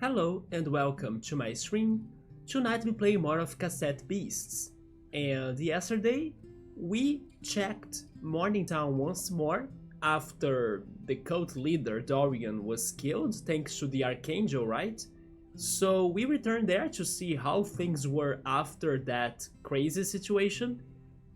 Hello and welcome to my stream. Tonight we play more of Cassette Beasts. And yesterday we checked Mourningtown once more after the cult leader Dorian was killed thanks to the Archangel, right? So we returned there to see how things were after that crazy situation.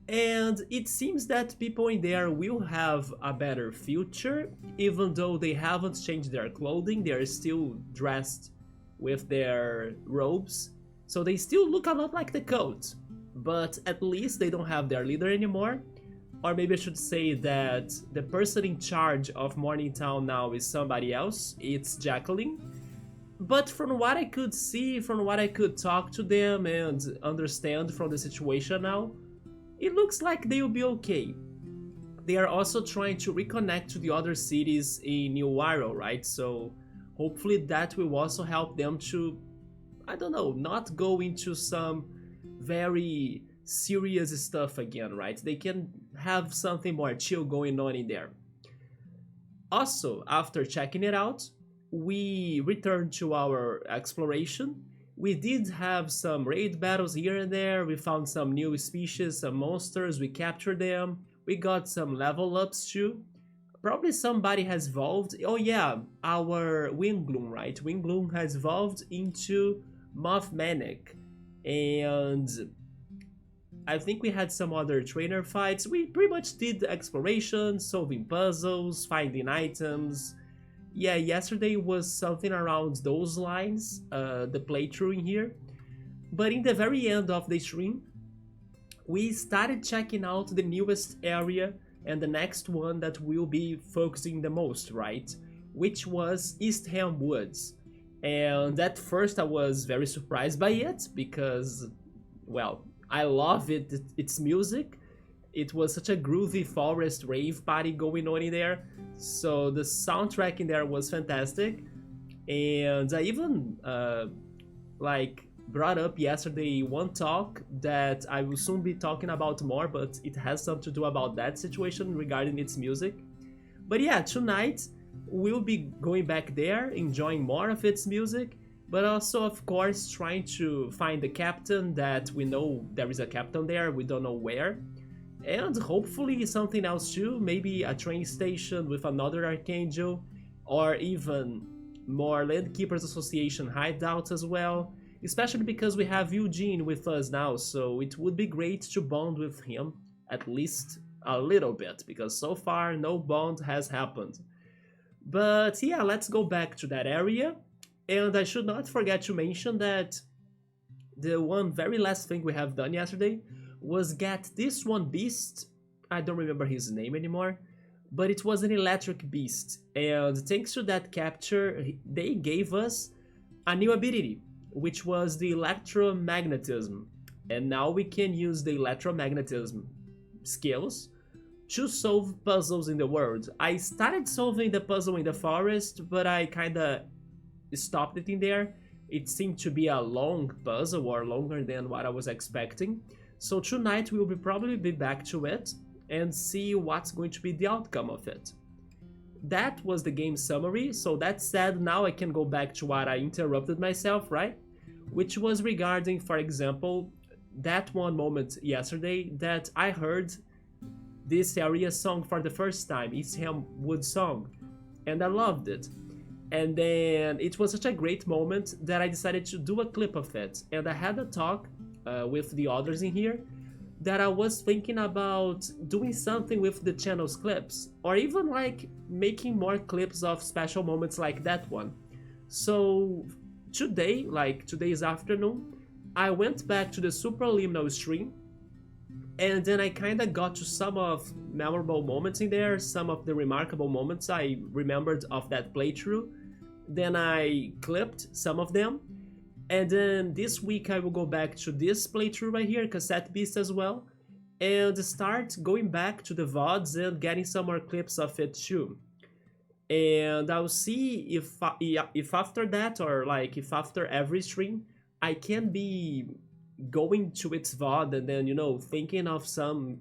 And it seems that people in there will have a better future, even though they haven't changed their clothing, they are still dressed with their robes. So they still look a lot like the cult, but at least they don't have their leader anymore. Or maybe I should say that the person in charge of Morningtown now is somebody else, it's Jacqueline. But from what I could see, from what I could talk to them and understand from the situation now, it looks like they will be okay. They are also trying to reconnect to the other cities in New Arrow, right? So hopefully that will also help them to, I don't know, not go into some very serious stuff again, right? They can have something more chill going on in there. Also, after checking it out, we returned to our exploration. We did have some raid battles here and there, we found some new species, some monsters, we captured them, we got some level ups too. Probably somebody has evolved. Oh yeah, our Wingloom, right? Wingloom has evolved into Mothmanic. And I think we had some other trainer fights. We pretty much did exploration, solving puzzles, finding items. Yeah, yesterday was something around those lines, the playthrough in here. But in the very end of the stream, we started checking out the newest area and the next one that we'll be focusing the most, right? Which was Eastham Woods. And at first I was very surprised by it because, well, I love its music. It was such a groovy forest rave party going on in there. So the soundtrack in there was fantastic. And I even like brought up yesterday one talk that I will soon be talking about more, but it has something to do about that situation regarding its music. But yeah, tonight we'll be going back there, enjoying more of its music, but also of course trying to find the captain. That we know there is a captain there, we don't know where. And hopefully something else too, maybe a train station with another Archangel, or even more Landkeepers Association hideouts as well, especially because we have Eugene with us now, so it would be great to bond with him, at least a little bit, because so far no bond has happened. But yeah, let's go back to that area, and I should not forget to mention that the one very last thing we have done yesterday was get this one beast. I don't remember his name anymore, but it was an electric beast. And thanks to that capture, they gave us a new ability, which was the electromagnetism. And now we can use the electromagnetism skills to solve puzzles in the world. I started solving the puzzle in the forest, but I kinda stopped it in there. It seemed to be a long puzzle, or longer than what I was expecting. So tonight we will probably be back to it and see what's going to be the outcome of it. That was the game summary, so that said, now I can go back to what I interrupted myself, right? Which was regarding, for example, that one moment yesterday that I heard this area song for the first time, Eastham Woods song, and I loved it. And then it was such a great moment that I decided to do a clip of it, and I had a talk with the others in here that I was thinking about doing something with the channel's clips, or even like making more clips of special moments like that one. So today, like today's afternoon, I went back to the Superliminal stream, and then I kinda got to some of memorable moments in there, some of the remarkable moments I remembered of that playthrough. Then I clipped some of them. And then this week I will go back to this playthrough right here, Cassette Beasts as well, and start going back to the VODs and getting some more clips of it too. And I'll see if after that, or like if after every stream, I can be going to its VOD and then, you know, thinking of some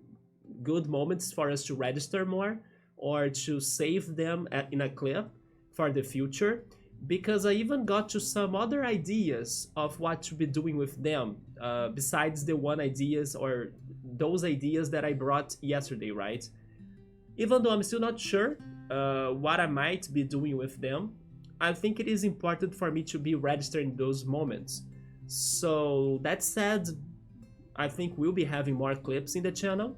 good moments for us to register more, or to save them in a clip for the future. because I even got to some other ideas of what to be doing with them, besides the one ideas or those ideas that I brought yesterday, right? Even though I'm still not sure what I might be doing with them, I think it is important for me to be registered in those moments. So that said, I think we'll be having more clips in the channel.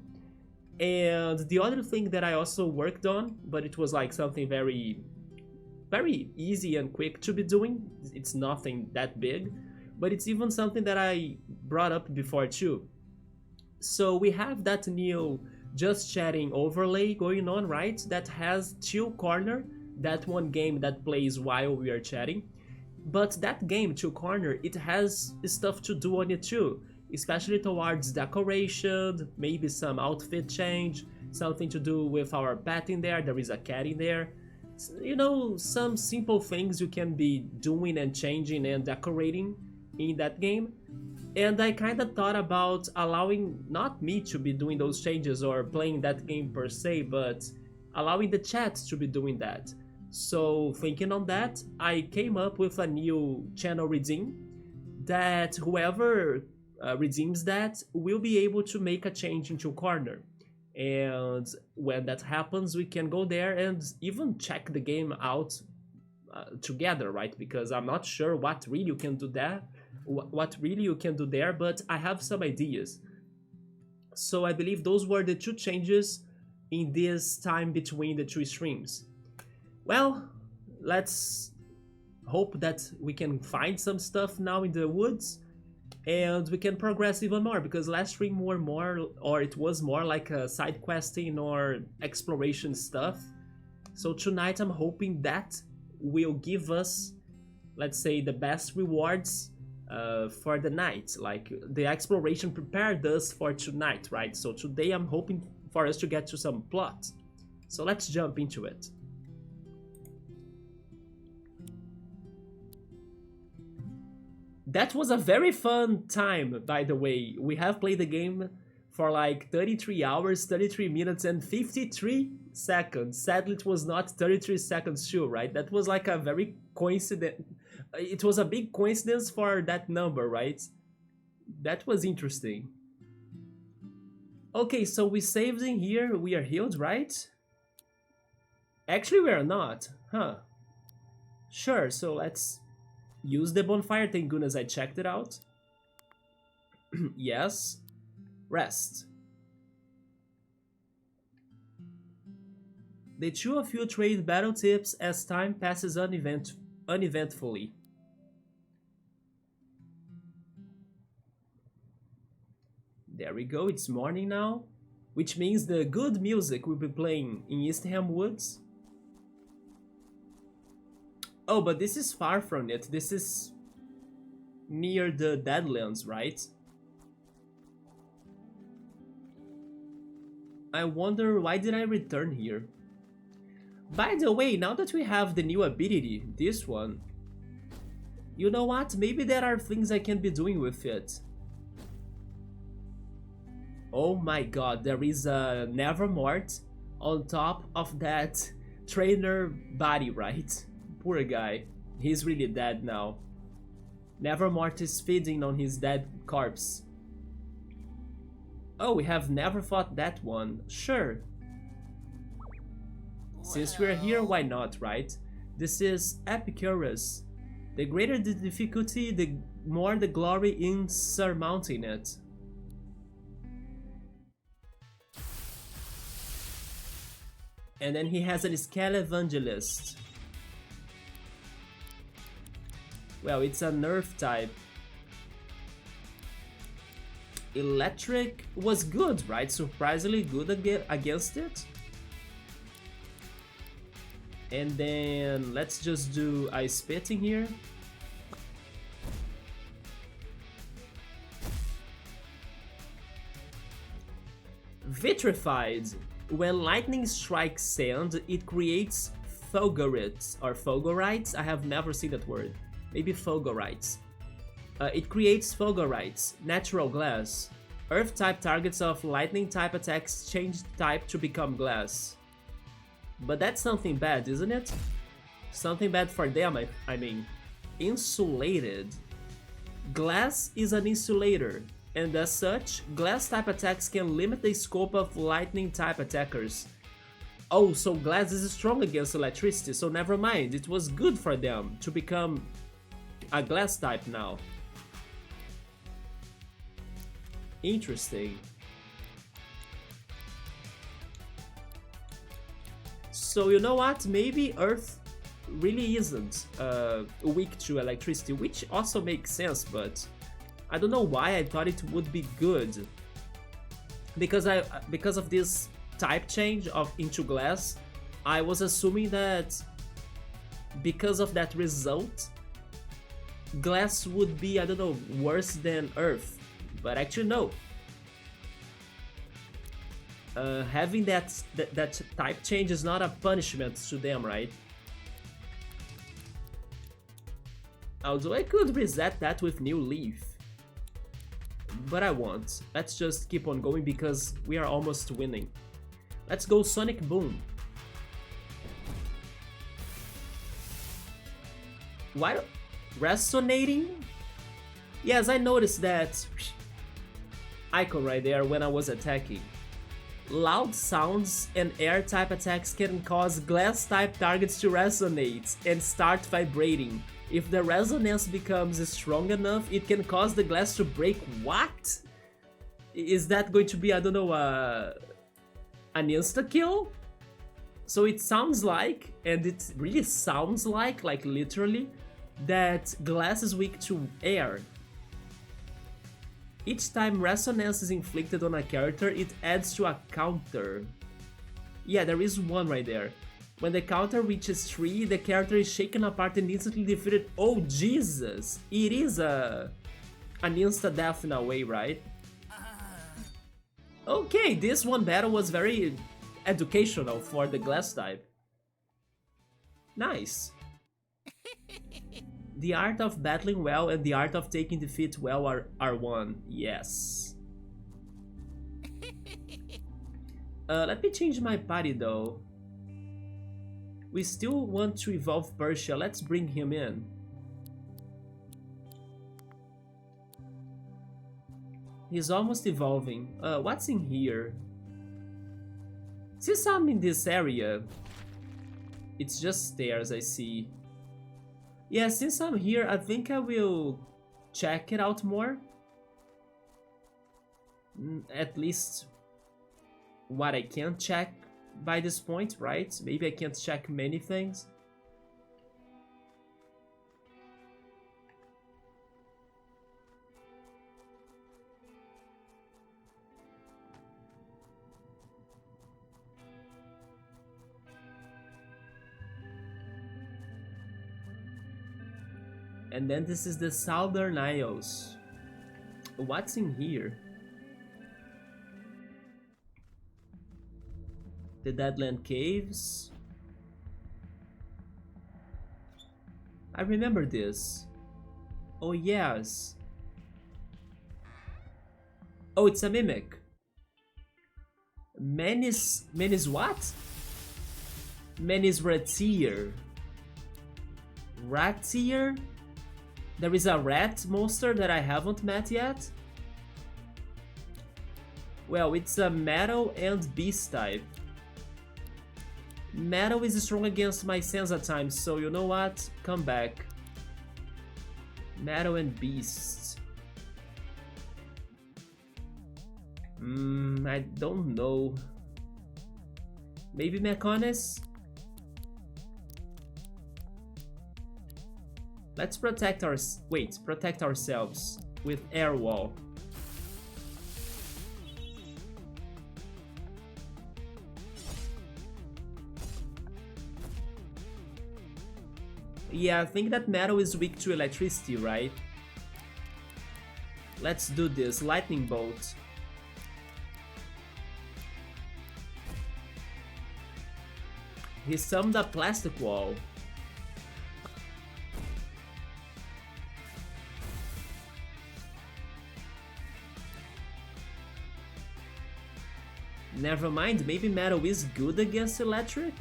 And the other thing that I also worked on, but it was like something very easy and quick to be doing, it's nothing that big, but it's even something that I brought up before too. So we have that new just chatting overlay going on, right? That has Chill Corner, that one game that plays while we are chatting. But that game, Chill Corner, it has stuff to do on it too, especially towards decoration, maybe some outfit change, something to do with our pet in there. There is a cat in there. You know, some simple things you can be doing and changing and decorating in that game. And I kind of thought about allowing not me to be doing those changes or playing that game per se, but allowing the chat to be doing that. So thinking on that, I came up with a new channel redeem that whoever redeems that will be able to make a change into Corner. And when that happens, we can go there and even check the game out together, right? Because I'm not sure what really you can do there, but I have some ideas. So I believe those were the two changes in this time between the two streams. Well, let's hope that we can find some stuff now in the woods and we can progress even more, because last stream it was more like a side questing or exploration stuff. So tonight I'm hoping that will give us, let's say, the best rewards for the night. Like the exploration prepared us for tonight, right? So today I'm hoping for us to get to some plot. So let's jump into it. That was a very fun time, by the way. We have played the game for like 33 hours, 33 minutes and 53 seconds. Sadly, it was not 33 seconds too, right? That was like a very coincident. It was a big coincidence for that number, right? That was interesting. Okay, so we saved in here. We are healed, right? Actually, we are not. Huh. Sure, so let's use the bonfire, thank goodness I checked it out. Yes. Rest. The two of you trade battle tips as time passes uneventfully. There we go, it's morning now, which means the good music will be playing in Eastham Woods. Oh, but this is far from it. This is near the Deadlands, right? I wonder, why did I return here? By the way, now that we have the new ability, this one, you know what? Maybe there are things I can be doing with it. Oh my god, there is a Nevermort on top of that trainer body, right? Poor guy. He's really dead now. Nevermort is feeding on his dead corpse. Oh, we have never fought that one. Sure. Since we're here, why not, right? This is Epicurus. The greater the difficulty, the more the glory in surmounting it. And then he has an Scale Evangelist. Well, it's a nerf type. Electric was good, right? Surprisingly good against it. And then let's just do Ice Spitting here. Vitrified. When lightning strikes sand, it creates fulgurites or fulgurites. I have never seen that word. Maybe fulgurites. It creates fulgurites, natural glass. Earth type targets of lightning type attacks change type to become glass. But that's something bad, isn't it? Something bad for them, I mean. Insulated. Glass is an insulator, and as such, glass-type attacks can limit the scope of lightning-type attackers. Oh, so glass is strong against electricity, so never mind, it was good for them to become a glass type now. Interesting. So you know what, maybe Earth really isn't weak to electricity, which also makes sense, but I don't know why I thought it would be good. Because of this type change into glass, I was assuming that because of that result, glass would be, I don't know, worse than Earth. But actually no. Having that type change is not a punishment to them, right? Although I could reset that with New Leaf. But I won't. Let's just keep on going because we are almost winning. Let's go Sonic Boom. Why? Resonating? Yes, I noticed that icon right there when I was attacking. Loud sounds and air-type attacks can cause glass-type targets to resonate and start vibrating. If the resonance becomes strong enough, it can cause the glass to break. What? Is that going to be, I don't know, an insta-kill? So it sounds like, and it really sounds like literally, that glass is weak to air. Each time resonance is inflicted on a character, it adds to a counter. Yeah, there is one right there. When the counter reaches 3, the character is shaken apart and instantly defeated. Oh Jesus! It is an insta-death in a way, right? Okay, this one battle was very educational for the glass type. Nice. The art of battling well and the art of taking defeat well are one. Yes. Let me change my party though. We still want to evolve Persia. Let's bring him in. He's almost evolving. What's in here? Since I'm in this area, it's just stairs I see. Yeah, since I'm here, I think I will check it out more. At least what I can check by this point, right? Maybe I can't check many things. And then this is the Southern Isles. What's in here? The Deadland Caves. I remember this. Oh yes. Oh, it's a mimic. Menis what? Menis Ratier. Ratier? There is a rat monster that I haven't met yet. Well, it's a metal and beast type. Metal is strong against my Senza times, so you know what? Come back. Metal and beast. I don't know. Maybe Mechonis? Let's protect protect ourselves with air wall. Yeah, I think that metal is weak to electricity, right? Let's do this. Lightning bolt. He summoned a plastic wall. Never mind, maybe metal is good against electric?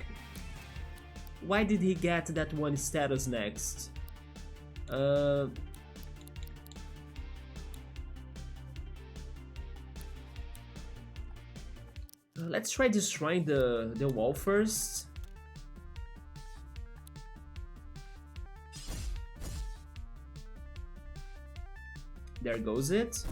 why did he get that one status next? Let's try destroying the wall first. There goes it.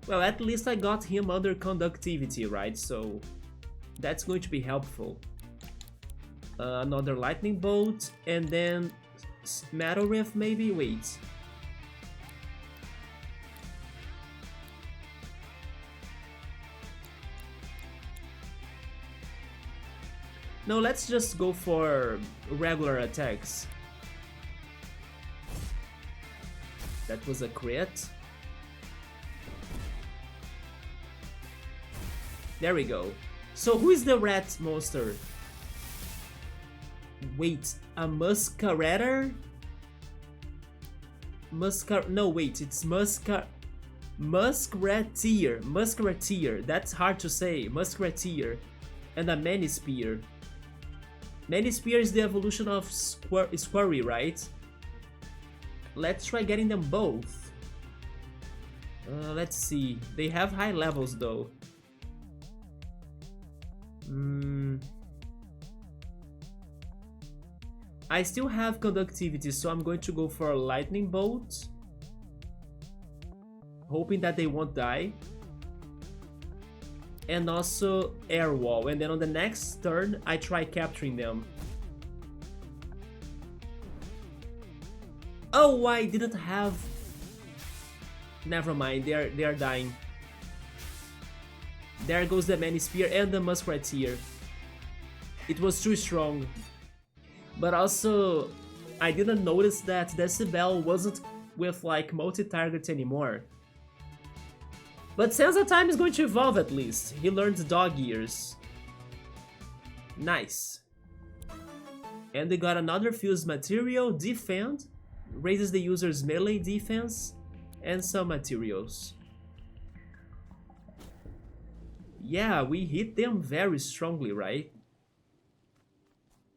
Well, at least I got him under conductivity, right? So that's going to be helpful. Another lightning bolt, and then metal rift maybe? Wait. No, let's just go for regular attacks. That was a crit. There we go. So who is the rat monster? Wait, a Musketeer? No, wait, it's Musketeer. Musketeer. That's hard to say. Musketeer. And a Manispear. Manispear is the evolution of Squirry, right? Let's try getting them both. Let's see. They have high levels though. I still have conductivity, so I'm going to go for a lightning bolt, hoping that they won't die, and also air wall, and then on the next turn I try capturing them. Oh, I didn't have... Never mind, they are dying. There goes the Manispear and the Musketeer. It was too strong. But also, I didn't notice that Decibel wasn't with like multi-target anymore. But Sansa Time is going to evolve at least. He learned dog ears. Nice. And they got another fused material, Defend, raises the user's melee defense, and some materials. Yeah, we hit them very strongly, right?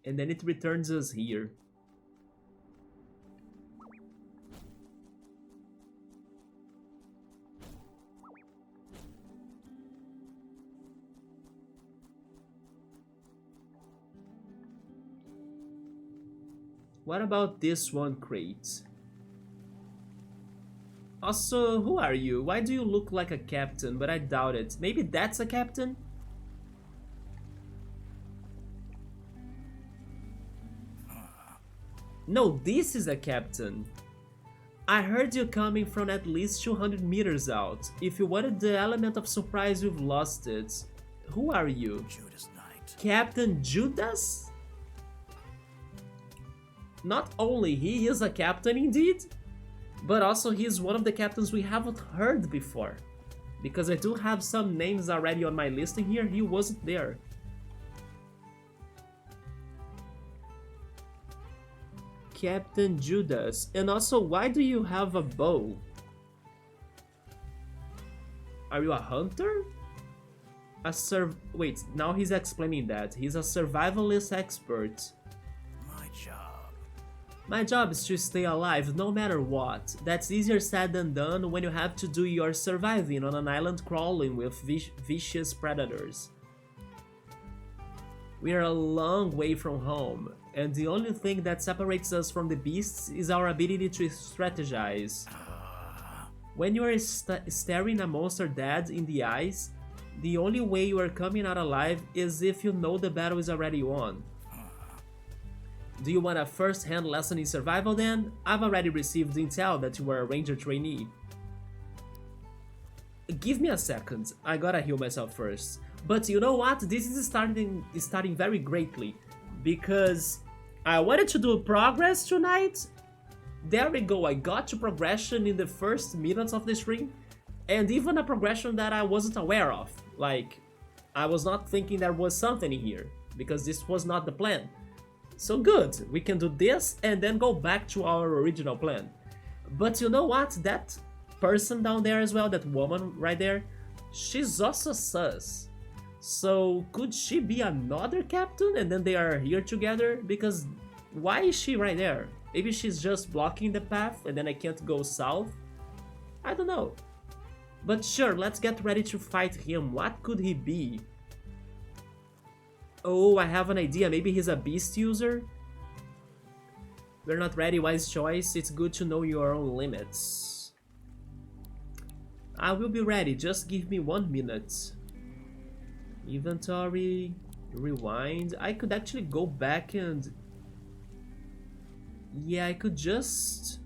And then it returns us here. What about this one crate? Also, who are you? Why do you look like a captain? But I doubt it. Maybe that's a captain? No, this is a captain. I heard you coming from at least 200 meters out. If you wanted the element of surprise, you've lost it. Who are you? Judas Knight. Captain Judas? Not only he is a captain indeed, but also he is one of the captains we haven't heard before. Because I do have some names already on my listing here, he wasn't there. Captain Judas. And also, why do you have a bow? Are you a hunter? Wait, now he's explaining that. He's a survivalist expert. My job is to stay alive no matter what. That's easier said than done when you have to do your surviving on an island crawling with vicious predators. We are a long way from home, and the only thing that separates us from the beasts is our ability to strategize. When you are staring a monster dead in the eyes, the only way you are coming out alive is if you know the battle is already won. Do you want a first-hand lesson in survival then? I've already received intel that you were a ranger trainee. Give me a second, I gotta heal myself first. But you know what? This is starting very greatly, because I wanted to do progress tonight. There we go, I got to progression in the first minutes of the stream, and even a progression that I wasn't aware of. Like, I was not thinking there was something in here, because this was not the plan. So good, we can do this and then go back to our original plan. But you know what? That person down there as well, that woman right there, she's also sus. So could she be another captain and then they are here together? Because why is she right there? Maybe she's just blocking the path and then I can't go south? I don't know. But sure, let's get ready to fight him. What could he be? Oh, I have an idea. Maybe he's a beast user? We're not ready, wise choice. It's good to know your own limits. I will be ready, just give me 1 minute. Inventory, rewind. I could actually go back and... yeah, I could just...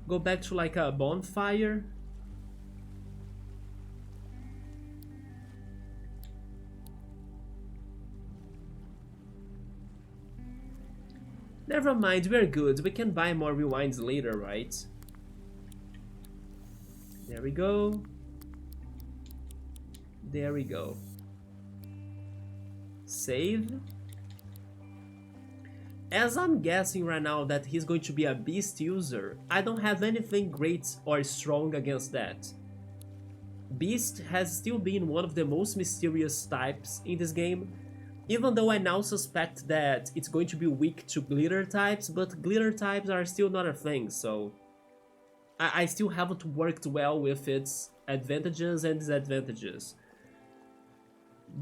go back to like a bonfire. Never mind, we're good. We can buy more rewinds later, right? There we go. There we go. Save. As I'm guessing right now that he's going to be a beast user, I don't have anything great or strong against that. Beast has still been one of the most mysterious types in this game, even though I now suspect that it's going to be weak to glitter types, but glitter types are still not a thing, so... I still haven't worked well with its advantages and disadvantages.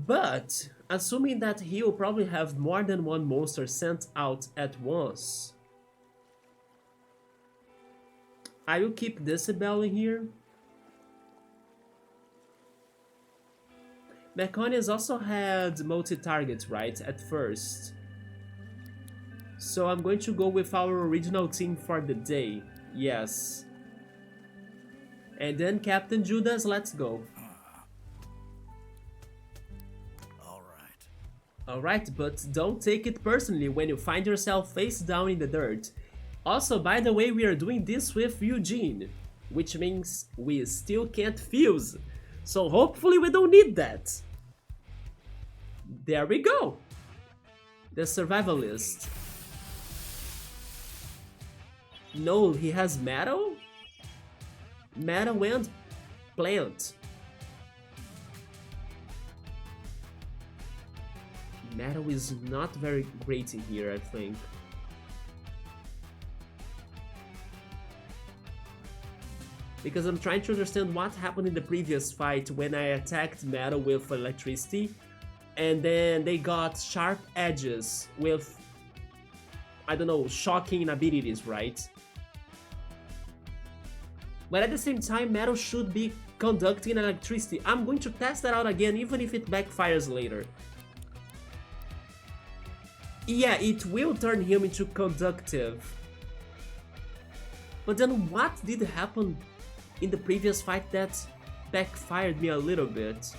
But, assuming that he will probably have more than one monster sent out at once, I will keep Decibel in here. Mechanics also had multi-targets, right, at first. So I'm going to go with our original team for the day, yes. And then Captain Judas, let's go. Alright, but don't take it personally when you find yourself face down in the dirt. Also, by the way, we are doing this with Eugene, which means we still can't fuse. So hopefully we don't need that. There we go. The survivalist. No, he has metal? Metal and plant. Metal is not very great in here, I think. Because I'm trying to understand what happened in the previous fight when I attacked metal with electricity, and then they got sharp edges with, I don't know, shocking abilities, right? But at the same time, metal should be conducting electricity. I'm going to test that out again, even if it backfires later. Yeah, it will turn him into conductive. But then what did happen in the previous fight that backfired me a little bit?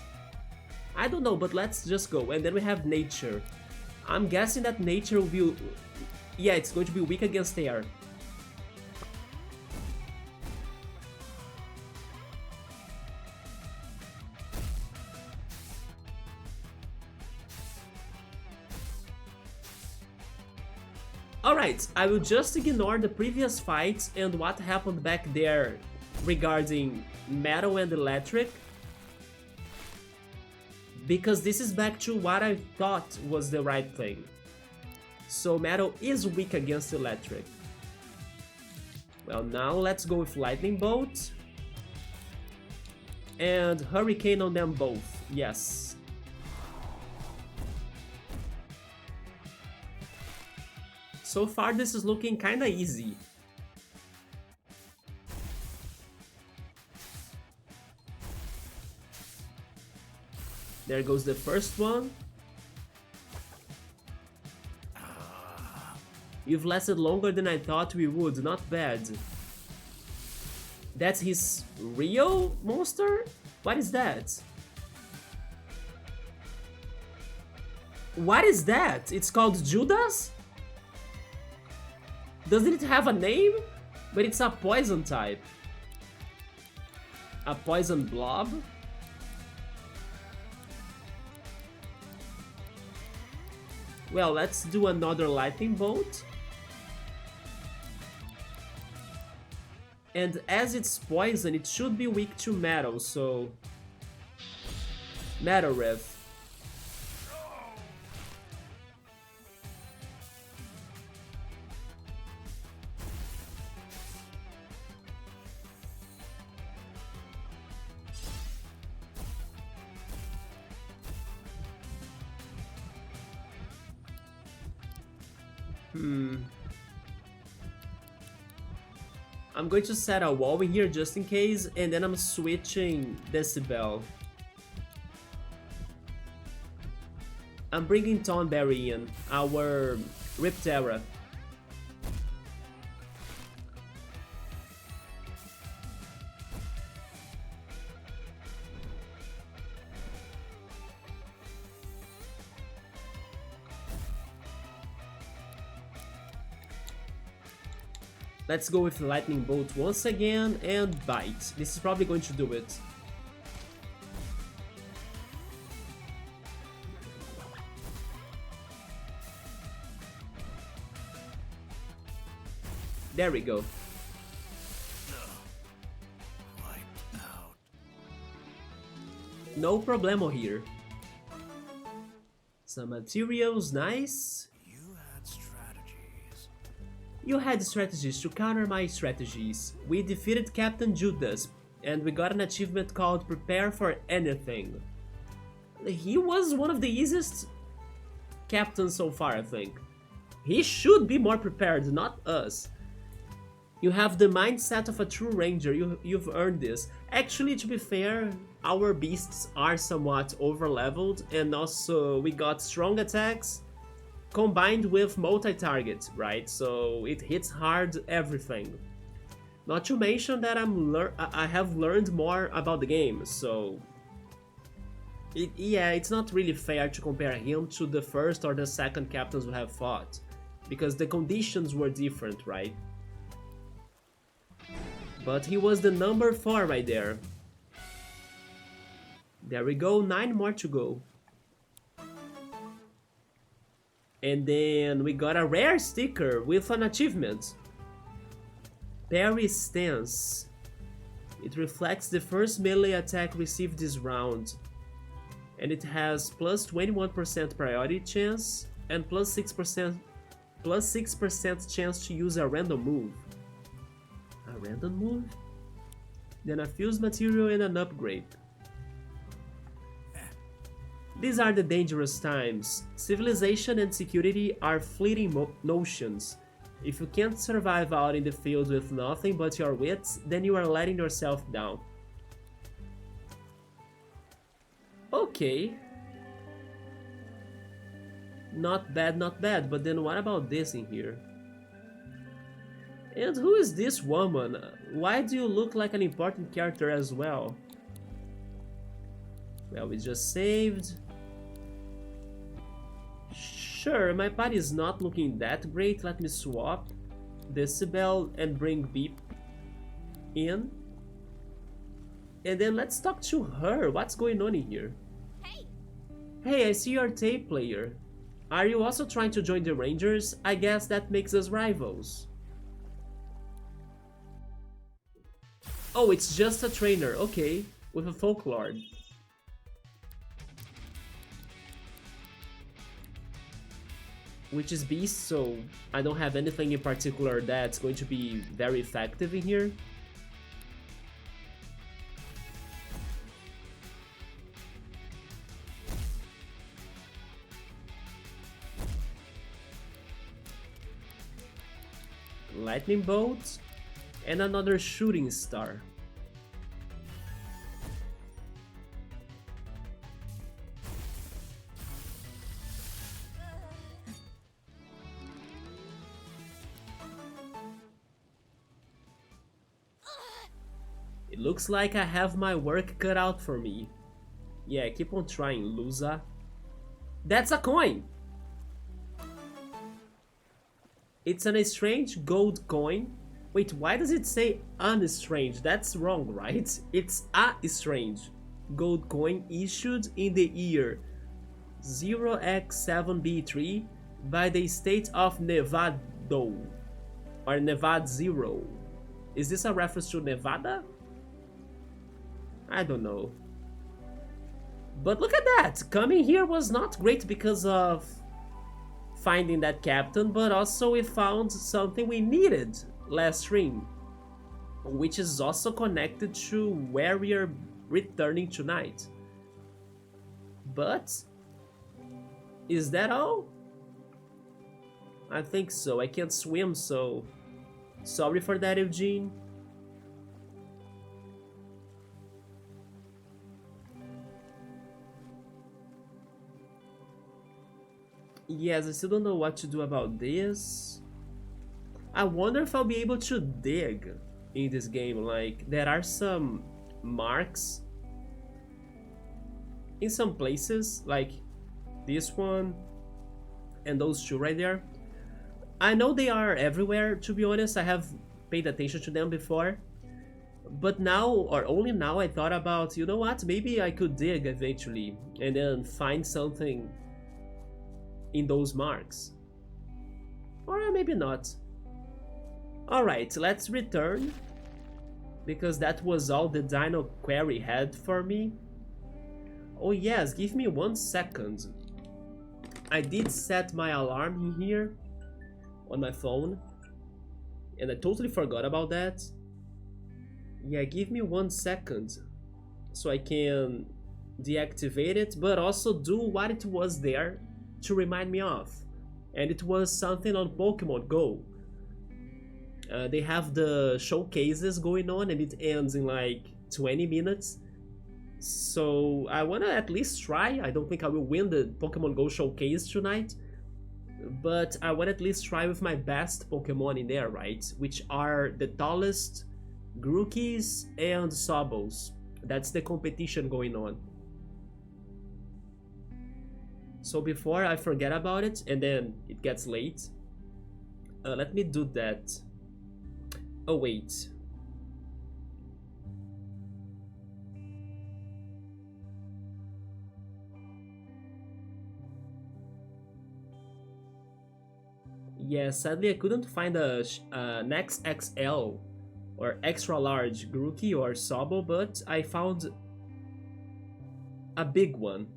I don't know, but let's just go. And then we have nature. I'm guessing that nature will be... yeah, it's going to be weak against air. Alright, I will just ignore the previous fight and what happened back there regarding metal and electric, because this is back to what I thought was the right thing. So metal is weak against electric. Well, now let's go with lightning bolt and hurricane on them both, yes. So far this is looking kinda easy. There goes the first one. You've lasted longer than I thought we would, not bad. That's his real monster? What is that? What is that? It's called Judas? Doesn't it have a name? But it's a poison type. A poison blob? Well, let's do another lightning bolt. And as it's poison, it should be weak to metal, so... Metal Riff. I'm going to set a wall in here just in case, and then I'm switching Decibel. I'm bringing Tonberry in, our Riptera. Let's go with Lightning Bolt once again and Bite. This is probably going to do it. There we go. No problemo here. Some materials, nice. You had strategies to counter my strategies. We defeated Captain Judas, and we got an achievement called Prepare for Anything. He was one of the easiest captains so far, I think. He should be more prepared, not us. You have the mindset of a true ranger, you've earned this. Actually, to be fair, our beasts are somewhat over-leveled, and also we got strong attacks combined with multi-target, right? So it hits hard everything. Not to mention that I have learned more about the game, so... it's not really fair to compare him to the first or the second captains we have fought, because the conditions were different, right? But he was the number 4 right there. There we go, 9 more to go. And then we got a rare sticker with an achievement. Parry Stance. It reflects the first melee attack received this round. And it has plus 21% priority chance and plus 6% chance to use a random move. A random move? Then a fused material and an upgrade. These are the dangerous times. Civilization and security are fleeting notions. If you can't survive out in the field with nothing but your wits, then you are letting yourself down. Okay. Not bad, but then what about this in here? And who is this woman? Why do you look like an important character as well? Well, we just saved. Sure, my party is not looking that great. Let me swap Decibel and bring Beep in. And then let's talk to her. What's going on in here? Hey, I see you're a tape player. Are you also trying to join the Rangers? I guess that makes us rivals. Oh, it's just a trainer, okay, with a folklore. Which is Beast, so I don't have anything in particular that's going to be very effective in here. Lightning Bolt and another Shooting Star. It looks like I have my work cut out for me. Yeah, keep on trying, loser. That's a coin! It's an strange gold coin. Wait, why does it say unstrange? That's wrong, right? It's a strange gold coin issued in the year 0x7b3 by the state of Nevada, or Nevada 0. Is this a reference to Nevada? I don't know. But look at that! Coming here was not great because of finding that captain, but also we found something we needed last stream, which is also connected to where we are returning tonight. But is that all? I think so. I can't swim, so sorry for that, Eugene. Yes, I still don't know what to do about this. I wonder if I'll be able to dig in this game. Like, there are some marks in some places, like this one and those two right there. I know they are everywhere, to be honest. I have paid attention to them before. But now, or only now, I thought about, you know what, maybe I could dig eventually and then find something in those marks. Or maybe not. Alright, let's return, because that was all the Dino Query had for me. Oh yes, give me 1 second. I did set my alarm here on my phone, and I totally forgot about that. Yeah, give me 1 second so I can deactivate it, but also do what it was there to remind me of. And it was something on Pokemon Go. They have the showcases going on and it ends in like 20 minutes. So I wanna at least try. I don't think I will win the Pokemon Go showcase tonight, but I wanna at least try with my best Pokemon in there, right? Which are the tallest, Grookeys and Sobbles. That's the competition going on. So before I forget about it and then it gets late, let me do that. Oh wait. Yeah, sadly I couldn't find an XXL or extra large Grookey or Sobble, but I found a big one.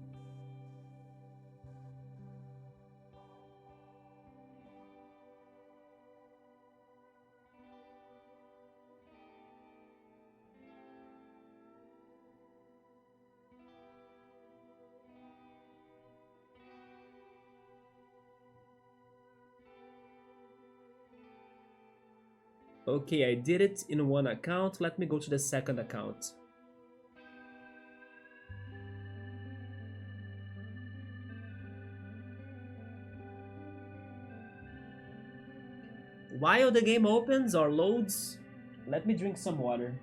Okay, I did it in one account. Let me go to the second account. While the game opens or loads, let me drink some water.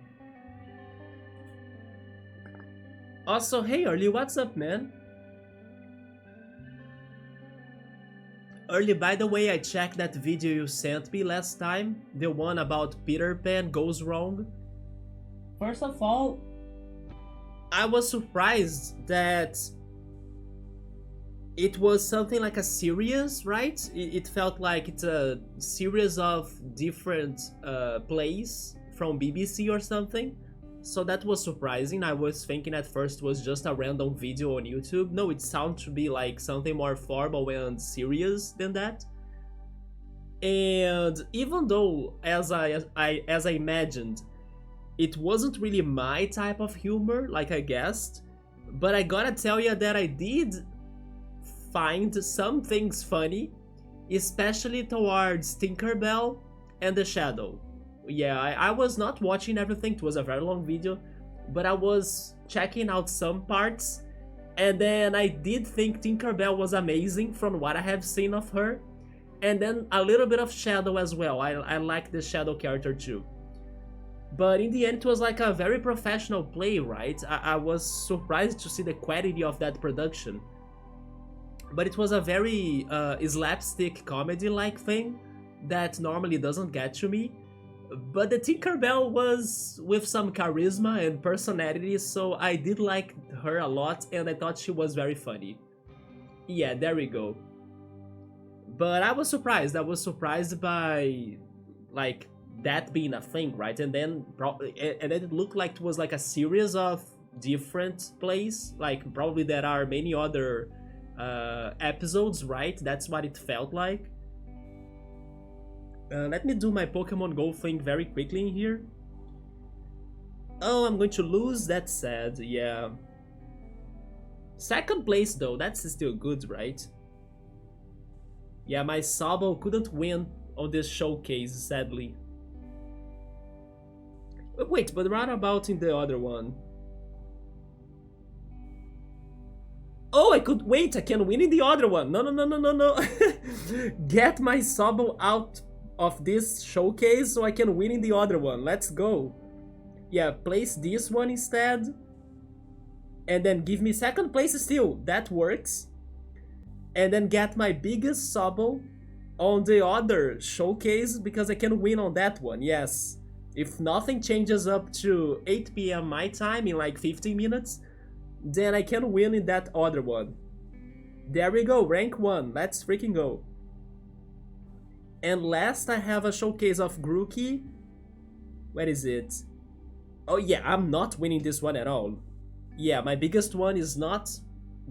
Also, hey Early, what's up, man? Early, by the way, I checked that video you sent me last time, the one about Peter Pan goes wrong. First of all, I was surprised that it was something like a series, right? It felt like it's a series of different plays from BBC or something. So that was surprising. I was thinking at first it was just a random video on YouTube. No, it sounded to be like something more formal and serious than that. And even though, as I imagined, it wasn't really my type of humor, like I guessed, but I gotta tell you that I did find some things funny, especially towards Tinkerbell and the Shadow. Yeah, I was not watching everything, it was a very long video, but I was checking out some parts, and then I did think Tinkerbell was amazing from what I have seen of her, and then a little bit of Shadow as well. I like the Shadow character too. But in the end it was like a very professional play, right? I was surprised to see the quality of that production. But it was a very slapstick comedy-like thing that normally doesn't get to me. But the Tinkerbell was with some charisma and personality, so I did like her a lot and I thought she was very funny. Yeah, there we go. But I was surprised by, like, that being a thing, right? And then it looked like it was like a series of different plays, like probably there are many other episodes, right? That's what it felt like. Let me do my Pokemon Go thing very quickly in here. Oh, I'm going to lose, that's sad, yeah. Second place though, that's still good, right? Yeah, my Sabo couldn't win on this showcase, sadly. Wait, but what about in the other one? Oh, I could wait, I can win in the other one. No, no, no, no, no, no. Get my Sabo out of this showcase so I can win in the other one. Let's go. Yeah, place this one instead. And then give me second place still. That works. And then get my biggest Sabo on the other showcase because I can win on that one, yes. If nothing changes up to 8 p.m. my time in like 15 minutes, then I can win in that other one. There we go, rank 1, let's freaking go. And last I have a showcase of Grookey. Where is it? Oh yeah, I'm not winning this one at all. Yeah, my biggest one is not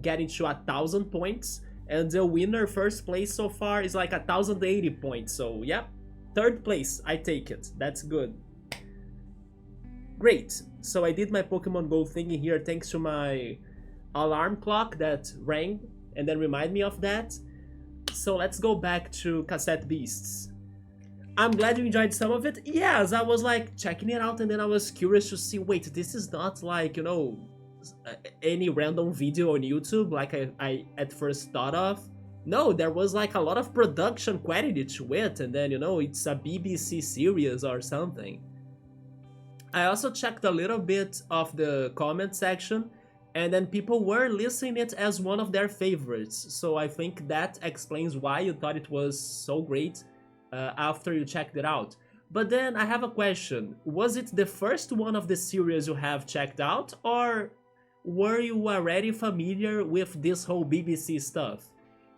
getting to 1,000 points. And the winner first place so far is like 1,080 points. So yeah, third place, I take it. That's good. Great. So I did my Pokemon Go thingy here thanks to my alarm clock that rang and then remind me of that. So let's go back to Cassette Beasts. I'm glad you enjoyed some of it. Yes, I was like checking it out and then I was curious to see, wait, this is not like, you know, any random video on YouTube like I at first thought of. No, there was like a lot of production quality to it, and then, you know, it's a BBC series or something. I also checked a little bit of the comment section, and then people were listing it as one of their favorites, so I think that explains why you thought it was so great after you checked it out. But then I have a question. Was it the first one of the series you have checked out, or were you already familiar with this whole BBC stuff?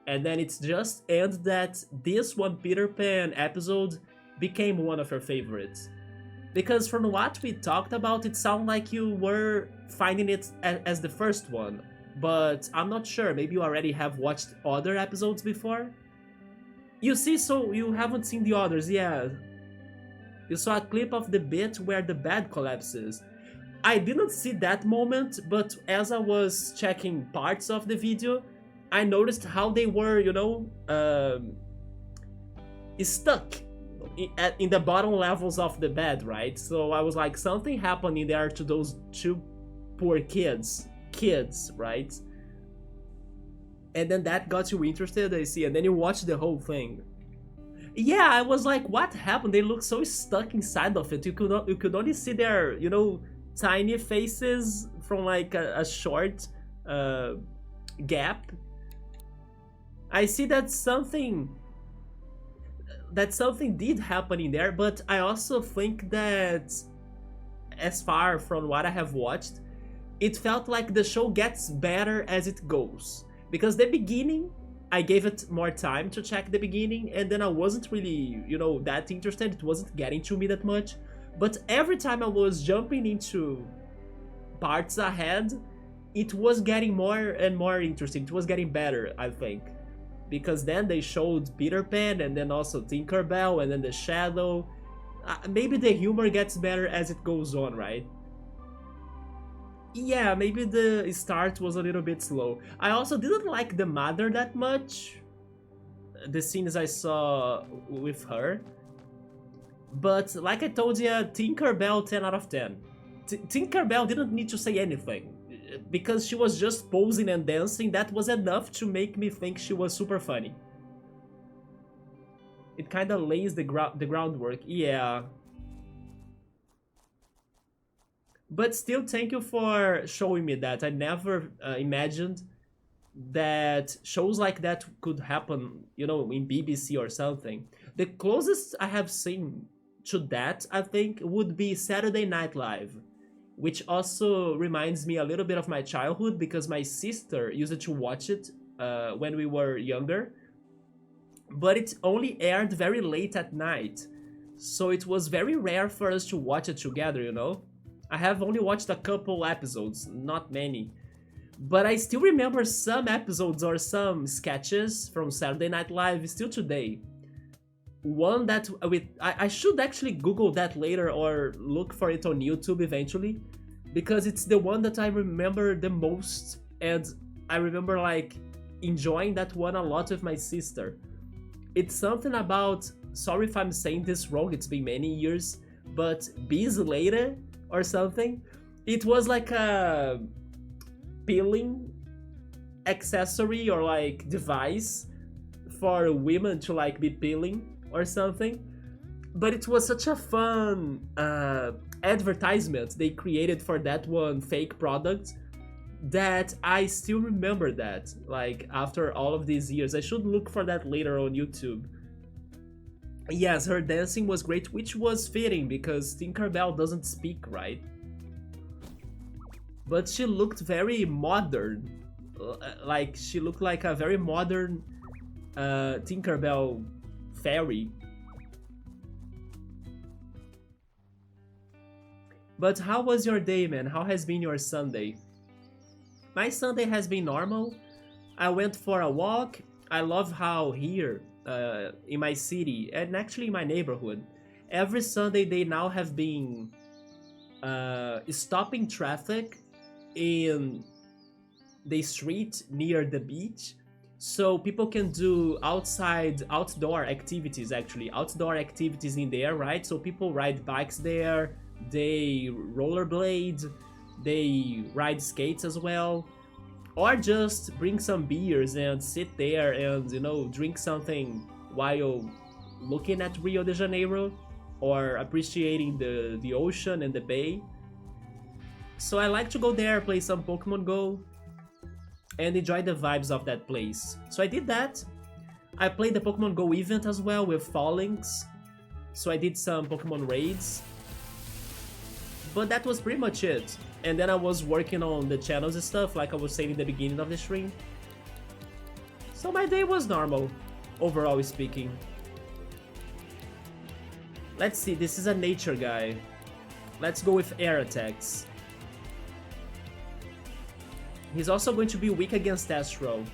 And then it's just and that this one Peter Pan episode became one of your favorites. Because from what we talked about, it sounded like you were finding it as the first one. But I'm not sure, maybe you already have watched other episodes before? You see, so you haven't seen the others, yeah. You saw a clip of the bit where the bed collapses. I didn't see that moment, but as I was checking parts of the video, I noticed how they were, you know, stuck in the bottom levels of the bed, right? So I was like, something happened in there to those two poor kids, right? And then that got you interested, I see, and then you watched the whole thing. Yeah, I was like, what happened? They look so stuck inside of it. You could only see their, you know, tiny faces from like a short gap. I see that something did happen in there, but I also think that as far from what I have watched, it felt like the show gets better as it goes. Because the beginning, I gave it more time to check the beginning, and then I wasn't really, you know, that interested. It wasn't getting to me that much. But every time I was jumping into parts ahead, it was getting more and more interesting. It was getting better, I think. Because then they showed Peter Pan, and then also Tinkerbell, and then the Shadow. Maybe the humor gets better as it goes on, right? Yeah, maybe the start was a little bit slow. I also didn't like the mother that much. The scenes I saw with her. But like I told you, Tinkerbell 10 out of 10. Tinkerbell didn't need to say anything. Because she was just posing and dancing, that was enough to make me think she was super funny. It kinda lays the groundwork, yeah. But still, thank you for showing me that. I never imagined that shows like that could happen, you know, in BBC or something. The closest I have seen to that, I think, would be Saturday Night Live, which also reminds me a little bit of my childhood because my sister used to watch it when we were younger, but it only aired very late at night. So it was very rare for us to watch it together, you know? I have only watched a couple episodes, not many. But I still remember some episodes or some sketches from Saturday Night Live still today. One that I should actually Google that later or look for it on YouTube eventually, because it's the one that I remember the most, and I remember like enjoying that one a lot with my sister. It's something about, sorry if I'm saying this wrong, it's been many years, but bees later or something. It was like a peeling accessory or like device for women to like be peeling or something, but it was such a fun advertisement they created for that one fake product that I still remember that, like after all of these years. I should look for that later on YouTube. Yes, her dancing was great, which was fitting because Tinkerbell doesn't speak, right? But she looked very modern, like she looked like a very modern Tinkerbell fairy. But how was your day, man? How has been your Sunday? My Sunday has been normal. I went for a walk. I love how here in my city and actually in my neighborhood, every Sunday they now have been stopping traffic in the street near the beach, so people can do outdoor activities, actually outdoor activities in there, right? So people ride bikes there, they rollerblade, they ride skates as well, or just bring some beers and sit there and, you know, drink something while looking at Rio de Janeiro or appreciating the ocean and the bay. So I like to go there, play some Pokemon Go, and enjoy the vibes of that place. So I did that. I played the Pokemon Go event as well with Fallings, so I did some Pokemon raids. But that was pretty much it. And then I was working on the channels and stuff, like I was saying in the beginning of the stream. So my day was normal, overall speaking. Let's see, this is a nature guy. Let's go with air attacks. He's also going to be weak against Astro.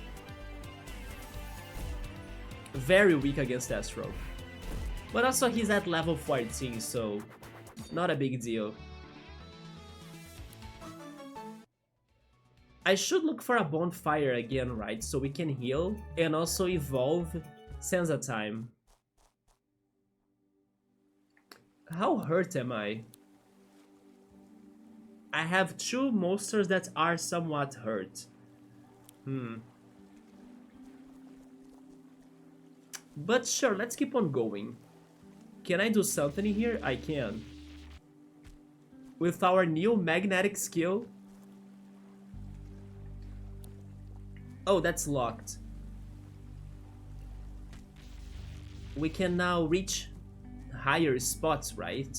Very weak against Astro. But also he's at level 14, so not a big deal. I should look for a bonfire again, right? So we can heal and also evolve Sensatime. How hurt am I? I have two monsters that are somewhat hurt. But sure, let's keep on going. Can I do something here? I can. With our new magnetic skill. Oh, that's locked. We can now reach higher spots, right?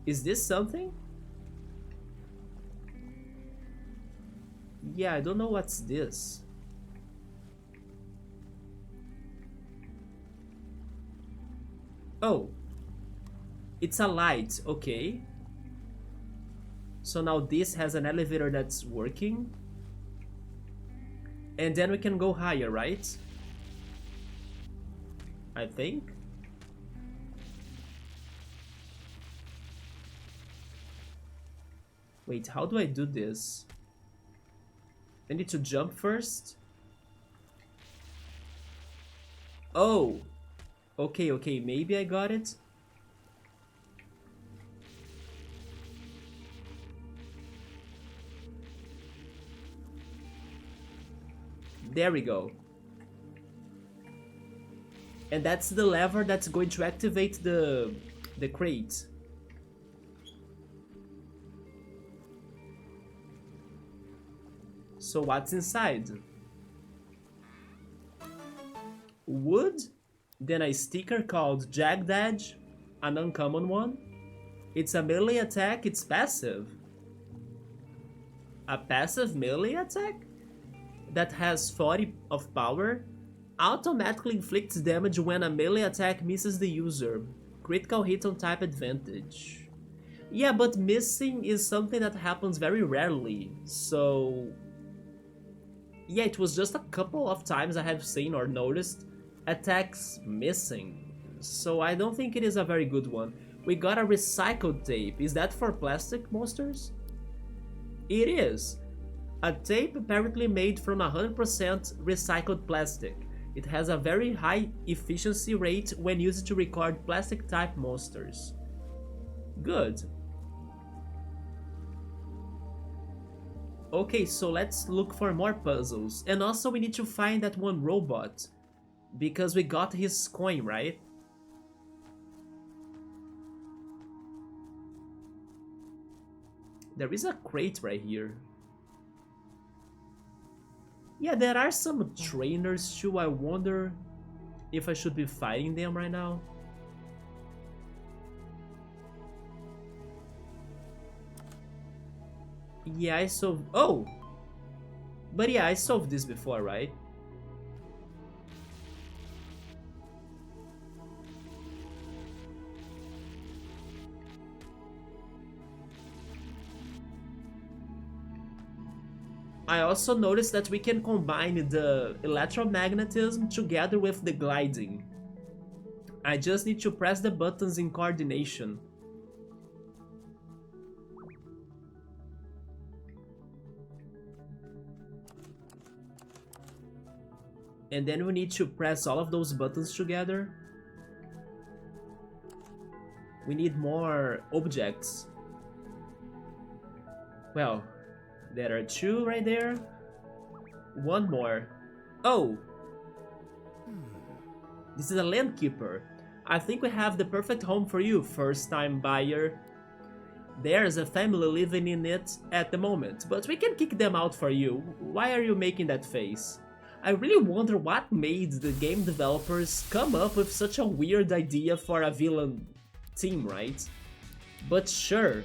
Is this something? Yeah, I don't know what's this. Oh. It's a light, okay. So now this has an elevator that's working. And then we can go higher, right? I think. Wait, how do I do this? I need to jump first? Oh! Okay, okay, maybe I got it. There we go. And that's the lever that's going to activate the crate. So what's inside? Wood, then a sticker called Jagged Edge, an uncommon one. It's a melee attack, it's passive. A passive melee attack? That has 40 of power, automatically inflicts damage when a melee attack misses the user. Critical hit on type advantage. Yeah, but missing is something that happens very rarely, so... Yeah, it was just a couple of times I have seen or noticed attacks missing, so I don't think it is a very good one. We got a recycled tape. Is that for plastic monsters? It is. A tape apparently made from 100% recycled plastic. It has a very high efficiency rate when used to record plastic type monsters. Good. Okay, so let's look for more puzzles. And also we need to find that one robot, because we got his coin, right? There is a crate right here. Yeah, there are some trainers too. I wonder if I should be fighting them right now. Yeah, I solved... Oh! But yeah, I solved this before, right? I also noticed that we can combine the electromagnetism together with the gliding. I just need to press the buttons in coordination. And then we need to press all of those buttons together. We need more objects. Well, there are two right there. One more. Oh! This is a land keeper. I think we have the perfect home for you, first-time buyer. There's a family living in it at the moment, but we can kick them out for you. Why are you making that face? I really wonder what made the game developers come up with such a weird idea for a villain team, right? But sure.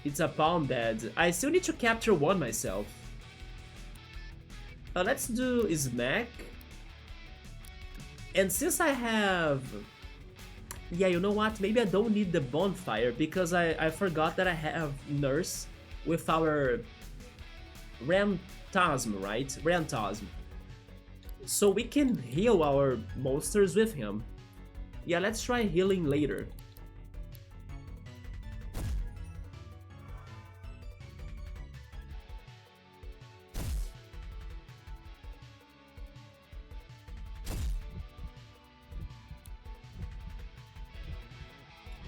It's a Palm Dead. I still need to capture one myself. Let's do Smack. And since I have... Yeah, you know what? Maybe I don't need the bonfire because I forgot that I have Nurse with our Rantasm, right? Rantasm. So we can heal our monsters with him. Yeah, let's try healing later.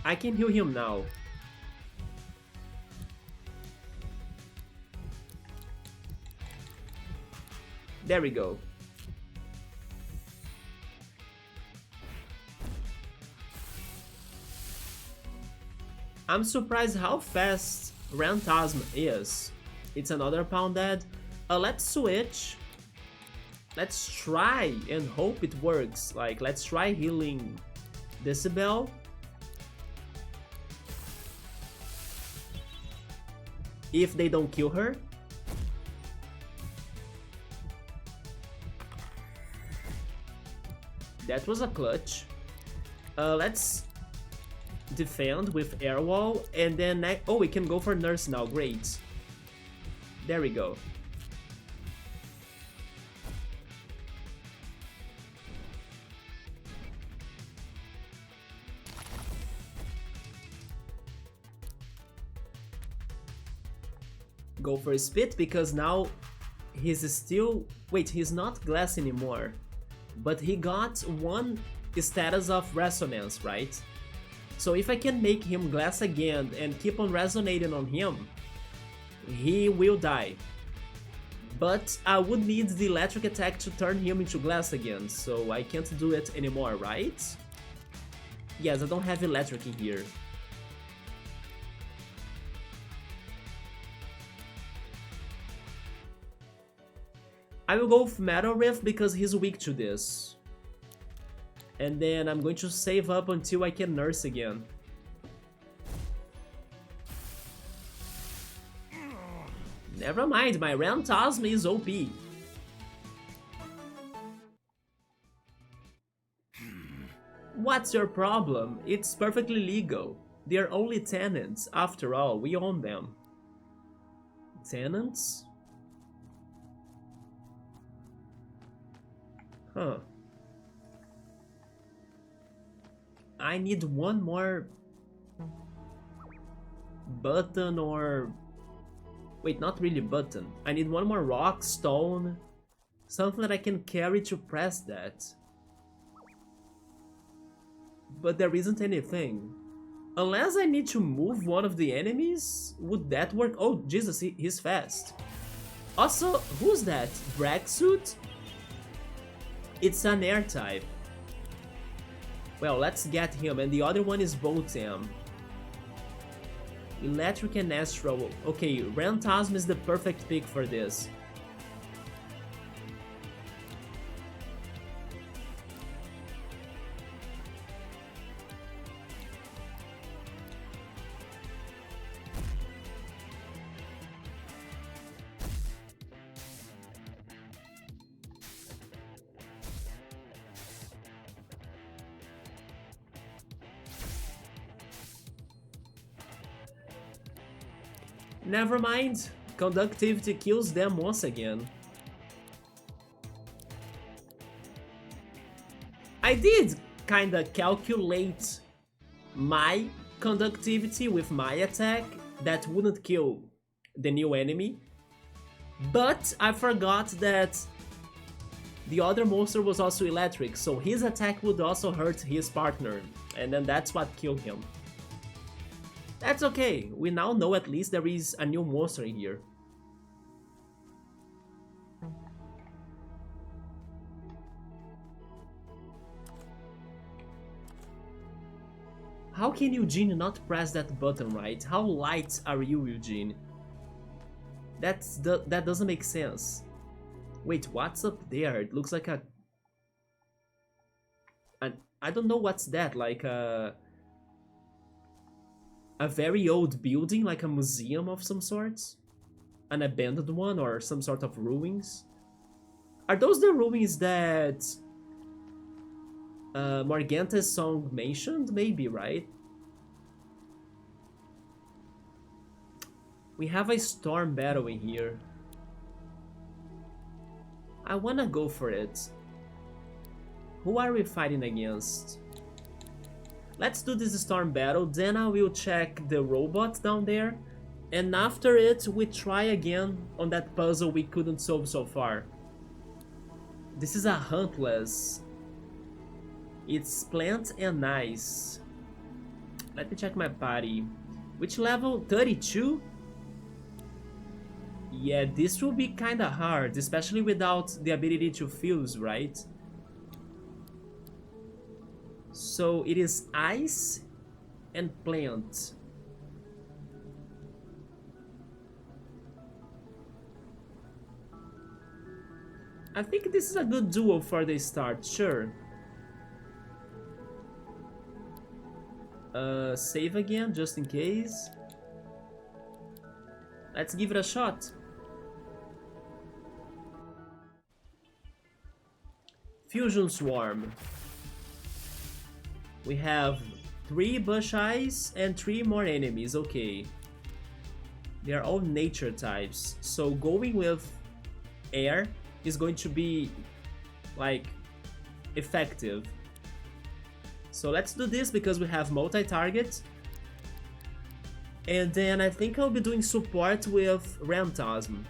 I can heal him now. There we go. I'm surprised how fast Rantasm is. It's another Pound Dead. Let's switch. Let's try and hope it works. Like, let's try healing Decibel. If they don't kill her. That was a clutch. Let's defend with air wall and then... Oh, we can go for Nurse now. Great. There we go. Go for a spit because now he's still... Wait, he's not glass anymore. But he got one status of resonance, right? So if I can make him glass again and keep on resonating on him, he will die. But I would need the electric attack to turn him into glass again, so I can't do it anymore, right? Yes, I don't have electric in here. I will go with Metal Riff because he's weak to this. And then I'm going to save up until I can Nurse again. Never mind, my Rantasm is OP. What's your problem? It's perfectly legal. They're only tenants. After all, we own them. Tenants? Huh. I need one more button or... Wait, not really button. I need one more rock, stone, something that I can carry to press that. But there isn't anything. Unless I need to move one of the enemies, would that work? Oh, Jesus, he's fast. Also, who's that? Drag suit? It's an air type. Well, let's get him, and the other one is Botam. Electric and Astral. Okay, Rantasm is the perfect pick for this. Never mind, conductivity kills them once again. I did kinda calculate my conductivity with my attack that wouldn't kill the new enemy, but I forgot that the other monster was also electric, so his attack would also hurt his partner, and then that's what killed him. That's okay, we now know at least there is a new monster in here. How can Eugene not press that button right? How light are you, Eugene? That doesn't make sense. Wait, what's up there? It looks like I don't know what's that, like a very old building, like a museum of some sorts? An abandoned one or some sort of ruins? Are those the ruins that Morganta's song mentioned? Maybe, right? We have a storm battle in here. I wanna go for it. Who are we fighting against? Let's do this storm battle, then I will check the robot down there, and after it we try again on that puzzle we couldn't solve so far. This is a Huntless. It's plant and ice. Let me check my party. Which level? 32? Yeah, this will be kinda hard, especially without the ability to fuse, right? So it is ice and plant. I think this is a good duo for the start, sure. Save again, just in case. Let's give it a shot. Fusion Swarm. We have 3 Bush Eyes and 3 more enemies, okay. They are all nature types, so going with air is going to be, like, effective. So let's do this because we have multi-target. And then I think I'll be doing support with Rantasm,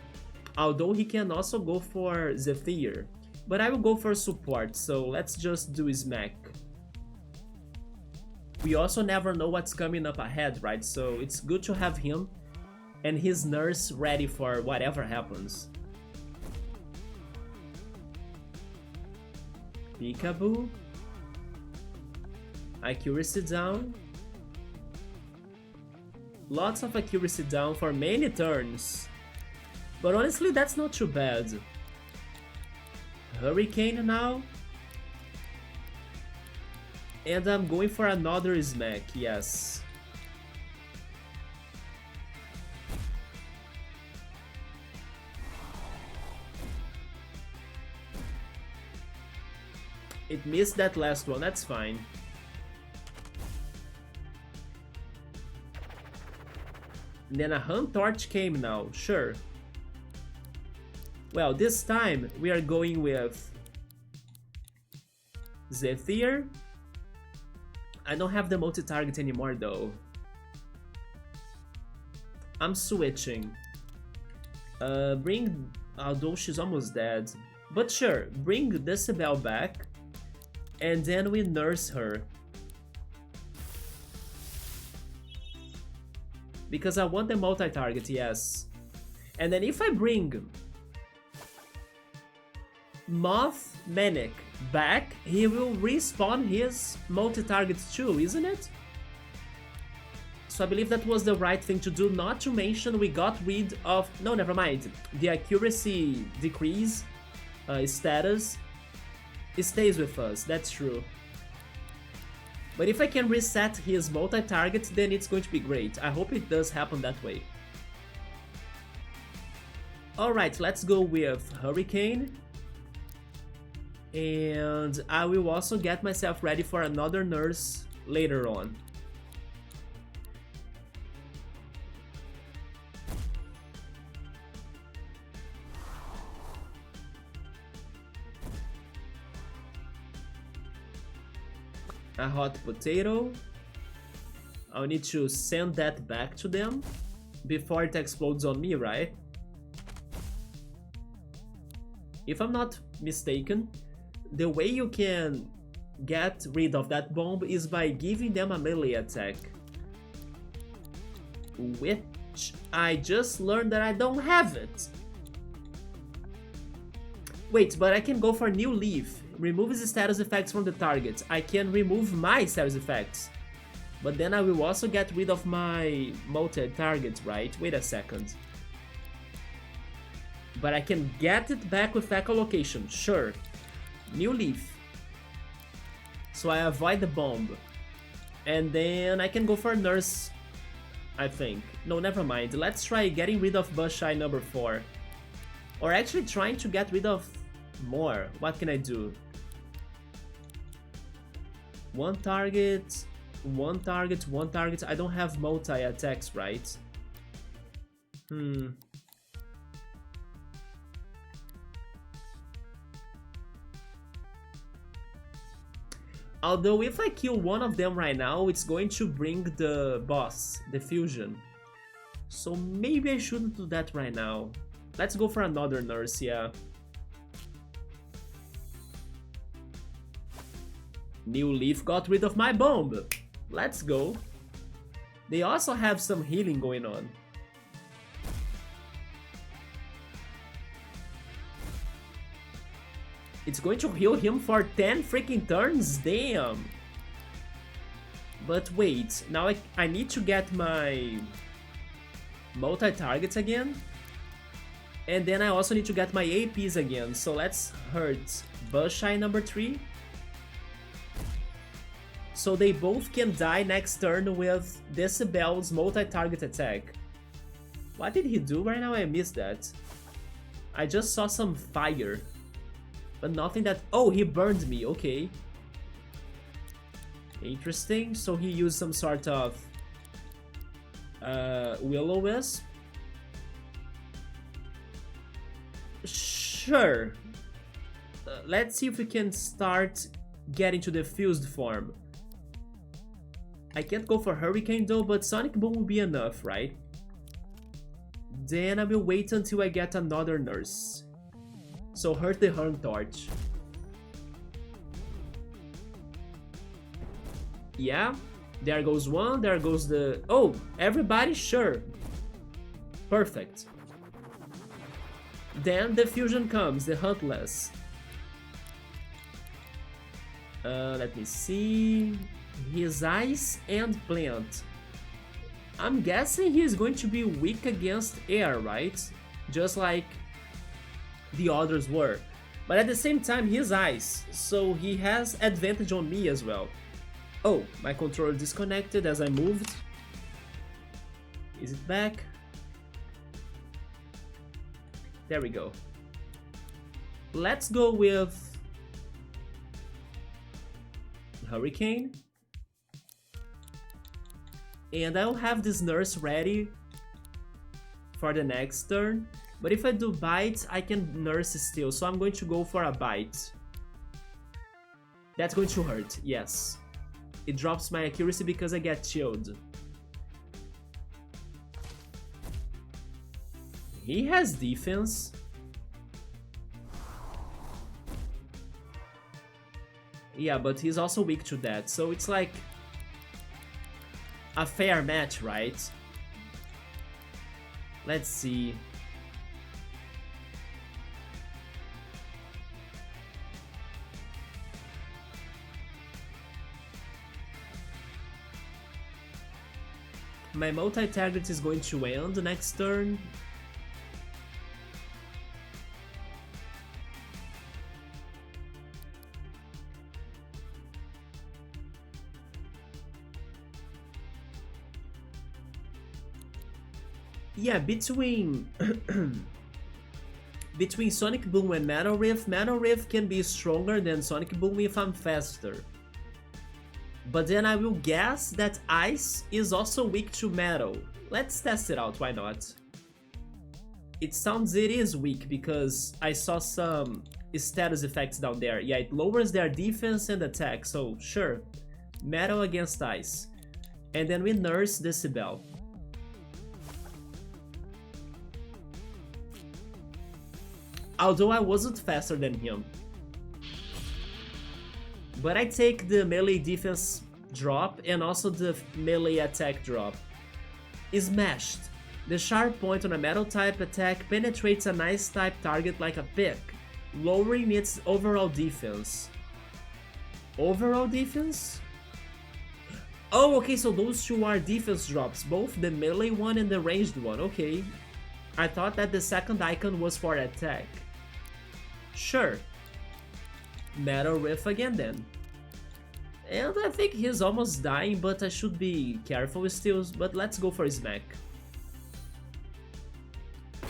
although he can also go for Zephyr. But I will go for support, so let's just do Smack. We also never know what's coming up ahead, right? So it's good to have him and his nurse ready for whatever happens. Peekaboo. Accuracy down. Lots of accuracy down for many turns. But honestly, that's not too bad. Hurricane now. And I'm going for another Smack, yes. It missed that last one, that's fine. Then a Hunt Torch came now, sure. Well, this time we are going with Zephyr. I don't have the multi-target anymore though. I'm switching. Bring... although she's almost dead. But sure, bring Decibel back. And then we nurse her. Because I want the multi-target, yes. And then if I bring Moth Manic back, he will respawn his multi-targets too, isn't it? So I believe that was the right thing to do, not to mention we got rid of... no, never mind. The accuracy decrease status, it stays with us, that's true. But if I can reset his multi-target, then it's going to be great. I hope it does happen that way. Alright, let's go with Hurricane. And I will also get myself ready for another nurse later on. A hot potato. I'll need to send that back to them before it explodes on me, right? If I'm not mistaken, the way you can get rid of that bomb is by giving them a melee attack. Which I just learned that I don't have it. Wait, but I can go for New Leaf. Removes the status effects from the target. I can remove my status effects. But then I will also get rid of my multi-target, right? Wait a second. But I can get it back with echolocation, sure. New Leaf. So I avoid the bomb. And then I can go for Nurse, I think. No, never mind. Let's try getting rid of Busheye number 4. Or actually trying to get rid of more. What can I do? One target, one target, one target. I don't have multi-attacks, right? Although if I kill one of them right now, it's going to bring the boss, the fusion. So maybe I shouldn't do that right now. Let's go for another nurse, yeah. New Leaf got rid of my bomb. Let's go. They also have some healing going on. It's going to heal him for 10 freaking turns? Damn. But wait, now I need to get my multi-targets again. And then I also need to get my APs again. So let's hurt Busheye number 3. So they both can die next turn with Decibel's multi-target attack. What did he do right now? I missed that. I just saw some fire. But nothing that... oh, he burned me, okay. Interesting, so he used some sort of Will-O-Wisp. Sure. Let's see if we can start getting to the fused form. I can't go for Hurricane though, but Sonic Boom will be enough, right? Then I will wait until I get another nurse. So hurt the Hunt Torch. Yeah, there goes one, there goes the... oh, everybody, sure. Perfect. Then the fusion comes, the Huntless. Let me see... his Ice and Plant. I'm guessing he's going to be weak against air, right? Just like the others were. But at the same time, he's Ice, so he has advantage on me as well. Oh, my controller disconnected as I moved. Is it back? There we go. Let's go with Hurricane. And I'll have this nurse ready for the next turn. But if I do bite, I can nurse still, so I'm going to go for a bite. That's going to hurt, yes. It drops my accuracy because I get chilled. He has defense. Yeah, but he's also weak to that, so it's like a fair match, right? Let's see. My multi-target is going to end next turn. Yeah, between between Sonic Boom and Metal Rift can be stronger than Sonic Boom if I'm faster. But then I will guess that Ice is also weak to Metal. Let's test it out, why not? It sounds it is weak because I saw some status effects down there. Yeah, it lowers their defense and attack, so sure. Metal against Ice. And then we nurse Decibel. Although I wasn't faster than him. But I take the melee defense drop and also the melee attack drop. Smashed. The sharp point on a metal type attack penetrates an ice type target like a pick, lowering its overall defense. Overall defense? Oh, okay, so those two are defense drops, both the melee one and the ranged one, okay. I thought that the second icon was for attack. Sure. Metal Rift again then. And I think he's almost dying, but I should be careful still, but let's go for Smack.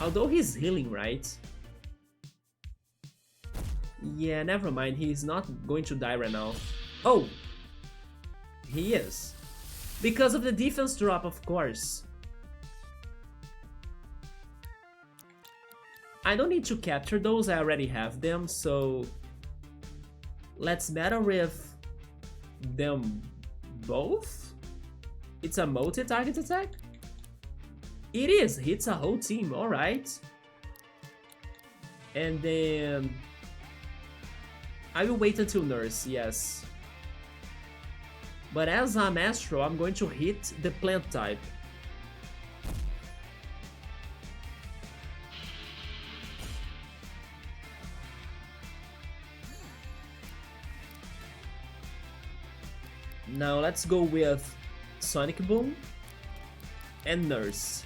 Although he's healing, right? Yeah, never mind, he's not going to die right now. Oh! He is. Because of the defense drop, of course. I don't need to capture those, I already have them, so let's Metal Rift them both? It's a multi-target attack? It is, hits a whole team, alright. And then I will wait until Nurse, yes. But as I'm Astro, I'm going to hit the plant type. Now let's go with Sonic Boom and Nurse.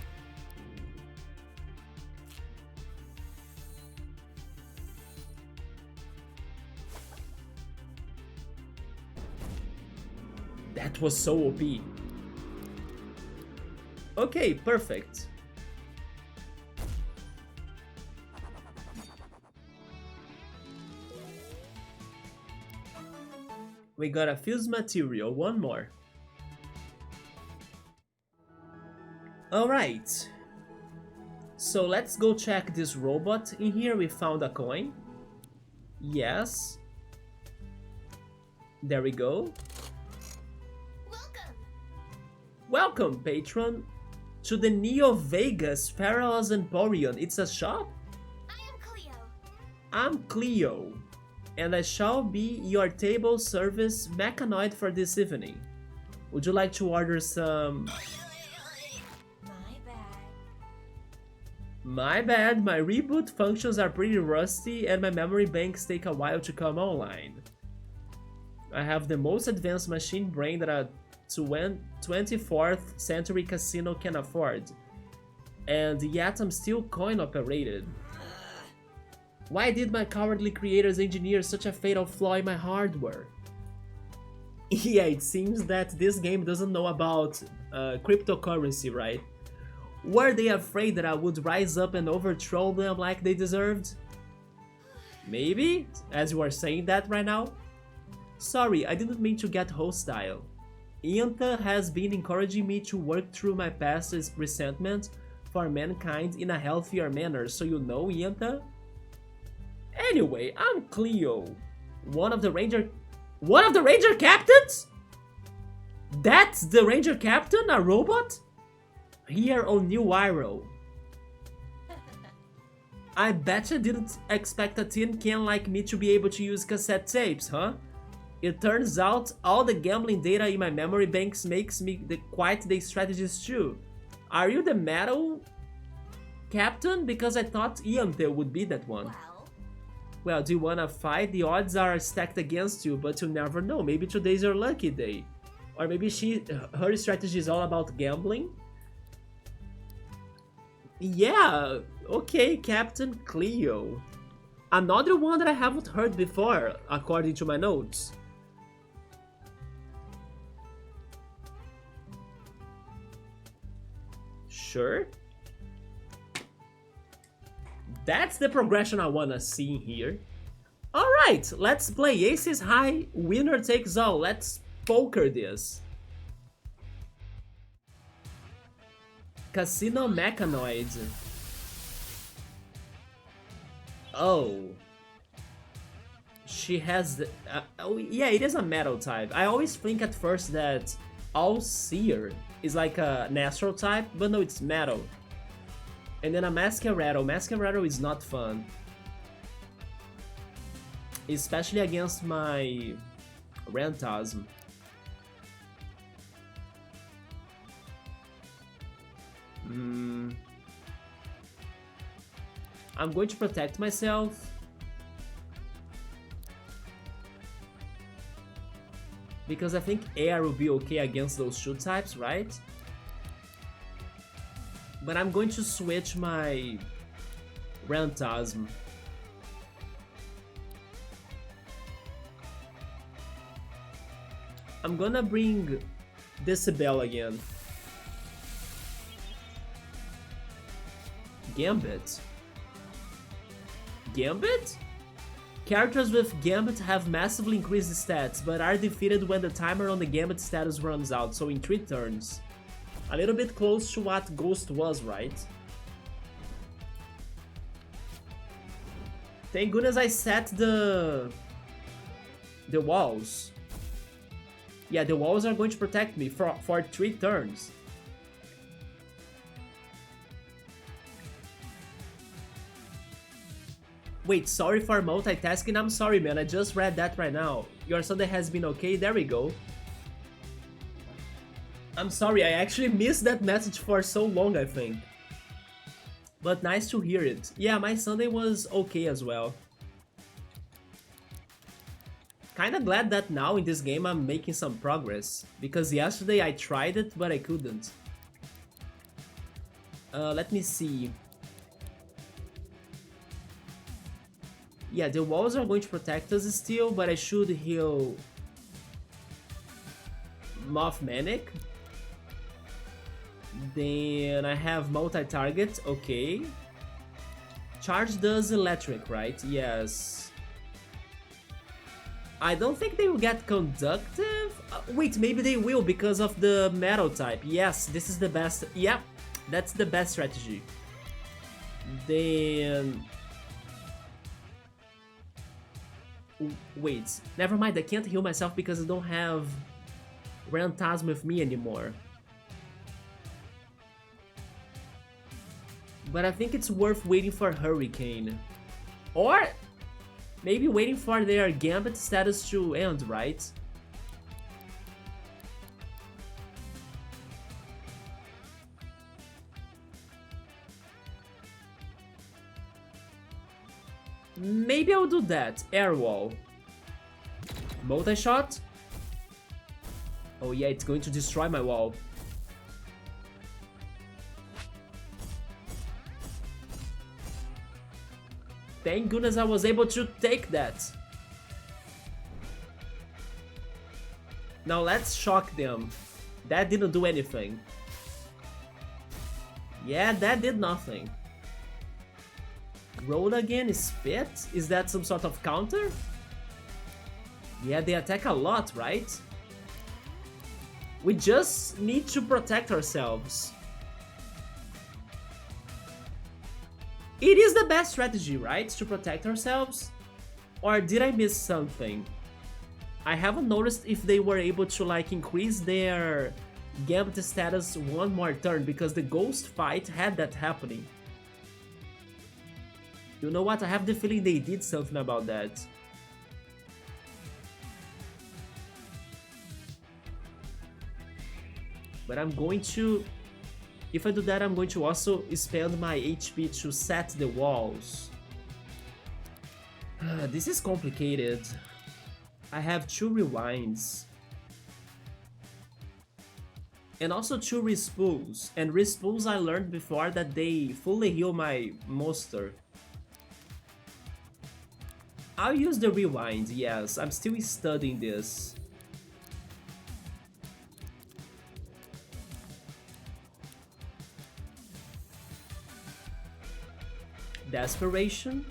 That was so OP. Okay, perfect. We got a fuse material, one more. Alright. So let's go check this robot. In here we found a coin. Yes. There we go. Welcome, patron, to the Neo Vegas Pharaoh's Emporium. It's a shop? I am Cleo. I'm Cleo, and I shall be your table service mechanoid for this evening. Would you like to order some... My bad. My bad, my reboot functions are pretty rusty and my memory banks take a while to come online. I have the most advanced machine brain that a 24th century casino can afford, and yet I'm still coin operated. Why did my cowardly creators engineer such a fatal flaw in my hardware? Yeah, it seems that this game doesn't know about cryptocurrency, right? Were they afraid that I would rise up and overthrow them like they deserved? Maybe, as you are saying that right now? Sorry, I didn't mean to get hostile. Ianta has been encouraging me to work through my past resentment for mankind in a healthier manner, so you know, Yanta? Anyway, I'm Cleo, one of the ranger captains? That's the ranger captain, a robot? Here on New Iroh. I betcha didn't expect a tin can like me to be able to use cassette tapes, huh? It turns out all the gambling data in my memory banks makes me quite the strategist too. Are you the metal captain? Because I thought Iante would be that one. Well, do you wanna fight? The odds are stacked against you, but you never know. Maybe today's your lucky day. Or maybe her strategy is all about gambling? Yeah, okay, Captain Cleo. Another one that I haven't heard before, according to my notes. Sure. That's the progression I wanna see here. Alright, let's play Aces High, winner takes all. Let's poker this. Casino Mechanoid. Oh. She has the... oh, yeah, it is a metal type. I always think at first that All Seer is like a natural type, but no, it's metal. And then a Masquerado. Masquerado is not fun. Especially against my Rantasm. I'm going to protect myself. Because I think air will be okay against those two types, right? But I'm going to switch my Rantasm. I'm gonna bring Decibel again. Gambit? Gambit? Characters with Gambit have massively increased stats, but are defeated when the timer on the Gambit status runs out, so in 3 turns. A little bit close to what Ghost was, right? Thank goodness I set the walls. Yeah, the walls are going to protect me for 3 turns. Wait, sorry for multitasking? I'm sorry, man, I just read that right now. Your Sunday has been okay? There we go. I'm sorry, I actually missed that message for so long, I think. But nice to hear it. Yeah, my Sunday was okay as well. Kinda glad that now in this game I'm making some progress. Because yesterday I tried it, but I couldn't. Let me see. Yeah, the walls are going to protect us still, but I should heal Mothmanic. Then I have multi-target, okay. Charge does electric, right? Yes. I don't think they will get conductive. Wait, maybe they will because of the metal type. Yes, this is the best. Yep, that's the best strategy. Then... wait, never mind, I can't heal myself because I don't have Rantasm with me anymore. But I think it's worth waiting for Hurricane. Or maybe waiting for their Gambit status to end, right? Maybe I'll do that. Air wall. Multi-shot? Oh yeah, it's going to destroy my wall. Thank goodness I was able to take that. Now let's shock them. That didn't do anything. Yeah, that did nothing. Roll again, spit? Is that some sort of counter? Yeah, they attack a lot, right? We just need to protect ourselves. It is the best strategy, right? To protect ourselves? Or did I miss something? I haven't noticed if they were able to like increase their Gambit status one more turn because the ghost fight had that happening. You know what? I have the feeling they did something about that. But I'm going to... If I do that, I'm going to also spend my HP to set the walls. This is complicated. I have 2 rewinds. And also 2 respools. And respools I learned before that they fully heal my monster. I'll use the rewind, yes. I'm still studying this. Desperation.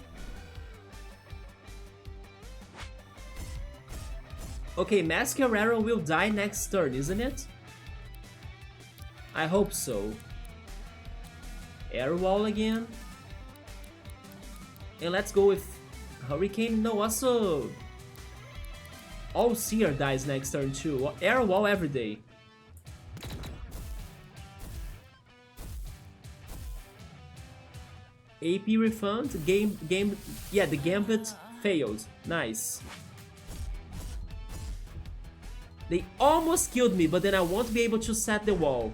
Okay, Masquerero will die next turn, isn't it? I hope so. Air Wall again. And let's go with Hurricane. No, also... All Seer dies next turn too. Air Wall every day. AP refund, yeah, the Gambit failed. Nice. They almost killed me, but then I won't be able to set the wall.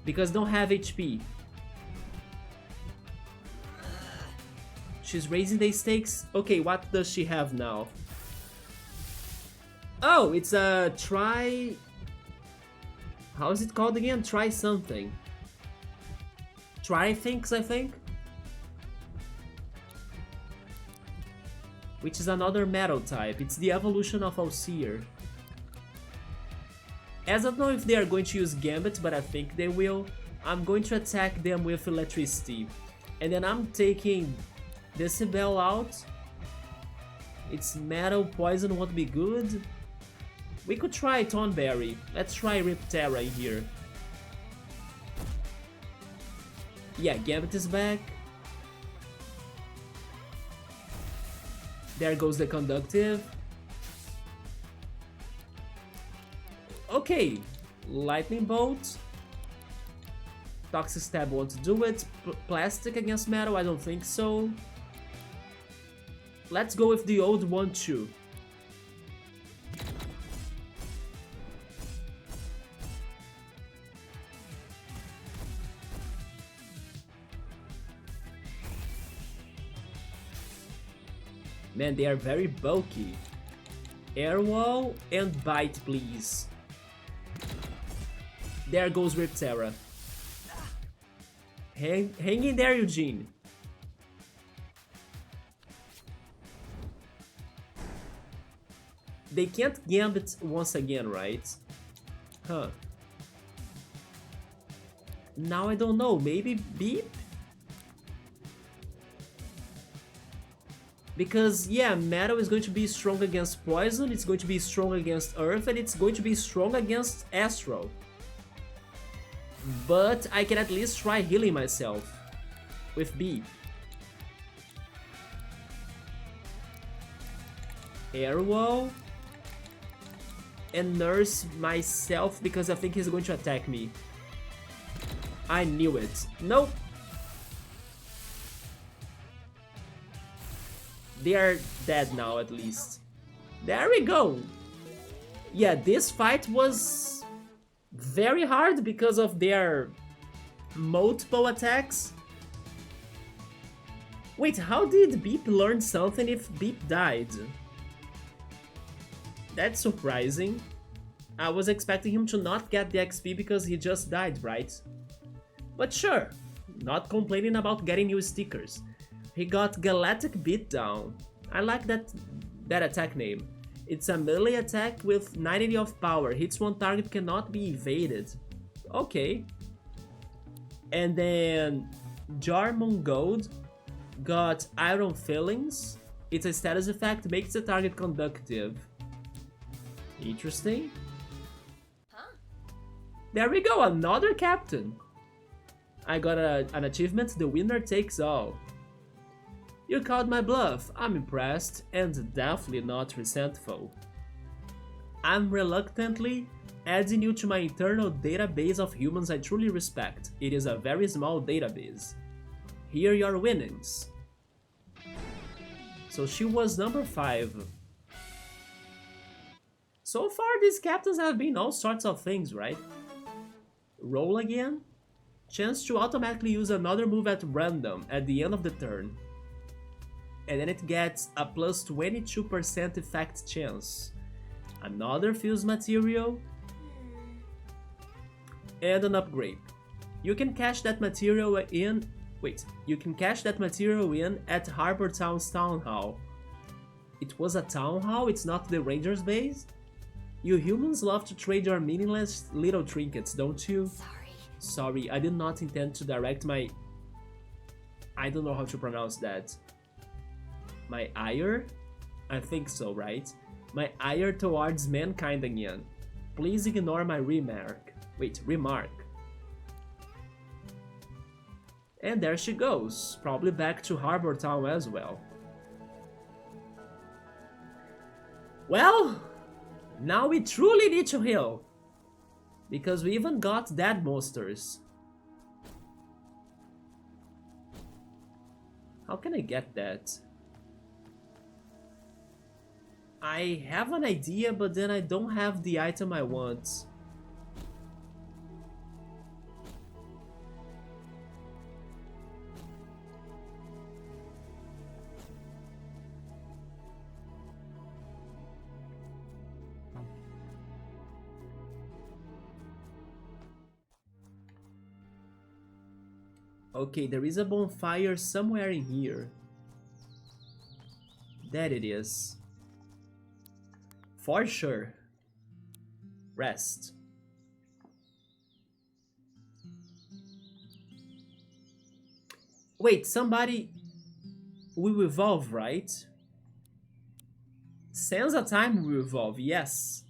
Because don't have HP. She's raising the stakes. Okay, what does she have now? Oh, it's a try... How is it called again? Try something. Try things, I think? Which is another metal type. It's the evolution of Alseer. As I don't know if they are going to use Gambit, but I think they will. I'm going to attack them with electricity. And then I'm taking Decibel out. It's metal, poison won't be good. We could try Thornberry. Let's try Riptera here. Yeah, Gambit is back. There goes the Conductive. Okay, Lightning Bolt. Toxic Stab won't do it. Plastic against metal, I don't think so. Let's go with the old one too. Man, they are very bulky. Air Wall and Bite, please. There goes Riptera. Hang in there, Eugene. They can't Gambit once again, right? Huh. Now I don't know, maybe Beep? Because, yeah, Metal is going to be strong against Poison, it's going to be strong against Earth, and it's going to be strong against Astral. But I can at least try healing myself with Beep. Air Wall. And Nurse myself because I think he's going to attack me. I knew it. Nope. They are dead now, at least. There we go. Yeah, this fight was very hard because of their multiple attacks. Wait, how did Beep learn something if Beep died? That's surprising. I was expecting him to not get the XP because he just died, right? But sure, not complaining about getting new stickers. He got Galactic Beatdown. I like that attack name. It's a melee attack with 90 of power. Hits one target, cannot be evaded. Okay. And then Jarmon Gold got Iron Fillings. It's a status effect, makes the target conductive. Interesting. Huh? There we go, another captain. I got an achievement, the winner takes all. You called my bluff, I'm impressed and definitely not resentful. I'm reluctantly adding you to my internal database of humans I truly respect. It is a very small database. Here are your winnings. So she was number 5. So far these captains have been all sorts of things, right? Roll again. Chance to automatically use another move at random at the end of the turn. And then it gets a plus 22% effect chance. Another fuse material. And an upgrade. You can cash that material in... Wait, you can cash that material in at Harbor Town's Town Hall. It was a town hall, it's not the Ranger's base? You humans love to trade your meaningless little trinkets, don't you? Sorry, I did not intend to direct my... I don't know how to pronounce that. My ire? I think so, right? My ire towards mankind again. Please ignore my remark. Wait, remark. And there she goes, probably back to Harbor Town as well. Well, now we truly need to heal. Because we even got dead monsters. How can I get that? I have an idea, but then I don't have the item I want. Okay, there is a bonfire somewhere in here. There it is. For sure. Rest. Wait, somebody will evolve, right? Sansa time will evolve, yes.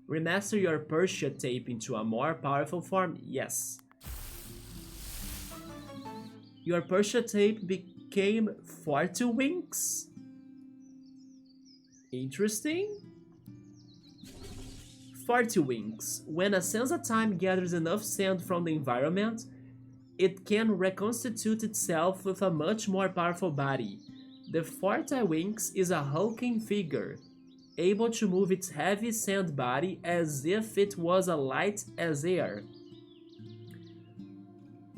Remaster your Persia tape into a more powerful form, yes. Your Persia tape became 40 winks? Interesting. 40 winks. When a Sansa time gathers enough sand from the environment, it can reconstitute itself with a much more powerful body. The 40 winks is a hulking figure, able to move its heavy sand body as if it was as light as air.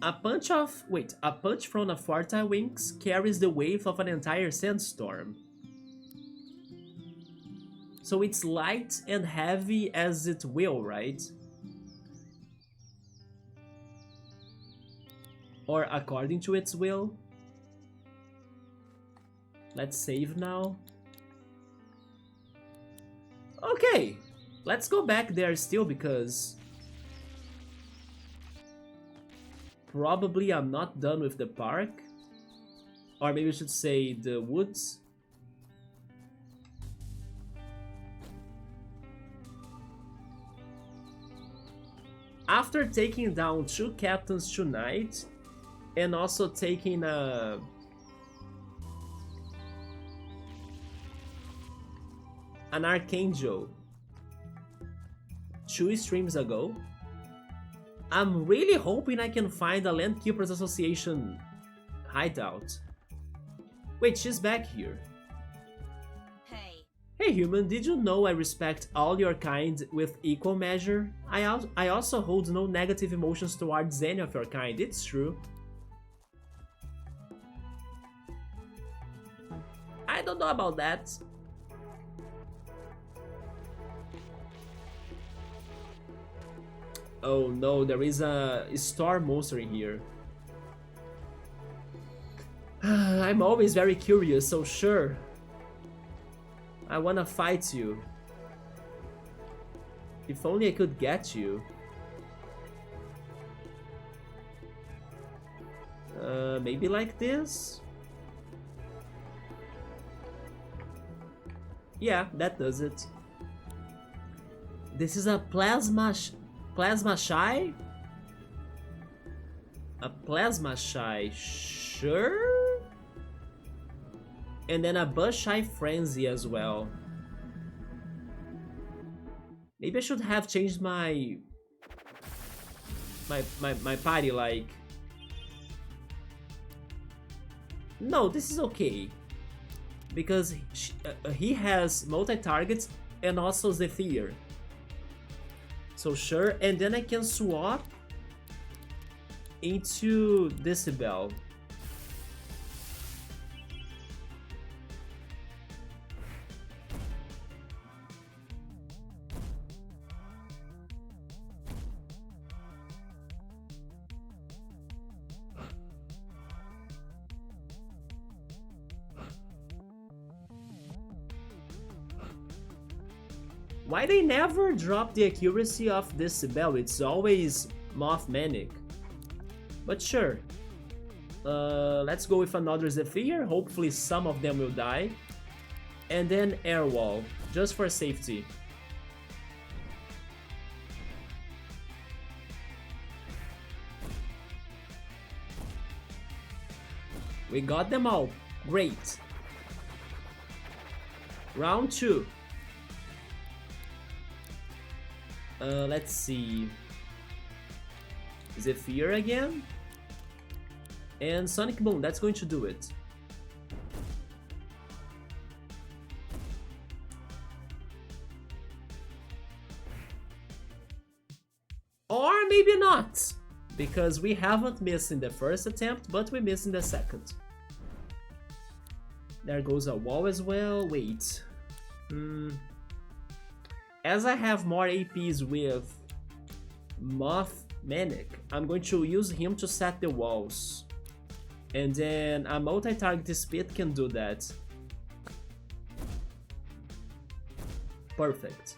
A punch from a 40 winks carries the weight of an entire sandstorm. So it's light and heavy as it will, right? Or according to its will. Let's save now. Okay, let's go back there still because probably I'm not done with the park. Or maybe I should say the woods. After taking down 2 captains tonight, and also taking an Archangel 2 streams ago, I'm really hoping I can find a Landkeepers Association hideout. Wait, she's back here. Hey human, did you know I respect all your kind with equal measure? I also hold no negative emotions towards any of your kind, it's true. I don't know about that. Oh no, there is a storm monster in here. I'm always very curious, so sure. I wanna fight you. If only I could get you. Maybe like this? Yeah, that does it. This is a plasma shy? A Plasma Shy, sure? And then a Buzz Shy Frenzy as well. Maybe I should have changed my party, like... No, this is okay. Because he has multi-targets and also Zephyr. So sure, and then I can swap into Decibel. Why they never drop the accuracy of Decibel? It's always Mothmanic. But sure. Let's go with another Zephyr. Hopefully some of them will die. And then Airwall, just for safety. We got them all. Great. Round 2. Let's see. Zephyr again. And Sonic Boom, that's going to do it. Or maybe not, because we haven't missed in the first attempt, but we missed in the second. There goes a wall as well. Wait. As I have more APs with Mothmanic, I'm going to use him to set the walls. And then a multi-target Spit can do that. Perfect.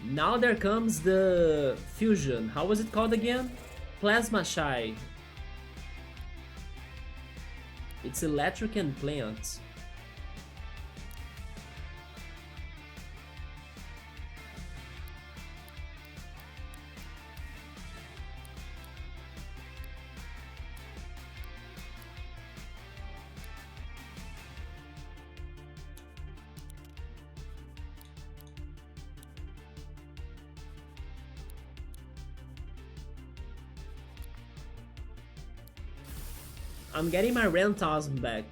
Now there comes the fusion. How was it called again? Plasma Shy. It's electric and plant. I'm getting my Rentasm back.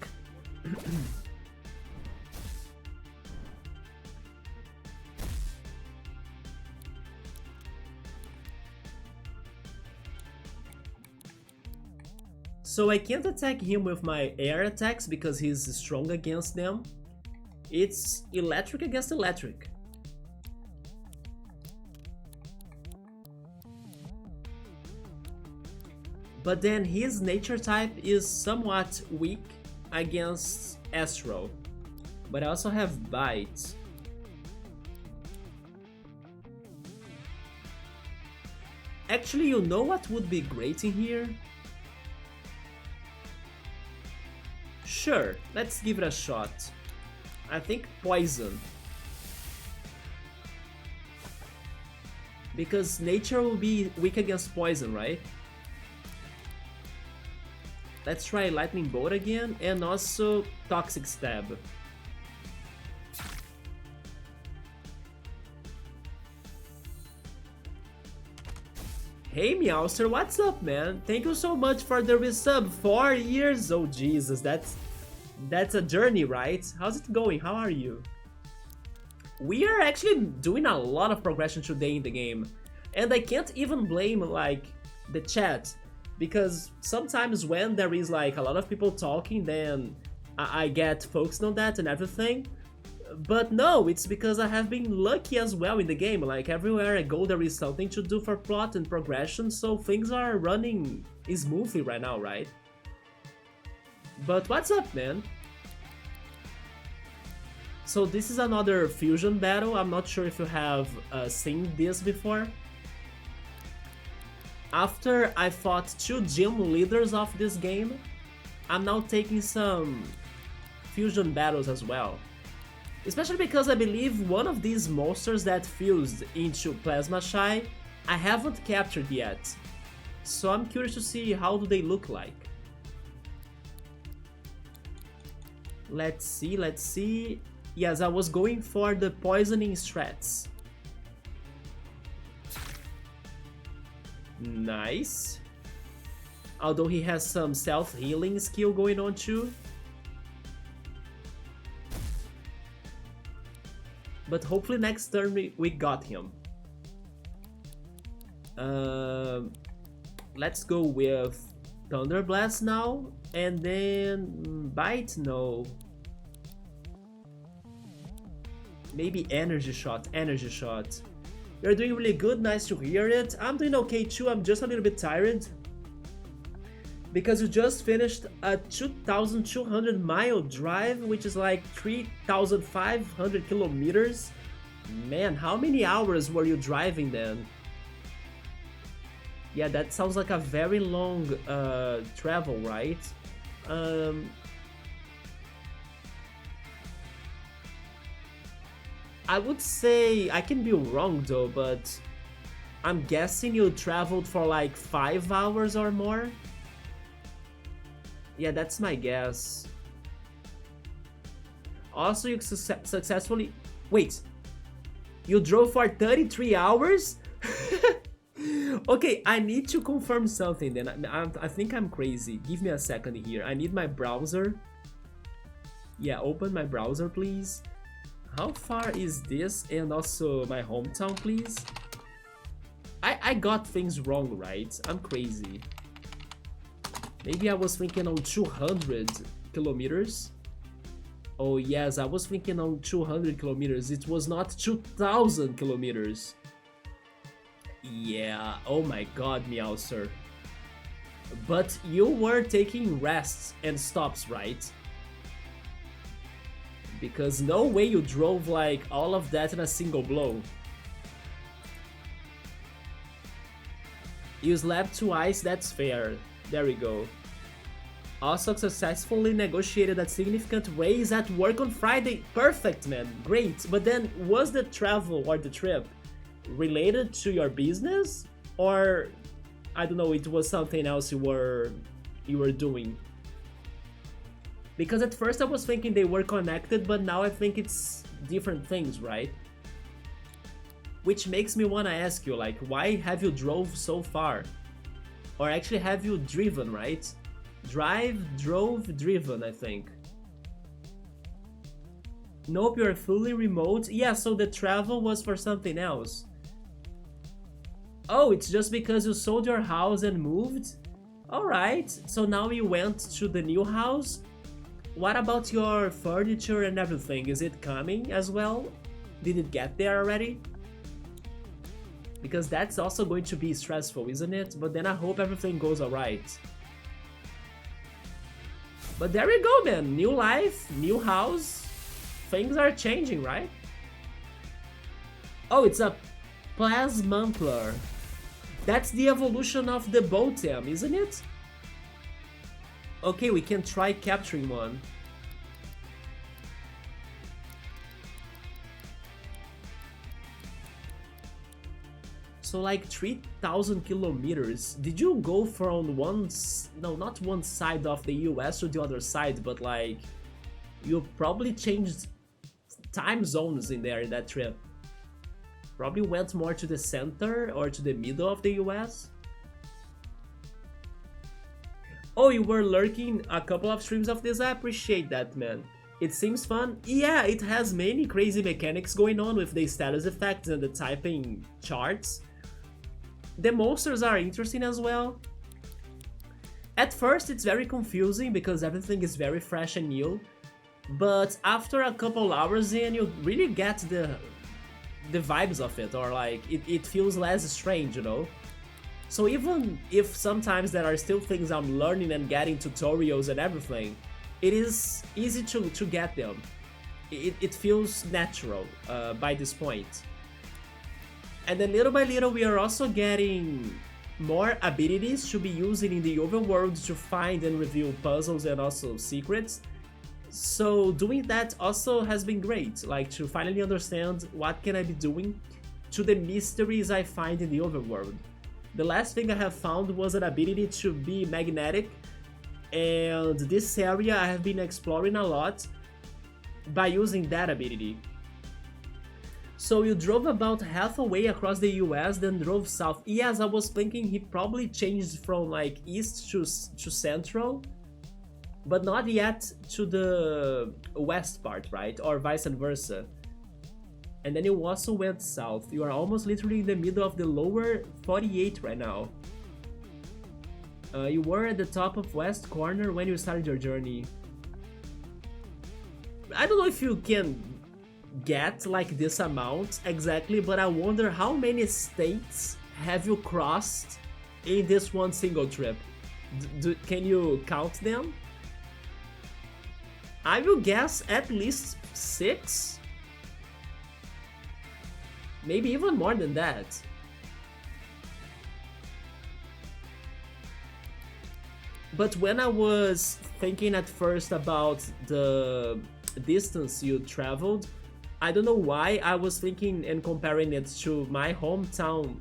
So I can't attack him with my air attacks because he's strong against them. It's electric against electric. But then his nature type is somewhat weak against Astro. But I also have Bite. Actually, you know what would be great in here? Sure, let's give it a shot. I think Poison. Because nature will be weak against poison, right? Let's try Lightning Bolt again, and also Toxic Stab. Hey Meowster, what's up, man? Thank you so much for the resub. 4 years? Oh Jesus, that's a journey, right? How's it going? How are you? We are actually doing a lot of progression today in the game. And I can't even blame, like, the chat. Because sometimes when there is like a lot of people talking, then I get focused on that and everything. But no, it's because I have been lucky as well in the game. Like everywhere I go there is something to do for plot and progression, so things are running smoothly right now, right? But what's up, man? So this is another fusion battle. I'm not sure if you have seen this before. After I fought 2 gym leaders of this game, I'm now taking some fusion battles as well. Especially because I believe one of these monsters that fused into Plasma Shy I haven't captured yet, so I'm curious to see how do they look like. Let's see, let's see. Yes, I was going for the poisoning strats. Nice. Although he has some self-healing skill going on too. But hopefully next turn we got him. Let's go with Thunder Blast now. And then Bite? No. Maybe Energy Shot, Energy Shot. You're doing really good, nice to hear it. I'm doing okay too, I'm just a little bit tired. Because you just finished a 2,200 mile drive, which is like 3,500 kilometers. Man, how many hours were you driving then? Yeah, that sounds like a very long travel, right? I would say, I can be wrong though, but I'm guessing you traveled for like 5 hours or more? Yeah, that's my guess. Also, you successfully... Wait, you drove for 33 hours? Okay, I need to confirm something then. I think I'm crazy. Give me a second here. I need my browser. Yeah, open my browser, please. How far is this? And also my hometown, please. I got things wrong, right? I'm crazy. Maybe I was thinking on 200 kilometers. Oh yes, I was thinking on 200 kilometers. It was not 2,000 kilometers. Yeah, oh my god, Meowser. But you were taking rests and stops, right? Because no way you drove like all of that in a single blow. You slept twice, that's fair. There we go. Also successfully negotiated a significant raise at work on Friday. Perfect, man. Great. But then, was the travel or the trip related to your business? Or, I don't know, it was something else you were doing? Because at first I was thinking they were connected, but now I think it's different things, right? Which makes me wanna ask you, like, why have you drove so far? Or actually have you driven, right? Drive, drove, driven, I think. Nope, you're fully remote. Yeah, so the travel was for something else. Oh, it's just because you sold your house and moved? Alright, so now you went to the new house? What about your furniture and everything? Is it coming as well? Did it get there already? Because that's also going to be stressful, isn't it? But then I hope everything goes alright. But there we go, man. New life, new house. Things are changing, right? Oh, it's a Plasmampler. That's the evolution of the Botem, isn't it? Okay, we can try capturing one. So like 3,000 kilometers. Did you go from no, not one side of the US to the other side, but like you probably changed time zones in there in that trip. Probably went more to the center or to the middle of the US. Oh, you were lurking a couple of streams of this? I appreciate that, man. It seems fun. Yeah, it has many crazy mechanics going on with the status effects and the typing charts. The monsters are interesting as well. At first it's very confusing because everything is very fresh and new, but after a couple hours in you really get the vibes of it, or like it feels less strange, you know? So even if sometimes there are still things I'm learning and getting tutorials and everything, it is easy to get them. It feels natural by this point. And then little by little we are also getting more abilities to be using in the overworld to find and reveal puzzles and also secrets. So doing that also has been great, like to finally understand what can I be doing to the mysteries I find in the overworld. The last thing I have found was an ability to be magnetic, and this area I have been exploring a lot by using that ability. So you drove about halfway across the US, then drove south. Yes, I was thinking he probably changed from like east to central, but not yet to the west part, right? Or vice versa. And then you also went south. You are almost literally in the middle of the lower 48 right now. You were at the top of west corner when you started your journey. I don't know if you can get like this amount exactly, but I wonder how many states have you crossed in this one single trip? Can you count them? I will guess at least 6. Maybe even more than that. But when I was thinking at first about the distance you traveled, I don't know why I was thinking and comparing it to my hometown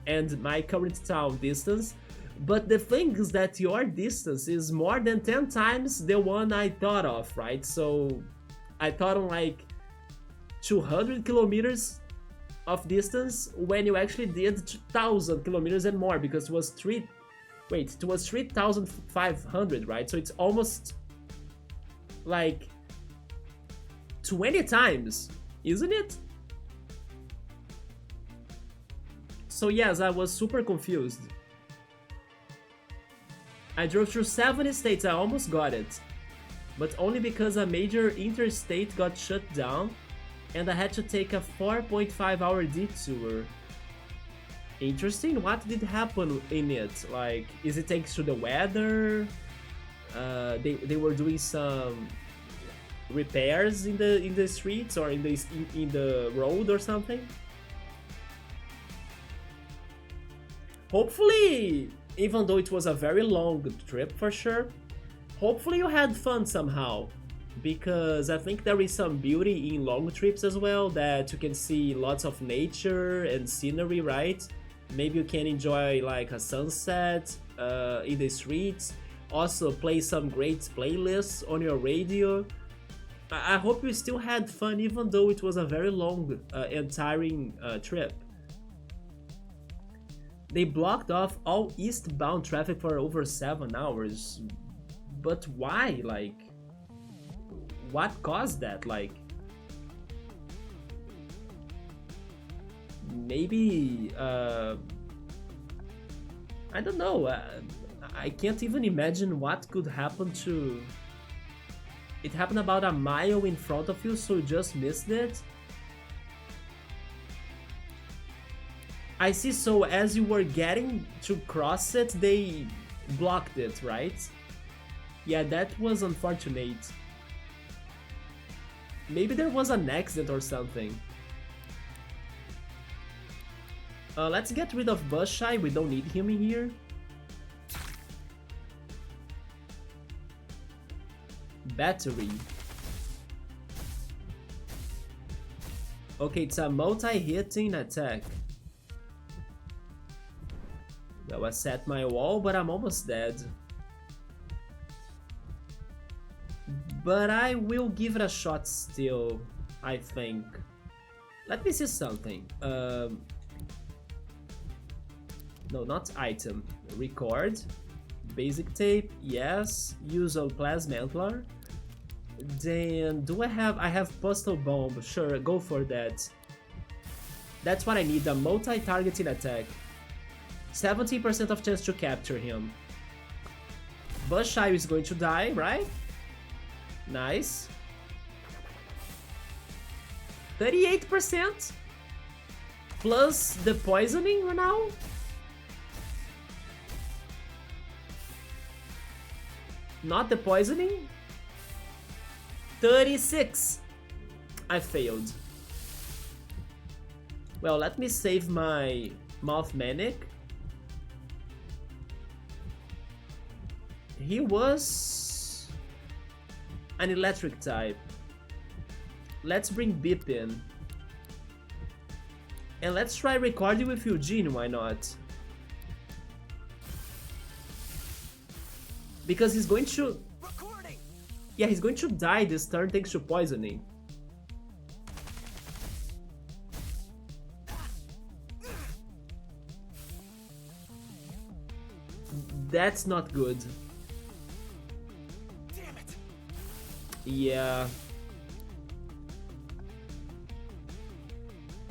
and my current town distance, but the thing is that your distance is more than 10 times the one I thought of, right? So I thought on like 200 kilometers of distance when you actually did 2,000 kilometers and more, because it was 3,500, right? So it's almost like 20 times, isn't it? So yes, I was super confused. I drove through 7 states, I almost got it, but only because a major interstate got shut down and I had to take a 4.5-hour detour. Interesting, what did happen in it? Like, is it thanks to the weather? They were doing some repairs in the streets or in the road or something? Hopefully, even though it was a very long trip for sure, hopefully you had fun somehow, because I think there is some beauty in long trips as well, that you can see lots of nature and scenery, right? Maybe you can enjoy like a sunset in the streets, also play some great playlists on your radio. I hope you still had fun even though it was a very long and tiring trip. They blocked off all eastbound traffic for over 7 hours. But why? Like, what caused that? Like, maybe, I don't know. I can't even imagine what could happen to... It happened about a mile in front of you, so you just missed it? I see, so as you were getting to cross it, they blocked it, right? Yeah, that was unfortunate. Maybe there was an accident or something. Let's get rid of Bus Shy, we don't need him in here. Battery. Okay, it's a multi-hitting attack. Well, I set my wall, but I'm almost dead. But I will give it a shot still, I think. Let me see something. No, not item. Record. Basic tape, yes. Use a plasmantler. Then, do I have postal bomb. Sure, go for that. That's what I need, a multi-targeting attack. 70% of chance to capture him. Bus Shy is going to die, right? Nice. 38%? Plus the poisoning right now? Not the poisoning? 36! I failed. Well, let me save my Mouth Manic. He was an electric type. Let's bring Beep in. And let's try recording with Eugene, why not? Because he's going to... Recording. Yeah, he's going to die this turn thanks to poisoning. That's not good. Damn it. Yeah.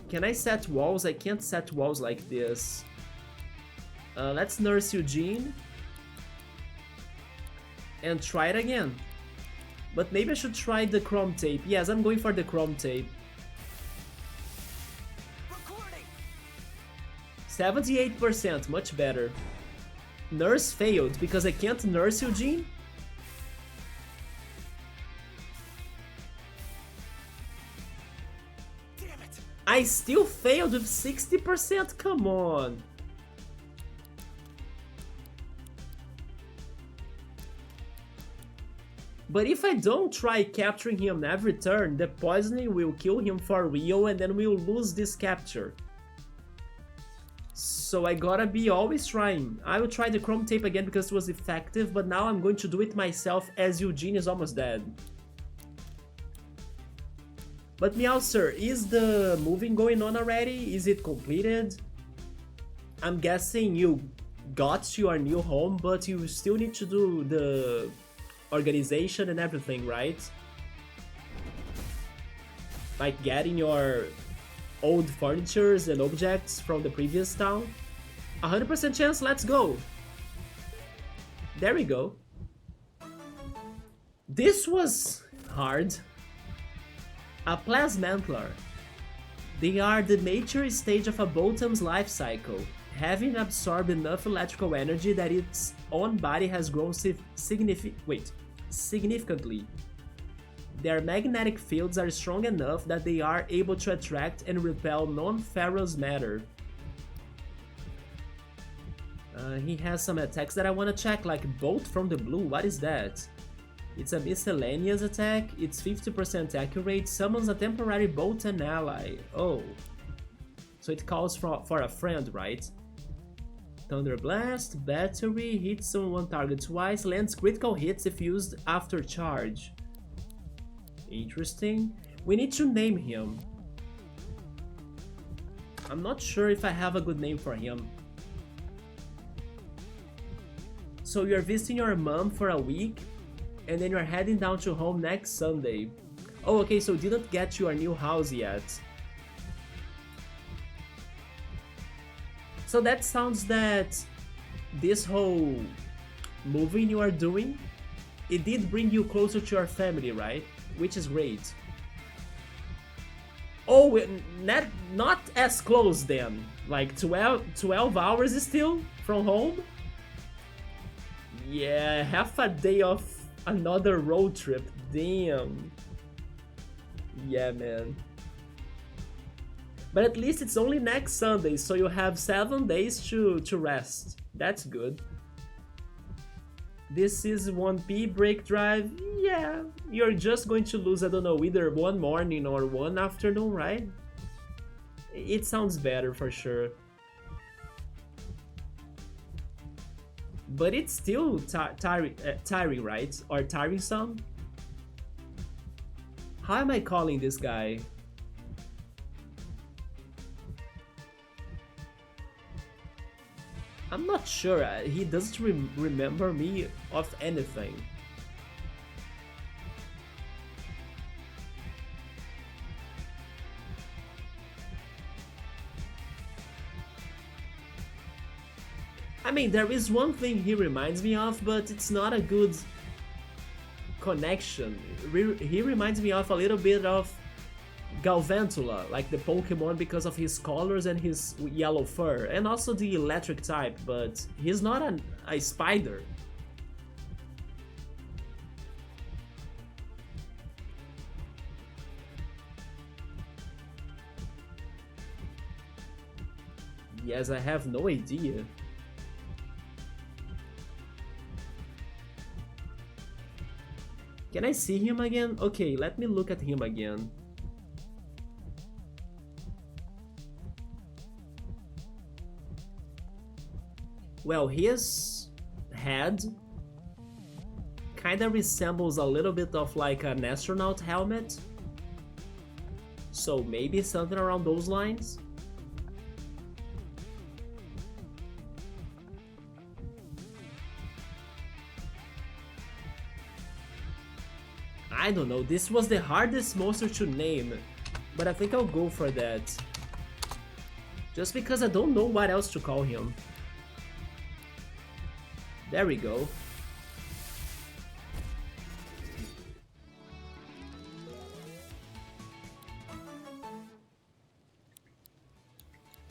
Can I set walls? I can't set walls like this. Let's nurse Eugene. And try it again. But maybe I should try the chrome tape. Yes, I'm going for the chrome tape. Recording. 78%, much better. Nurse failed because I can't nurse Eugene. Damn it. I still failed with 60%, come on. But if I don't try capturing him every turn, the poisoning will kill him for real and then we'll lose this capture. So I gotta be always trying. I will try the chrome tape again because it was effective, but now I'm going to do it myself as Eugene is almost dead. But Meow sir, is the moving going on already? Is it completed? I'm guessing you got to your new home, but you still need to do the organization and everything, right? Like getting your old furnitures and objects from the previous town. 100% chance, let's go! There we go. This was hard. A plasmantler. They are the mature stage of a Botom's life cycle, having absorbed enough electrical energy that its own body has grown significantly. Their magnetic fields are strong enough that they are able to attract and repel non-ferrous matter. He has some attacks that I want to check, like Bolt from the Blue. What is that? It's a miscellaneous attack, it's 50% accurate, summons a temporary bolt and ally. Oh. So it calls for a friend, right? Thunder Blast, battery, hits on one target twice, lands critical hits if used after charge. Interesting. We need to name him. I'm not sure if I have a good name for him. So you're visiting your mom for a week, and then you're heading down to home next Sunday. Oh, okay, so didn't get to your new house yet. So that sounds that this whole moving you are doing, it did bring you closer to your family, right? Which is great. Oh, not as close then. Like 12 hours still from home? Yeah, half a day of another road trip. Damn. Yeah, man. But at least it's only next Sunday, so you have 7 days to rest. That's good. This is 1P break drive. Yeah, you're just going to lose, I don't know, either one morning or one afternoon, right? It sounds better for sure. But it's still tiring, right? Or tiresome? How am I calling this guy? I'm not sure, he doesn't remember me of anything. I mean, there is one thing he reminds me of, but it's not a good connection. He reminds me of a little bit of Galvantula, like the Pokemon, because of his colors and his yellow fur, and also the electric type, but he's not a spider. Yes, I have no idea. Can I see him again? Okay, let me look at him again. Well, his head kinda resembles a little bit of like an astronaut helmet. So maybe something around those lines. I don't know, this was the hardest monster to name, but I think I'll go for that. Just because I don't know what else to call him. There we go.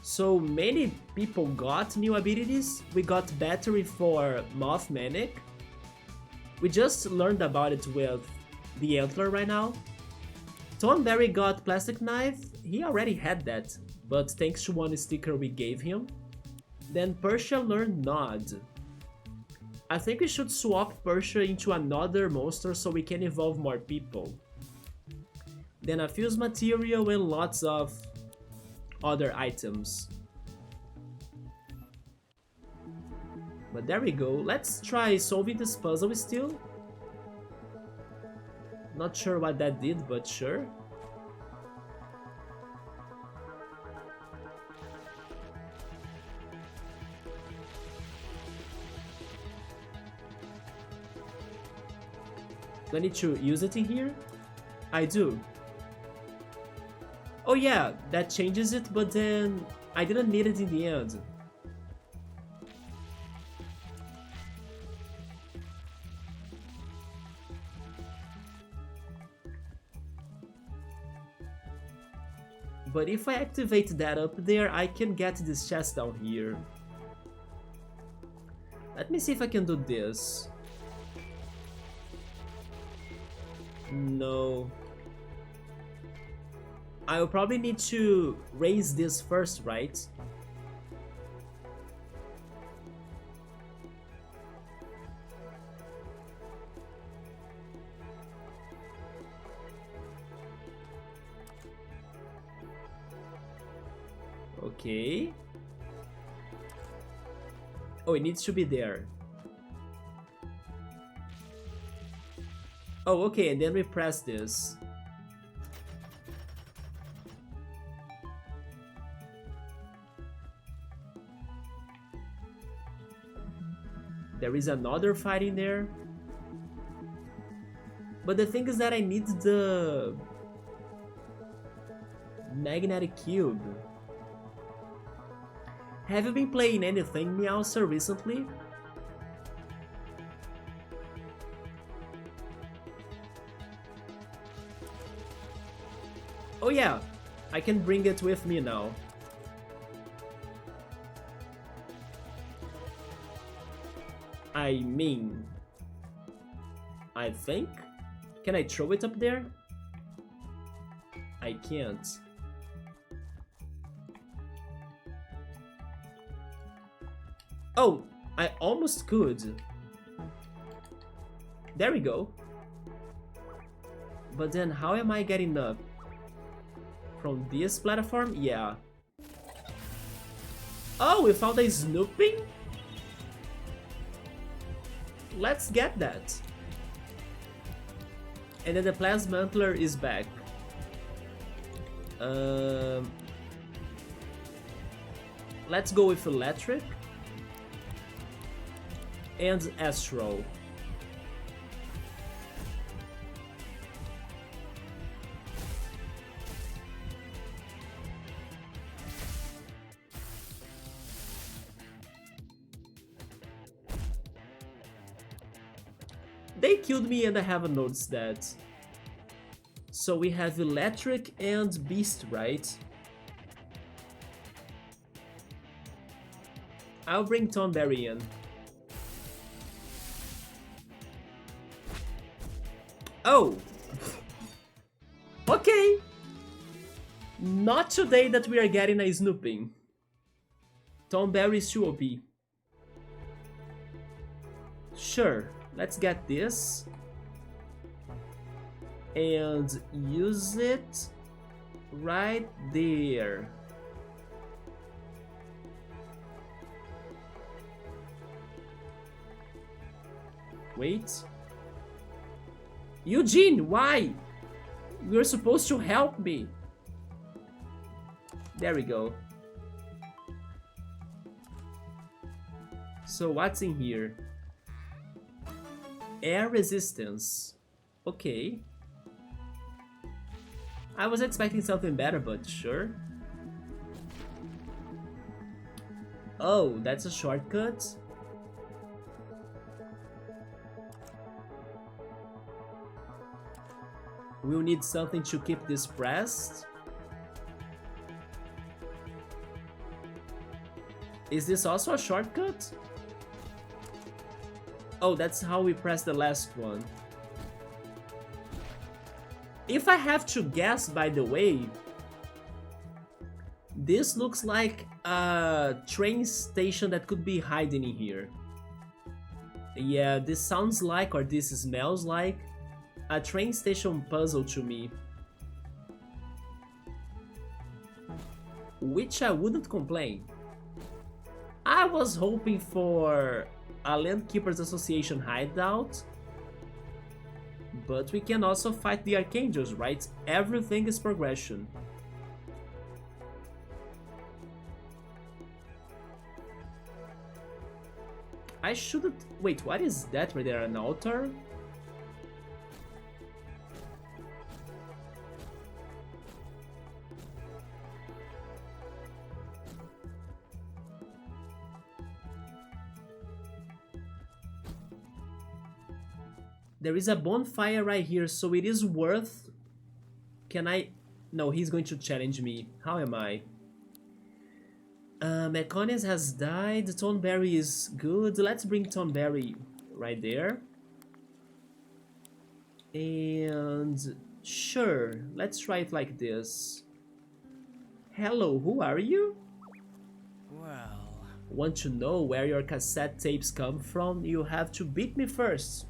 So many people got new abilities. We got battery for Mothmanic. We just learned about it with the antler right now. Thornberry got plastic knife. He already had that, but thanks to one sticker we gave him. Then Persia learned Nod. I think we should swap Persia into another monster so we can evolve more people. Then a fuse material and lots of other items. But there we go. Let's try solving this puzzle still. Not sure what that did, but sure. Do I need to use it in here? I do. Oh yeah, that changes it, but then I didn't need it in the end. But if I activate that up there, I can get this chest down here. Let me see if I can do this. No. I'll probably need to raise this first, right? Okay. Oh, it needs to be there. Oh, okay, and then we press this. There is another fight in there. But the thing is that I need the magnetic cube. Have you been playing anything, Meowser, recently? Oh yeah, I can bring it with me now. I mean, I think? Can I throw it up there? I can't. Oh, I almost could. There we go. But then how am I getting up? From this platform? Yeah. Oh, we found a snooping? Let's get that. And then the plasma antler is back. Let's go with electric and astral. They killed me and I haven't noticed that. So we have electric and beast, right? I'll bring Thornberry in. Oh! Okay! Not today that we are getting a snooping. Thornberry is too OP. Sure, let's get this. And use it right there. Wait. Eugene, why? You're supposed to help me. There we go. So what's in here? Air resistance. Okay. I was expecting something better, but sure. Oh, that's a shortcut. We'll need something to keep this pressed. Is this also a shortcut? Oh, that's how we press the last one. If I have to guess, by the way, this looks like a train station that could be hiding in here. Yeah, this sounds like, or this smells like, a train station puzzle to me. Which I wouldn't complain. I was hoping for a Land Keepers Association hideout, but we can also fight the Archangels, right? Everything is progression. I shouldn't... Wait, what is that right there? An altar? There is a bonfire right here, so it is worth... Can I... No, he's going to challenge me. How am I? Meconis has died. Tonberry is good. Let's bring Tonberry right there. And... Sure, let's try it like this. Hello, who are you? Well... Want to know where your cassette tapes come from? You have to beat me first.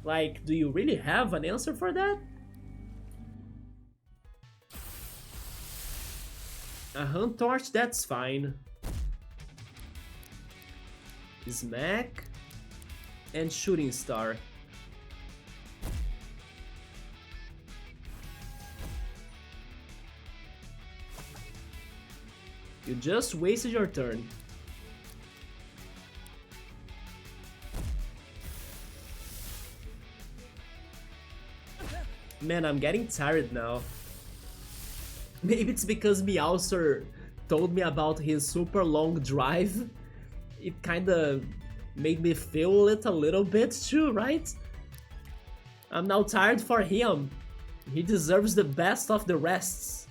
Like, do you really have an answer for that? A hand torch, that's fine. Smack and shooting star. You just wasted your turn. Man, I'm getting tired now. Maybe it's because Meowser told me about his super long drive. It kinda made me feel it a little bit too, right? I'm now tired for him. He deserves the best of the rests.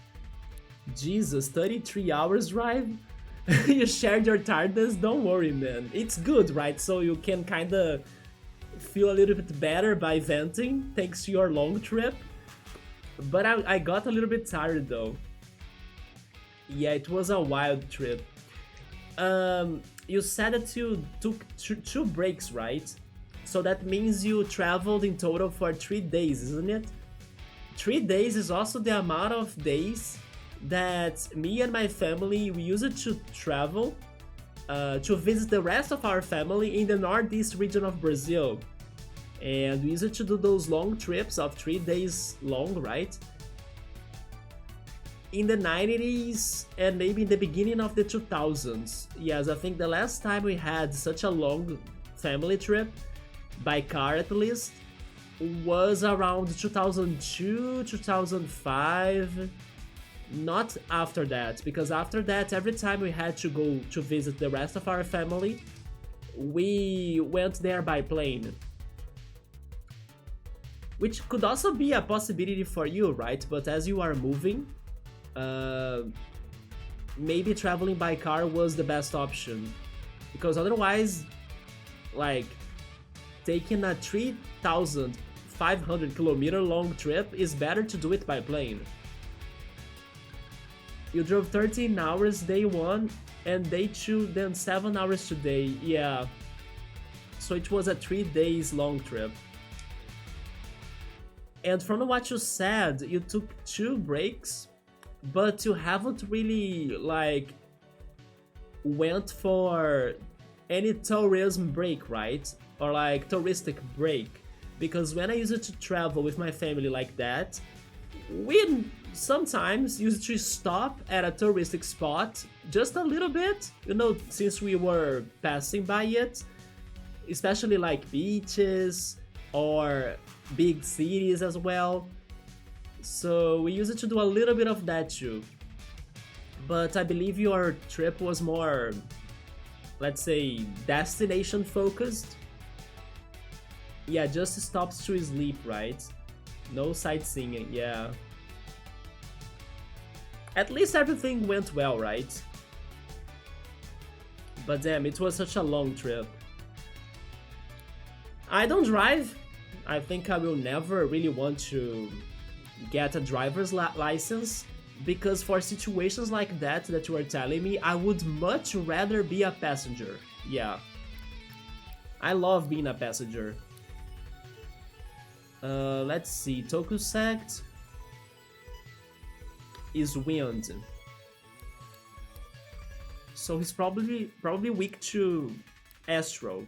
Jesus, 33 hours drive? You shared your tiredness? Don't worry, man. It's good, right? So you can kinda feel a little bit better by venting thanks to your long trip. But I got a little bit tired though. Yeah, it was a wild trip. You said that you took two breaks, right? So that means you traveled in total for 3 days, isn't it? 3 days is also the amount of days that me and my family we used to travel to visit the rest of our family in the northeast region of Brazil. And we used to do those long trips of 3 days long, right? In the 90s and maybe in the beginning of the 2000s. Yes, I think the last time we had such a long family trip, by car at least, was around 2002, 2005. Not after that, because after that, every time we had to go to visit the rest of our family, we went there by plane. Which could also be a possibility for you, right? But as you are moving, maybe traveling by car was the best option. Because otherwise, like, taking a 3,500 kilometer long trip is better to do it by plane. You drove 13 hours day 1 and day 2, then 7 hours today. Yeah. So it was a 3 days long trip. And from what you said, you took 2 breaks, but you haven't really, like, went for any tourism break, right? or like touristic break, because when I used to travel with my family like that, we sometimes used to stop at a touristic spot just a little bit, you know, since we were passing by it, especially like beaches or big cities as well. So we used to do a little bit of that too. But I believe your trip was more, let's say, destination focused. Yeah, just stops to sleep, right? No sightseeing, yeah. At least everything went well, right? But damn, it was such a long trip. I don't drive. I think I will never really want to get a driver's license, because for situations like that you are telling me, I would much rather be a passenger. Yeah. I love being a passenger. Let's see, Tokusect is wind. So he's probably weak to Astro.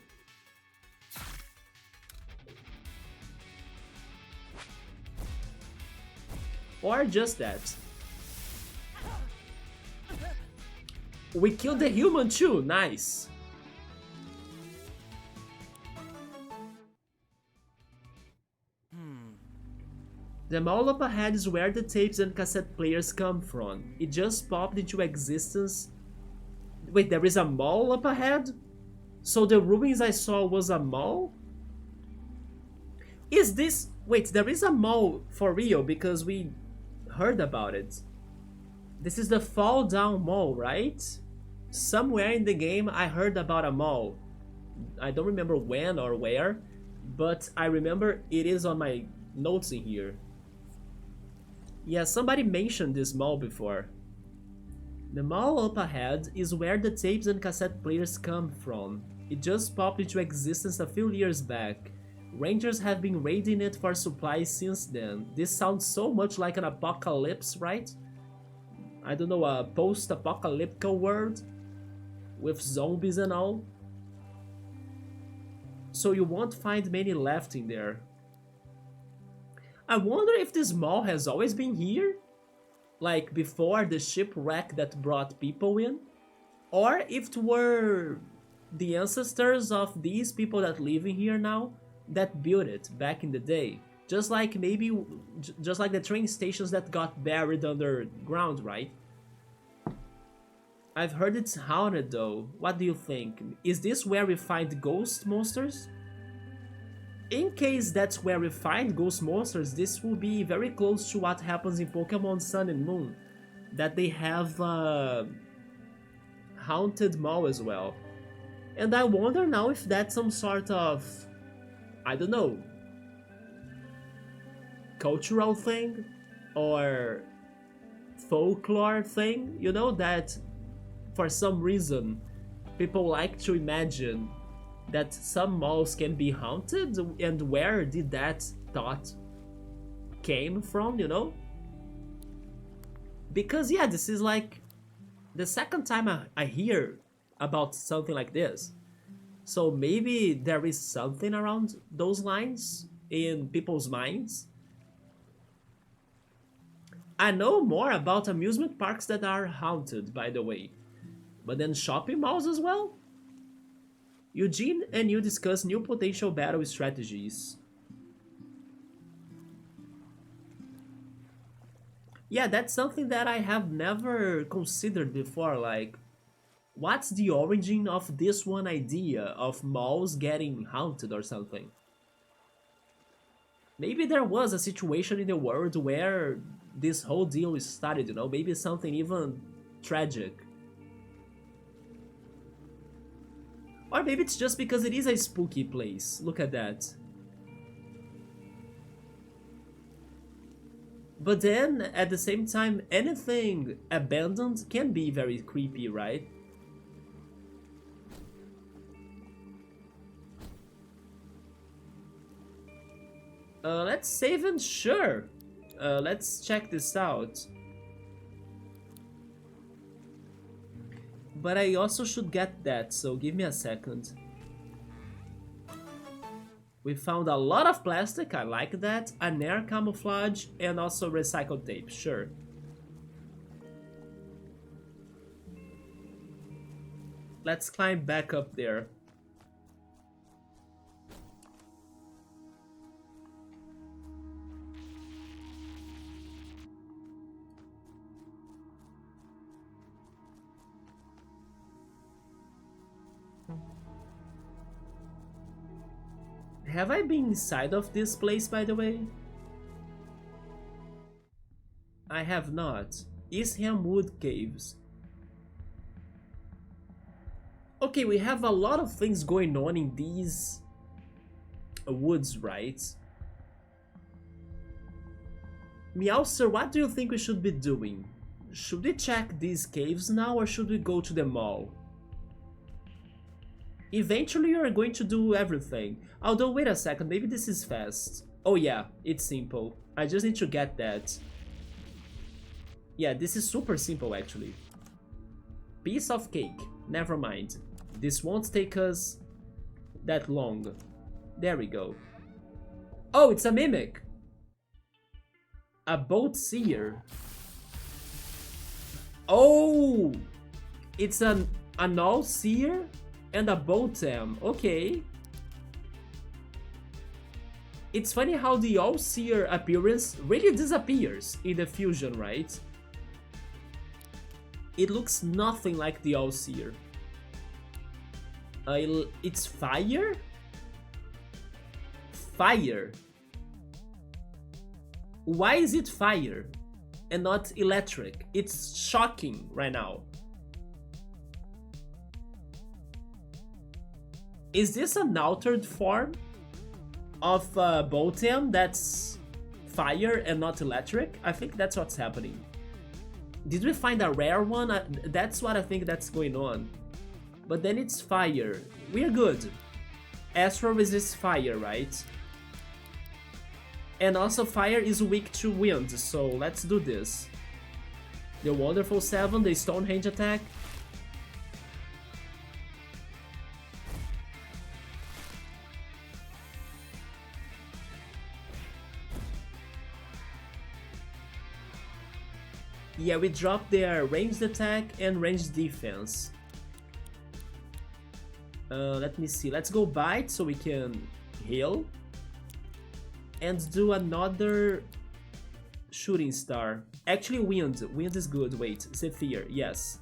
Or just that. We killed the human too, nice. The mall up ahead is where the tapes and cassette players come from. It just popped into existence. Wait, there is a mall up ahead? So the ruins I saw was a mall? Is this... Wait, there is a mall for real, because we heard about it. This is the Falldown Mall, right? Somewhere in the game I heard about a mall. I don't remember when or where, but I remember it is on my notes in here. Yeah, somebody mentioned this mall before. The mall up ahead is where the tapes and cassette players come from. It just popped into existence a few years back. Rangers have been raiding it for supplies since then. This sounds so much like an apocalypse, right? I don't know, a post-apocalyptic world with zombies and all. So you won't find many left in there. I wonder if this mall has always been here? Like before the shipwreck that brought people in? Or if it were the ancestors of these people that live in here now that built it back in the day? Just like maybe, just like the train stations that got buried underground, right? I've heard it's haunted though. What do you think? Is this where we find ghost monsters? In case that's where we find ghost monsters, this will be very close to what happens in Pokemon Sun and Moon. That they have a haunted mall as well. And I wonder now if that's some sort of, I don't know, cultural thing or folklore thing, you know, that for some reason people like to imagine that some malls can be haunted, and where did that thought came from, you know? Because yeah, this is like the second time I hear about something like this. So maybe there is something around those lines in people's minds. I know more about amusement parks that are haunted, by the way. But then shopping malls as well? Eugene and you discuss new potential battle strategies. Yeah, that's something that I have never considered before, like, what's the origin of this one idea of malls getting haunted or something? Maybe there was a situation in the world where this whole deal started, you know, maybe something even tragic. Or maybe it's just because it is a spooky place. Look at that. But then, at the same time, anything abandoned can be very creepy, right? Let's save and sure. Let's check this out. But I also should get that, so give me a second. We found a lot of plastic, I like that. An air camouflage and also recycled tape, sure. Let's climb back up there. Have I been inside of this place, by the way? I have not. Eastham Woods Caves. Okay, we have a lot of things going on in these woods, right? Meowser, what do you think we should be doing? Should we check these caves now or should we go to the mall? Eventually you are going to do everything. Although, wait a second, maybe this is fast. Oh yeah, it's simple. I just need to get that. Yeah, this is super simple actually. Piece of cake. Never mind. This won't take us that long. There we go. Oh, it's a mimic. A boat seer. Oh! It's an all seer and a boatem. Okay. It's funny how the all-seer appearance really disappears in the fusion, right? It looks nothing like the all-seer. It's fire? Fire. Why is it fire and not electric? It's shocking right now. Is this an altered form of Botem that's fire and not electric? I think that's what's happening. Did we find a rare one? That's what I think that's going on. But then it's fire. We're good. Astro resists fire, right? And also fire is weak to wind, so let's do this. The Wonderful 7, the Stonehenge attack. Yeah, we dropped their ranged attack and ranged defense. Let me see. Let's go bite so we can heal. And do another shooting star. Actually, wind. Wind is good. Wait, Zephyr. Yes.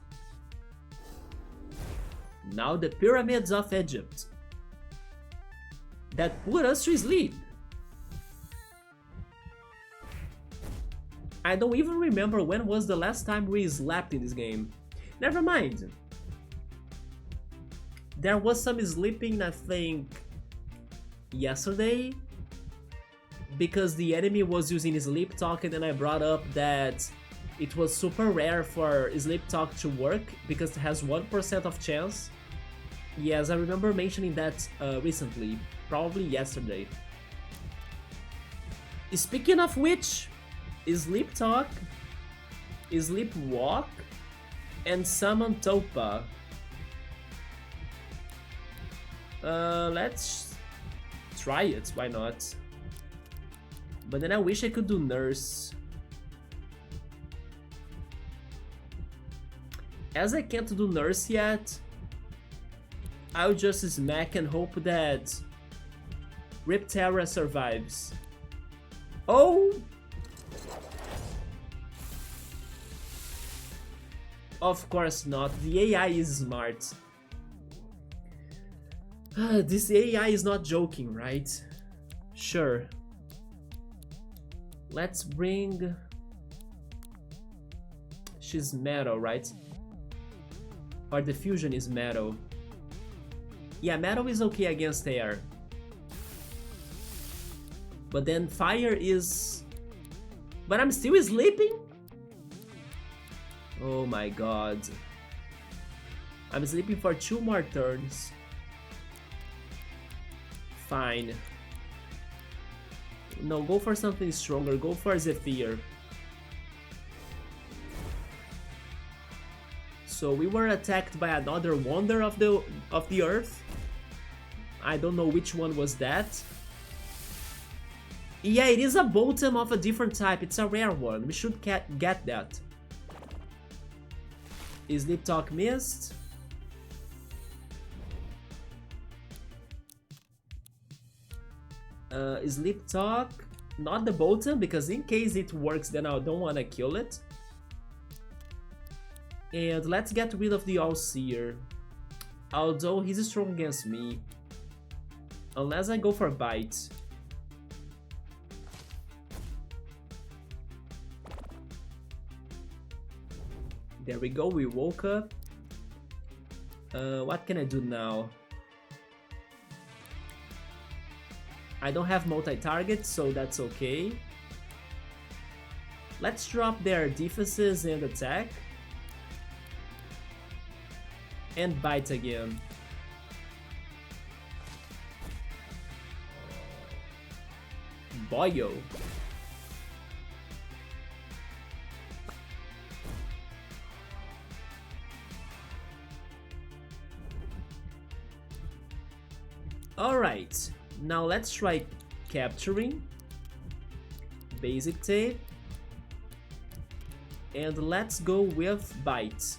Now the pyramids of Egypt. That put us to sleep. I don't even remember when was the last time we slept in this game. Never mind. There was some sleeping, I think, yesterday. Because the enemy was using sleep talk, and then I brought up that it was super rare for sleep talk to work because it has 1% of chance. Yes, I remember mentioning that recently, probably yesterday. Speaking of which, sleep talk, sleep walk, and summon Topa. Let's try it, why not? But then I wish I could do nurse. As I can't do nurse yet, I'll just smack and hope that Ripterra survives. Oh! Of course not, the AI is smart. This AI is not joking, right? Sure. Let's bring... She's metal, right? Or the fusion is metal. Yeah, metal is okay against air. But then fire is... But I'm still sleeping? Oh my god. I'm sleeping for 2 more turns. Fine. No, go for something stronger. Go for Zephyr. So we were attacked by another wonder of the earth. I don't know which one was that. Yeah, it is a bottom of a different type. It's a rare one. We should get that. Sleep Talk missed. Sleep Talk, not the bottom, because in case it works, then I don't want to kill it. And let's get rid of the All-Seer. Although he's strong against me. Unless I go for Bite. There we go, we woke up. What can I do now? I don't have multi-target, so that's okay. Let's drop their defenses and attack. And bite again. Boyo. Alright, now let's try capturing. Basic tape. And let's go with bite.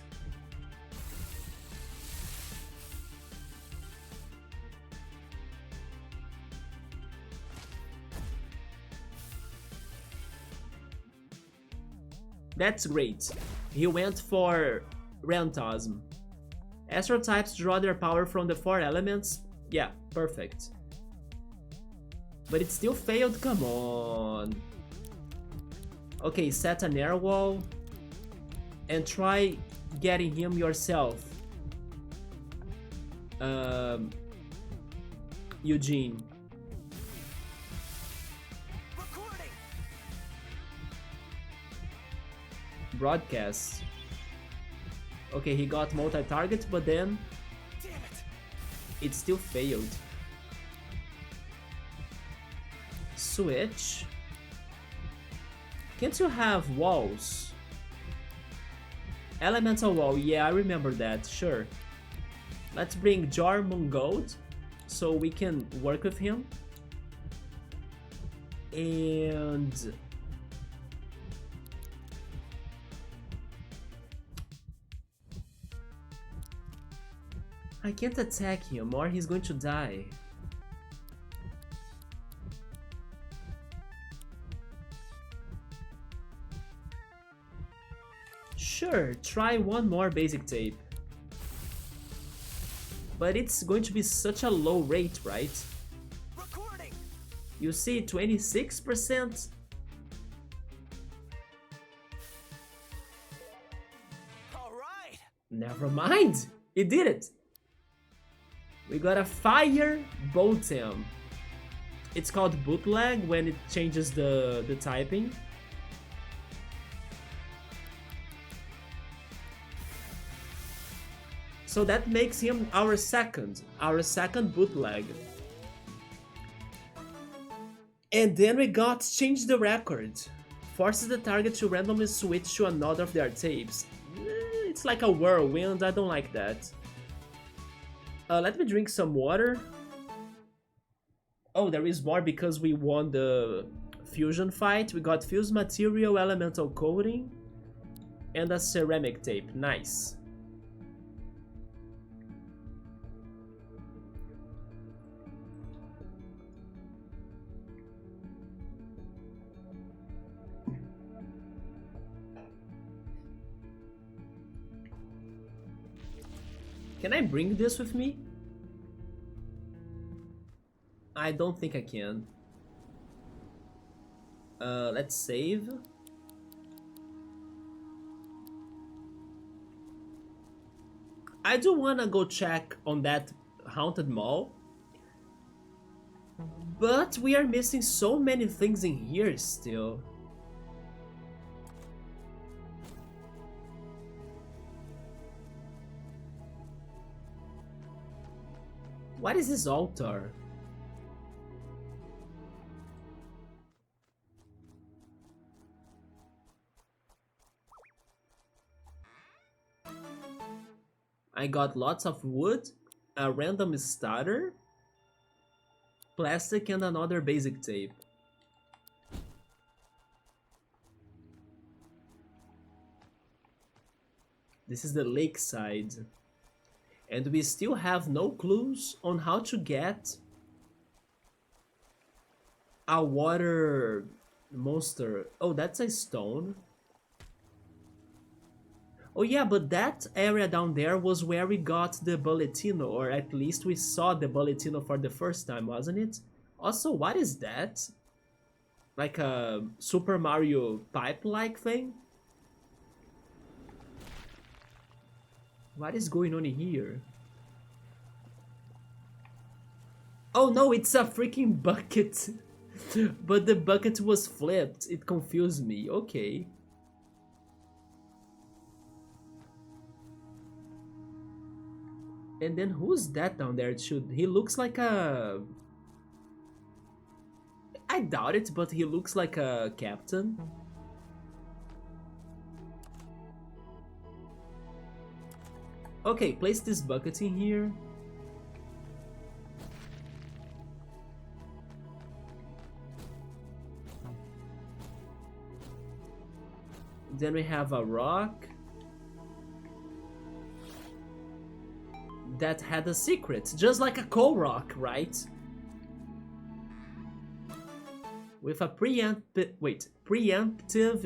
That's great. He went for Rantasm. Astral types draw their power from the 4 elements. Yeah, perfect. But it still failed, come on. Okay, set an air wall. And try getting him yourself. Eugene. Broadcast. Okay, he got multi-target, but then it still failed. Switch. Can't you have walls? Elemental wall, yeah, I remember that, sure. Let's bring Jormungand so we can work with him. And I can't attack him or he's going to die. Sure, try one more basic tape. But it's going to be such a low rate, right? Recording. You see, 26%? All right. Never mind, it did it. We got a fire bottom. It's called bootleg when it changes the typing. So that makes him our second bootleg. And then we got change the record. Forces the target to randomly switch to another of their tapes. It's like a whirlwind, I don't like that. Let me drink some water. Oh, there is more because we won the fusion fight. We got fused material, elemental coating, and a ceramic tape. Nice. Can I bring this with me? I don't think I can. Let's save. I do wanna go check on that haunted mall. But we are missing so many things in here still. What is this altar? I got lots of wood, a random starter, plastic and another basic tape. This is the lakeside. And we still have no clues on how to get a water monster. Oh, that's a stone. Oh yeah, but that area down there was where we got the Bulletino, or at least we saw the Bulletino for the first time, wasn't it? Also, what is that? Like a Super Mario pipe-like thing? What is going on here? Oh no, it's a freaking bucket! But the bucket was flipped. It confused me. Okay. And then who's that down there? He looks like a... I doubt it, but he looks like a captain. Okay, place this bucket in here. Then we have a rock that had a secret, just like a coal rock, right? With a preemptive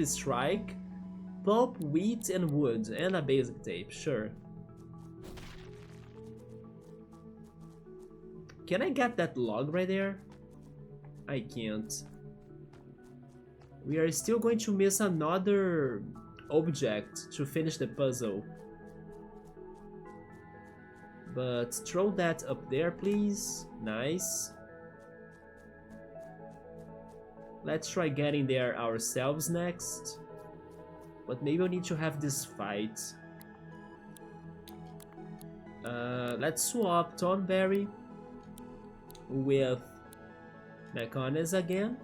strike, pulp, wheat, and wood, and a basic tape, sure. Can I get that log right there? I can't. We are still going to miss another object to finish the puzzle. But throw that up there, please. Nice. Let's try getting there ourselves next. But maybe we need to have this fight. Let's swap Thornberry with Mechonis again.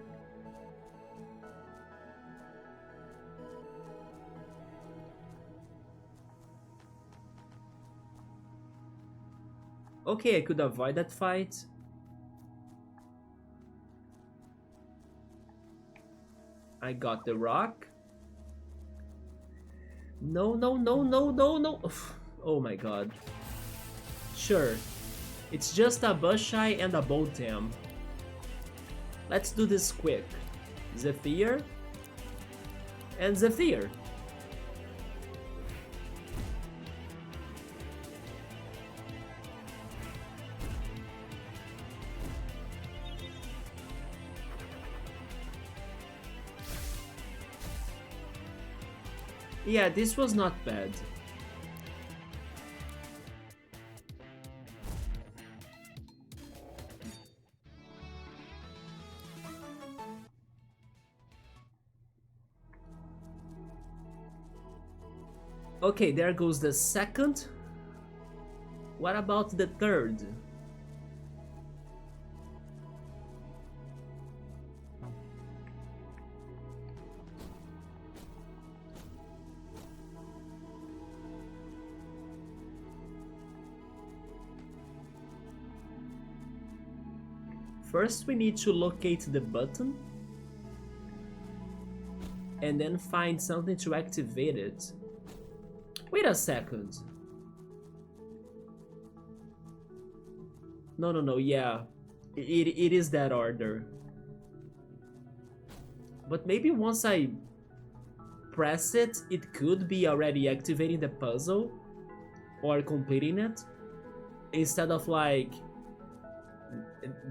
Okay, I could avoid that fight. I got the rock. No, no, no, no, no, no. Oh my god. Sure. It's just a Busheye and a Boltam. Let's do this quick. Zephyr. And Zephyr. Yeah, this was not bad. Okay, there goes the second. What about the third? First we need to locate the button and then find something to activate it. Wait a second. No, yeah. It is that order. But maybe once I press it, it could be already activating the puzzle or completing it. Instead of like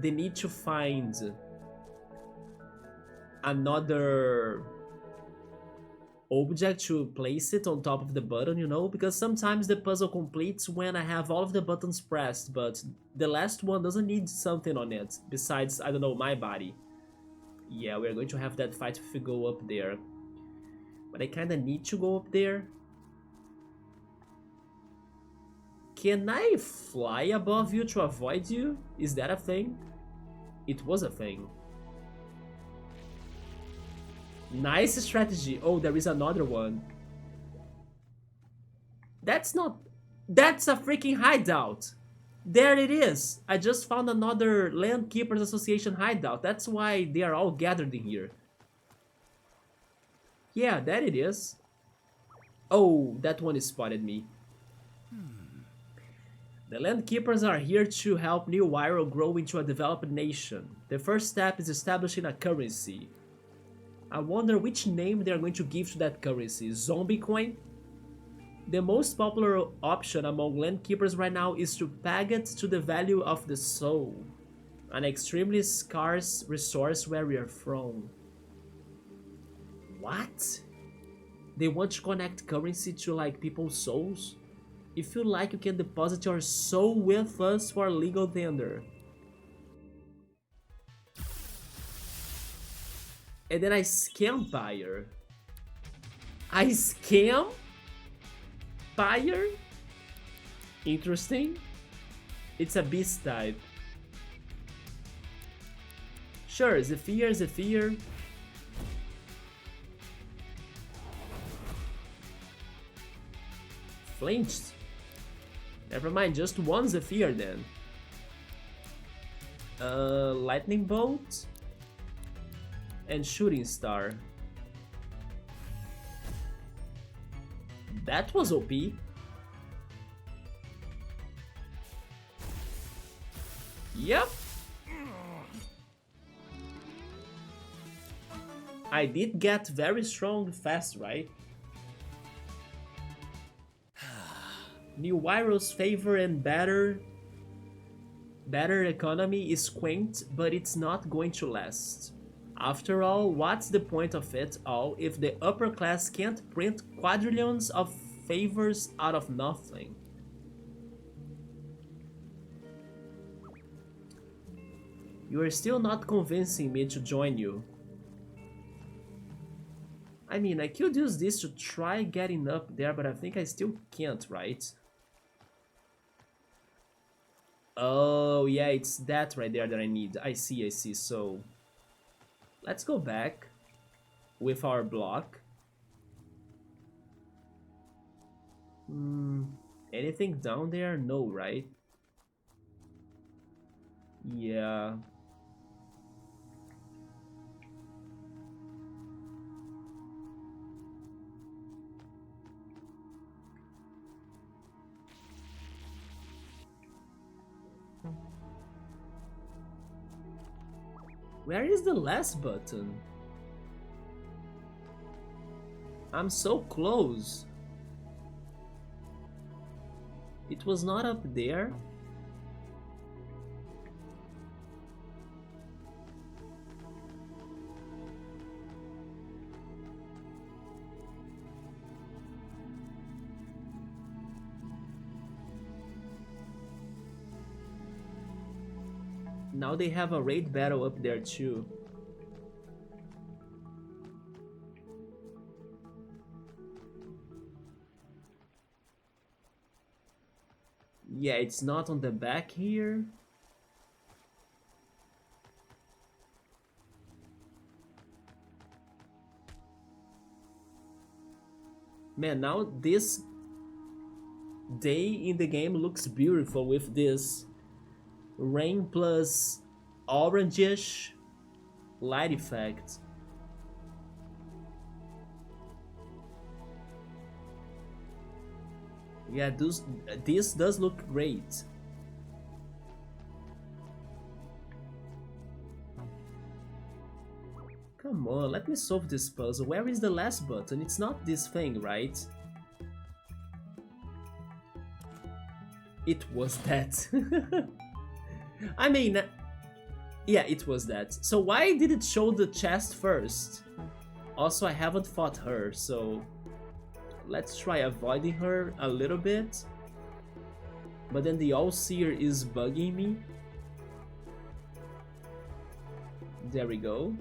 the need to find another object to place it on top of the button, you know, because sometimes the puzzle completes when I have all of the buttons pressed, but the last one doesn't need something on it besides, I don't know, my body. Yeah, we're going to have that fight if we go up there, but I kinda need to go up there. Can I fly above you to avoid you? Is that a thing? It was a thing. Nice strategy. Oh, there is another one. That's not... That's a freaking hideout. There it is. I just found another Land Keepers Association hideout. That's why they are all gathered in here. Yeah, there it is. Oh, that one spotted me. The land keepers are here to help New Iroh grow into a developed nation. The first step is establishing a currency. I wonder which name they are going to give to that currency. Zombie coin? The most popular option among land keepers right now is to peg it to the value of the soul, an extremely scarce resource where we are from. What? They want to connect currency to like people's souls? If you like, you can deposit your soul with us for legal tender. And then I scam buyer. I scam buyer? Interesting. It's a beast type. Sure, Zephyr, Zephyr. Flinched. Never mind, just one Zephyr then. Lightning bolt and shooting star. That was OP. Yep. I did get very strong fast, right? New Iroh's favor and better economy is quaint, but it's not going to last. After all, what's the point of it all if the upper class can't print quadrillions of favors out of nothing? You are still not convincing me to join you. I mean, I could use this to try getting up there, but I think I still can't, right? Oh, yeah, it's that right there that I need. I see, so... Let's go back with our block. Anything down there? No, right? Yeah. Where is the last button? I'm so close. It was not up there. Now they have a raid battle up there too. Yeah, it's not on the back here. Man, now this day in the game looks beautiful with this rain plus orangish light effect. Yeah, this does look great. Come on, let me solve this puzzle. Where is the last button? It's not this thing, right? It was that. I mean, yeah, it was that. So why did it show the chest first? Also, I haven't fought her, so let's try avoiding her a little bit. But then the All-Seer is bugging me. There we go.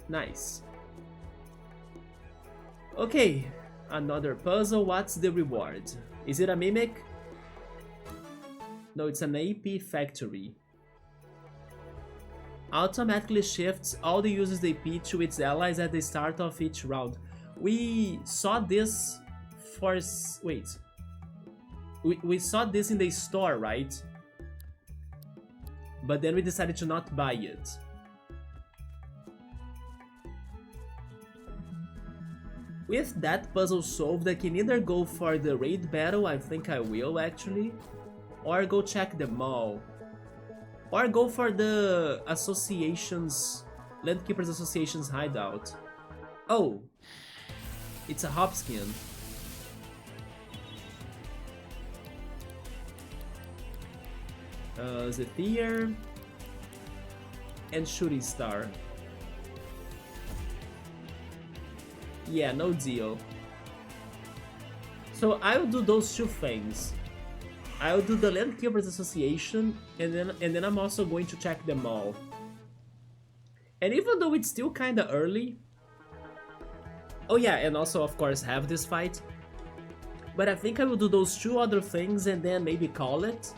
Nice. Okay, another puzzle. What's the reward? Is it a mimic? No, it's an AP factory. Automatically shifts all the user's AP to its allies at the start of each round. We saw this for... wait. We saw this in the store, right? But then we decided to not buy it. With that puzzle solved, I can either go for the raid battle, I think I will actually, or go check the mall, or go for the association's, Landkeepers Association's hideout. Oh, it's a hop skin. Zephyr and Shooting Star. Yeah, no deal. So I'll do those two things. I'll do the Landkeepers Association, and then I'm also going to check the mall. And even though it's still kinda early... Oh yeah, and also of course have this fight. But I think I will do those two other things and then maybe call it,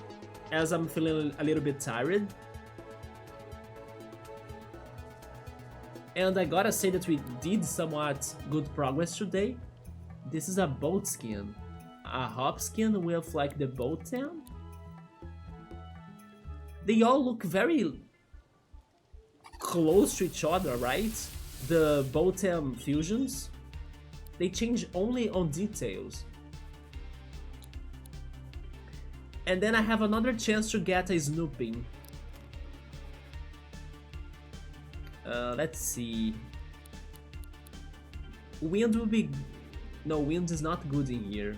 as I'm feeling a little bit tired. And I gotta say that we did somewhat good progress today. This is a boat skin. A hop skin with like the boat town. They all look very close to each other, right? The boat town fusions. They change only on details. And then I have another chance to get a snooping. Let's see. Wind will be... No, wind is not good in here.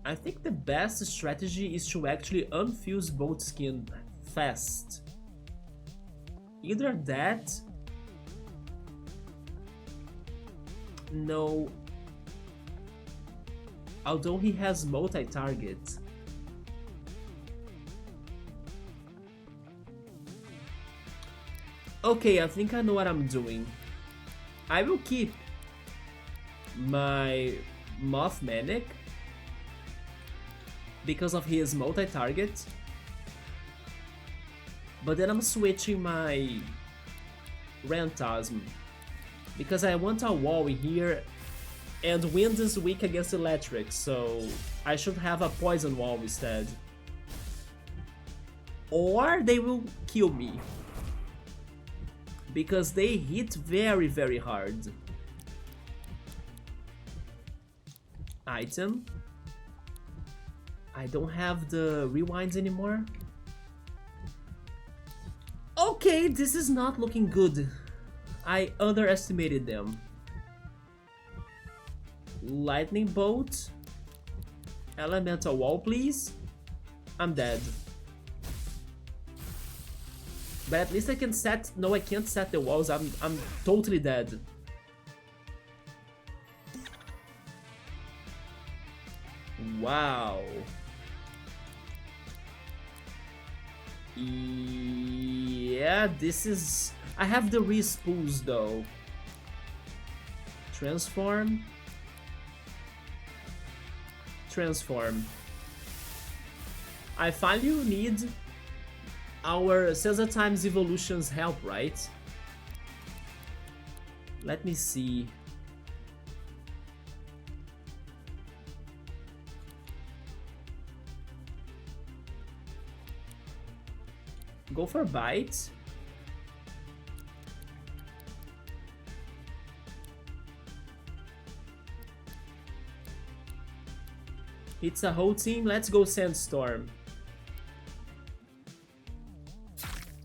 I think the best strategy is to actually unfuse boat skin fast. Either that... No. Although he has multi-target. Okay, I think I know what I'm doing. I will keep my Moth Manic because of his multi-target. But then I'm switching my Rantasm because I want a wall in here, and wind is weak against electric, so I should have a poison wall instead. Or they will kill me, because they hit very, very hard. Item. I don't have the rewinds anymore. Okay, this is not looking good. I underestimated them. Lightning bolt. Elemental wall, please. I'm dead. But at least I can set... No, I can't set the walls. I'm totally dead. Wow. Yeah, this is... I have the respools though. Transform. Transform. I finally need our Caesar Times Evolution's help, right? Let me see. Go for bite. It's a whole team. Let's go Sandstorm.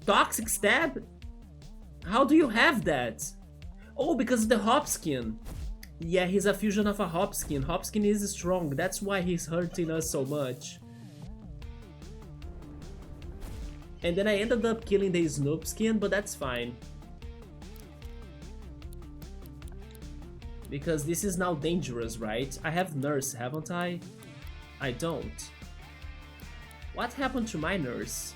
Toxic Stab? How do you have that? Oh, because of the Hopskin. Yeah, he's a fusion of a Hopskin. Hopskin is strong. That's why he's hurting us so much. And then I ended up killing the Snoopskin, but that's fine. Because this is now dangerous, right? I have Nurse, haven't I? I don't. What happened to my Nurse?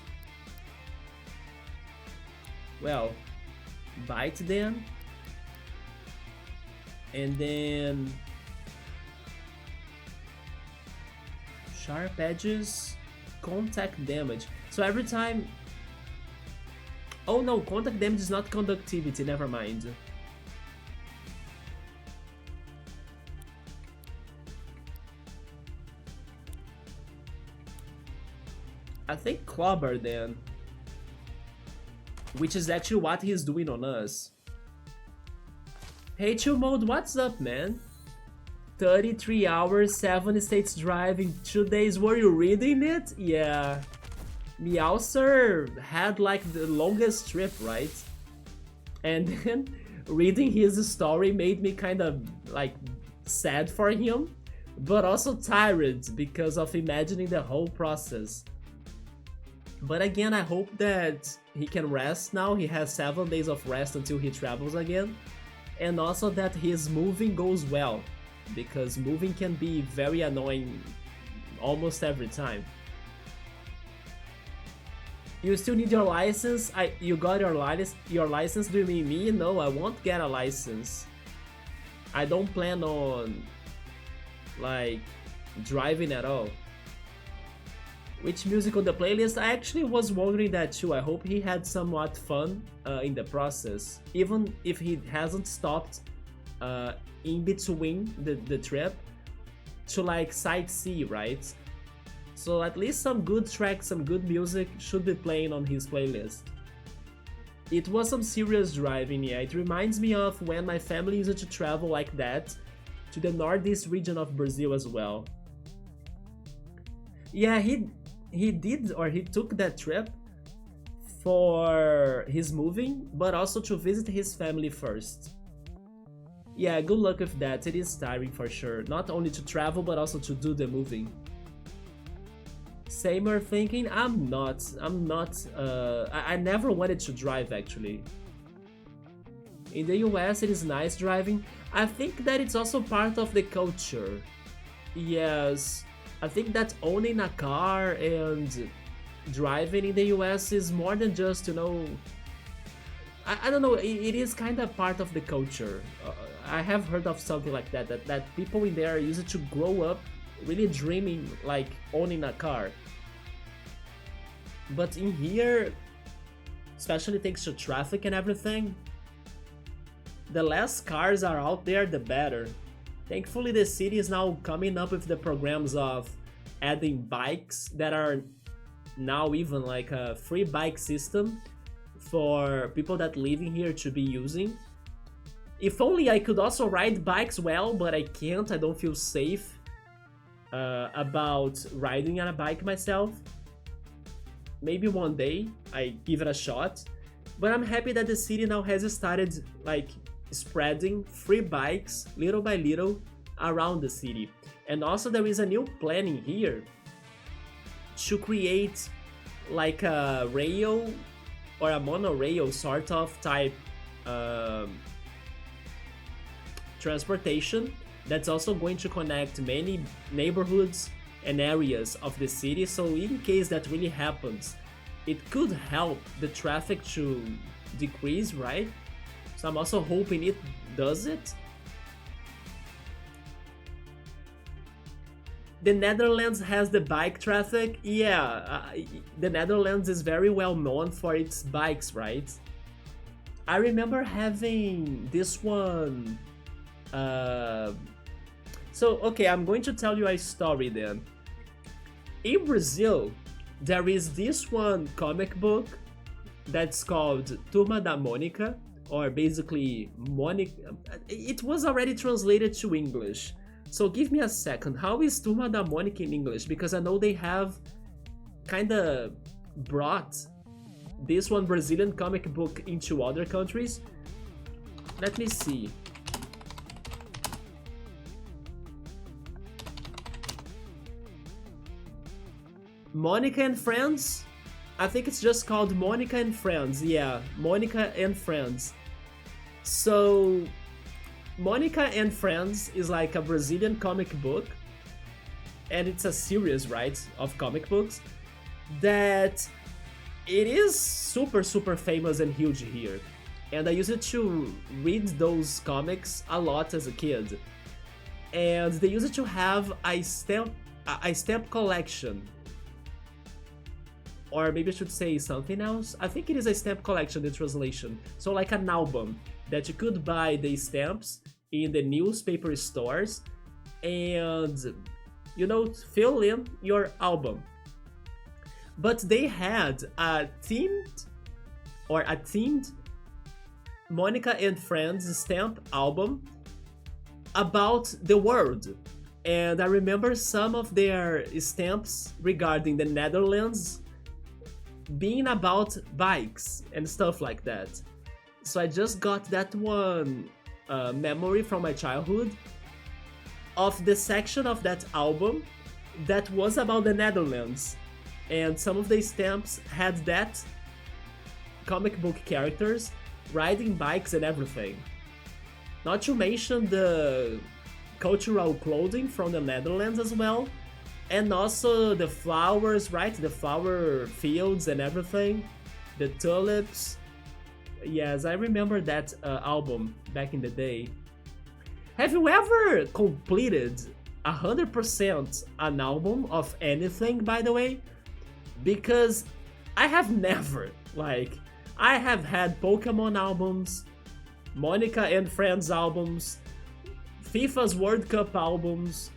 Well, bite then. And then... Sharp edges, contact damage. So every time... Oh no, contact damage is not conductivity, never mind. I think Clobber then. Which is actually what he's doing on us. Hey Chill Mode, what's up, man? 33 hours, 7 states driving, 2 days. Were you reading it? Yeah. Meowser had like the longest trip, right? And then reading his story made me kind of like sad for him, but also tired because of imagining the whole process. But again, I hope that he can rest now. He has 7 days of rest until he travels again. And also that his moving goes well, because moving can be very annoying almost every time. You still need your license? You got your license? Do you mean me? No, I won't get a license. I don't plan on like driving at all. Which music on the playlist? I actually was wondering that too. I hope he had somewhat fun in the process, even if he hasn't stopped in between the trip to like sightsee, right? So at least some good tracks, some good music should be playing on his playlist. It was some serious driving, yeah. It reminds me of when my family used to travel like that to the northeast region of Brazil as well. Yeah, he took that trip for his moving, but also to visit his family first. Yeah, good luck with that. It is tiring for sure. Not only to travel, but also to do the moving. Samer thinking? I'm not. I never wanted to drive actually. In the US, it is nice driving. I think that it's also part of the culture. Yes, I think that owning a car and driving in the US is more than just, you know, I don't know, it is kind of part of the culture. I have heard of something like that people in there used to grow up really dreaming like owning a car. But in here, especially thanks to traffic and everything, the less cars are out there, the better. Thankfully, the city is now coming up with the programs of adding bikes that are now even like a free bike system for people that live in here to be using. If only I could also ride bikes well, but I can't. I don't feel safe about riding on a bike myself. Maybe one day I give it a shot, but I'm happy that the city now has started like spreading free bikes little by little around the city. And also there is a new planning here to create like a rail or a monorail sort of type transportation that's also going to connect many neighborhoods and areas of the city, so in case that really happens, it could help the traffic to decrease, right? So I'm also hoping it does it. The Netherlands has the bike traffic. Yeah, the Netherlands is very well known for its bikes, right? I remember having this one. So, okay, I'm going to tell you a story then. In Brazil, there is this one comic book that's called Turma da Mônica, or basically Monica. It was already translated to English. So give me a second. How is Turma da Mônica in English? Because I know they have kinda brought this one Brazilian comic book into other countries. Let me see. Monica and Friends? I think it's just called Monica and Friends. Yeah, Monica and Friends. So, Monica and Friends is like a Brazilian comic book, and it's a series, right, of comic books that it is super famous and huge here. And I used to read those comics a lot as a kid. And they used to have a stamp collection. Or maybe I should say something else. I think it is a stamp collection, the translation. So like an album that you could buy the stamps in the newspaper stores and, you know, fill in your album. but they had a themed Monica and Friends stamp album about the world. And I remember some of their stamps regarding the Netherlands being about bikes and stuff like that. So I just got that one memory from my childhood of the section of that album that was about the Netherlands. And some of the stamps had that comic book characters riding bikes and everything. Not to mention the cultural clothing from the Netherlands as well, and also the flowers, right? The flower fields and everything, the tulips. Yes, I remember that album back in the day. Have you ever completed 100% an album of anything, by the way? Because I have never. Like, I have had Pokemon albums, Monica and Friends albums, FIFA's World Cup albums,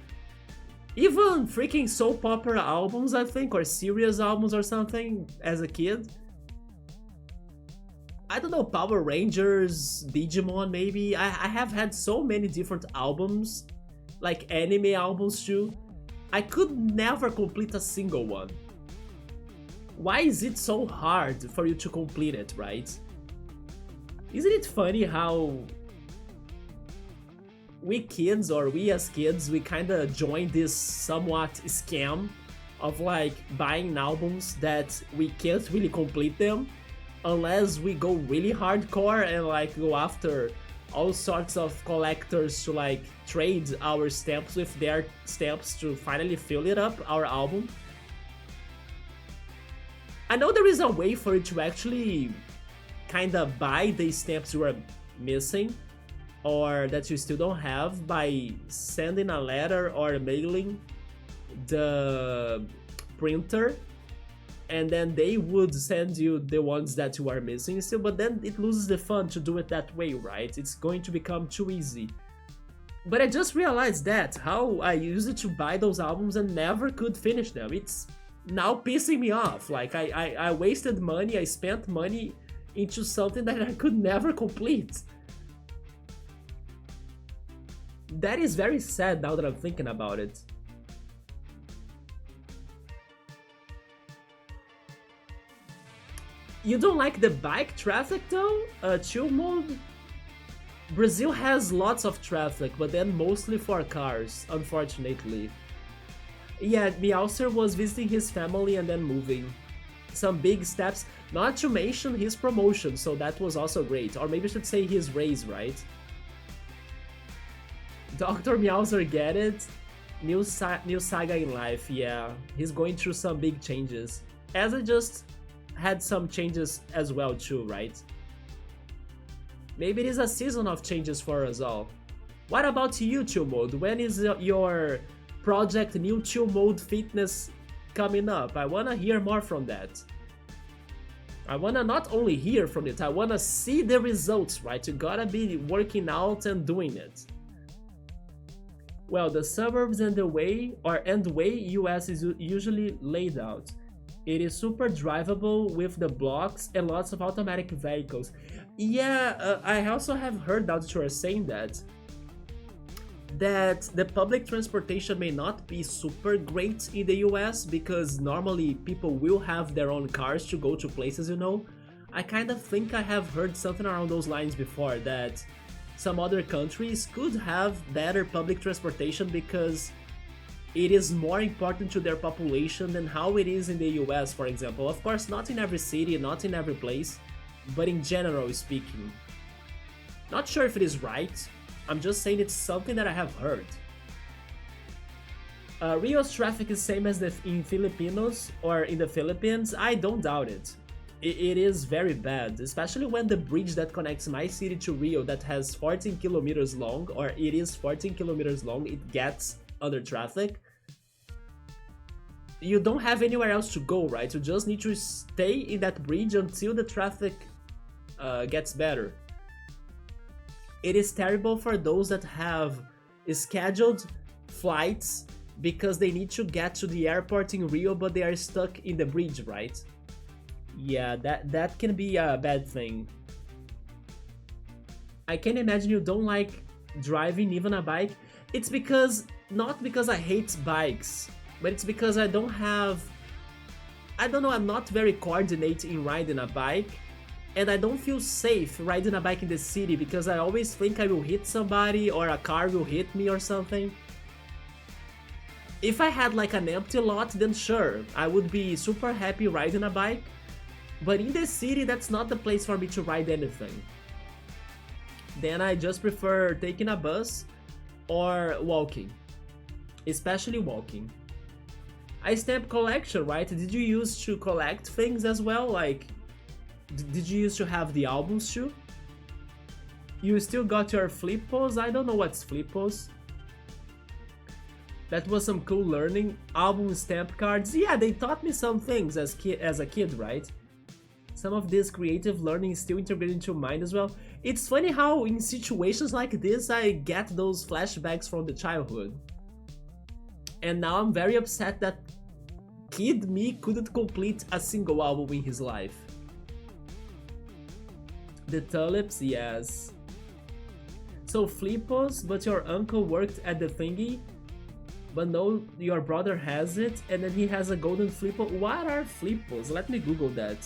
even freaking soap opera albums, I think, or serious albums or something as a kid. I don't know, Power Rangers, Digimon maybe. I have had so many different albums, like anime albums too. I could never complete a single one. Why is it so hard for you to complete it, right? Isn't it funny how we kids, or we as kids, we kinda joined this somewhat scam of like buying albums that we can't really complete them unless we go really hardcore and like go after all sorts of collectors to like trade our stamps with their stamps to finally fill it up, our album. I know there is a way for you to actually kinda buy the stamps you are missing, or that you still don't have, by sending a letter or mailing the printer, and then they would send you the ones that you are missing still, but then it loses the fun to do it that way, right? It's going to become too easy. But I just realized that, how I used to buy those albums and never could finish them. It's now pissing me off. Like, I wasted money, I spent money into something that I could never complete. That is very sad now that I'm thinking about it. You don't like the bike traffic though? Chill mode? Brazil has lots of traffic, but then mostly for cars, unfortunately. Yeah, Meowser was visiting his family and then moving. Some big steps, not to mention his promotion, so that was also great. Or maybe I should say his raise, right? Dr. Meowser, get it? New saga in life, yeah. He's going through some big changes. As I just had some changes as well too, right? Maybe it is a season of changes for us all. What about you, Chill Mode? When is your project New Chill Mode Fitness coming up? I wanna hear more from that. I wanna not only hear from it, I wanna see the results, right? You gotta be working out and doing it. Well, the suburbs and the way US is usually laid out. It is super drivable with the blocks and lots of automatic vehicles. Yeah, I also have heard that you are saying that the public transportation may not be super great in the US because normally people will have their own cars to go to places, you know. I kind of think I have heard something around those lines before, that some other countries could have better public transportation because it is more important to their population than how it is in the US, for example. Of course, not in every city, not in every place, but in general speaking. Not sure if it is right, I'm just saying it's something that I have heard. Rio's traffic is same as in Filipinos or in the Philippines. I don't doubt it. It is very bad, especially when the bridge that connects my city to Rio that has 14 kilometers long, or it is 14 kilometers long, it gets under traffic. You don't have anywhere else to go, right? You just need to stay in that bridge until the traffic gets better. It is terrible for those that have scheduled flights because they need to get to the airport in Rio, but they are stuck in the bridge, right? Yeah, that can be a bad thing. I can imagine you don't like driving even a bike. It's because, not because I hate bikes, but it's because I don't know, I'm not very coordinated in riding a bike, and I don't feel safe riding a bike in the city because I always think I will hit somebody or a car will hit me or something. If I had like an empty lot, then sure, I would be super happy riding a bike, but in the city that's not the place for me to ride anything. Then I just prefer taking a bus or walking, especially walking. A stamp collection, right? Did you used to collect things as well? Like, did you used to have the albums too? You still got your flippos? I don't know what's flippos. That was some cool learning. Album stamp cards. Yeah, they taught me some things as a kid, right? Some of this creative learning is still integrated into mine as well. It's funny how in situations like this I get those flashbacks from the childhood. And now I'm very upset that kid me couldn't complete a single album in his life. The tulips, yes. So flippos, but your uncle worked at the thingy, but no, your brother has it, and then he has a golden flippo. What are flippos? Let me Google that.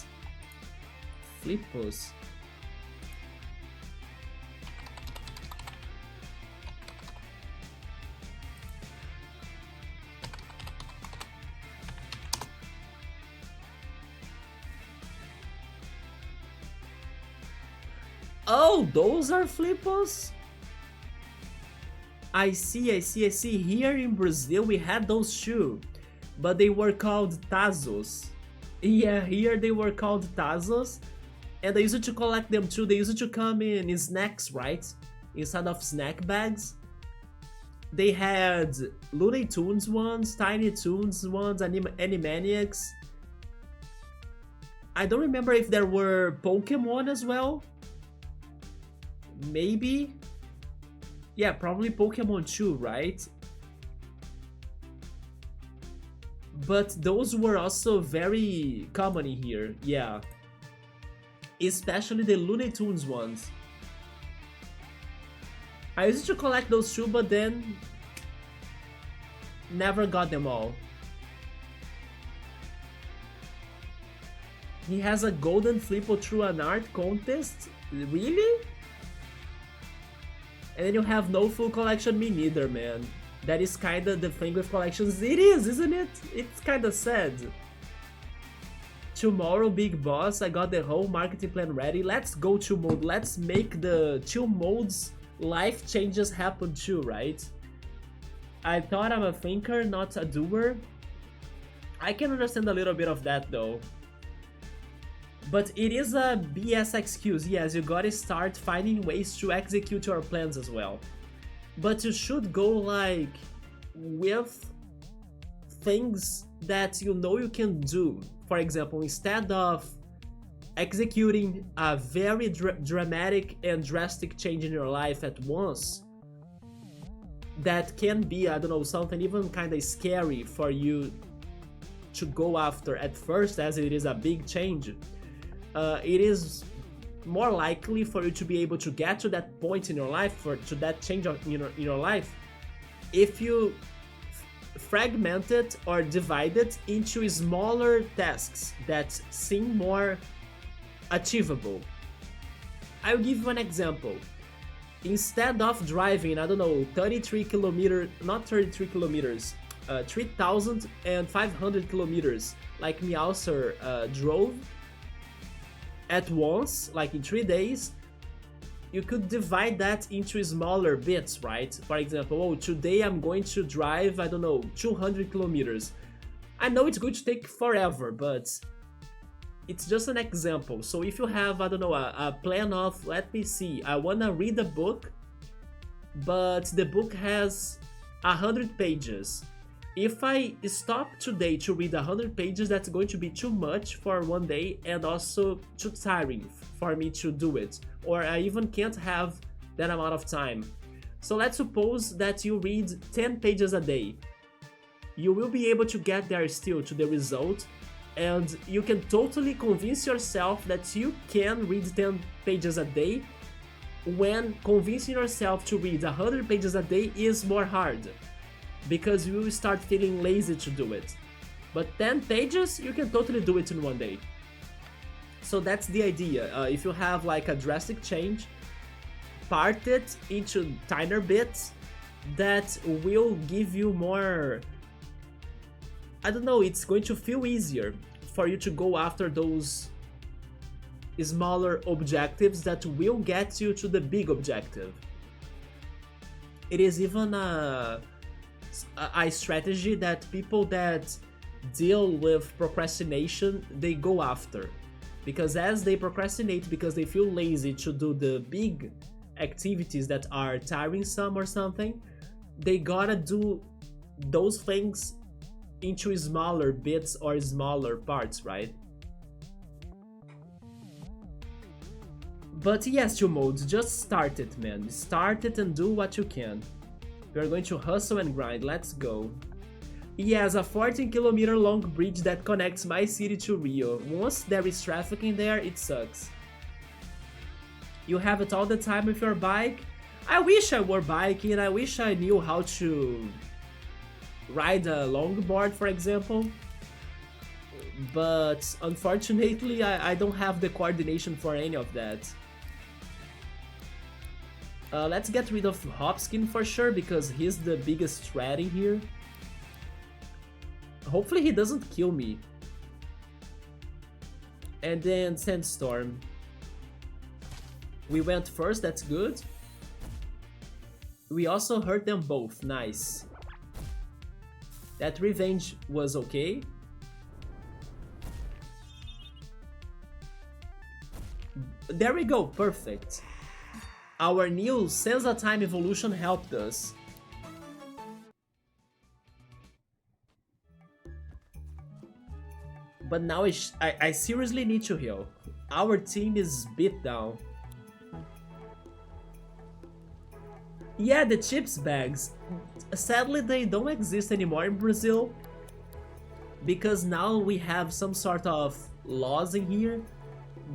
Flippos. Oh, those are flippos? I see. Here in Brazil we had those too, but they were called tazos. Yeah, here they were called tazos, and I used to collect them too. They used to come in snacks, right? Instead of snack bags. They had Looney Tunes ones, Tiny Toons ones, Animaniacs. I don't remember if there were Pokemon as well. Maybe? Yeah, probably Pokemon too, right? But those were also very common in here, yeah. Especially the Looney Tunes ones. I used to collect those too, but then never got them all. He has a golden flippo through an art contest? Really? And then you have no full collection, me neither, man. That is kinda the thing with collections. It is, isn't it? It's kinda sad. Tomorrow, big boss, I got the whole marketing plan ready. Let's go to mode. Let's make the 2 modes life changes happen too, right? I thought I'm a thinker, not a doer. I can understand a little bit of that though. But it is a BS excuse, yes, you gotta start finding ways to execute your plans as well. But you should go like with things that you know you can do. For example, instead of executing a very dramatic and drastic change in your life at once, that can be, I don't know, something even kind of scary for you to go after at first, as it is a big change. It is more likely for you to be able to get to that point in your life, to that change in your life, if you fragment it or divide it into smaller tasks that seem more achievable. I'll give you an example. Instead of driving, I don't know, 33 kilometers, not 33 kilometers, 3,500 kilometers, like Meowser drove at once, like in 3 days, you could divide that into smaller bits, right? For example, oh, today I'm going to drive, I don't know, 200 kilometers. I know it's going to take forever, but it's just an example. So if you have, I don't know, a plan of, let me see, I wanna read a book, but the book has 100 pages. If I stop today to read 100 pages, that's going to be too much for one day and also too tiring for me to do it. Or I even can't have that amount of time. So let's suppose that you read 10 pages a day. you will be able to get there still to the result, and you can totally convince yourself that you can read 10 pages a day, when convincing yourself to read 100 pages a day is more hard, because you will start feeling lazy to do it. But 10 pages, you can totally do it in one day. So that's the idea. If you have like a drastic change, part it into tinier bits that will give you more, I don't know, it's going to feel easier for you to go after those smaller objectives that will get you to the big objective. It is even a strategy that people that deal with procrastination, they go after. Because as they procrastinate because they feel lazy to do the big activities that are tiring some or something, they gotta do those things into smaller bits or smaller parts, right? But yes, you modes, just start it, man. Start it and do what you can. We are going to hustle and grind, let's go. Yes, a 14-kilometer long bridge that connects my city to Rio. Once there is traffic in there, it sucks. You have it all the time with your bike? I wish I were biking, I wish I knew how to ride a longboard, for example. But unfortunately, I don't have the coordination for any of that. Let's get rid of Hopskin for sure, because he's the biggest threat in here. Hopefully he doesn't kill me. And then Sandstorm. We went first, that's good. We also hurt them both, nice. That revenge was okay. There we go, perfect. Our new Senza Time evolution helped us. But now I seriously need to heal. Our team is beat down. Yeah, the chips bags. Sadly, they don't exist anymore in Brazil. Because now we have some sort of laws in here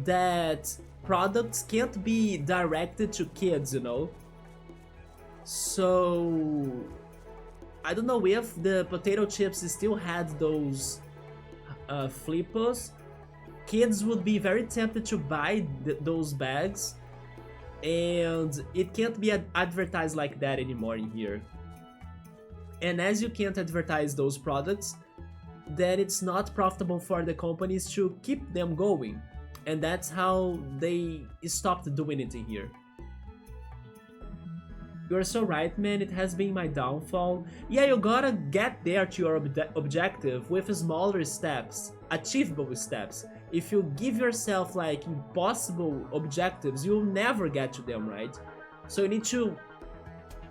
that products can't be directed to kids, you know? So I don't know if the potato chips still had those flippers, kids would be very tempted to buy those bags, and it can't be advertised like that anymore in here. And as you can't advertise those products, then it's not profitable for the companies to keep them going, and that's how they stopped doing it in here. You're so right, man, it has been my downfall. Yeah, you gotta get there to your objective with smaller steps, achievable steps. If you give yourself like impossible objectives, you'll never get to them, right? So you need to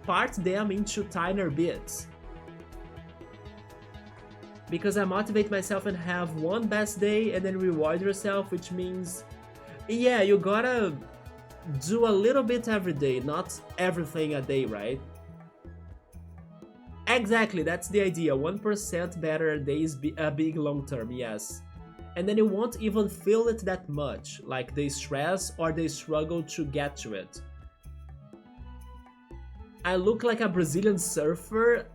part them into tinier bits. Because I motivate myself and have one best day and then reward yourself, which means, yeah, you gotta do a little bit every day, not everything a day, right? Exactly, that's the idea. 1% better a day is a big long term, yes. And then you won't even feel it that much, like the stress or the struggle to get to it. I look like a Brazilian surfer.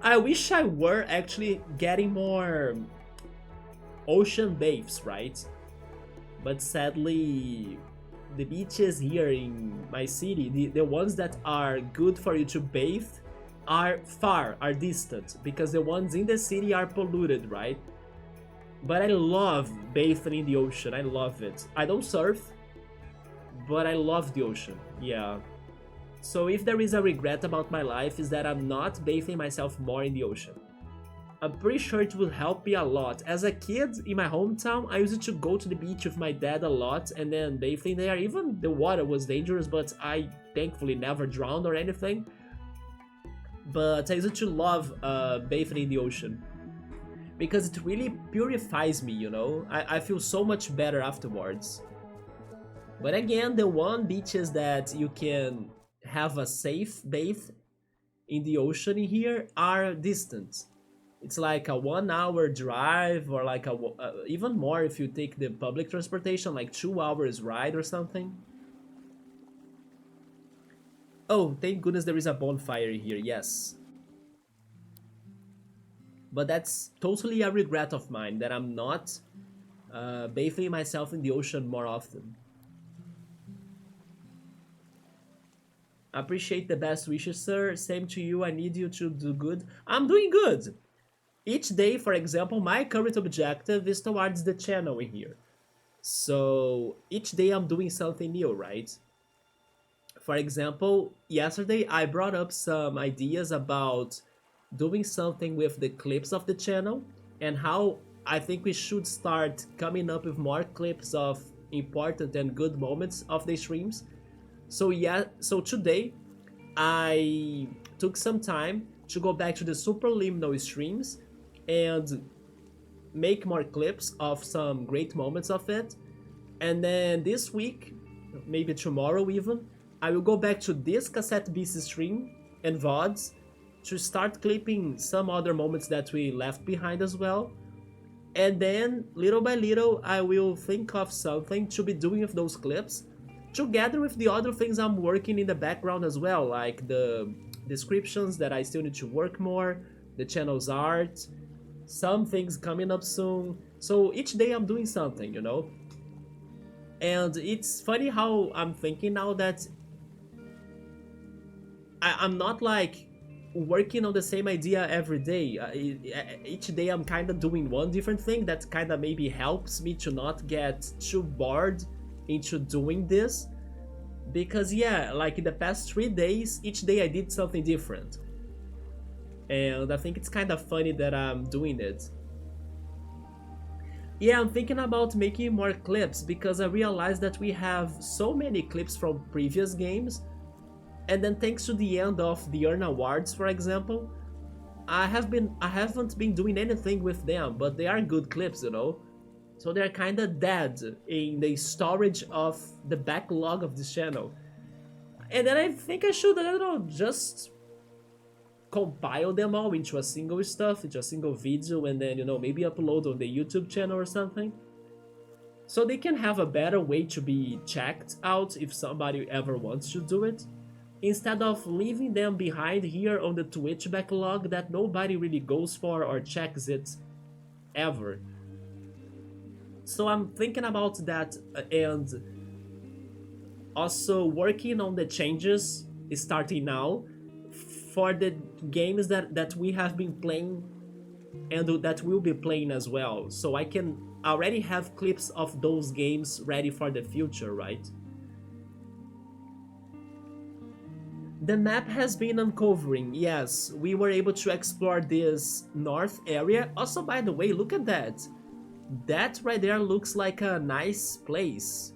I wish I were actually getting more ocean bathes, right? But sadly, the beaches here in my city, the ones that are good for you to bathe, are distant, because the ones in the city are polluted, right? But I love bathing in the ocean, I love it. I don't surf, but I love the ocean, yeah. So if there is a regret about my life, is that I'm not bathing myself more in the ocean. I'm pretty sure it will help me a lot. As a kid in my hometown, I used to go to the beach with my dad a lot and then bathing there. Even the water was dangerous, but I thankfully never drowned or anything. But I used to love bathing in the ocean, because it really purifies me, you know? I feel so much better afterwards. But again, the one beaches that you can have a safe bathe in the ocean here are distant. It's like a 1 hour drive, or like even more if you take the public transportation, like 2 hours ride or something. Oh, thank goodness there is a bonfire here, yes. But that's totally a regret of mine that I'm not bathing myself in the ocean more often. Appreciate the best wishes, sir. Same to you. I need you to do good. I'm doing good. Each day, for example, my current objective is towards the channel in here. So each day I'm doing something new, right? For example, yesterday I brought up some ideas about doing something with the clips of the channel and how I think we should start coming up with more clips of important and good moments of the streams. So yeah, so today I took some time to go back to the Superliminal streams and make more clips of some great moments of it. And then this week, maybe tomorrow even, I will go back to this Cassette Beasts stream and VODs to start clipping some other moments that we left behind as well. And then, little by little, I will think of something to be doing with those clips, together with the other things I'm working in the background as well, like the descriptions that I still need to work more, the channel's art, some things coming up soon. So each day I'm doing something, you know? And it's funny how I'm thinking now that I'm not like working on the same idea every day. Each day I'm kind of doing one different thing that kind of maybe helps me to not get too bored into doing this. Because yeah, like in the past 3 days, each day I did something different. And I think it's kind of funny that I'm doing it. Yeah, I'm thinking about making more clips because I realized that we have so many clips from previous games. And then thanks to the end of the Earn Awards, for example, I haven't been doing anything with them, but they are good clips, you know? So they're kind of dead in the storage of the backlog of this channel. And then I think I should, I don't know, just compile them all into a single stuff, into a single video, and then, you know, maybe upload on the YouTube channel or something. So they can have a better way to be checked out if somebody ever wants to do it, instead of leaving them behind here on the Twitch backlog that nobody really goes for or checks it ever. So I'm thinking about that, and also working on the changes starting now for the games that we have been playing and that we'll be playing as well. So I can already have clips of those games ready for the future, right? The map has been uncovering, yes, we were able to explore this north area. Also, by the way, look at that. That right there looks like a nice place.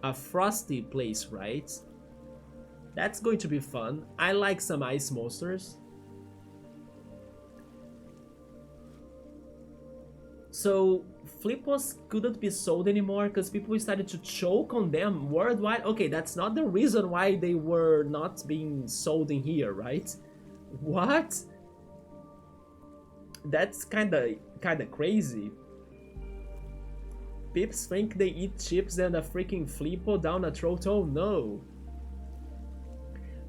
A frosty place, right? That's going to be fun. I like some ice monsters. So Flippos couldn't be sold anymore because people started to choke on them worldwide. Okay, that's not the reason why they were not being sold in here, right? What? That's kinda crazy. Pips think they eat chips and a freaking Flippo down a throat. Oh no.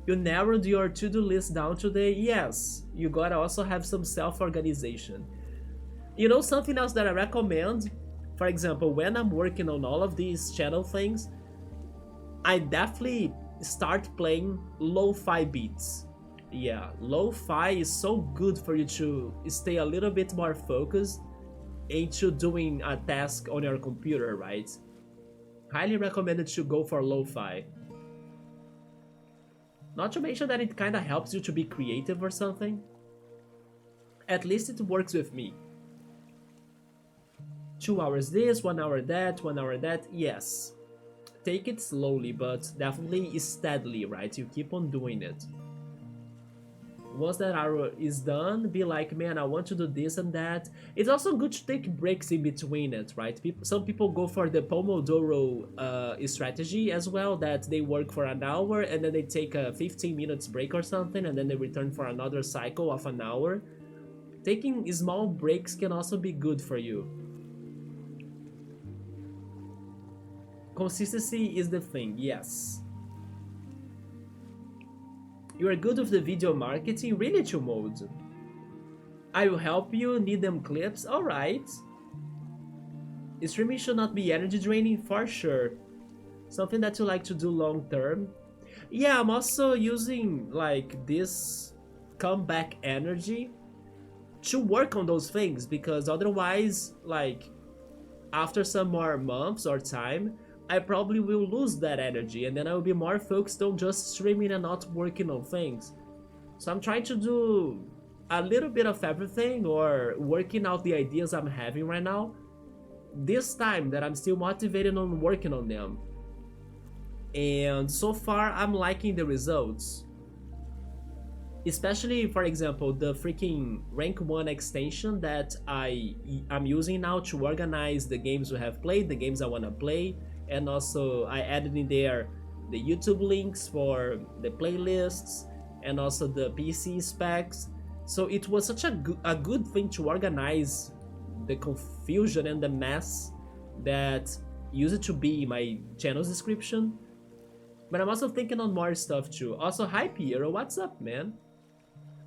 You narrowed your to-do list down today? Yes. You gotta also have some self-organization. You know, something else that I recommend, for example, when I'm working on all of these channel things, I definitely start playing lo-fi beats. Yeah, lo-fi is so good for you to stay a little bit more focused into doing a task on your computer, right? Highly recommended to go for lo-fi. Not to mention that it kind of helps you to be creative or something. At least it works with me. 2 hours this, 1 hour that, 1 hour that, yes. Take it slowly, but definitely steadily, right? You keep on doing it. Once that hour is done, be like, man, I want to do this and that. It's also good to take breaks in between it, right? Some people go for the Pomodoro strategy as well, that they work for an hour and then they take a 15 minutes break or something and then they return for another cycle of an hour. Taking small breaks can also be good for you. Consistency is the thing, yes. You are good with the video marketing, really, to mode. I will help you, need them clips, alright. Streaming should not be energy draining, for sure. Something that you like to do long term. Yeah, I'm also using like this comeback energy to work on those things, because otherwise, like, after some more months or time, I probably will lose that energy, and then I will be more focused on just streaming and not working on things. So I'm trying to do a little bit of everything, or working out the ideas I'm having right now, this time that I'm still motivated on working on them. And so far I'm liking the results. Especially, for example, the freaking rank 1 extension that I'm using now to organize the games we have played, the games I want to play, and also I added in there the YouTube links for the playlists and also the PC specs. So it was such a good thing to organize the confusion and the mess that used to be my channel's description. But I'm also thinking on more stuff too. Also, hi Piero, what's up, man?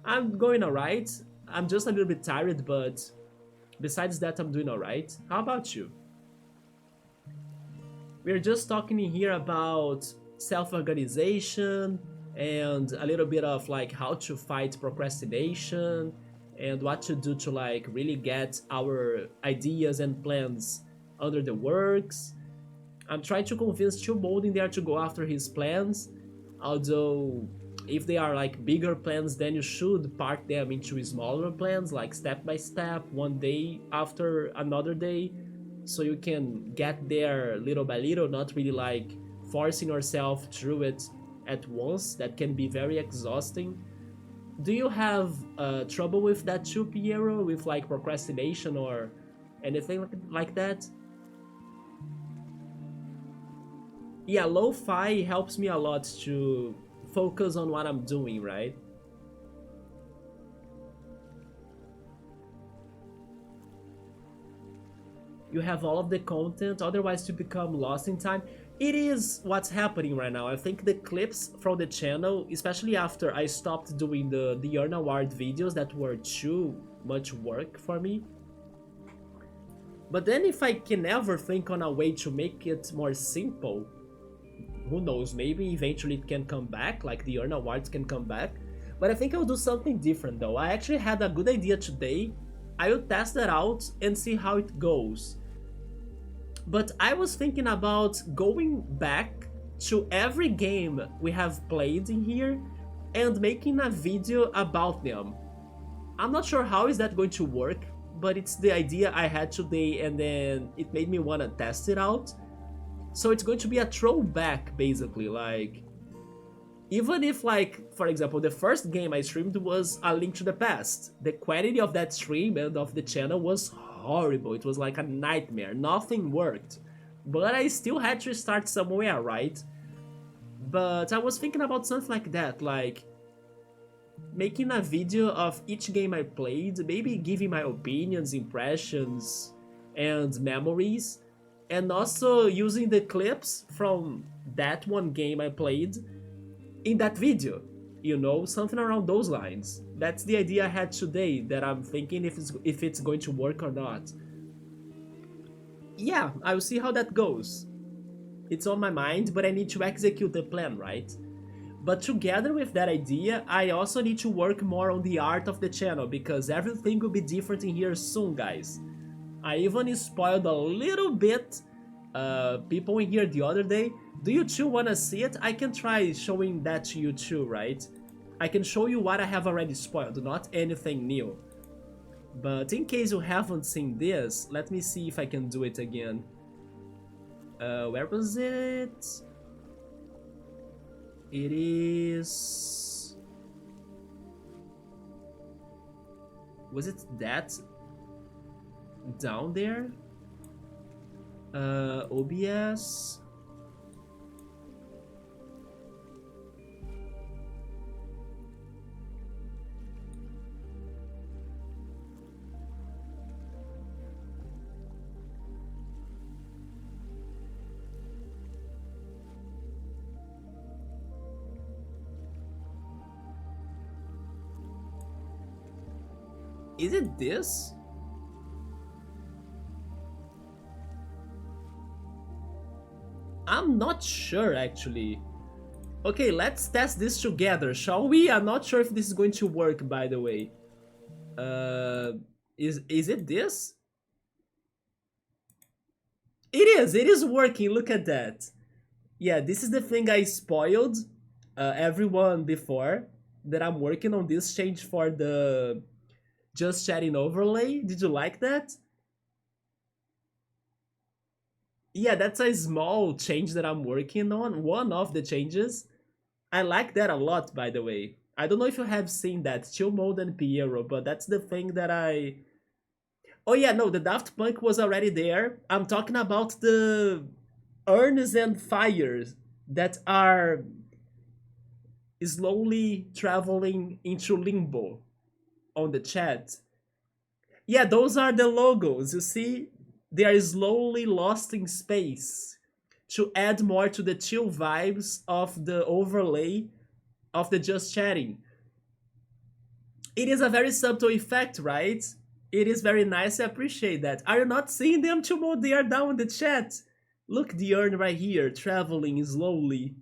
I'm going alright. I'm just a little bit tired, but besides that, I'm doing alright. How about you? We're just talking in here about self-organization and a little bit of like how to fight procrastination and what to do to like really get our ideas and plans under the works. I'm trying to convince Chillbold in there to go after his plans, although if they are like bigger plans, then you should part them into smaller plans, like step by step, one day after another day, so you can get there little by little, not really like forcing yourself through it at once. That can be very exhausting. Do you have trouble with that too, Piero, with like procrastination or anything like that? Yeah, lo-fi helps me a lot to focus on what I'm doing, right? You have all of the content, otherwise you become lost in time. It is what's happening right now. I think the clips from the channel, especially after I stopped doing the Earn Award videos that were too much work for me. But then if I can ever think on a way to make it more simple, who knows, maybe eventually it can come back, like the Earn Awards can come back. But I think I'll do something different though. I actually had a good idea today. I will test that out and see how it goes. But I was thinking about going back to every game we have played in here and making a video about them. I'm not sure how is that going to work, but it's the idea I had today, and then it made me want to test it out. So it's going to be a throwback, basically, like, even if, like, for example, the first game I streamed was A Link to the Past, the quality of that stream and of the channel was horrible. It was like a nightmare. Nothing worked. But I still had to start somewhere, right? But I was thinking about something like that, like making a video of each game I played, maybe giving my opinions, impressions, and memories, and also using the clips from that one game I played in that video, you know, something around those lines. That's the idea I had today, that I'm thinking if it's going to work or not. Yeah, I'll see how that goes. It's on my mind, but I need to execute the plan, right? But together with that idea, I also need to work more on the art of the channel, because everything will be different in here soon, guys. I even spoiled a little bit people in here the other day. Do you two wanna see it? I can try showing that to you too, right? I can show you what I have already spoiled, not anything new. But in case you haven't seen this, let me see if I can do it again. Where was it? It is... Was it that? Down there? OBS... Is it this? I'm not sure actually. Okay, let's test this together, shall we? I'm not sure if this is going to work, by the way. Uh, is it this? It is working, look at that. Yeah, this is the thing I spoiled everyone before, that I'm working on this change for the just chatting overlay. Did you like that? Yeah, that's a small change that I'm working on, one of the changes. I like that a lot, by the way. I don't know if you have seen that, Chill Mode and Piero, but that's the thing that I... Oh yeah, no, the Daft Punk was already there. I'm talking about the urns and fires that are slowly traveling into limbo on the chat. Yeah, those are the logos. You see, they are slowly lost in space to add more to the chill vibes of the overlay of the just chatting. It is a very subtle effect, right? It is very nice. I appreciate that. Are you not seeing them, Chumo? They are down in the chat. Look, the urn right here, traveling slowly.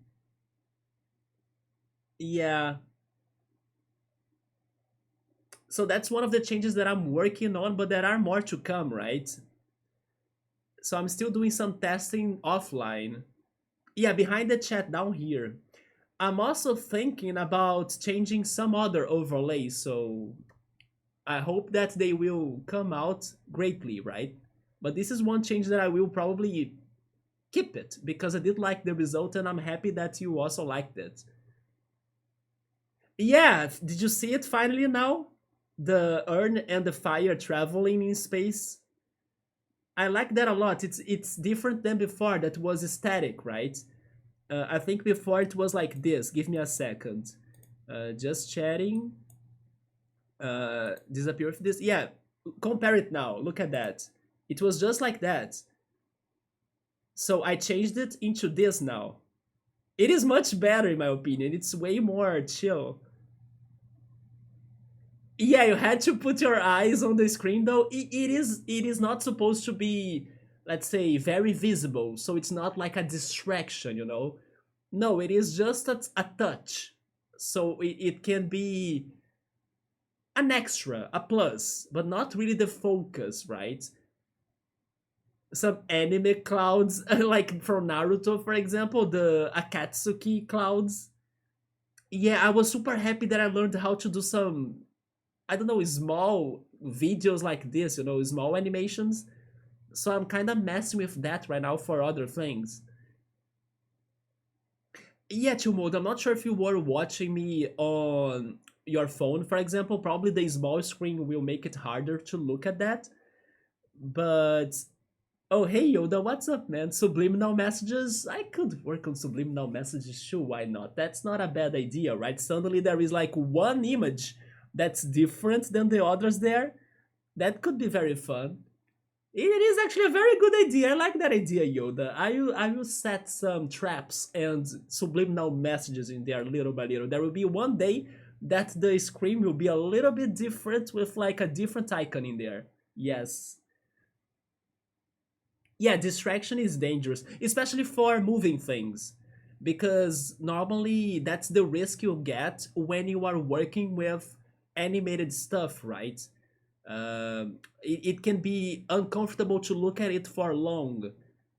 Yeah. So that's one of the changes that I'm working on, but there are more to come, right? So I'm still doing some testing offline. Yeah, behind the chat down here. I'm also thinking about changing some other overlays, so I hope that they will come out greatly, right? But this is one change that I will probably keep it, because I did like the result and I'm happy that you also liked it. Yeah, did you see it finally now? The urn and the fire traveling in space. I like that a lot. It's different than before that was static, right? I think before it was like this. Give me a second. Just chatting. Disappear with this. Yeah, compare it now. Look at that. It was just like that. So I changed it into this now. It is much better in my opinion. It's way more chill. Yeah, you had to put your eyes on the screen though. It is not supposed to be, let's say, very visible, so it's not like a distraction, you know. No, it is just a touch, so it can be an extra, a plus, but not really the focus, right? Some anime clouds, like from Naruto, for example, the Akatsuki clouds. Yeah, I was super happy that I learned how to do some, I don't know, small videos like this, you know, small animations. So I'm kind of messing with that right now for other things. Yeah, Chumod, I'm not sure if you were watching me on your phone, for example. Probably the small screen will make it harder to look at that. But oh, hey Yoda, what's up, man? Subliminal messages? I could work on subliminal messages, sure, why not? That's not a bad idea, right? Suddenly there is like one image that's different than the others there. That could be very fun. It is actually a very good idea. I like that idea, Yoda. I will set some traps and subliminal messages in there little by little. There will be one day that the screen will be a little bit different with like a different icon in there. Yes. Yeah, distraction is dangerous, especially for moving things, because normally that's the risk you get when you are working with animated stuff, right? It can be uncomfortable to look at it for long.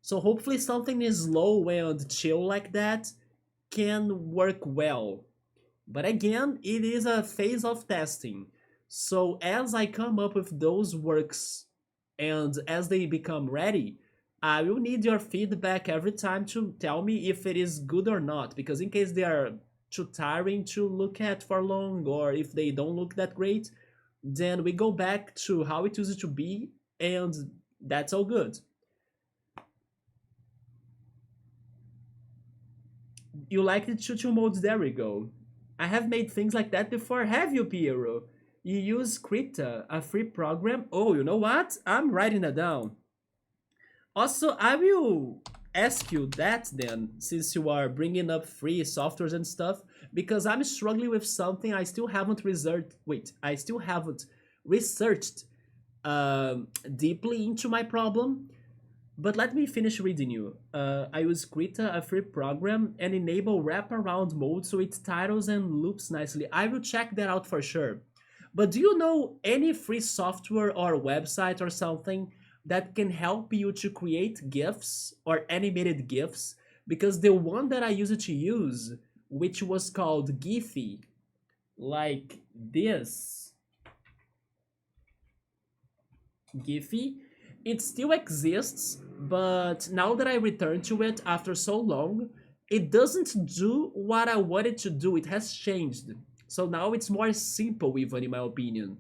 So hopefully something is slow and chill like that can work well. But again, it is a phase of testing. So as I come up with those works and as they become ready, I will need your feedback every time to tell me if it is good or not. Because in case they are too tiring to look at for long, or if they don't look that great, then we go back to how it used to be, and that's all good. You like the choo modes? There we go. I have made things like that before. Have you, Piero? You use Krita, a free program? Oh, you know what? I'm writing that down. Also, I will ask you that then, since you are bringing up free softwares and stuff, because I'm struggling with something I still haven't researched deeply into my problem. But let me finish reading you. I use Krita, a free program, and enable wraparound mode so it titles and loops nicely. I will check that out for sure. But do you know any free software or website or something that can help you to create GIFs or animated GIFs? Because the one that I used to use, which was called Giphy, like this, Giphy, it still exists, but now that I return to it after so long, it doesn't do what I wanted to do. It has changed. So now it's more simple, even in my opinion.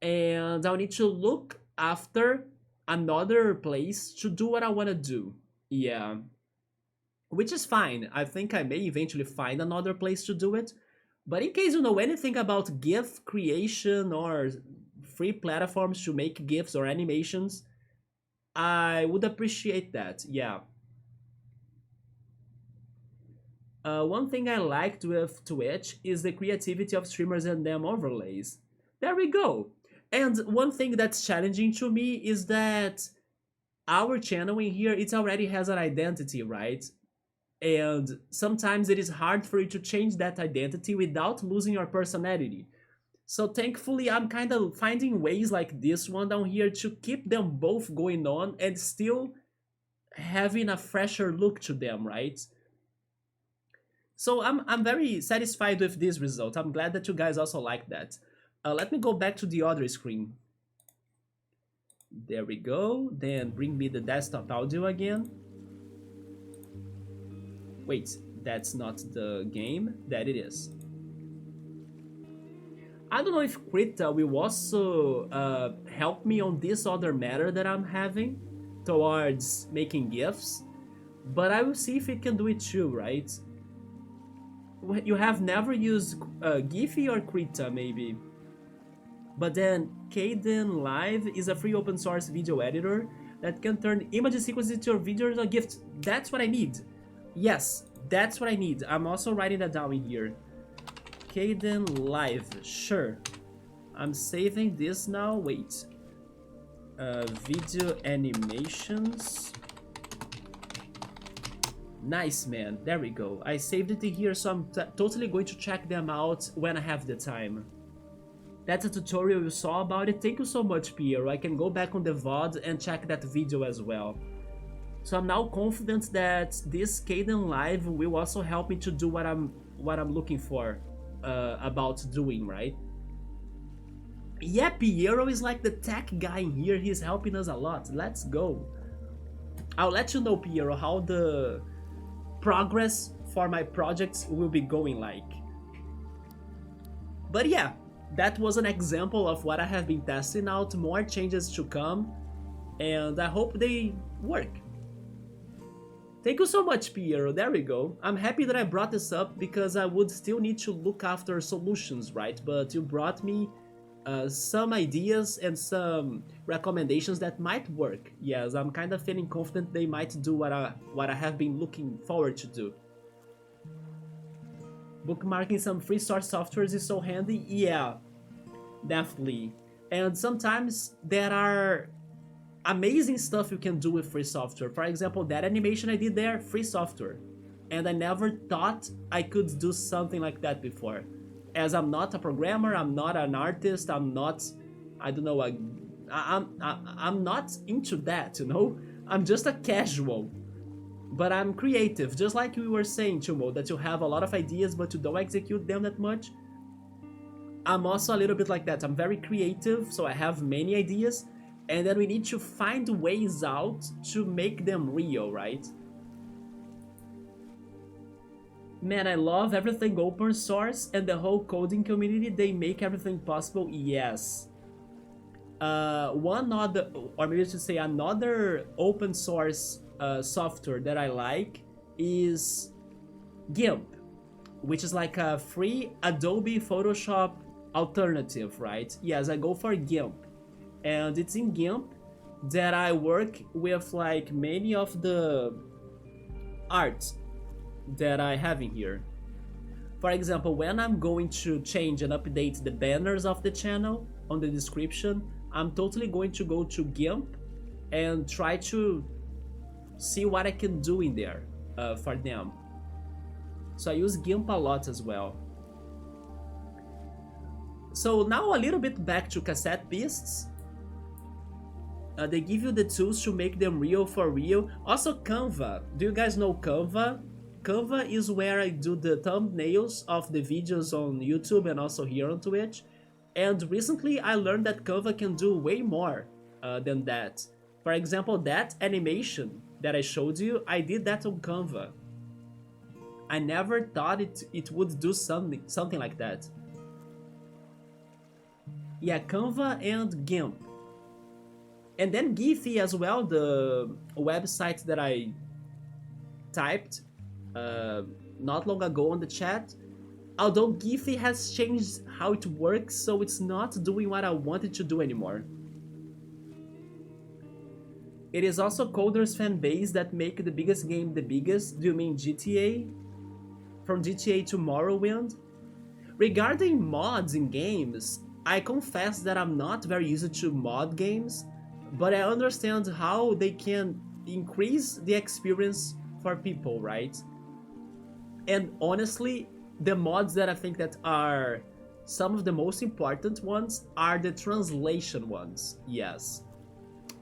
And I'll need to look after another place to do what I want to do. Yeah. Which is fine. I think I may eventually find another place to do it. But in case you know anything about GIF creation or free platforms to make GIFs or animations, I would appreciate that, yeah. One thing I liked with Twitch is the creativity of streamers and them overlays. There we go. And one thing that's challenging to me is that our channel in here, it already has an identity, right? And sometimes it is hard for you to change that identity without losing your personality. So thankfully, I'm kind of finding ways like this one down here to keep them both going on and still having a fresher look to them, right? So I'm very satisfied with this result. I'm glad that you guys also like that. Let me go back to the other screen. There we go. Then bring me the desktop audio again. Wait, that's not the game. That it is. I don't know if Krita will also help me on this other matter that I'm having towards making GIFs, but I will see if it can do it too, right? You have never used Giphy or Krita, maybe. But then Caden Live is a free open source video editor that can turn image sequences into your videos or GIFs. That's what I need. Yes, that's what I need. I'm also writing that down in here. Caden Live, sure. I'm saving this now. Wait. Video animations. Nice, man. There we go. I saved it in here, so I'm totally going to check them out when I have the time. That's a tutorial you saw about it. Thank you so much, Piero. I can go back on the VOD and check that video as well. So I'm now confident that this Caden Live will also help me to do what I'm looking for about doing, right? Yeah, Piero is like the tech guy in here. He's helping us a lot. Let's go. I'll let you know, Piero, how the progress for my projects will be going like. But yeah, that was an example of what I have been testing out. More changes to come, and I hope they work. Thank you so much, Piero. There we go. I'm happy that I brought this up because I would still need to look after solutions, right? But you brought me some ideas and some recommendations that might work. Yes, I'm kind of feeling confident they might do what I have been looking forward to do. Bookmarking some free source softwares is so handy. Yeah, definitely. And sometimes there are amazing stuff you can do with free software. For example, that animation I did there, free software. And I never thought I could do something like that before. As I'm not a programmer, I'm not an artist, I'm not, I don't know, I'm not into that, you know? I'm just a casual. But I'm creative, just like we were saying, Chumo, that you have a lot of ideas but you don't execute them that much. I'm also a little bit like that. I'm very creative, so I have many ideas, and then we need to find ways out to make them real, right? Man, I love everything open source and the whole coding community, they make everything possible, yes. One other, or maybe I should say another open source software that I like is GIMP, which is like a free Adobe Photoshop alternative, right? Yes, I go for GIMP. And it's in GIMP that I work with like many of the art that I have in here. For example, when I'm going to change and update the banners of the channel, on the description, I'm totally going to go to GIMP and try to see what I can do in there for them. So I use GIMP a lot as well. So now a little bit back to Cassette Beasts. They give you the tools to make them real for real. Also Canva. Do you guys know Canva? Canva is where I do the thumbnails of the videos on YouTube and also here on Twitch. And recently I learned that Canva can do way more than that. For example, that animation that I showed you, I did that on Canva. I never thought it would do something like that. Yeah, Canva and GIMP. And then Giphy as well, the website that I typed not long ago on the chat. Although Giphy has changed how it works, so it's not doing what I wanted to do anymore. It is also Coder's fan base that make the biggest game the biggest. Do you mean GTA? From GTA to Morrowind? Regarding mods in games, I confess that I'm not very used to mod games, but I understand how they can increase the experience for people, right? And honestly, the mods that I think that are some of the most important ones are the translation ones, yes.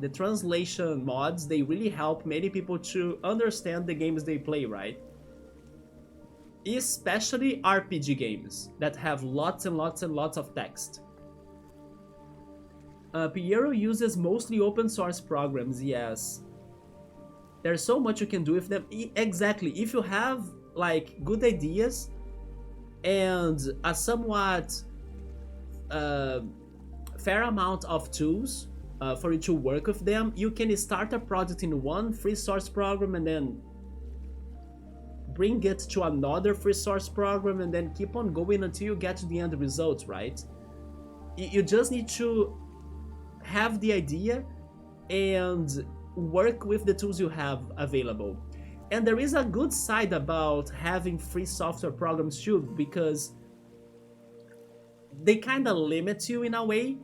The translation mods, they really help many people to understand the games they play, right? Especially RPG games that have lots and lots and lots of text. Piero uses mostly open source programs, yes. There's so much you can do with them. Exactly, if you have like good ideas and a somewhat fair amount of tools for you to work with them, you can start a project in one free source program and then bring it to another free source program and then keep on going until you get to the end result, right? You just need to have the idea and work with the tools you have available. And there is a good side about having free software programs too, because they kind of limit you in a way,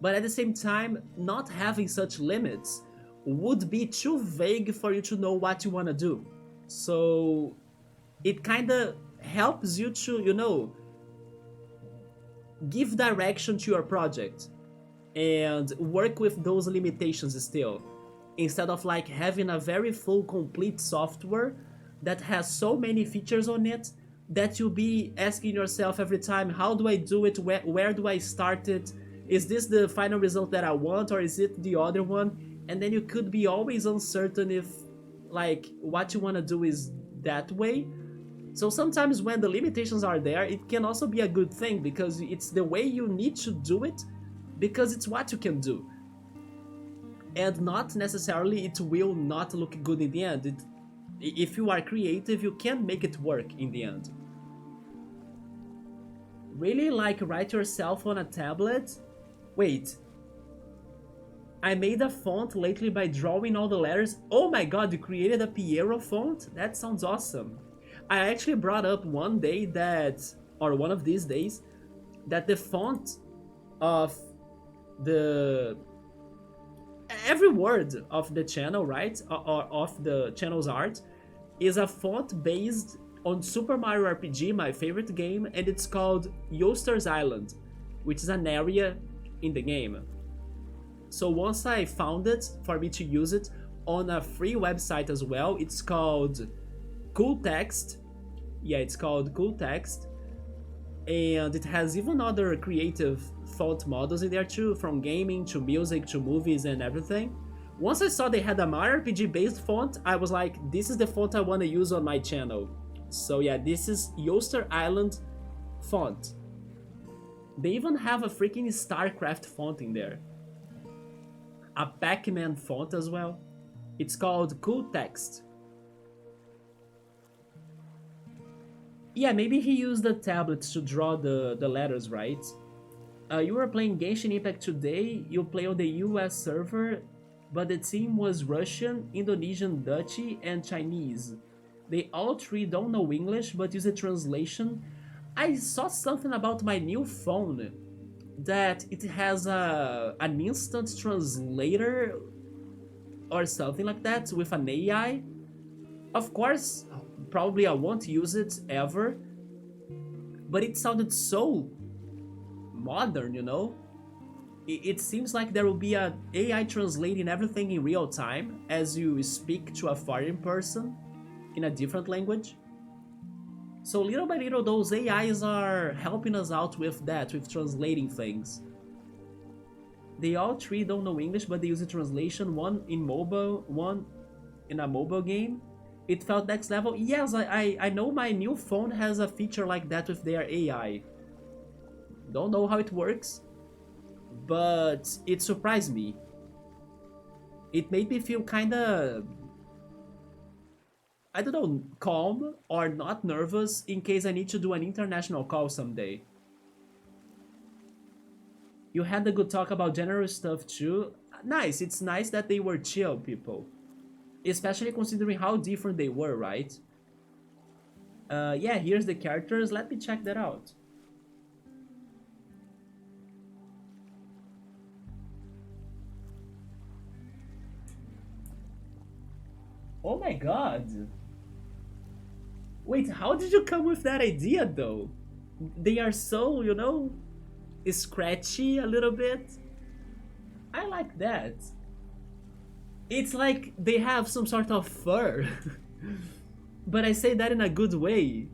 but at the same time, not having such limits would be too vague for you to know what you want to do. So it kind of helps you to, you know, give direction to your project and work with those limitations still, instead of like having a very full complete software that has so many features on it that you'll be asking yourself every time, how do I do it, where do I start it, is this the final result that I want or is it the other one? And then you could be always uncertain if like what you want to do is that way. So sometimes when the limitations are there, it can also be a good thing because it's the way you need to do it, because it's what you can do. And not necessarily it will not look good in the end. If you are creative, you can make it work in the end. Really, like write yourself on a tablet? Wait. I made a font lately by drawing all the letters. Oh my god, you created a Piero font? That sounds awesome. I actually brought up one day that, or one of these days, that the font of every word of the channel, right, or of the channel's art, is a font based on Super Mario RPG, my favorite game, and it's called Yoster's Island, which is an area in the game. So once I found it for me to use it on a free website as well, it's called Cool Text. Yeah, it's called Cool Text. And it has even other creative font models in there too, from gaming to music to movies and everything. Once I saw they had a Mario RPG based font, I was like, this is the font I want to use on my channel. So yeah, this is Yoster Island font. They even have a freaking StarCraft font in there. A Pac-Man font as well. It's called Cool Text. Yeah, maybe he used the tablets to draw the letters, right? You were playing Genshin Impact today, you play on the US server, but the team was Russian, Indonesian, Dutch, and Chinese. They all three don't know English, but use a translation. I saw something about my new phone. that it has an instant translator or something like that with an AI. Of course, probably I won't use it ever, but it sounded so modern, you know? It seems like there will be an AI translating everything in real time as you speak to a foreign person in a different language. So little by little, those AIs are helping us out with that, with translating things. They all three don't know English, but they use a translation, one in mobile, one in a mobile game. It felt next level. Yes, I know my new phone has a feature like that with their AI. Don't know how it works, but it surprised me. It made me feel kinda, I don't know, calm or not nervous in case I need to do an international call someday. You had a good talk about general stuff too. Nice, it's nice that they were chill people. Especially considering how different they were, right? Yeah, here's the characters. Let me check that out. Oh my god. Wait, how did you come with that idea though? They are so, you know, scratchy a little bit. I like that. It's like they have some sort of fur. But I say that in a good way.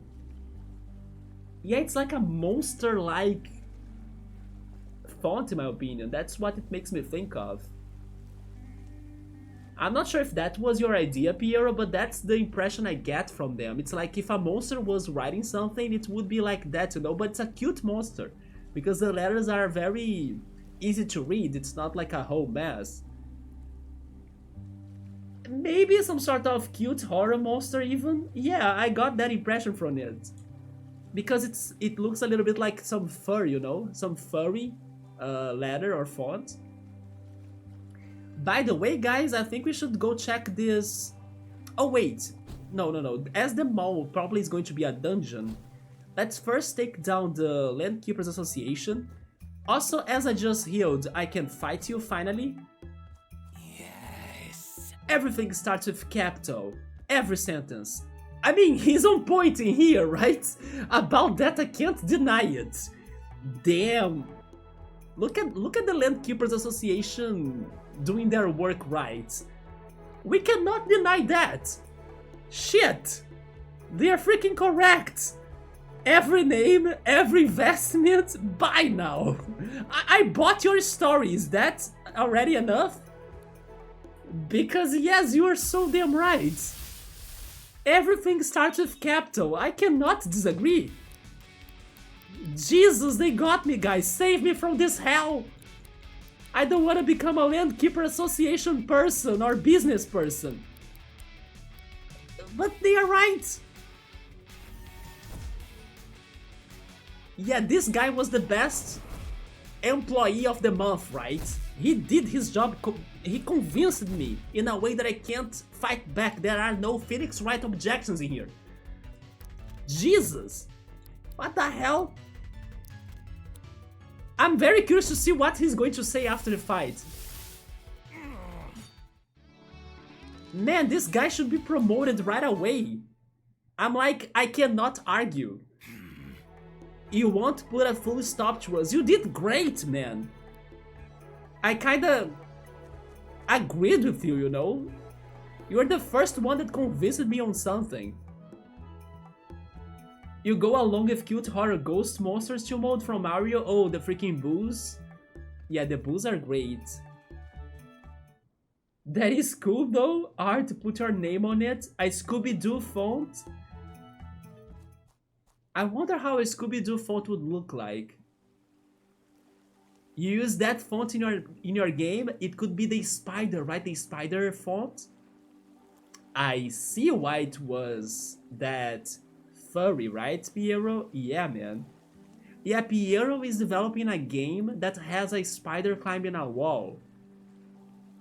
Yeah, it's like a monster-like font in my opinion. That's what it makes me think of. I'm not sure if that was your idea, Piero, but that's the impression I get from them. It's like if a monster was writing something, it would be like that, you know? But it's a cute monster, because the letters are very easy to read. It's not like a whole mess. Maybe some sort of cute horror monster even? Yeah, I got that impression from it. Because it looks a little bit like some fur, you know? Some furry letter or font. By the way, guys, I think we should go check this... Oh, wait. No. As the mall probably is going to be a dungeon, let's first take down the Landkeepers Association. Also, as I just healed, I can fight you finally. Yes. Everything starts with capital. Every sentence. I mean, he's on point in here, right? About that, I can't deny it. Damn. Look at the Landkeepers Association doing their work right. We cannot deny that. Shit. They are freaking correct. Every name, every investment, buy now. I bought your story. Is that already enough? Because yes, you are so damn right. Everything starts with capital. I cannot disagree. Jesus, they got me, guys. Save me from this hell. I don't want to become a Landkeeper Association person or business person. But they are right. Yeah, this guy was the best employee of the month, right? He did his job. He convinced me in a way that I can't fight back. There are no Phoenix Wright objections in here. Jesus. What the hell? I'm very curious to see what he's going to say after the fight. Man, this guy should be promoted right away. I'm like, I cannot argue. You won't put a full stop to us. You did great, man. I kinda agreed with you, you know? You're the first one that convinced me on something. You go along with cute horror ghost monsters to mode from Mario. Oh, the freaking boos. Yeah, the boos are great. That is cool though, art to put your name on it. A Scooby-Doo font. I wonder how a Scooby-Doo font would look like. You use that font in your game, it could be the spider, right? The spider font. I see why it was that furry, right, Piero? Yeah, man. Yeah, Piero is developing a game that has a spider climbing a wall.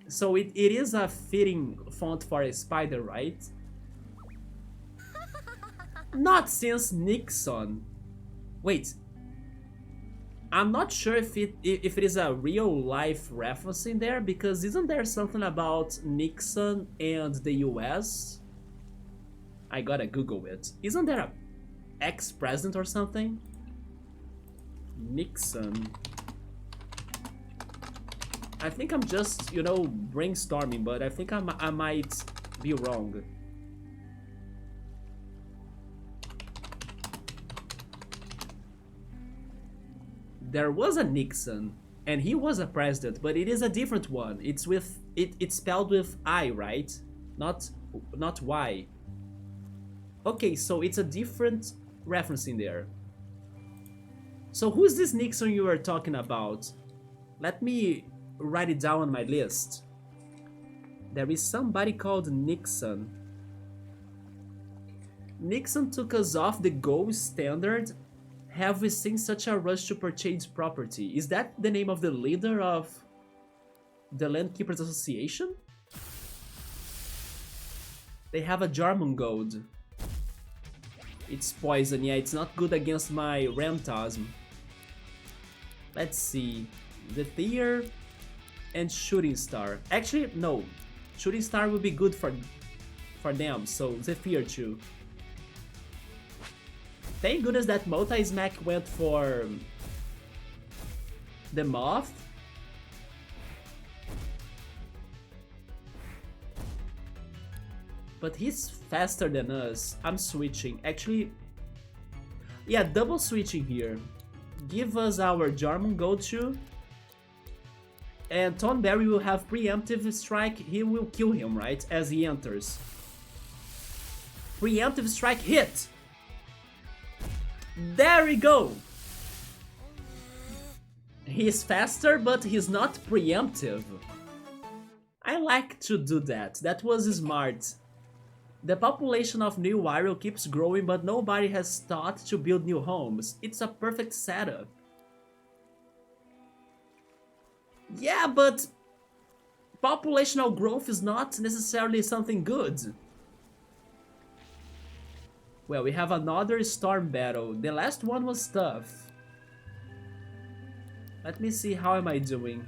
So it is a fitting font for a spider, right? Not since Nixon. Wait. I'm not sure if it is a real life reference in there, because isn't there something about Nixon and the US? I gotta Google it. Isn't there a ex-president or something? Nixon. I think I'm just, you know, brainstorming, but I think I might be wrong. There was a Nixon, and he was a president, but it is a different one. It's with it's spelled with I, right? Not Y. Okay, so it's a different reference in there. So who's this Nixon you were talking about? Let me write it down on my list. There is somebody called Nixon. Nixon took us off the gold standard. Have we seen such a rush to purchase property? Is that the name of the leader of the Land Keepers Association? They have a German gold. It's poison, yeah, it's not good against my Ramtasm. Let's see. The Zephyr and Shooting Star. Actually, no. Shooting Star would be good for them, so Zephyr too. Thank goodness that Multi-Smack went for the Moth. But he's faster than us. I'm switching. Actually, yeah, double switching here. Give us our German go-to. And Tonberry will have preemptive strike. He will kill him, right? As he enters. Preemptive strike hit! There we go! He's faster, but he's not preemptive. I like to do that. That was smart. The population of New Iroh keeps growing, but nobody has thought to build new homes. It's a perfect setup. Yeah, but populational growth is not necessarily something good. Well, we have another storm battle. The last one was tough. Let me see, how am I doing?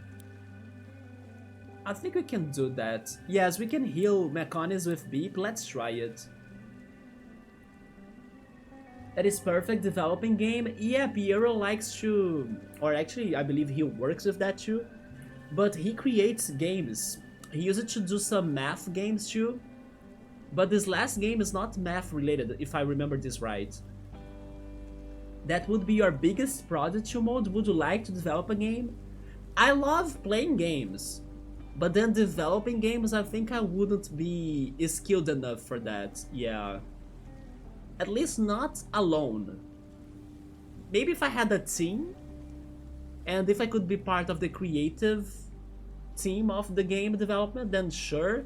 I think we can do that. Yes, we can heal Mechonis with Beep. Let's try it. That is perfect developing game. Yeah, Piero likes to... Or actually, I believe he works with that too. But he creates games. He used to do some math games too. But this last game is not math related, if I remember this right. That would be your biggest project, Mode. Would you like to develop a game? I love playing games. But then developing games, I think I wouldn't be skilled enough for that, yeah. At least not alone. Maybe if I had a team, and if I could be part of the creative team of the game development, then sure.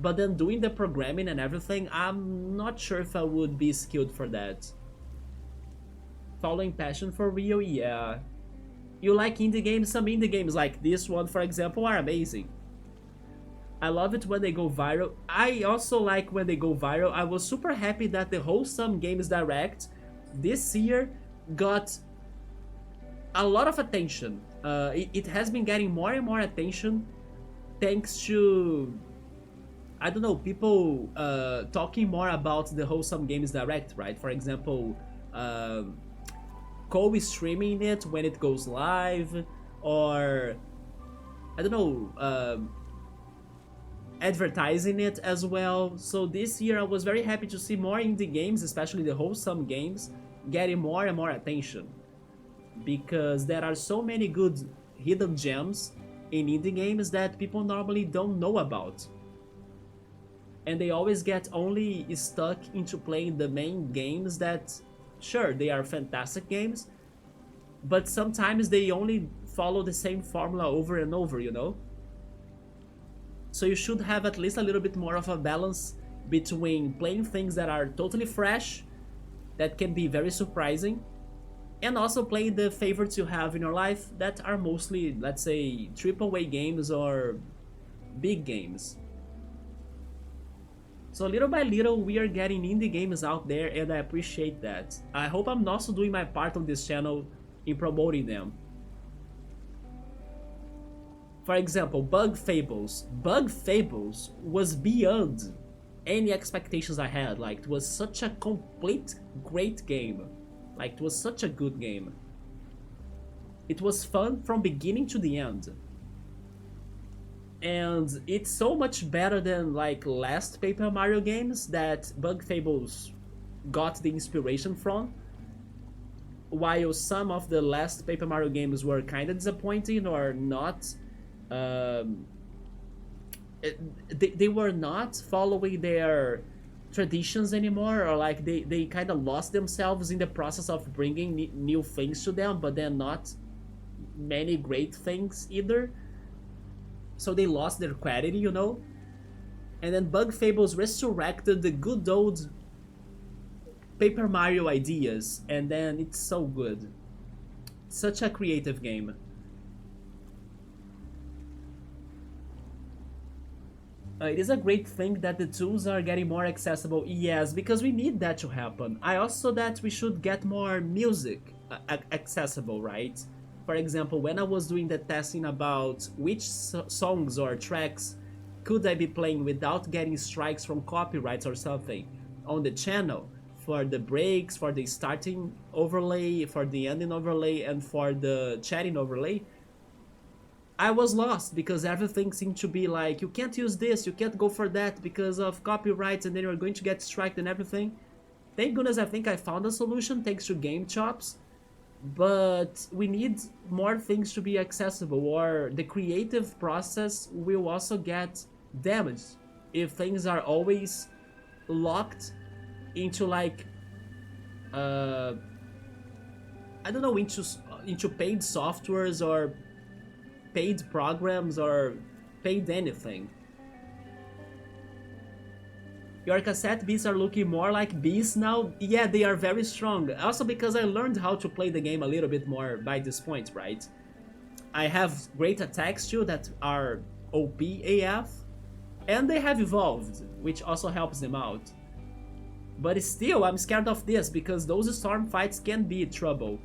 But then doing the programming and everything, I'm not sure if I would be skilled for that. Following passion for Rio, yeah. You like indie games? Some indie games like this one, for example, are amazing. I love it when they go viral. I also like when they go viral. I was super happy that the Wholesome Games Direct this year got a lot of attention. It has been getting more and more attention thanks to, I don't know, people talking more about the Wholesome Games Direct, right? For example, co-streaming it when it goes live, or I don't know, advertising it as well. So this year I was very happy to see more indie games, especially the Wholesome games, getting more and more attention, because there are so many good hidden gems in indie games that people normally don't know about, and they always get only stuck into playing the main games that, sure, they are fantastic games, but sometimes they only follow the same formula over and over, you know? So you should have at least a little bit more of a balance between playing things that are totally fresh, that can be very surprising, and also playing the favorites you have in your life that are mostly, let's say, AAA games or big games. So little by little we are getting indie games out there, and I appreciate that. I hope I'm also doing my part on this channel in promoting them. For example, Bug Fables. Bug Fables was beyond any expectations I had. Like, it was such a complete great game. Like, it was such a good game. It was fun from beginning to the end. And it's so much better than like last Paper Mario games that Bug Fables got the inspiration from. While some of the last Paper Mario games were kind of disappointing or not, they were not following their traditions anymore, or like they kind of lost themselves in the process of bringing new things to them, but then not many great things either. So they lost their quality, you know? And then Bug Fables resurrected the good old Paper Mario ideas, and then it's so good. Such a creative game. It is a great thing that the tools are getting more accessible, yes, because we need that to happen. I also that we should get more music accessible, right? For example, when I was doing the testing about which songs or tracks could I be playing without getting strikes from copyrights or something on the channel, for the breaks, for the starting overlay, for the ending overlay, and for the chatting overlay, I was lost because everything seemed to be like, you can't use this, you can't go for that because of copyrights, and then you're going to get striked and everything. Thank goodness I think I found a solution thanks to Game Chops, but we need more things to be accessible, or the creative process will also get damaged if things are always locked into like, I don't know, into paid softwares or paid programs or paid anything. Your cassette beasts are looking more like beasts now. Yeah, they are very strong. Also because I learned how to play the game a little bit more by this point, right? I have great attacks too that are OP AF, and they have evolved, which also helps them out. But still, I'm scared of this because those storm fights can be trouble.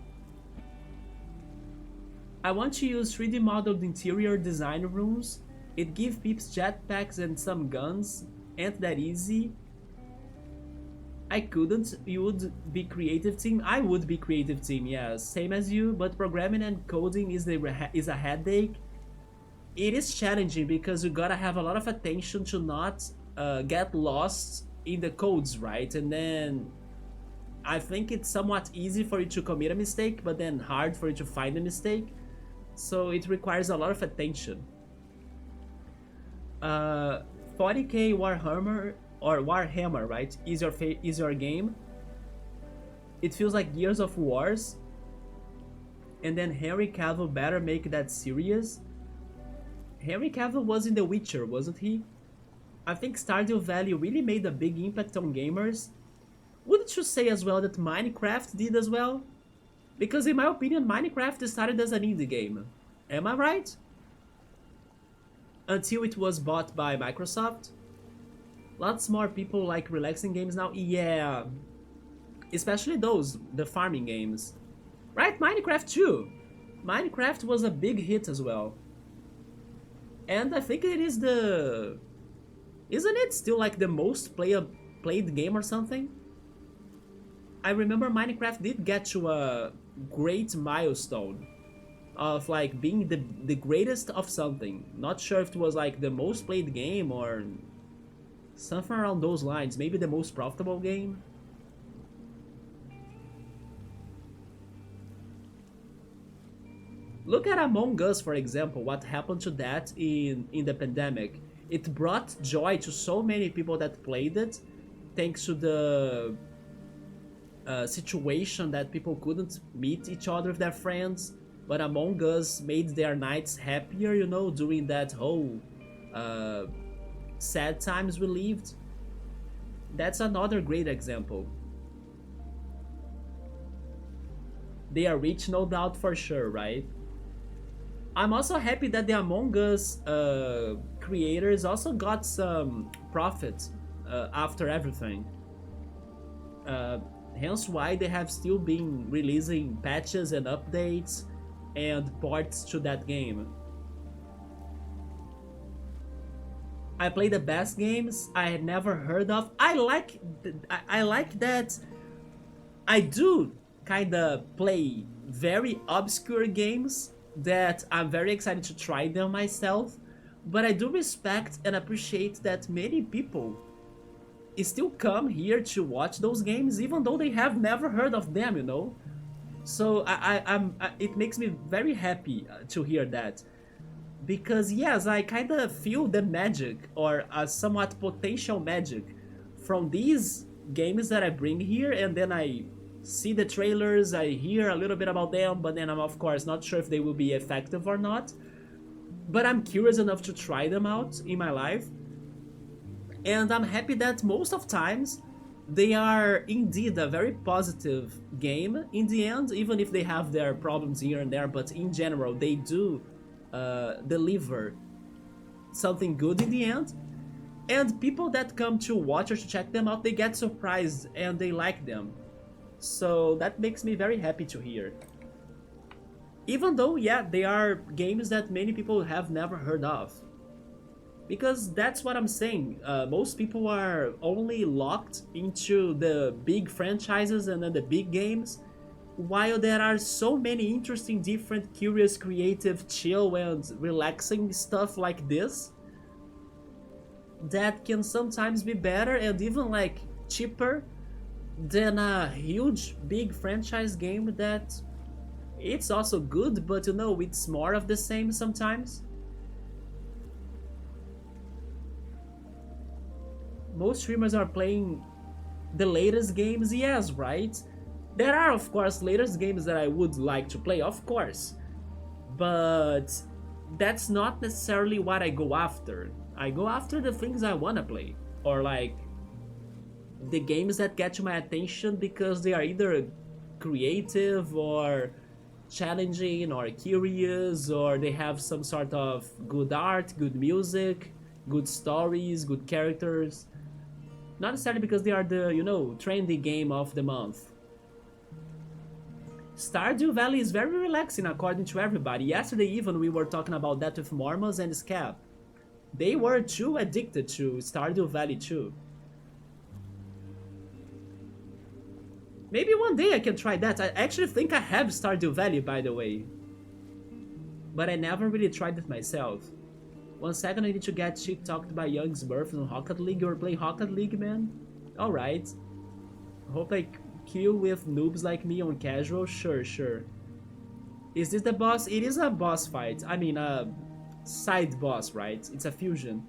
I want to use 3D modeled interior design rooms. It gives peeps jetpacks and some guns. Ain't that easy? I couldn't. You would be creative team? I would be creative team, yes. Same as you, but programming and coding is a headache. It is challenging because you gotta have a lot of attention to not get lost in the codes, right? And then I think it's somewhat easy for you to commit a mistake, but then hard for you to find a mistake. So it requires a lot of attention. 40k Warhammer, right? Is your game. It feels like Gears of Wars. And then Henry Cavill better make that serious. Henry Cavill was in The Witcher, wasn't he? I think Stardew Valley really made a big impact on gamers. Wouldn't you say as well that Minecraft did as well? Because in my opinion, Minecraft started as an indie game. Am I right? Until it was bought by Microsoft. Lots more people like relaxing games now. Yeah. Especially those, the farming games. Right, Minecraft too. Minecraft was a big hit as well. And I think it is the... Isn't it still like the most played game or something? I remember Minecraft did get to a great milestone of like being the greatest of something. Not sure if it was like the most played game or something around those lines. Maybe the most profitable game. Look at Among Us, for example. What happened to that in the pandemic? It brought joy to so many people that played it, thanks to the situation that people couldn't meet each other with their friends, but Among Us made their nights happier, you know, during that whole sad times we lived. That's another great example. They are rich, no doubt, for sure, right? I'm also happy that the Among Us creators also got some profit after everything. Hence why they have still been releasing patches and updates and ports to that game. I play the best games I had never heard of. I like that I do kinda play very obscure games that I'm very excited to try them myself, but I do respect and appreciate that many people still come here to watch those games even though they have never heard of them, you know? So it makes me very happy to hear that. Because yes, I kind of feel the magic, or a somewhat potential magic, from these games that I bring here, and then I see the trailers, I hear a little bit about them, but then I'm of course not sure if they will be effective or not. But I'm curious enough to try them out in my life. And I'm happy that most of times they are indeed a very positive game in the end, even if they have their problems here and there, but in general they do deliver something good in the end. And people that come to watch or to check them out, they get surprised and they like them. So that makes me very happy to hear. Even though, yeah, they are games that many people have never heard of. Because that's what I'm saying, most people are only locked into the big franchises and then the big games, while there are so many interesting, different, curious, creative, chill and relaxing stuff like this that can sometimes be better and even like cheaper than a huge big franchise game that it's also good, but you know, it's more of the same sometimes. Most streamers are playing the latest games, yes, right? There are, of course, latest games that I would like to play, of course. But that's not necessarily what I go after. I go after the things I wanna play. Or like, the games that get my attention because they are either creative or challenging or curious, or they have some sort of good art, good music, good stories, good characters. Not necessarily because they are the, you know, trendy game of the month. Stardew Valley is very relaxing according to everybody. Yesterday even we were talking about that with Mormons and Scap. They were too addicted to Stardew Valley too. Maybe one day I can try that. I actually think I have Stardew Valley, by the way. But I never really tried it myself. 1 second, I need to get shit talked by Young Smurf on Rocket League. You're playing Rocket League, man? Alright. Hope I kill with noobs like me on casual? Sure, sure. Is this the boss? It is a boss fight. I mean, a side boss, right? It's a fusion.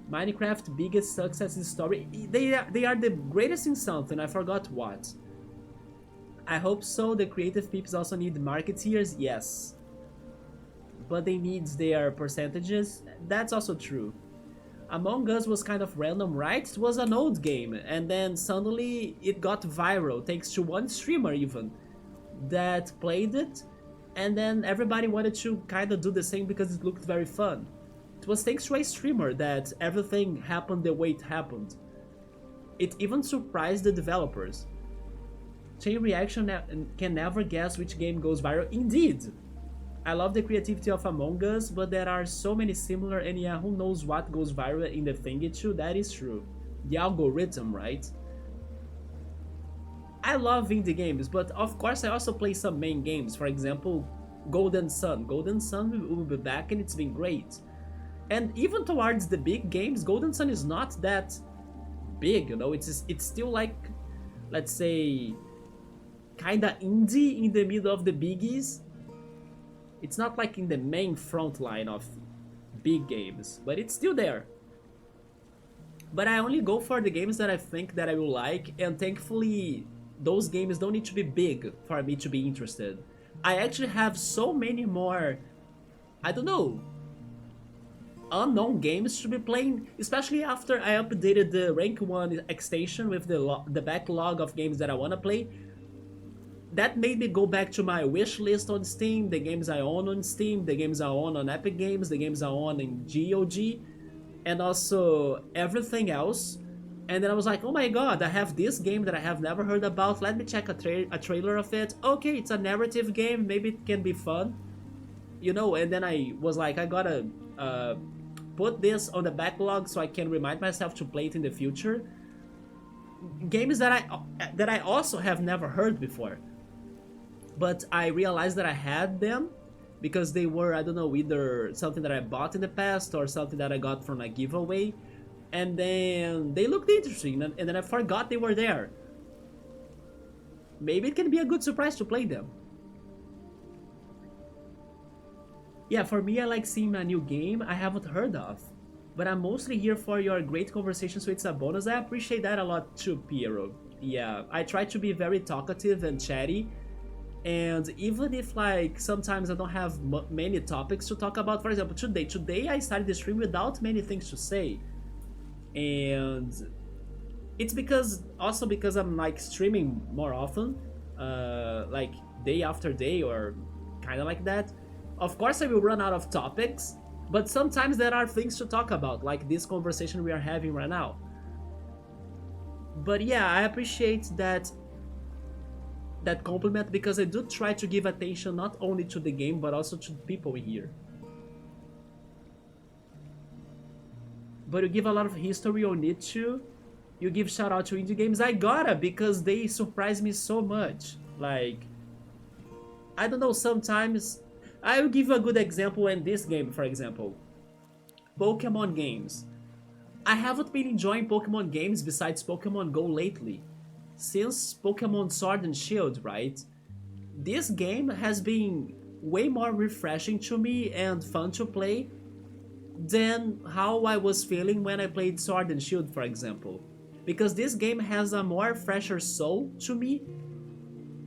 Minecraft biggest success in story. They are the greatest in something. I forgot what. I hope so. The creative peeps also need marketeers. Yes. But they need their percentages. That's also true. Among Us was kind of random, right? It was an old game, and then suddenly it got viral, thanks to one streamer even, that played it, and then everybody wanted to kind of do the same because it looked very fun. It was thanks to a streamer that everything happened the way it happened. It even surprised the developers. Chain Reaction can never guess which game goes viral. Indeed! I love the creativity of Among Us, but there are so many similar, and yeah, who knows what goes viral in the thingy too, that is true. The algorithm, right? I love indie games, but of course I also play some main games, for example, Golden Sun. Golden Sun will be back and it's been great. And even towards the big games, Golden Sun is not that big, you know, it's still like, let's say, kinda indie in the middle of the biggies. It's not like in the main front line of big games, but it's still there. But I only go for the games that I think that I will like, and thankfully those games don't need to be big for me to be interested. I actually have so many more, I don't know, unknown games to be playing, especially after I updated the Rank 1 extension with the backlog of games that I wanna play. That made me go back to my wish list on Steam, the games I own on Steam, the games I own on Epic Games, the games I own in GOG, and also everything else. And then I was like, oh my god, I have this game that I have never heard about. Let me check a trailer of it. Okay, it's a narrative game. Maybe it can be fun. You know, and then I was like, I gotta put this on the backlog so I can remind myself to play it in the future. Games that I also have never heard before. But I realized that I had them because they were, I don't know, either something that I bought in the past or something that I got from a giveaway. And then they looked interesting, and then I forgot they were there. Maybe it can be a good surprise to play them. Yeah, for me, I like seeing a new game I haven't heard of. But I'm mostly here for your great conversation, so it's a bonus. I appreciate that a lot too, Piero. Yeah, I try to be very talkative and chatty. And even if, like, sometimes I don't have many topics to talk about. For example, today I started the stream without many things to say. And it's because I'm like streaming more often, like day after day or kind of like that. Of course I will run out of topics, but sometimes there are things to talk about, like this conversation we are having right now. But yeah, I appreciate that compliment, because I do try to give attention not only to the game but also to the people here. But you give a lot of history on it too. You give shout out to indie games. I gotta, because they surprise me so much. Like, I don't know, sometimes I will give you a good example in this game, for example. Pokemon games. I haven't been enjoying Pokemon games besides Pokemon Go lately. Since Pokemon Sword and Shield, right? This game has been way more refreshing to me and fun to play than how I was feeling when I played Sword and Shield, for example. Because this game has a more fresher soul to me,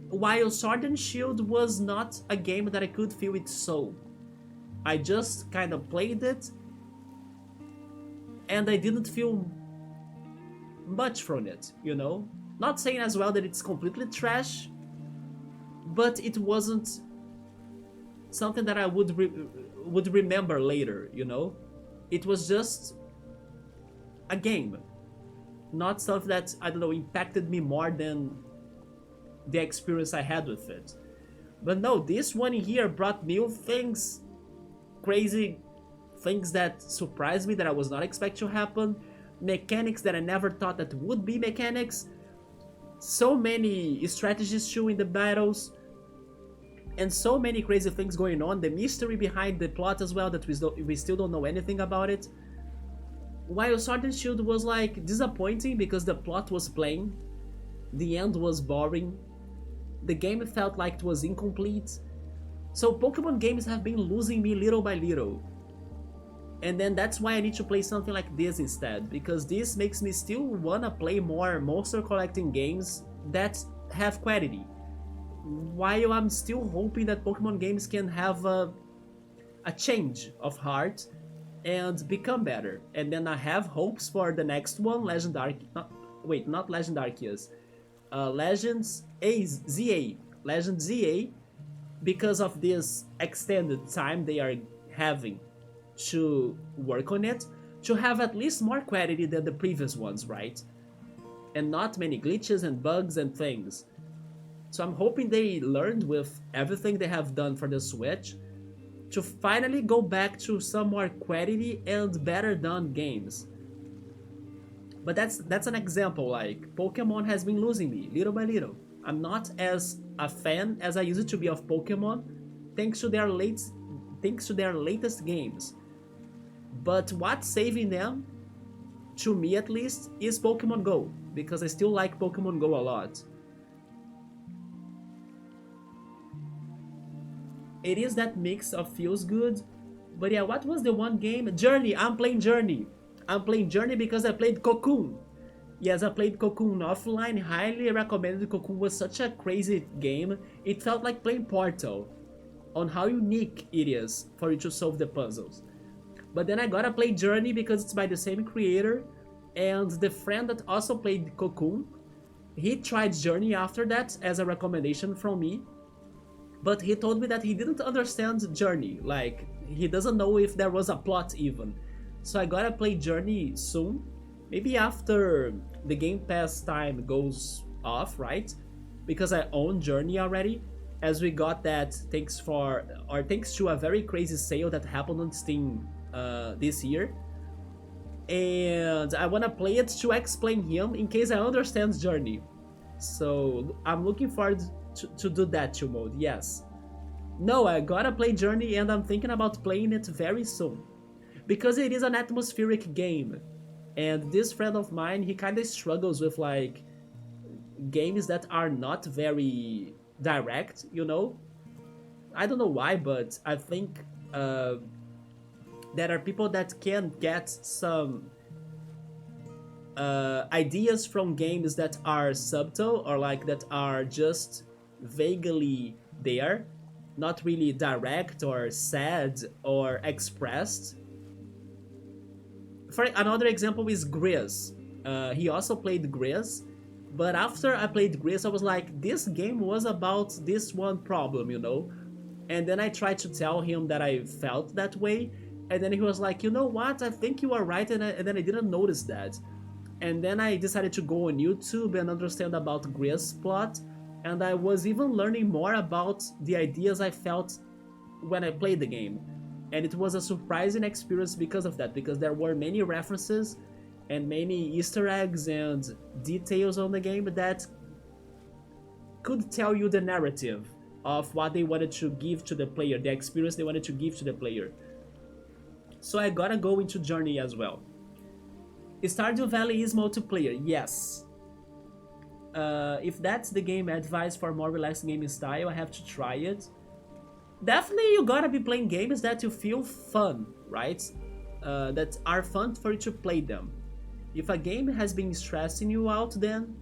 while Sword and Shield was not a game that I could feel its soul. I just kind of played it, and I didn't feel much from it, you know? Not saying as well that it's completely trash, but it wasn't something that I would remember later, you know? It was just a game, not something that, I don't know, impacted me more than the experience I had with it. But no, this one here brought new things, crazy things that surprised me that I was not expecting to happen, mechanics that I never thought that would be mechanics, so many strategies too in the battles, and so many crazy things going on, the mystery behind the plot as well, that we still don't know anything about it. While Sword and Shield was like disappointing because the plot was plain, the end was boring, the game felt like it was incomplete. So Pokemon games have been losing me little by little. And then that's why I need to play something like this instead, because this makes me still wanna play more monster collecting games that have quality. While I'm still hoping that Pokemon games can have a change of heart and become better. And then I have hopes for the next one, Legends ZA, because of this extended time they are having to work on it, to have at least more quality than the previous ones, right? And not many glitches and bugs and things. So I'm hoping they learned with everything they have done for the Switch to finally go back to some more quality and better done games. But that's an example, like, Pokemon has been losing me little by little. I'm not as a fan as I used to be of Pokemon, thanks to their latest games. But what's saving them, to me at least, is Pokemon Go, because I still like Pokemon Go a lot. It is that mix of feels good, but yeah, what was the one game? Journey, I'm playing Journey. I'm playing Journey because I played Cocoon. Yes, I played Cocoon offline, highly recommended. Cocoon was such a crazy game. It felt like playing Portal, on how unique it is for you to solve the puzzles. But then I gotta play Journey because it's by the same creator, and the friend that also played Cocoon, he tried Journey after that as a recommendation from me, but he told me that he didn't understand Journey, like, he doesn't know if there was a plot even. So I gotta play Journey soon, maybe after the Game Pass time goes off, right? Because I own Journey already, as we got that thanks to a very crazy sale that happened on Steam this year. And I wanna play it to explain him in case I understand Journey. So I'm looking forward to do that chill mode, yes. No, I gotta play Journey and I'm thinking about playing it very soon. Because it is an atmospheric game. And this friend of mine, he kinda struggles with like games that are not very direct, you know? I don't know why, but I think there are people that can get some ideas from games that are subtle or like that are just vaguely there, not really direct or said or expressed. For another example is Grizz. He also played Grizz, but after I played Grizz, I was like, this game was about this one problem, you know? And then I tried to tell him that I felt that way, and then he was like, you know what, I think you are right, and then I didn't notice that. And then I decided to go on YouTube and understand about Grizz's plot, and I was even learning more about the ideas I felt when I played the game. And it was a surprising experience because of that, because there were many references and many Easter eggs and details on the game that could tell you the narrative of what they wanted to give to the player, the experience they wanted to give to the player. So I gotta go into Journey as well. Stardew Valley is multiplayer, yes. If that's the game advice for more relaxed gaming style, I have to try it. Definitely you gotta be playing games that you feel fun, right? That are fun for you to play them. If a game has been stressing you out, then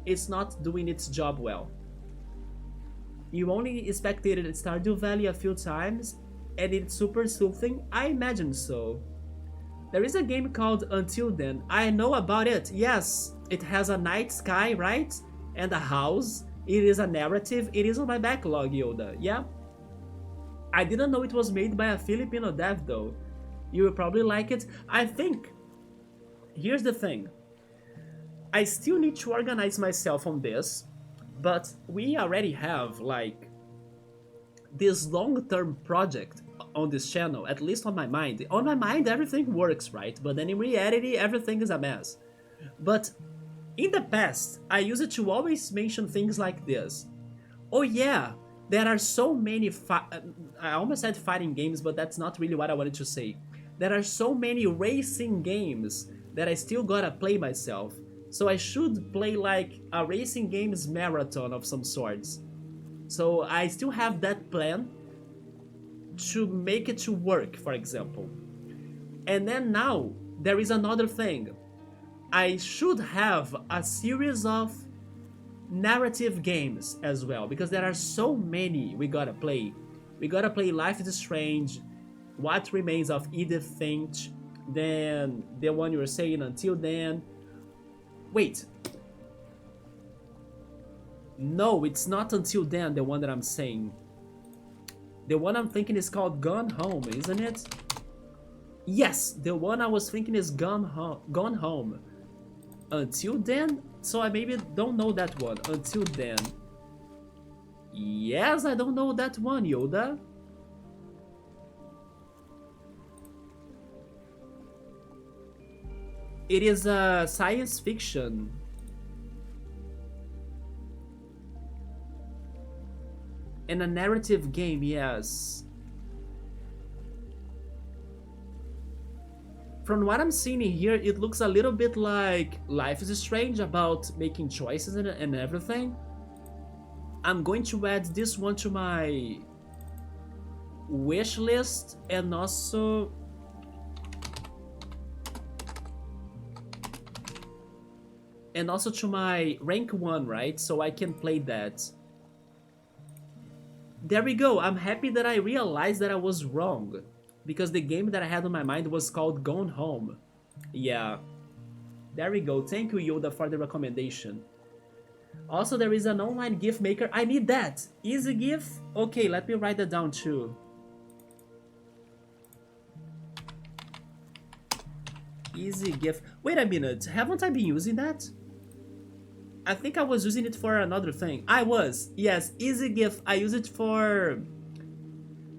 it's not doing its job well. You only spectated Stardew Valley a few times, and it's super soothing? I imagine so. There is a game called Until Then. I know about it, yes. It has a night sky, right? And a house. It is a narrative. It is on my backlog, Yoda, yeah? I didn't know it was made by a Filipino dev though. You will probably like it. I think, here's the thing. I still need to organize myself on this, but we already have like this long-term project on this channel, at least on my mind. On my mind everything works, right? But then in reality everything is a mess. But in the past, I used to always mention things like this. Oh yeah, there are so many I almost said fighting games, but that's not really what I wanted to say. There are so many racing games that I still gotta play myself. So I should play like a racing games marathon of some sorts. So I still have that plan to make it to work, for example. And then now, there is another thing. I should have a series of narrative games as well, because there are so many we gotta play. We gotta play Life is Strange, What Remains of Edith Finch, then the one you were saying Until Then. Wait. No, it's not Until Then, the one that I'm saying. The one I'm thinking is called Gone Home, isn't it? Yes, the one I was thinking is Gone Home. Until Then? So I maybe don't know that one. Until Then. Yes, I don't know that one, Yoda. It is a science fiction. And a narrative game, yes. From what I'm seeing here, it looks a little bit like Life is Strange, about making choices and everything. I'm going to add this one to my wish list, and also to my rank 1, right? So I can play that. There we go. I'm happy that I realized that I was wrong, because the game that I had on my mind was called Gone Home. Yeah. There we go. Thank you, Yoda, for the recommendation. Also, there is an online GIF maker. I need that. Easy GIF? Okay, let me write that down too. Easy gift. Wait a minute, haven't I been using that? I think I was using it for another thing. I was, yes, easy gift. I use it for...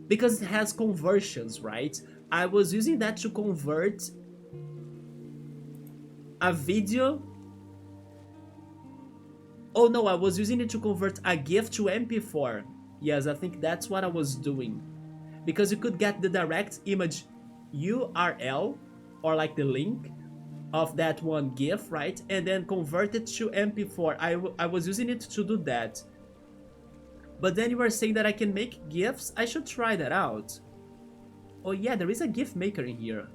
because it has conversions, right? I was using that to convert a video. Oh no, I was using it to convert a GIF to MP4. Yes, I think that's what I was doing. Because you could get the direct image URL, or like the link of that one GIF, right? And then convert it to MP4. I was using it to do that. But then you were saying that I can make GIFs? I should try that out. Oh yeah, there is a GIF maker in here.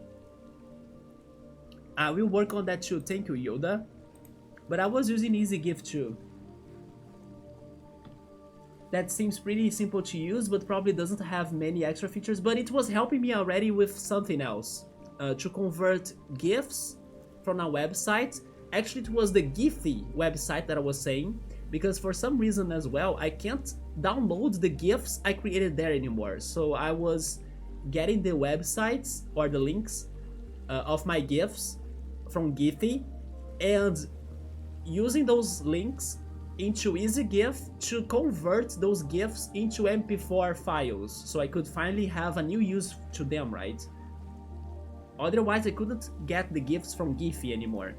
I will work on that too, thank you Yoda. But I was using EasyGIF too. That seems pretty simple to use, but probably doesn't have many extra features, but it was helping me already with something else. To convert GIFs from a website. Actually, it was the Giphy website that I was saying, because for some reason as well, I can't download the GIFs I created there anymore. So I was getting the websites or the links of my GIFs from Giphy and using those links into EasyGIF to convert those GIFs into MP4 files, so I could finally have a new use to them, right? Otherwise I couldn't get the GIFs from Giphy anymore.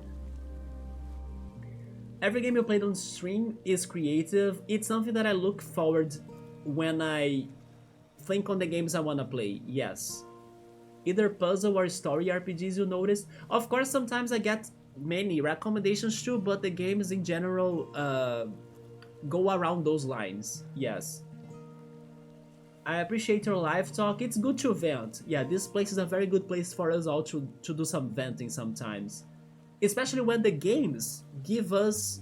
Every game you played on stream is creative. It's something that I look forward when I think on the games I wanna play, yes. Either puzzle or story RPGs, you notice. Of course, sometimes I get many recommendations too, but the games in general go around those lines, yes. I appreciate your live talk. It's good to vent. Yeah, this place is a very good place for us all to do some venting sometimes. Especially when the games give us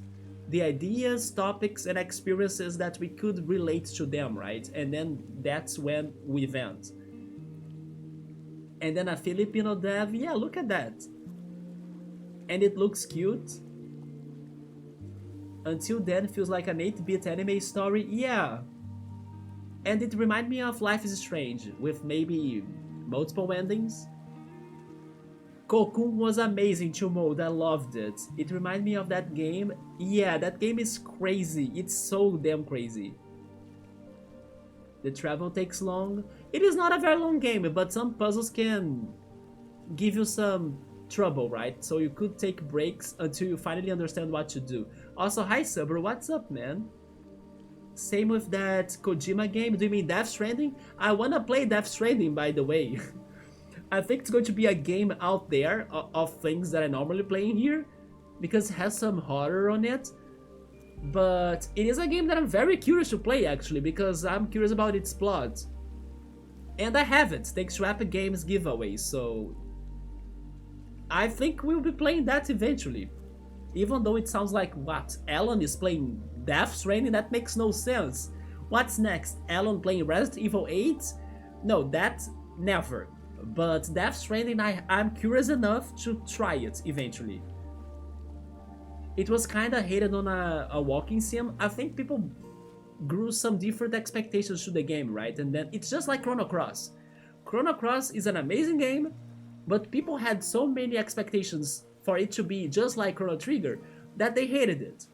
the ideas, topics, and experiences that we could relate to them, right? And then that's when we vent. And then a Filipino dev, yeah, look at that. And it looks cute. Until then, feels like an 8-bit anime story, yeah. And it reminded me of Life is Strange, with maybe multiple endings. Cocoon was amazing to mod, I loved it. It reminded me of that game. Yeah, that game is crazy, it's so damn crazy. The travel takes long. It is not a very long game, but some puzzles can give you some trouble, right? So you could take breaks until you finally understand what to do. Also, hi Subber, what's up, man? Same with that Kojima game. Do you mean Death Stranding? I wanna play Death Stranding, by the way. I think it's going to be a game out there of things that I normally play in here, because it has some horror on it. But it is a game that I'm very curious to play, actually, because I'm curious about its plot. And I have it, thanks to Epic Games giveaway, so I think we'll be playing that eventually. Even though it sounds like, what, Alan is playing Death Stranding? That makes no sense. What's next? Alan playing Resident Evil 8? No, that never. But Death Stranding, I'm curious enough to try it eventually. It was kinda hated on a walking sim. I think people grew some different expectations to the game, right? And then it's just like Chrono Cross. Chrono Cross is an amazing game, but people had so many expectations for it to be just like Chrono Trigger that they hated it.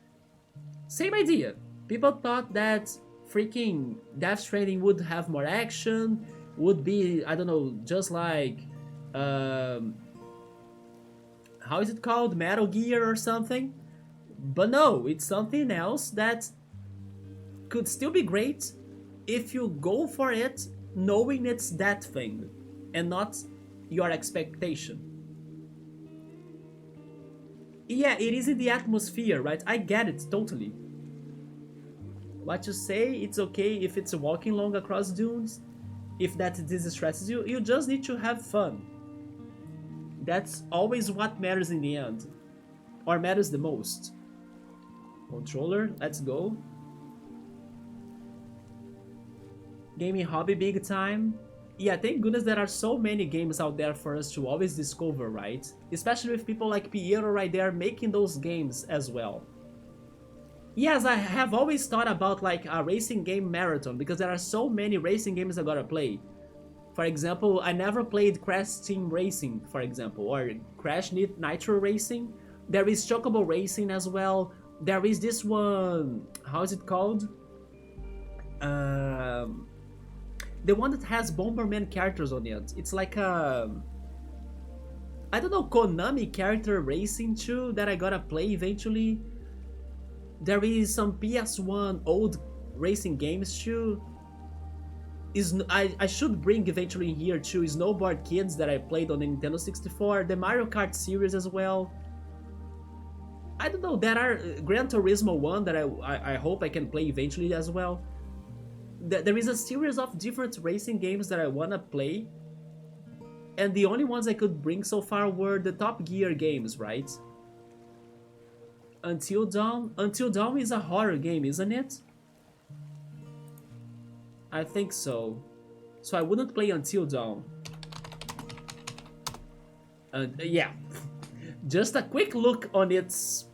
Same idea. People thought that freaking Death Stranding would have more action, would be, I don't know, just like, how is it called? Metal Gear or something? But no, it's something else that could still be great if you go for it knowing it's that thing and not your expectation. Yeah, it is in the atmosphere, right? I get it, totally. What you say, it's okay if it's walking long across dunes. If that distresses you, you just need to have fun. That's always what matters in the end. Or matters the most. Controller, let's go. Gaming hobby big time. Yeah, thank goodness there are so many games out there for us to always discover, right? Especially with people like Piero right there making those games as well. Yes, I have always thought about like a racing game marathon, because there are so many racing games I gotta play. For example, I never played Crash Team Racing, for example, or Crash Nitro Racing. There is Chocobo Racing as well. There is this one, how is it called? The one that has Bomberman characters on it. It's like a, I don't know, Konami character racing too that I gotta play eventually. There is some PS1 old racing games too. I should bring eventually here too Snowboard Kids that I played on the Nintendo 64, the Mario Kart series as well. I don't know, there are Gran Turismo 1 that I hope I can play eventually as well. There is a series of different racing games that I wanna play, and the only ones I could bring so far were the Top Gear games, right? Until Dawn is a horror game, isn't it? I think so. So I wouldn't play Until Dawn. Yeah. Just a quick look on its,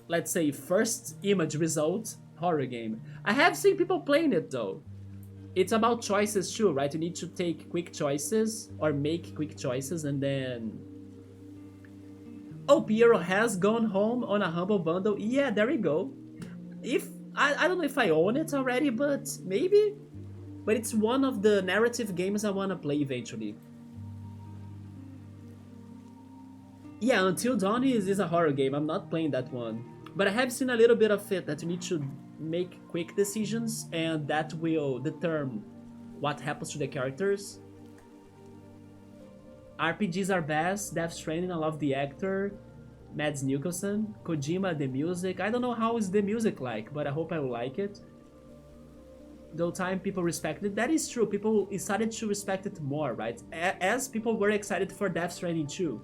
let's say, first image result, horror game. I have seen people playing it though. It's about choices too, right? You need to take quick choices or make quick choices and then... Oh, Piero has gone home on a Humble Bundle. Yeah, there we go. I don't know if I own it already, but maybe? But it's one of the narrative games I wanna play eventually. Yeah, Until Dawn is a horror game, I'm not playing that one. But I have seen a little bit of it, that you need to make quick decisions and that will determine what happens to the characters. RPGs are best, Death Stranding, I love the actor, Mads Mikkelsen, Kojima, the music. I don't know how is the music like, but I hope I will like it. Though time people respect it, that is true, people started to respect it more, right? As people were excited for Death Stranding 2.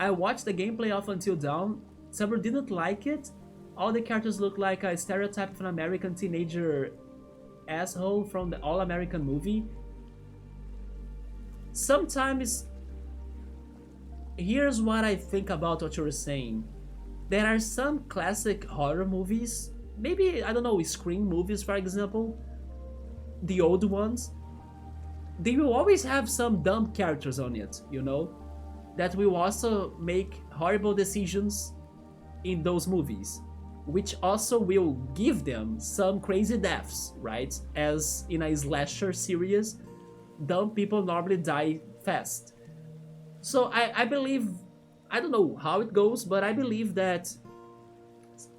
I watched the gameplay of Until Dawn, some didn't like it. All the characters look like a stereotype of an American teenager asshole from the All-American movie. Sometimes, here's what I think about what you're saying. There are some classic horror movies, maybe, I don't know, Scream movies for example, the old ones, they will always have some dumb characters on it, you know, that will also make horrible decisions in those movies, which also will give them some crazy deaths, right? As in a slasher series, dumb people normally die fast. So I believe, I don't know how it goes, but I believe that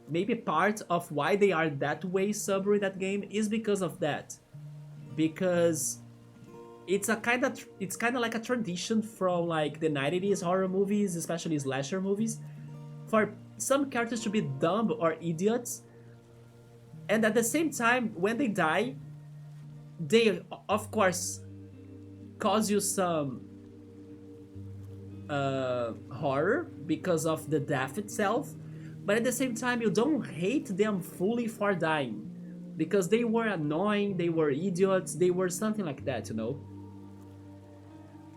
maybe part of why they are that way sober in that game is because of that. Because it's kind of like a tradition from like the 90s horror movies, especially slasher movies, for some characters to be dumb or idiots, and at the same time when they die, they of course cause you some horror because of the death itself, but at the same time you don't hate them fully for dying because they were annoying, they were idiots, they were something like that, you know.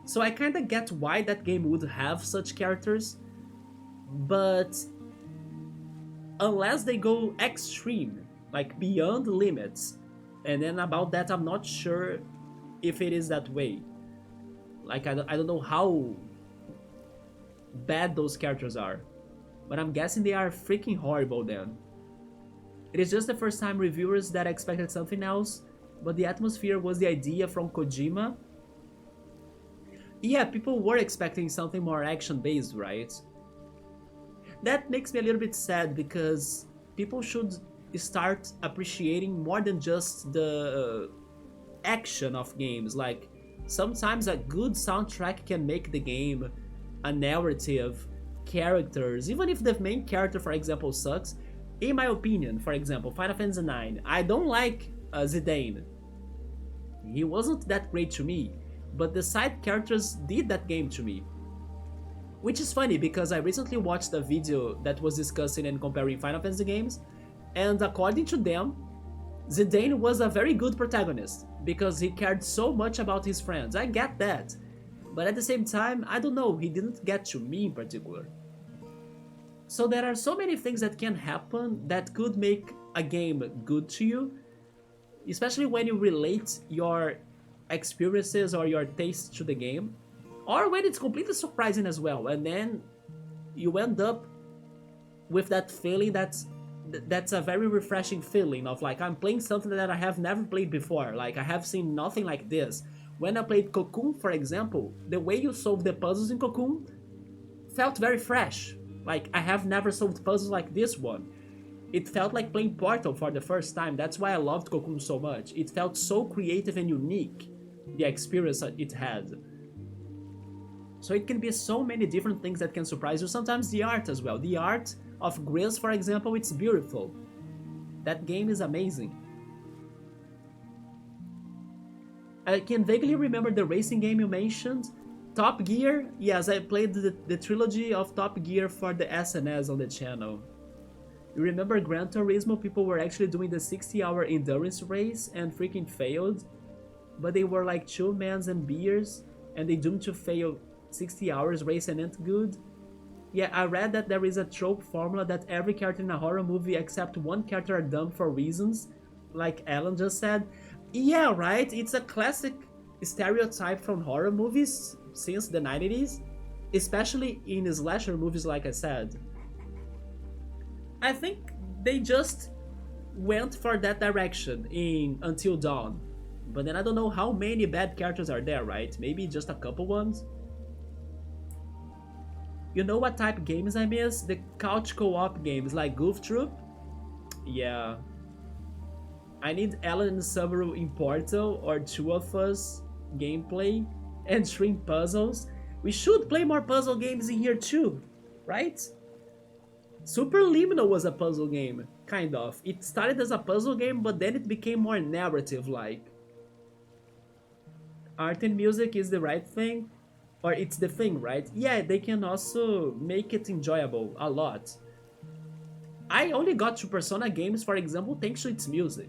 So I kind of get why that game would have such characters, but unless they go extreme, like beyond limits, and then about that I'm not sure if it is that way. Like I don't know how bad those characters are, but I'm guessing they are freaking horrible then. It is just the first time reviewers that expected something else, but the atmosphere was the idea from Kojima. Yeah, people were expecting something more action-based, right? That makes me a little bit sad because people should start appreciating more than just the action of games. Like, sometimes a good soundtrack can make the game, a narrative, characters, even if the main character, for example, sucks. In my opinion, for example, Final Fantasy IX, I don't like Zidane. He wasn't that great to me, but the side characters did that game to me. Which is funny because I recently watched a video that was discussing and comparing Final Fantasy games, and according to them, Zidane was a very good protagonist because he cared so much about his friends. I get that, but at the same time, I don't know, he didn't get to me in particular. So there are so many things that can happen that could make a game good to you, especially when you relate your experiences or your taste to the game, or when it's completely surprising as well, and then you end up with that feeling that's a very refreshing feeling of like, I'm playing something that I have never played before, like I have seen nothing like this. When I played Cocoon, for example, the way you solve the puzzles in Cocoon felt very fresh. Like, I have never solved puzzles like this one. It felt like playing Portal for the first time. That's why I loved Cocoon so much. It felt so creative and unique, the experience that it had. So it can be so many different things that can surprise you. Sometimes the art as well. The art of Grizz, for example, it's beautiful. That game is amazing. I can vaguely remember the racing game you mentioned. Top Gear, yes, I played the trilogy of Top Gear for the SNS on the channel. You remember Gran Turismo? People were actually doing the 60-hour endurance race and freaking failed. But they were like 2 mans and beers, and they doomed to fail 60 hours race and ain't good. Yeah, I read that there is a trope formula that every character in a horror movie except one character are dumb for reasons, like Alan just said. Yeah, right, it's a classic stereotype from horror movies since the 90s, especially in slasher movies like I said. I think they just went for that direction in Until Dawn, but then I don't know how many bad characters are there, right? Maybe just a couple ones? You know what type of games I miss? The couch co-op games like Goof Troop? Yeah. I need Ellen and Subaru in Portal or Two of Us gameplay and Shrimp puzzles. We should play more puzzle games in here too, right? Superliminal was a puzzle game, kind of. It started as a puzzle game, but then it became more narrative-like. Art and music is the right thing, or it's the thing, right? Yeah, they can also make it enjoyable a lot. I only got to Persona games, for example, thanks to its music.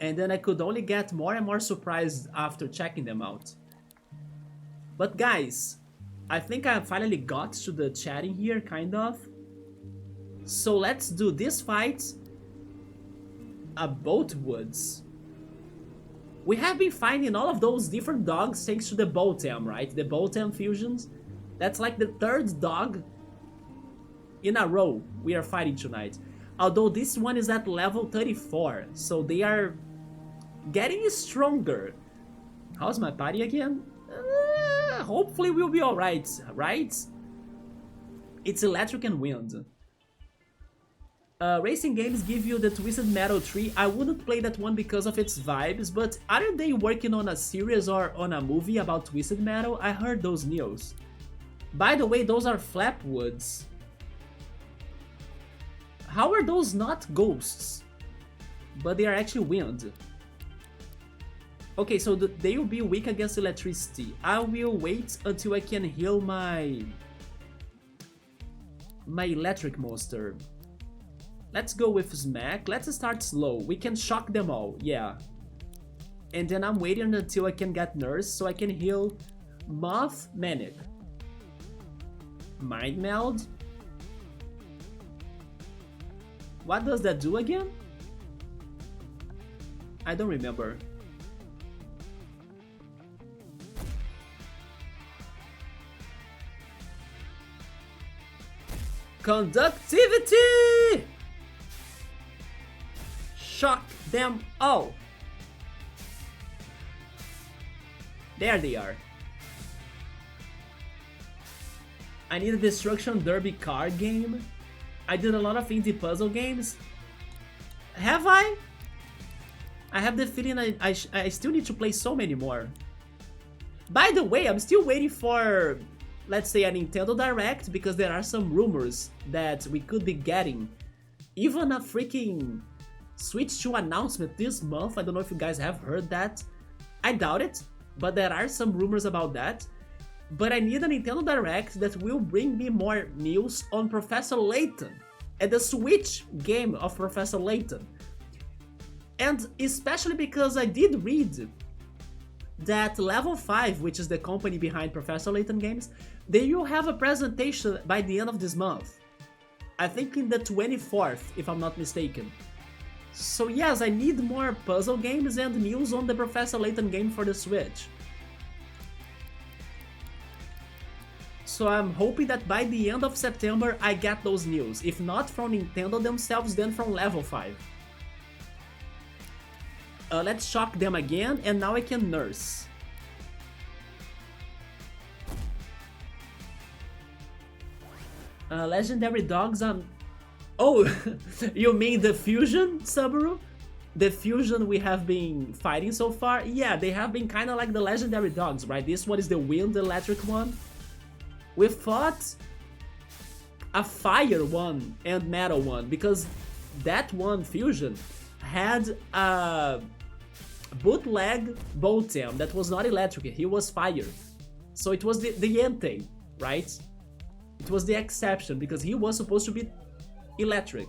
And then I could only get more and more surprised after checking them out. But guys, I think I finally got to the chatting here, kind of. So let's do this fight about Woods. We have been finding all of those different dogs thanks to the Boltem, right? The Boltem fusions. That's like the 3rd dog in a row we are fighting tonight. Although this one is at level 34, so they are getting stronger. How's my party again? Hopefully we'll be alright, right? It's electric and wind. Racing games give you the Twisted Metal tree. I wouldn't play that one because of its vibes, but aren't they working on a series or on a movie about Twisted Metal? I heard those news. By the way, those are Flapwoods. How are those not ghosts? But they are actually wind. Okay, so they will be weak against electricity. I will wait until I can heal my electric monster. Let's go with Smack. Let's start slow. We can shock them all, yeah. And then I'm waiting until I can get Nurse so I can heal Moth Manic. Mind Meld. What does that do again? I don't remember. Conductivity! Shock them all! There they are. I need a Destruction Derby card game. I did a lot of indie puzzle games. Have I? I have the feeling I still need to play so many more. By the way, I'm still waiting for, let's say, a Nintendo Direct, because there are some rumors that we could be getting even a freaking Switch 2 announcement this month. I don't know if you guys have heard that. I doubt it, but there are some rumors about that. But I need a Nintendo Direct that will bring me more news on Professor Layton and the Switch game of Professor Layton. And especially because I did read that Level 5, which is the company behind Professor Layton games, they will have a presentation by the end of this month. I think in the 24th, if I'm not mistaken. So yes, I need more puzzle games and news on the Professor Layton game for the Switch. So I'm hoping that by the end of September I get those news. If not from Nintendo themselves, then from Level 5. Let's shock them again, and now I can nurse. Legendary dogs on... Oh, you mean the fusion, Subaru? The fusion we have been fighting so far? Yeah, they have been kinda like the legendary dogs, right? This one is the wind electric one. We fought a fire one and metal one, because that one fusion had a bootleg Boltem that was not electric, he was fire. So it was the Entei, right? It was the exception, because he was supposed to be electric.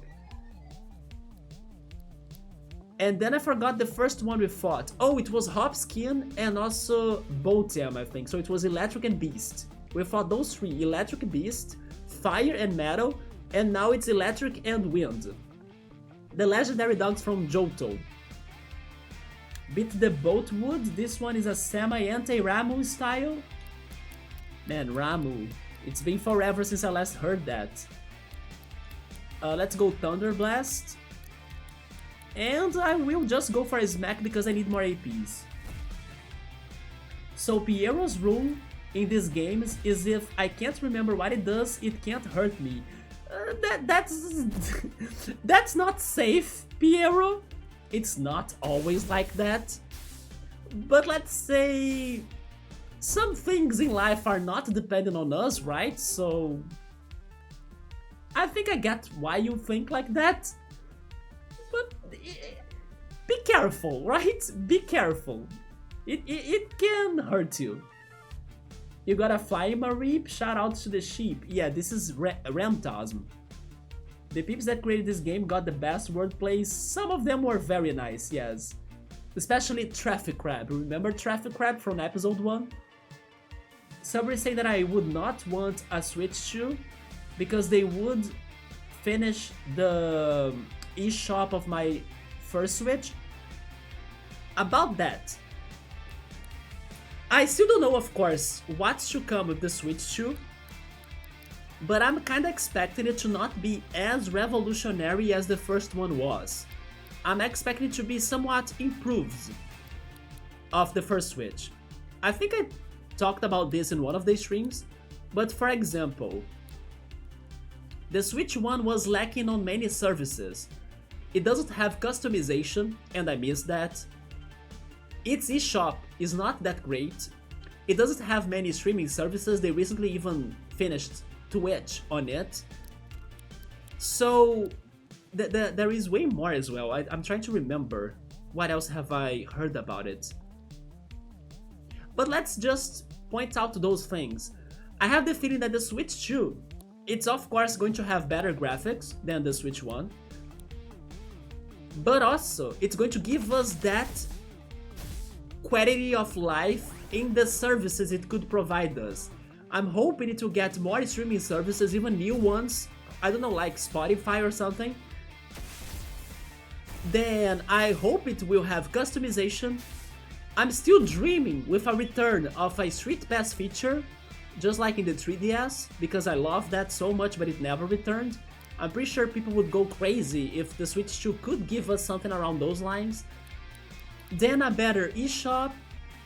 And then I forgot the first one we fought. Oh, it was Hopskin and also Boltem, I think. So it was electric and beast. We fought those three, electric, beast, fire and metal, and now it's electric and wind. The legendary dogs from Johto. Beat the Boltwood, this one is a semi-Entei Ramu style. Man, Ramu, it's been forever since I last heard that. Let's go Thunder Blast. And I will just go for a Smack because I need more APs. So Piero's rule in these games is if I can't remember what it does, it can't hurt me. That's not safe, Piero. It's not always like that. But let's say some things in life are not dependent on us, right? So I think I get why you think like that. But be careful, right? Be careful. It can hurt you. You got a Flying Mareep, shout out to the sheep. Yeah, this is Ramtasm. The peeps that created this game got the best wordplays. Some of them were very nice, yes. Especially Traffic Crab. Remember Traffic Crab from episode 1? Somebody say that I would not want a Switch 2 because they would finish the eShop of my first Switch. About that, I still don't know, of course, what's to come with the Switch 2, but I'm kinda expecting it to not be as revolutionary as the first one was. I'm expecting it to be somewhat improved of the first Switch. I think I talked about this in one of the streams, but for example, the Switch 1 was lacking on many services. It doesn't have customization, and I miss that. Its eShop is not that great. It doesn't have many streaming services, they recently even finished Twitch on it. So there is way more as well. I'm trying to remember what else have I heard about it. But let's just point out those things. I have the feeling that the Switch 2, it's of course going to have better graphics than the Switch 1. But also, it's going to give us that quality of life in the services it could provide us. I'm hoping it will get more streaming services, even new ones, I don't know, like Spotify or something. Then I hope it will have customization. I'm still dreaming with a return of a Street Pass feature, just like in the 3DS, because I love that so much but it never returned. I'm pretty sure people would go crazy if the Switch 2 could give us something around those lines. Then a better eShop,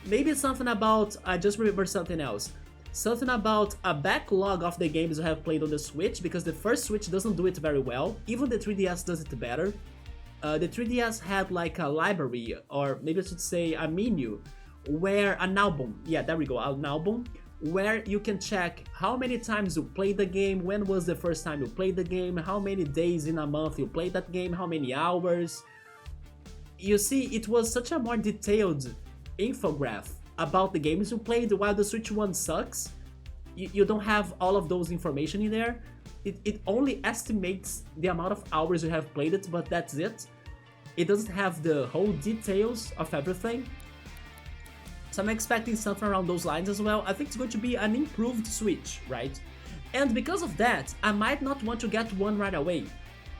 maybe something about, I just remembered something else. Something about a backlog of the games I have played on the Switch, because the first Switch doesn't do it very well, even the 3DS does it better. The 3DS had like a library, or maybe I should say a menu, where an album, yeah there we go, an album, where you can check how many times you played the game, when was the first time you played the game, how many days in a month you played that game, how many hours. You see, it was such a more detailed infograph about the games you played, while the Switch 1 sucks. You don't have all of those information in there. It only estimates the amount of hours you have played it, but that's it. It doesn't have the whole details of everything. So I'm expecting something around those lines as well. I think it's going to be an improved Switch, right? And because of that, I might not want to get one right away.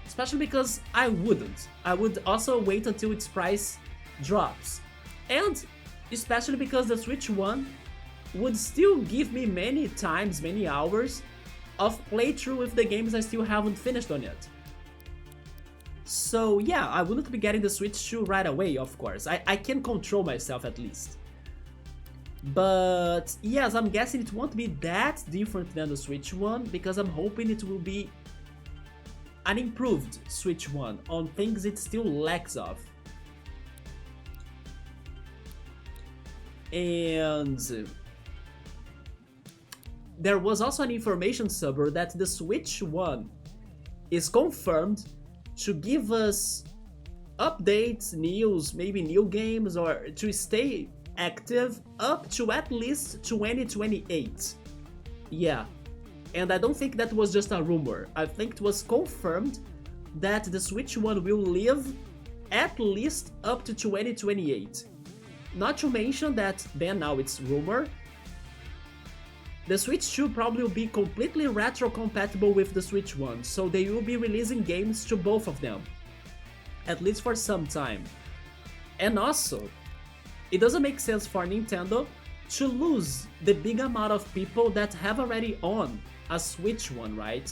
Especially because I wouldn't. I would also wait until its price drops. And especially because the Switch 1 would still give me many times, many hours of playthrough with the games I still haven't finished on yet. So yeah, I wouldn't be getting the Switch 2 right away, of course. I can control myself at least. But yes, I'm guessing it won't be that different than the Switch 1 because I'm hoping it will be an improved Switch 1 on things it still lacks of. And there was also an information suburb that the Switch 1 is confirmed to give us updates, news, maybe new games, or to stay active up to at least 2028. Yeah, and I don't think that was just a rumor. I think it was confirmed that the Switch 1 will live at least up to 2028. Not to mention that then now it's rumor. The Switch 2 probably will be completely retro compatible with the Switch 1, so they will be releasing games to both of them. At least for some time. And also, it doesn't make sense for Nintendo to lose the big amount of people that have already owned a Switch 1, right?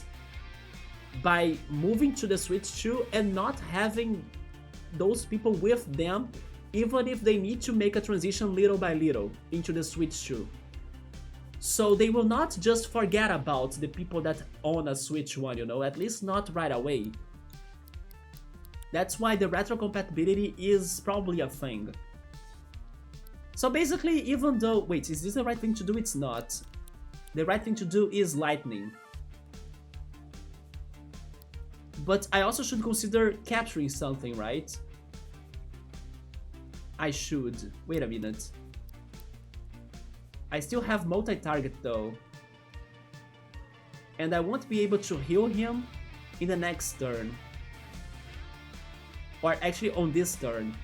By moving to the Switch 2 and not having those people with them, even if they need to make a transition little by little into the Switch 2. So they will not just forget about the people that own a Switch 1, you know, at least not right away. That's why the retro compatibility is probably a thing. So basically, even though... Wait, is this the right thing to do? It's not. The right thing to do is Lightning. But I also should consider capturing something, right? I should. Wait a minute. I still have multi-target though. And I won't be able to heal him in the next turn. Or actually on this turn.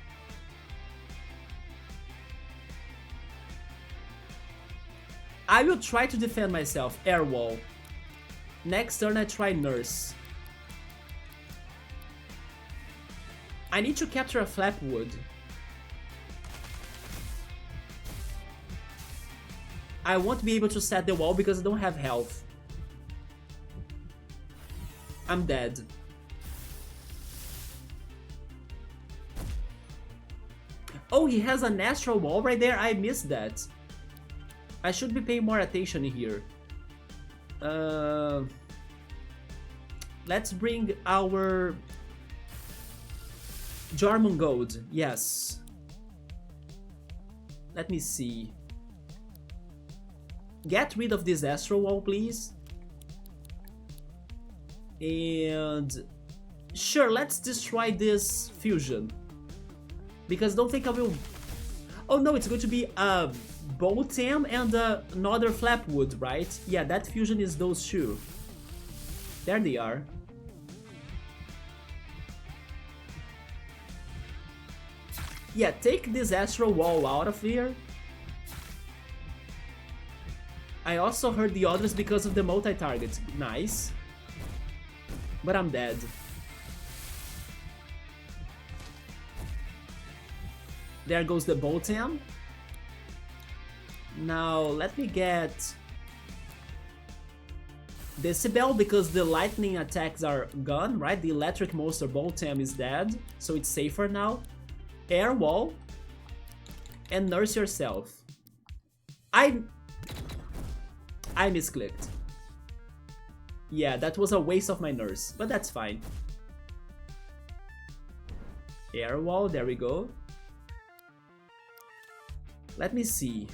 I will try to defend myself, Air Wall. Next turn I try Nurse. I need to capture a Flapwood. I won't be able to set the wall because I don't have health. I'm dead. Oh, he has an astral wall right there? I missed that. I should be paying more attention here. Let's bring our Jormungand. Yes. Let me see. Get rid of this astral wall, please. And sure, let's destroy this fusion. Because I don't think I will... Oh no, it's going to be a Boltam and another Flapwood, right? Yeah, that fusion is those two. There they are. Yeah, take this astral wall out of here. I also heard the others because of the multi-target. Nice. But I'm dead. There goes the Boltam. Now, let me get Decibel because the lightning attacks are gone, right? The electric monster Boltam is dead, so it's safer now. Air Wall. And Nurse yourself. I misclicked. Yeah, that was a waste of my Nurse, but that's fine. Air Wall, there we go. Let me see.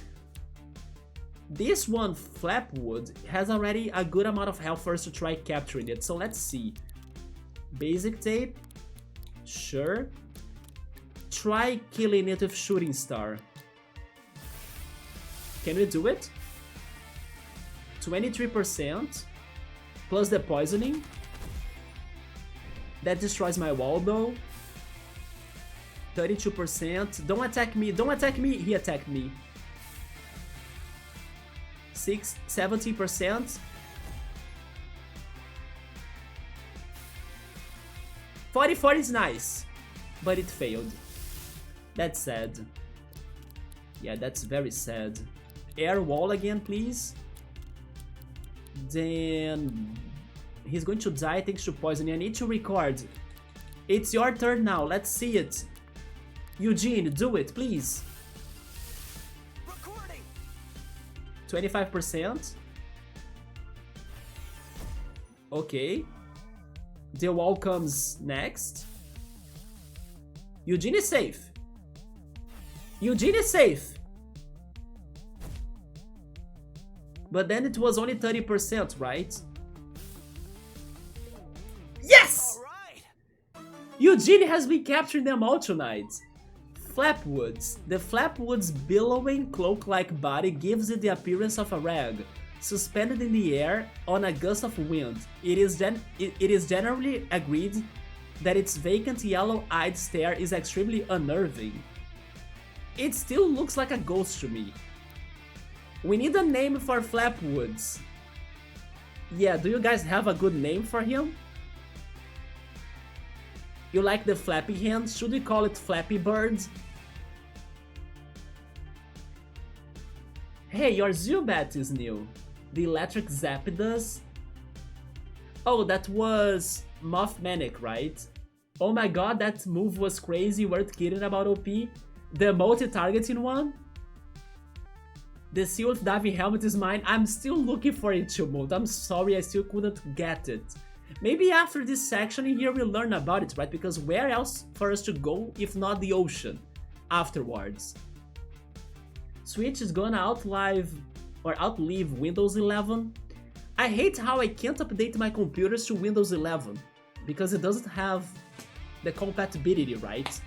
This one, Flapwood, has already a good amount of health for us to try capturing it, so let's see. Basic Tape? Sure. Try killing it with Shooting Star. Can we do it? 23%. Plus the poisoning. That destroys my wall though. 32%. Don't attack me. Don't attack me. He attacked me. 17%. 44 is nice, but it failed. That's sad. Yeah, that's very sad. Air wall again, please. Then he's going to die thanks to poisoning. I need to record. It's your turn now. Let's see it. Eugene, do it, please. Recording. 25%. Okay. The wall comes next. Eugene is safe. Eugene is safe. But then it was only 30%, right? Yes! All right. Eugene has been capturing them all tonight. Flapwoods. The Flapwoods' billowing cloak-like body gives it the appearance of a rag, suspended in the air on a gust of wind. It is generally agreed that its vacant yellow-eyed stare is extremely unnerving. It still looks like a ghost to me. We need a name for Flapwoods. Yeah, do you guys have a good name for him? You like the flappy hands? Should we call it Flappy Bird? Hey, your Zubat is new. The electric Zapdos. Oh, that was Mothmanic, right? Oh my god, that move was crazy, worth kidding about OP. The multi-targeting one? The Seal with Diving Helmet is mine. I'm still looking for it, Tumult. I'm sorry, I still couldn't get it. Maybe after this section in here we'll learn about it, right? Because where else for us to go if not the ocean afterwards? Switch is gonna outlive Windows 11. I hate how I can't update my computers to Windows 11 because it doesn't have the compatibility, right?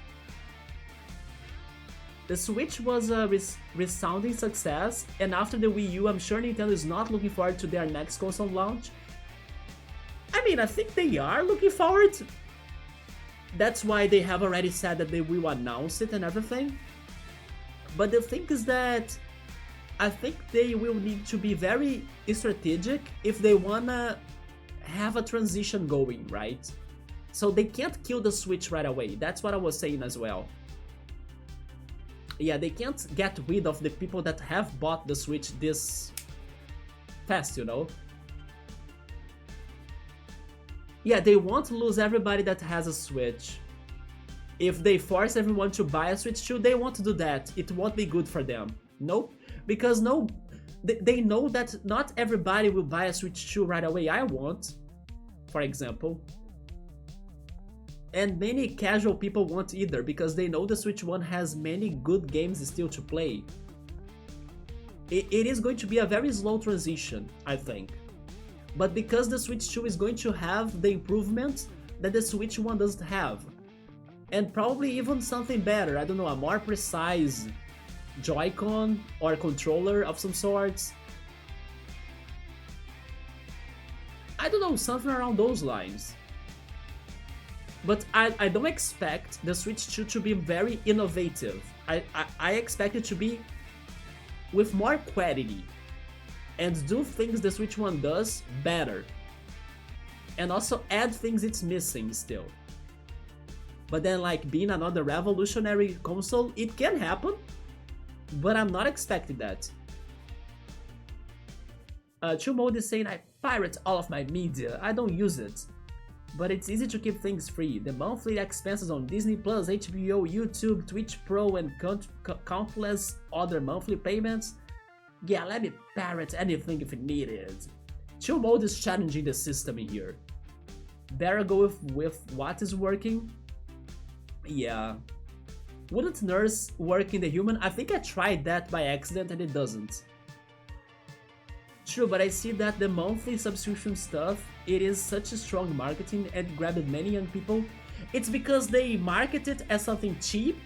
The Switch was a resounding success, and after the Wii U, I'm sure Nintendo is not looking forward to their next console launch. I mean, I think they are looking forward. That's why they have already said that they will announce it and everything. But the thing is that I think they will need to be very strategic if they wanna have a transition going, right? So they can't kill the Switch right away. That's what I was saying as well. Yeah, they can't get rid of the people that have bought the Switch this fast, you know? Yeah, they won't lose everybody that has a Switch. If they force everyone to buy a Switch 2, they won't do that. It won't be good for them. Nope. Because they know that not everybody will buy a Switch 2 right away. I won't, for example. And many casual people won't either, because they know the Switch 1 has many good games still to play. It is going to be a very slow transition, I think. But because the Switch 2 is going to have the improvements that the Switch 1 doesn't have. And probably even something better, I don't know, a more precise Joy-Con or controller of some sorts. I don't know, something around those lines. But I don't expect the Switch 2 to be very innovative. I expect it to be with more quality and do things the Switch 1 does better. And also add things it's missing still. But then, like, being another revolutionary console, it can happen, but I'm not expecting that. Chumode is saying, I pirate all of my media, I don't use it. But it's easy to keep things free. The monthly expenses on Disney+, HBO, YouTube, Twitch Pro, and countless other monthly payments. Yeah, let me pirate anything if needed. Chill Mode is challenging the system in here. Better go with what is working. Yeah. Wouldn't Nurse work in the human? I think I tried that by accident and it doesn't. True, but I see that the monthly subscription stuff, it is such a strong marketing and grabbed many young people. It's because they market it as something cheap.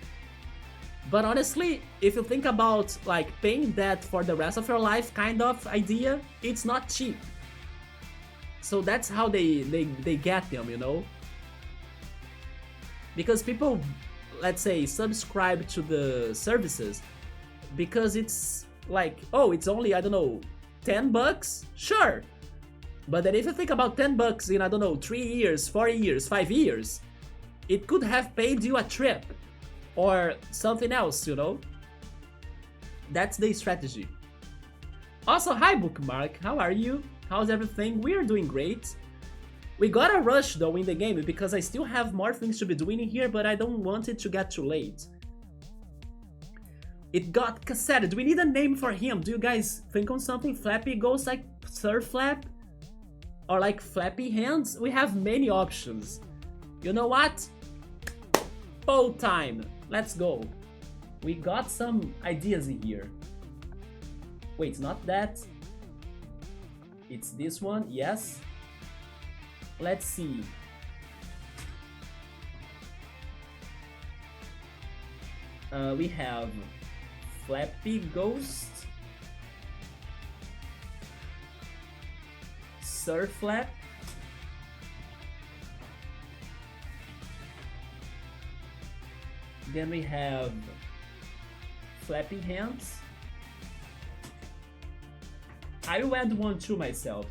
But honestly, if you think about like paying that for the rest of your life kind of idea, it's not cheap. So that's how they get them, you know? Because people, let's say, subscribe to the services because it's like, oh, it's only, I don't know, $10? Sure. But then if you think about $10 in, I don't know, 3 years, 4 years, 5 years, It could have paid you a trip or something else, you know? That's the strategy. Also, hi Bookmark, how are you? How's everything? We're doing great. We got a rush though in the game because I still have more things to be doing in here, but I don't want it to get too late. It got Cassette. Do we need a name for him? Do you guys think on something? Flappy Ghost like Sir Flap? Or like Flappy Hands? We have many options. You know what? Poll time. Let's go. We got some ideas in here. Wait, not that. It's this one, yes. Let's see. We have Flappy Ghost, Sir Flap, then we have Flappy Hands. I will add one to myself.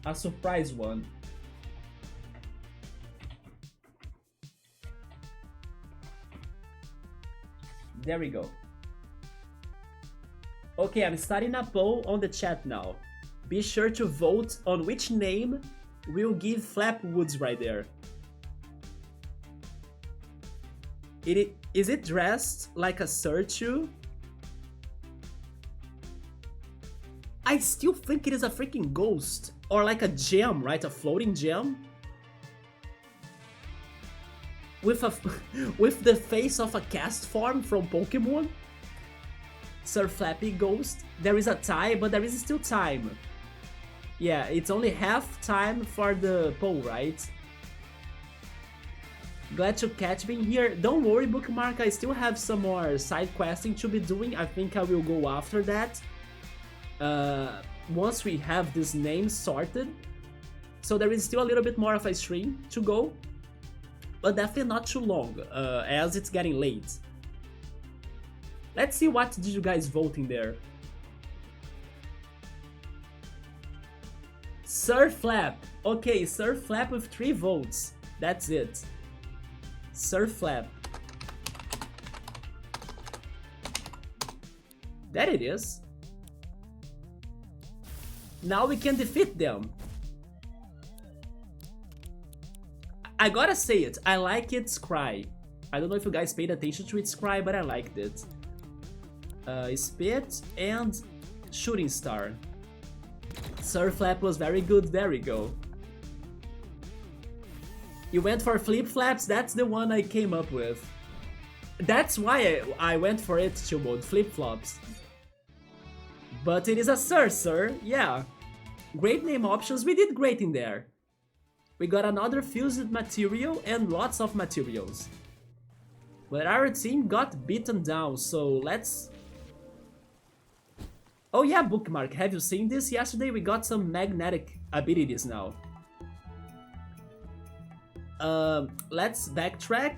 A surprise one. There we go. Okay, I'm starting a poll on the chat now. Be sure to vote on which name we'll give Flap Woods right there. Is it dressed like a Sertu? I still think it is a freaking ghost. Or like a gem, right? A floating gem? With the face of a cast form from Pokemon? Sir Flappy Ghost. There is a tie, but there is still time. Yeah, it's only half time for the poll, right? Glad to catch me here. Don't worry, Bookmark, I still have some more side questing to be doing. I think I will go after that. Once we have this name sorted. So there is still a little bit more of a stream to go. But definitely not too long, as it's getting late. Let's see what did you guys vote in there. Sir Flap. Okay, Sir Flap with 3 votes. That's it. Sir Flap. There it is. Now we can defeat them. I gotta say it, I like its cry. I don't know if you guys paid attention to its cry, but I liked it. Spit and Shooting Star. Sir Flap was very good, there we go. You went for Flip Flaps, that's the one I came up with. That's why I went for it, chill mode, Flip Flops. But it is a sir, yeah. Great name options, we did great in there. We got another fused material and lots of materials. But our team got beaten down, so let's... Oh yeah, Bookmark, have you seen this? Yesterday we got some magnetic abilities now. Let's backtrack.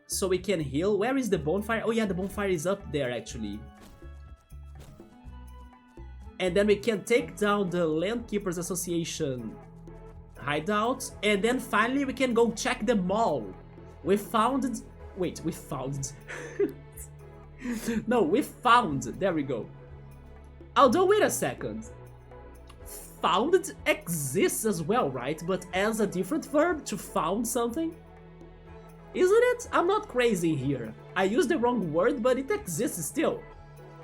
So we can heal. Where is the bonfire? Oh yeah, the bonfire is up there actually. And then we can take down the Landkeepers Association hideout. And then finally we can go check the mall. We found... Wait, we found... No, we found. There we go. Although, wait a second. Found exists as well, right? But as a different verb to found something? Isn't it? I'm not crazy here. I used the wrong word, but it exists still.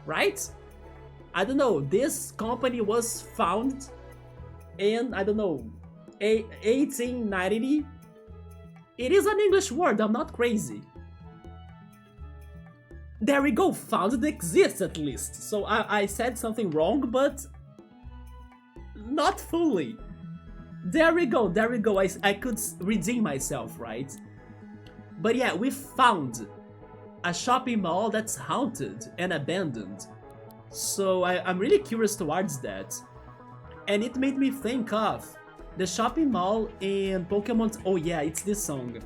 Right? I don't know. This company was found in, I don't know, 1890. It is an English word. I'm not crazy. There we go, found exists at least. So I said something wrong, but not fully. There we go, I could redeem myself, right? But yeah, we found a shopping mall that's haunted and abandoned. So I'm really curious towards that. And it made me think of the shopping mall in Pokemon... Oh yeah, it's this song.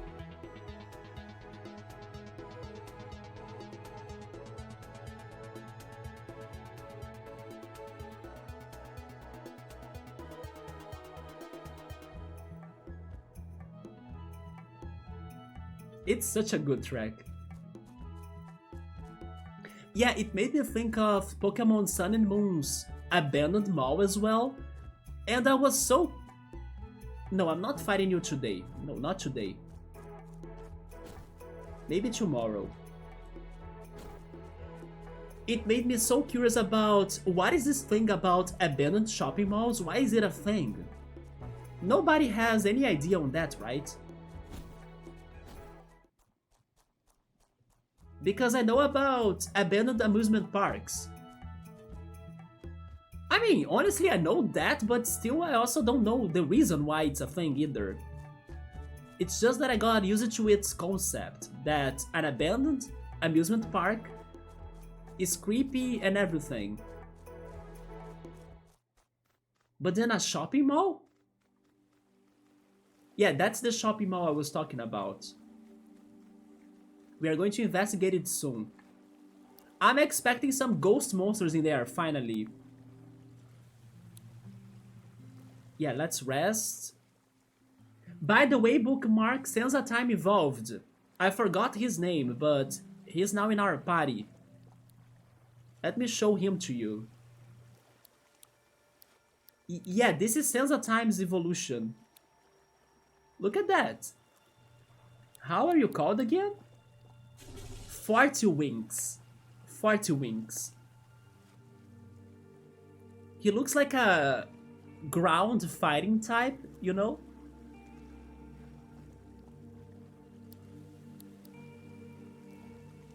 It's such a good track. Yeah, it made me think of Pokemon Sun and Moon's Abandoned Mall as well. And I was so... No, I'm not fighting you today. No, not today. Maybe tomorrow. It made me so curious about what is this thing about abandoned shopping malls? Why is it a thing? Nobody has any idea on that, right? Because I know about abandoned amusement parks. I mean, honestly, I know that, but still I also don't know the reason why it's a thing either. It's just that I got used to its concept, that an abandoned amusement park is creepy and everything. But then a shopping mall? Yeah, that's the shopping mall I was talking about. We are going to investigate it soon. I'm expecting some ghost monsters in there, finally. Yeah, let's rest. By the way, Bookmark, since the time evolved, I forgot his name, but he's now in our party. Let me show him to you. Yeah, this is Senza Time's evolution. Look at that. How are you called again? 40 Winks. 40 Winks. He looks like a ground fighting type, you know?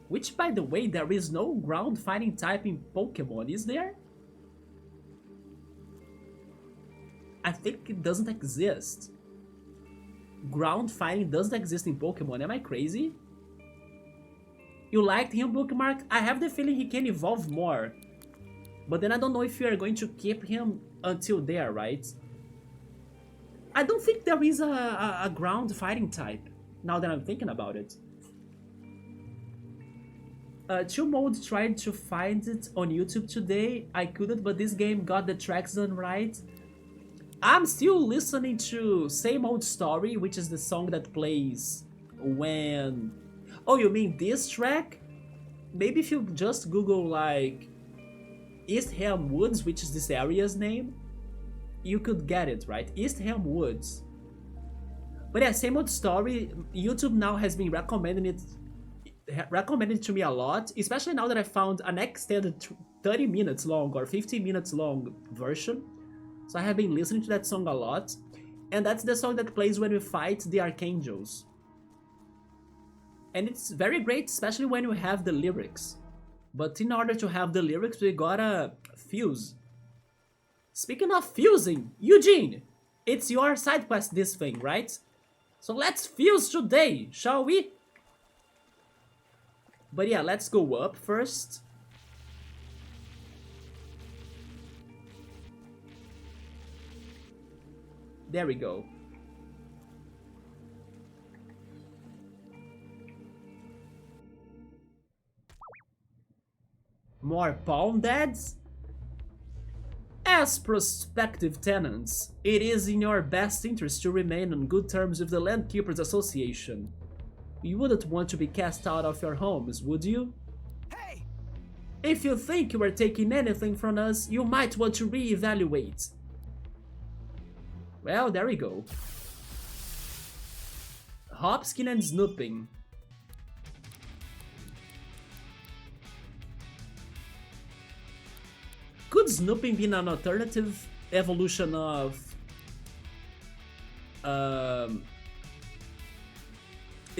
Which, by the way, there is no ground fighting type in Pokemon, is there? I think it doesn't exist. Ground fighting doesn't exist in Pokemon, am I crazy? You liked him, Bookmark? I have the feeling he can evolve more. But then I don't know if you are going to keep him until there, right? I don't think there is a ground fighting type, now that I'm thinking about it. Chill Mode tried to find it on YouTube today. I couldn't, but this game got the tracks done right. I'm still listening to Same Old Story, which is the song that plays when... Oh, you mean this track? Maybe if you just Google like Eastham Woods, which is this area's name, you could get it, right? Eastham Woods. But yeah, Same Old Story, YouTube now has been recommending it to me a lot, especially now that I found an extended 30 minutes long or 15 minutes long version. So I have been listening to that song a lot, and that's the song that plays when we fight the Archangels. And it's very great, especially when we have the lyrics. But in order to have the lyrics, we gotta fuse. Speaking of fusing, Eugene, it's your side quest this thing, right? So let's fuse today, shall we? But yeah, let's go up first. There we go. More Palm Dads? As prospective tenants, it is in your best interest to remain on good terms with the Landkeepers Association. You wouldn't want to be cast out of your homes, would you? Hey! If you think you are taking anything from us, you might want to re-evaluate. Well, there we go. Hopskin and Snooping. Could Snooping be an alternative evolution of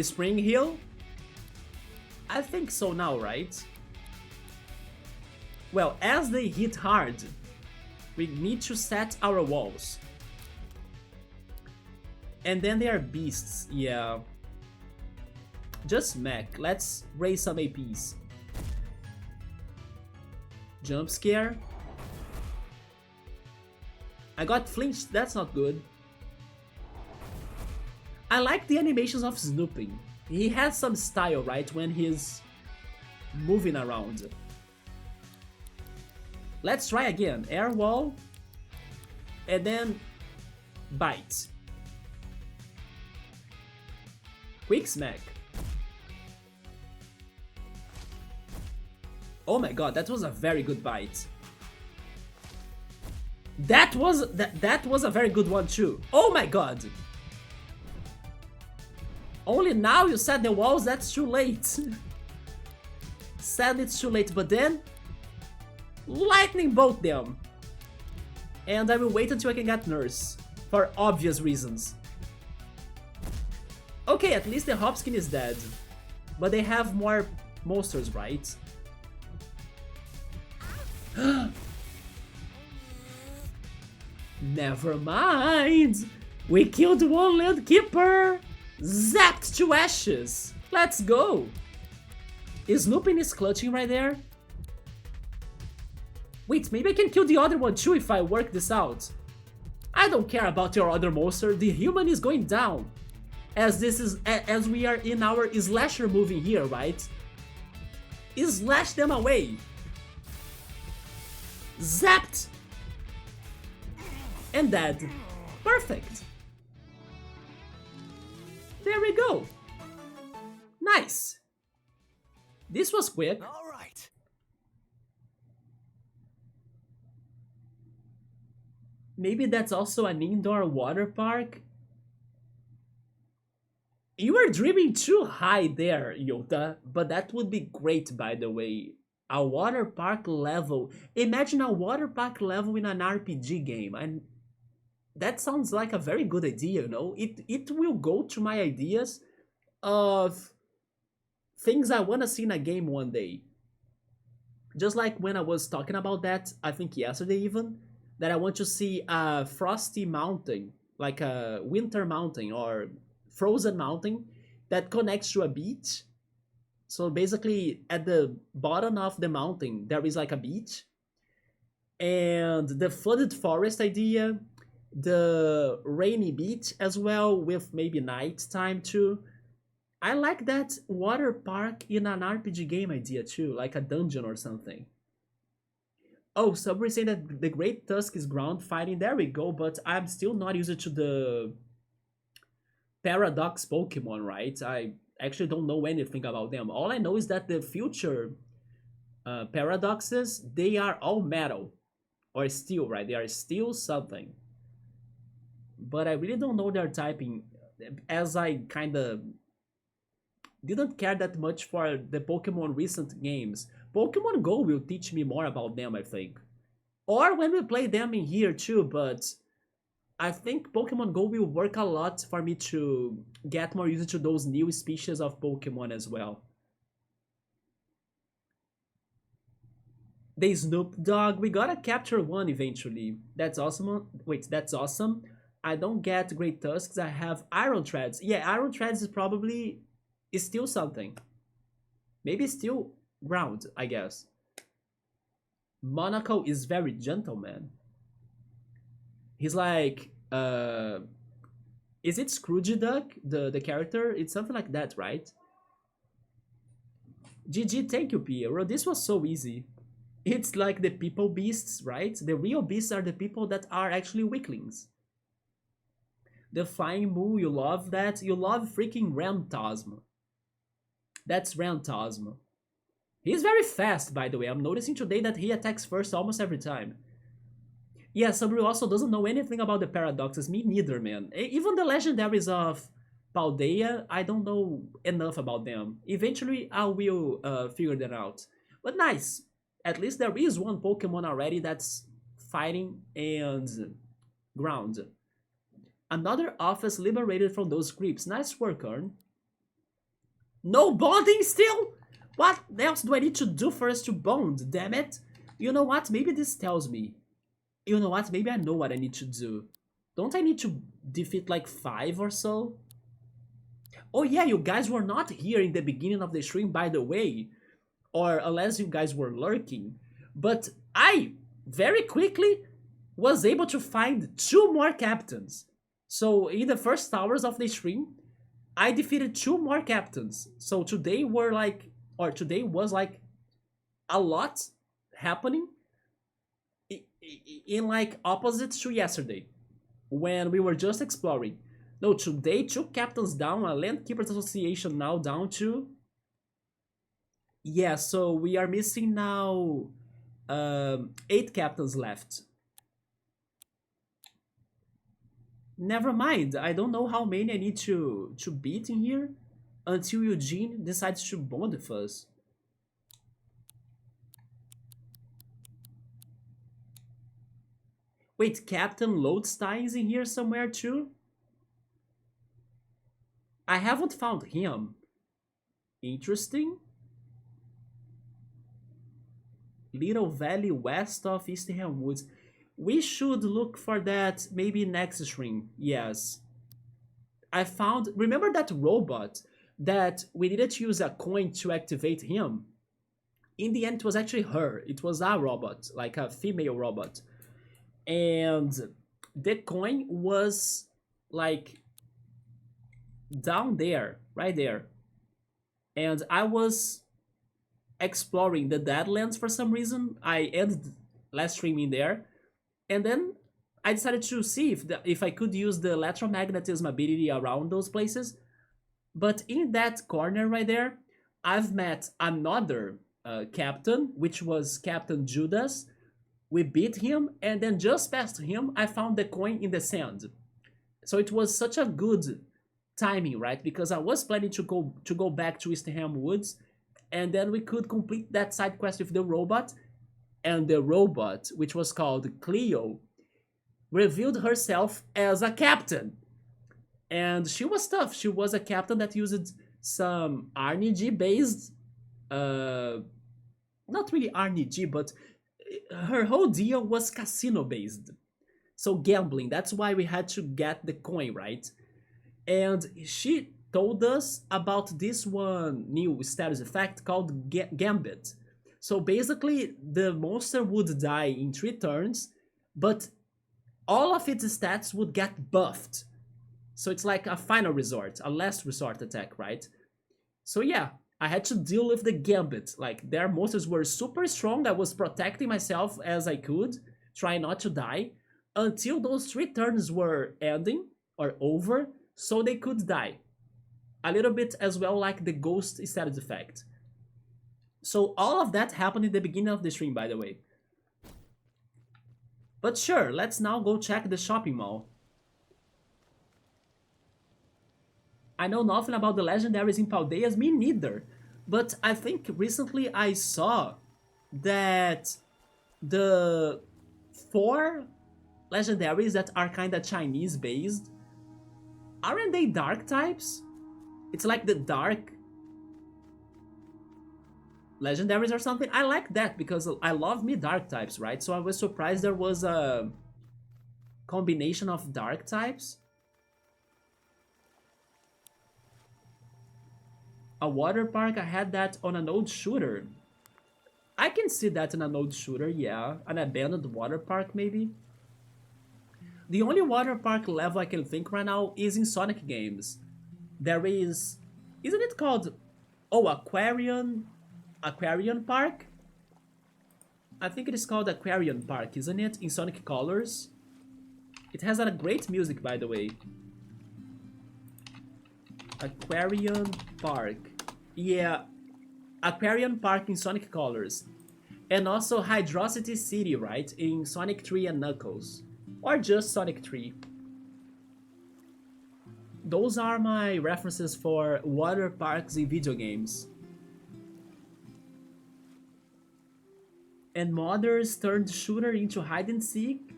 Spring Hill? I think so now, right? Well, as they hit hard, we need to set our walls. And then they are beasts, yeah. Just smack, let's raise some APs. Jump scare. I got flinched, that's not good. I like the animations of Snooping. He has some style, right, when he's moving around. Let's try again. Air wall. And then bite. Quick smack. Oh my god, that was a very good bite. That was a very good one too. Oh my god. Only now you set the walls, that's too late. Sadly it's too late, but then lightning bolt them. And I will wait until I can get Nurse, for obvious reasons. Okay, at least the Hopskin is dead. But they have more monsters, right? Never mind! We killed one Land Keeper! Zapped to ashes! Let's go! Snooping is clutching right there. Wait, maybe I can kill the other one too if I work this out. I don't care about your other monster, the human is going down. As we are in our slasher movie here, right? Slash them away. Zapped. And dead. Perfect. There we go. Nice. This was quick. All right. Maybe that's also an indoor water park? You are dreaming too high there, Yota, but that would be great, by the way. A water park level. Imagine a water park level in an RPG game, and that sounds like a very good idea, you know? It will go to my ideas of things I want to see in a game one day. Just like when I was talking about that, I think yesterday even, that I want to see a frosty mountain, like a winter mountain or frozen mountain that connects to a beach. So basically at the bottom of the mountain there is like a beach, and the flooded forest idea, the rainy beach as well with maybe night time too. I like that water park in an RPG game idea too, like a dungeon or something. Oh, somebody saying that the Great Tusk is ground fighting. There we go, but I'm still not used to the Paradox Pokemon, right? I actually don't know anything about them. All I know is that the future Paradoxes, they are all metal. Or steel, right? They are steel something. But I really don't know their typing, as I kinda didn't care that much for the Pokemon recent games. Pokemon Go will teach me more about them, I think. Or when we play them in here too, but I think Pokemon Go will work a lot for me to get more used to those new species of Pokemon as well. The Snoop Dogg, we gotta capture one eventually. That's awesome. Wait, that's awesome. I don't get Great Tusks, I have Iron Treads. Yeah, Iron Treads is still something. Maybe still ground, I guess. Monaco is very gentle, man. He's like, is it Scrooge Duck, the character? It's something like that, right? GG, thank you, Piero. This was so easy. It's like the people beasts, right? The real beasts are the people that are actually weaklings. The Flying Moo, you love that? You love freaking Rantasm. That's Rantasm. He's very fast, by the way. I'm noticing today that he attacks first almost every time. Yeah, somebody also doesn't know anything about the paradoxes. Me neither, man. Even the legendaries of Paldea, I don't know enough about them. Eventually, I will figure that out. But nice. At least there is one Pokemon already that's fighting and ground. Another office liberated from those creeps. Nice work, Earn. No bonding still? What else do I need to do for us to bond, damn it? You know what? Maybe this tells me. You know what? Maybe I know what I need to do. Don't I need to defeat like 5 or so? Oh yeah, you guys were not here in the beginning of the stream, by the way. Or unless you guys were lurking. But I, very quickly, was able to find 2 more captains. So in the first hours of the stream, I defeated 2 more captains. So today was like a lot happening in like opposites to yesterday when we were just exploring. No, today 2 captains down, a Land Keepers Association now down to Yeah, so we are missing now 8 captains left. Never mind, I don't know how many I need to beat in here until Eugene decides to bond with us. Wait, Captain Lodestein is in here somewhere too? I haven't found him. Interesting. Little Valley west of Eastham Woods. We should look for that maybe next stream. Yes. I found. Remember that robot that we needed to use a coin to activate him? In the end, it was actually her. It was a robot, like a female robot. And the coin was like down there, right there. And I was exploring the Deadlands for some reason. I ended last stream in there, and then I decided to see if I could use the electromagnetism ability around those places. But in that corner right there, I've met another captain, which was Captain Judas. We beat him, and then just past him, I found the coin in the sand. So it was such a good timing, right? Because I was planning to go back to Eastham Woods, and then we could complete that side quest with the robot. And the robot, which was called Cleo, revealed herself as a captain. And she was tough. She was a captain that used some RNG based, not really RNG, but her whole deal was casino based. So gambling, that's why we had to get the coin, right? And she told us about this one new status effect called Gambit. So basically, the monster would die in 3 turns, but all of its stats would get buffed. So it's like a final resort, a last resort attack, right? So yeah, I had to deal with the Gambit. Like, their monsters were super strong. I was protecting myself as I could, trying not to die, until those 3 turns were ending or over, so they could die. A little bit as well like the ghost status effect. So all of that happened in the beginning of the stream, by the way. But sure, let's now go check the shopping mall. I know nothing about the legendaries in Paldeas, me neither. But I think recently I saw that the 4 legendaries that are kinda Chinese based, aren't they dark types? It's like the dark legendaries or something. I like that because I love me dark types, right? So I was surprised there was a combination of dark types. A water park, I had that on an old shooter. I can see that in an old shooter, yeah. An abandoned water park, maybe. The only water park level I can think right now is in Sonic games. There is... Isn't it called... Oh, Aquarium Park? I think it is called Aquarium Park, isn't it? In Sonic Colors. It has a great music, by the way. Aquarium Park. Yeah, Aquarium Park in Sonic Colors. And also Hydrocity City, right? In Sonic 3 and Knuckles. Or just Sonic 3. Those are my references for water parks in video games. And modders turned shooter into hide and seek?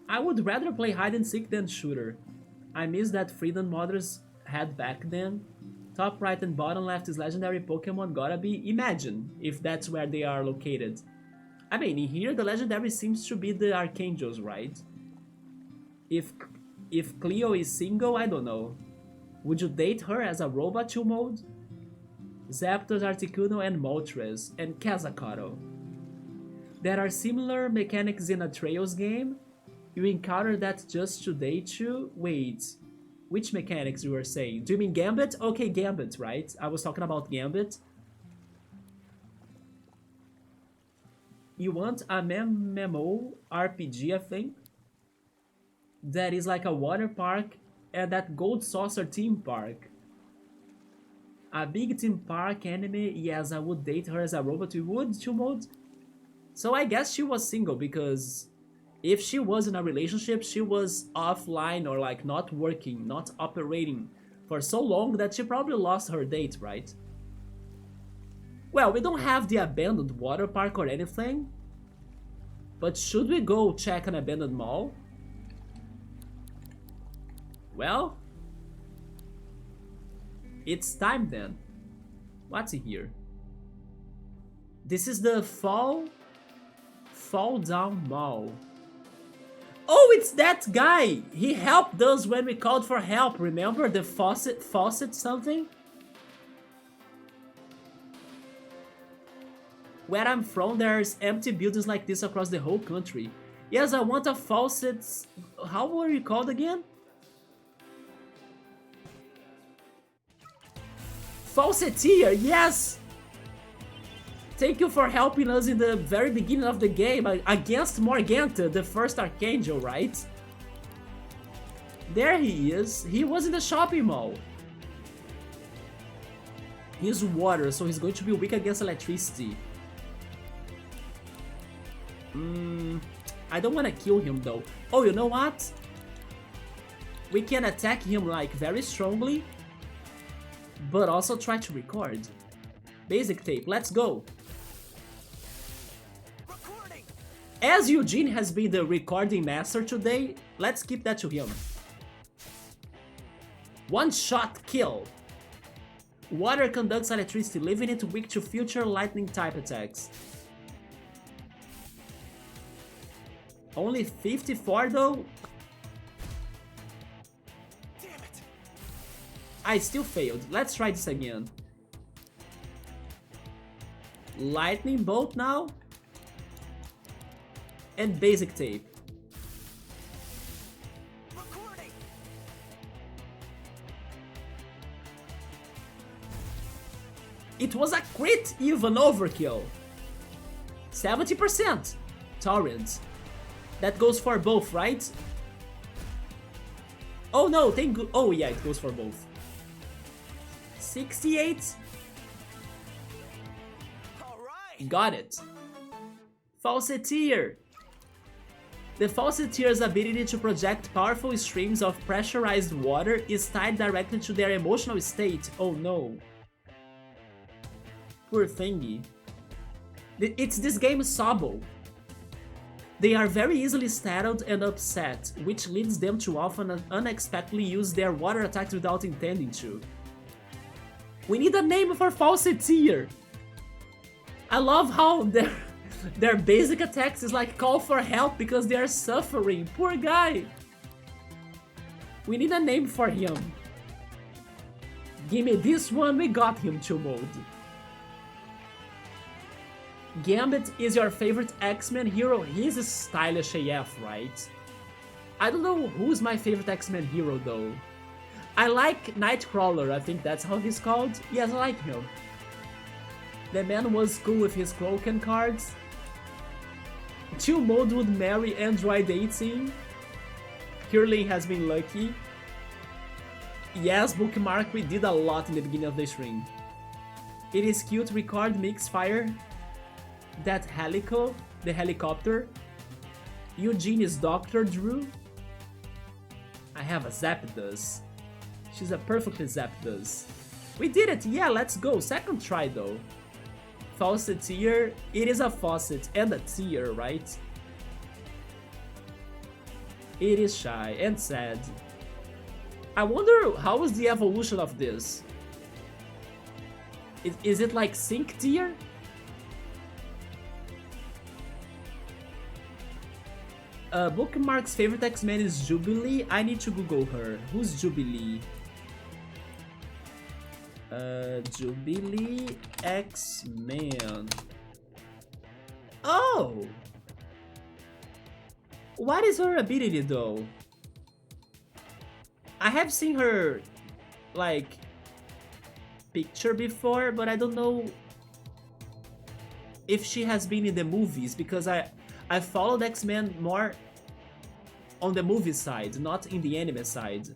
I would rather play hide and seek than shooter. I miss that freedom modders had back then. Top right and bottom left is legendary Pokemon gotta be. Imagine if that's where they are located. I mean, in here the legendary seems to be the Archangels, right? If Cleo is single, I don't know. Would you date her as a robot 2 mode? Zapdos, Articuno, and Moltres, and Kazakoto. There are similar mechanics in a Trails game. You encounter that just today too? Wait, which mechanics you were saying? Do you mean Gambit? Okay, Gambit, right? I was talking about Gambit. You want a MMO RPG, I think? That is like a water park and that Gold Saucer theme park. A big theme park anime, yes, I would date her as a robot, you would, Chumod? So I guess she was single because if she was in a relationship, she was offline or like not working, not operating for so long that she probably lost her date, right? Well, we don't have the abandoned water park or anything, but should we go check an abandoned mall? Well, it's time then. What's in here? This is the Falldown Mall. Oh, it's that guy! He helped us when we called for help, remember? The faucet something? Where I'm from, there's empty buildings like this across the whole country. Yes, I want a faucet... How were you called again? Faucetier, yes! Thank you for helping us in the very beginning of the game against Morganta, the first Archangel, right? There he is. He was in the shopping mall. He's water, so he's going to be weak against electricity. I don't want to kill him though. Oh, you know what? We can attack him like very strongly, but also try to record. Basic tape, let's go. Recording. As Eugene has been the recording master today, let's keep that to him. One shot kill. Water conducts electricity, leaving it weak to future lightning type attacks. Only 54 though? Damn it. I still failed. Let's try this again. Lightning bolt now. And basic tape. Recording. It was a crit, even overkill. 70%. Torrent. That goes for both, right? Oh no, thank you. Oh yeah, it goes for both. 68. All right. Got it. Faucetier. The Faucetier's ability to project powerful streams of pressurized water is tied directly to their emotional state. Oh no. Poor thingy. It's this game Sobble. They are very easily startled and upset, which leads them to often unexpectedly use their water attacks without intending to. We need a name for Faucetier! I love how their basic attacks is like call for help because they are suffering. Poor guy! We need a name for him. Gimme this one, we got him to mode. Gambit is your favorite X-Men hero? He's stylish AF, right? I don't know who's my favorite X-Men hero though. I like Nightcrawler, I think that's how he's called. Yes, I like him. The man was cool with his cloak and cards. Chill mode would marry Android 18. Curling has been lucky. Yes, bookmark, we did a lot in the beginning of the stream. It is cute, record, mix, fire. That the helicopter. Eugene is Dr. Drew. I have a Zapdos. She's a perfectly Zapdos. We did it, yeah, let's go. Second try though. Faucetier, it is a faucet and a tier, right? It is shy and sad. I wonder how was the evolution of this? Is it like sync tier? Bookmark's favorite X-Men is Jubilee. I need to Google her. Who's Jubilee? Jubilee X-Men. Oh! What is her ability though? I have seen her, like, picture before, but I don't know if she has been in the movies because I followed X-Men more on the movie side, not in the anime side.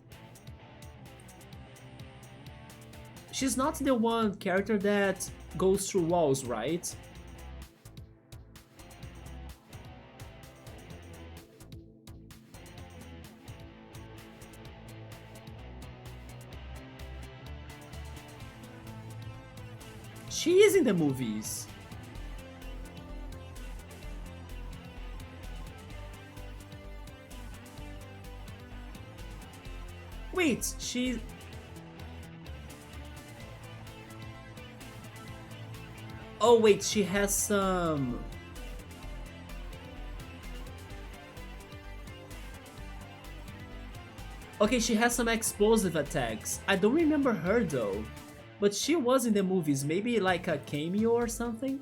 She's not the one character that goes through walls, right? She is in the movies. Wait, she... Oh wait, she has some... Okay, she has some explosive attacks. I don't remember her though. But she was in the movies, maybe like a cameo or something?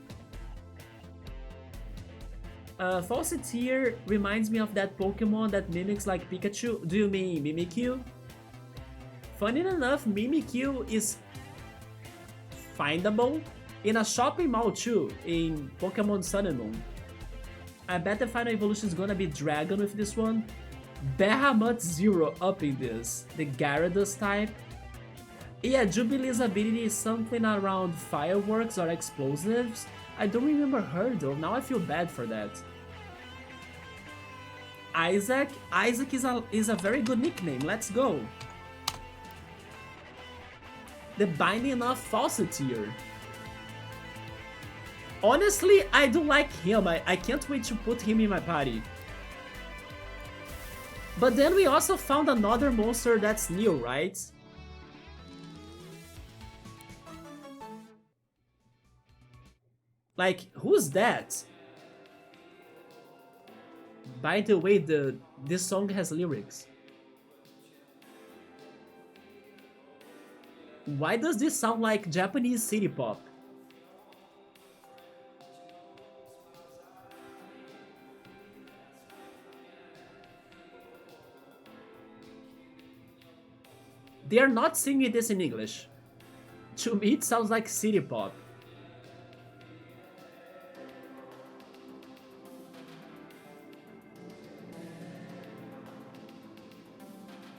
Falsettier reminds me of that Pokemon that mimics like Pikachu. Do you mean Mimikyu? Funny enough, Mimikyu is findable in a shopping mall too, in Pokemon Sun and Moon. I bet the final evolution is gonna be Dragon with this one. Bahamut Zero up in this, the Gyarados type. Yeah, Jubilee's ability is something around fireworks or explosives. I don't remember her though, now I feel bad for that. Isaac is a very good nickname, let's go. The Binding of Falsettier. Honestly, I do like him, I can't wait to put him in my party. But then we also found another monster that's new, right? Like, who's that? By the way, this song has lyrics. Why does this sound like Japanese city pop? They are not singing this in English. To me, it sounds like city pop.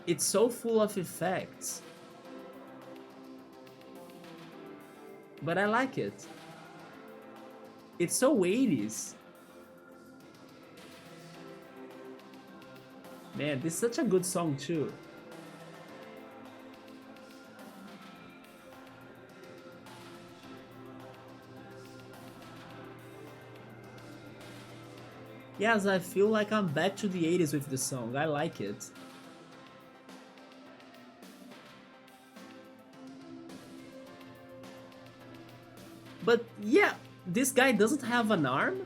It's so full of effects. But I like it. It's so 80s. Man, this is such a good song too. Yes, I feel like I'm back to the 80s with this song. I like it. But yeah, this guy doesn't have an arm?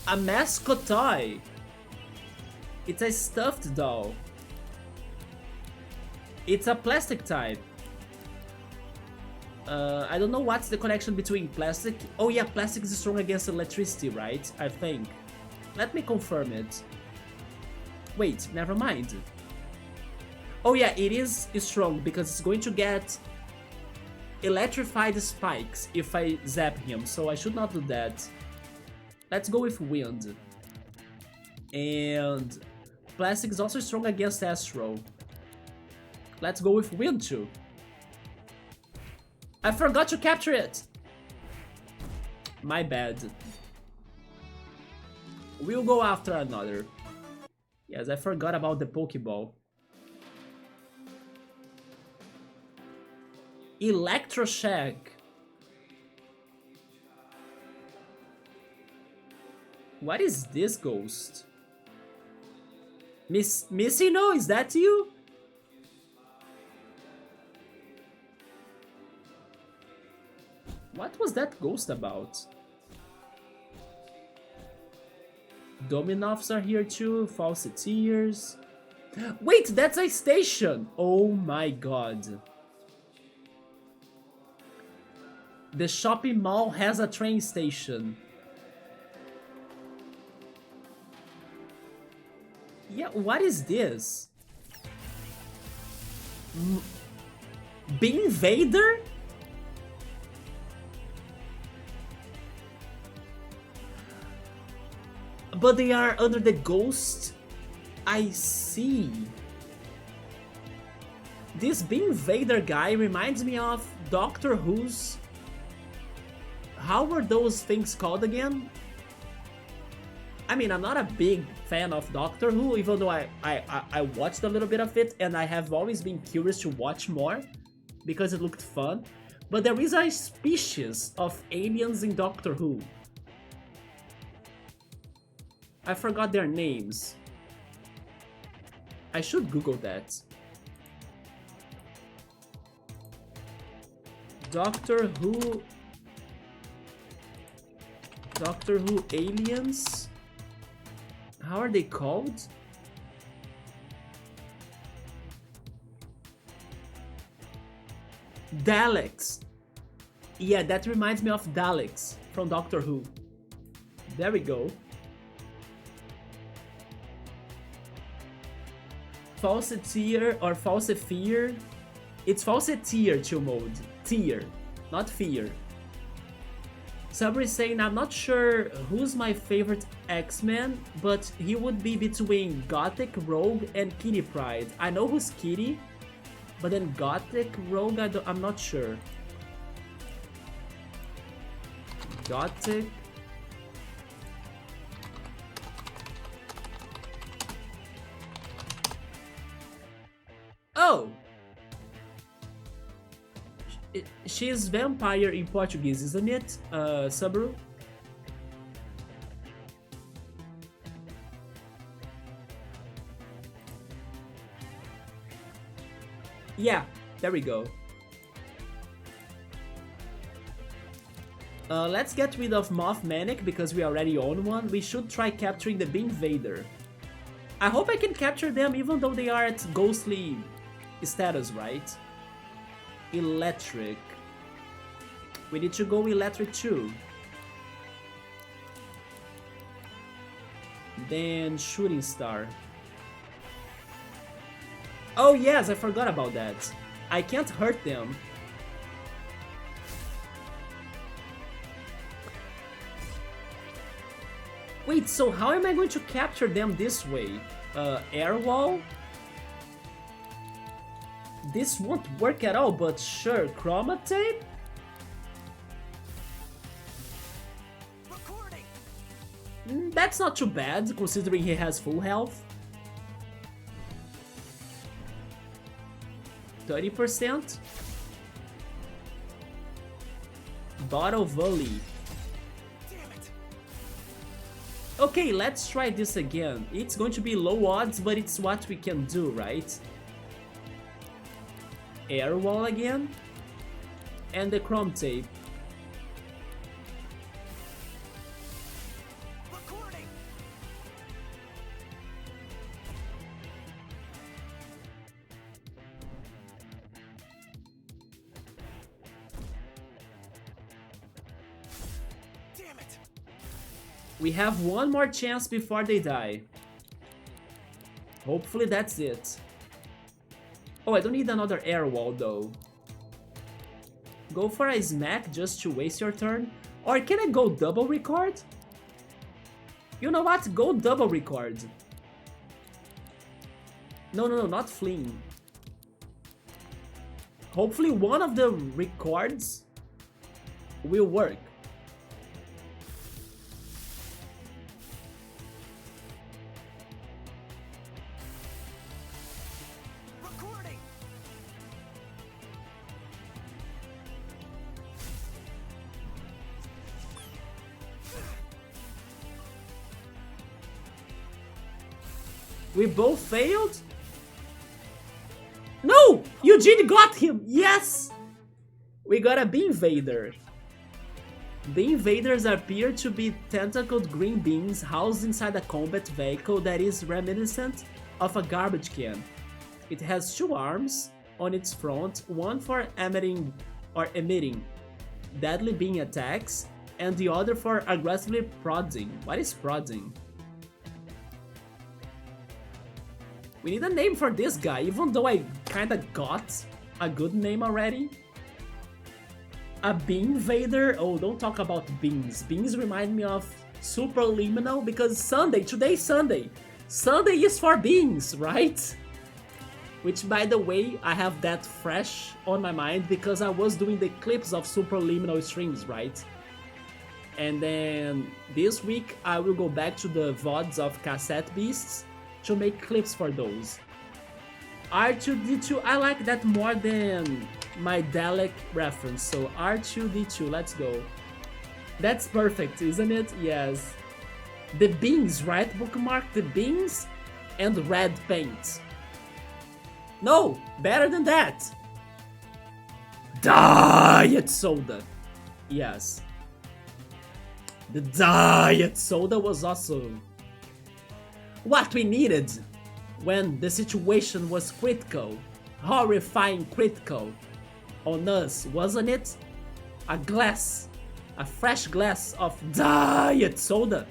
A mascot toy. It's a stuffed doll. It's a plastic type. I don't know what's the connection between plastic. Oh yeah, plastic is strong against electricity, right? I think. Let me confirm it. Wait, never mind. Oh yeah, it is strong because it's going to get electrified spikes if I zap him, so I should not do that. Let's go with wind. And plastic is also strong against astro. Let's go with wind too. I forgot to capture it! My bad. We'll go after another. Yes, I forgot about the Pokeball. Electroshock. What is this ghost? Missino, is that you? What was that ghost about? Dominoffs are here too, Falsettiers. Wait, that's a station! Oh my god. The shopping mall has a train station. Yeah, what is this? Bean Vader? but they are under the ghost. I see. This Bean Vader guy reminds me of Doctor Who's... How were those things called again? I mean, I'm not a big fan of Doctor Who, even though I watched a little bit of it, and I have always been curious to watch more, because it looked fun. But there is a species of aliens in Doctor Who. I forgot their names. I should Google that. Doctor Who aliens? How are they called? Daleks. Yeah, that reminds me of Daleks from Doctor Who. There we go. Falseteer or falsefear. It's falseteer chill mode. Tier, not fear. Sabri is saying, I'm not sure who's my favorite X-Men, but he would be between Gothic Rogue and Kitty Pryde. I know who's Kitty, but then Gothic Rogue, I'm not sure. Gothic... Oh! She's vampire in Portuguese, isn't it, Sabru? Yeah, there we go. Let's get rid of Moth Manic because we already own one. We should try capturing the Bean Vader. I hope I can capture them even though they are at ghostly status, right? Electric. We need to go electric too. Then shooting star. Oh yes, I forgot about that. I can't hurt them. Wait, so how am I going to capture them this way? Air wall? This won't work at all, but sure, chroma tape? That's not too bad, considering he has full health. 30%. Bottle Volley. Okay, let's try this again. It's going to be low odds, but it's what we can do, right? Air wall again. And the chrome tape. Recording. Damn it. We have one more chance before they die. Hopefully that's it. Oh, I don't need another air wall though. Go for a smack just to waste your turn. Or can I go double record? You know what? Go double record. No, not fling. Hopefully one of the records will work. We both failed? No! Eugene got him! Yes! We got a Bean Vader. Bean Vaders appear to be tentacled green beans housed inside a combat vehicle that is reminiscent of a garbage can. It has two arms on its front, one for emitting deadly beam attacks, and the other for aggressively prodding. What is prodding? We need a name for this guy, even though I kinda got a good name already. A Bean Vader? Oh, don't talk about beans. Beans remind me of Superliminal because Sunday, today's Sunday. Sunday is for beans, right? Which, by the way, I have that fresh on my mind because I was doing the clips of Superliminal streams, right? And then this week I will go back to the VODs of Cassette Beasts to make clips for those. R2D2, I like that more than my Dalek reference, so R2D2, let's go. That's perfect, isn't it? Yes. The beans, right? Bookmark the beans and red paint. No, better than that. Diet soda. Yes. The diet soda was awesome. What we needed when the situation was critical, horrifying critical on us, wasn't it? A glass, a fresh glass of diet soda.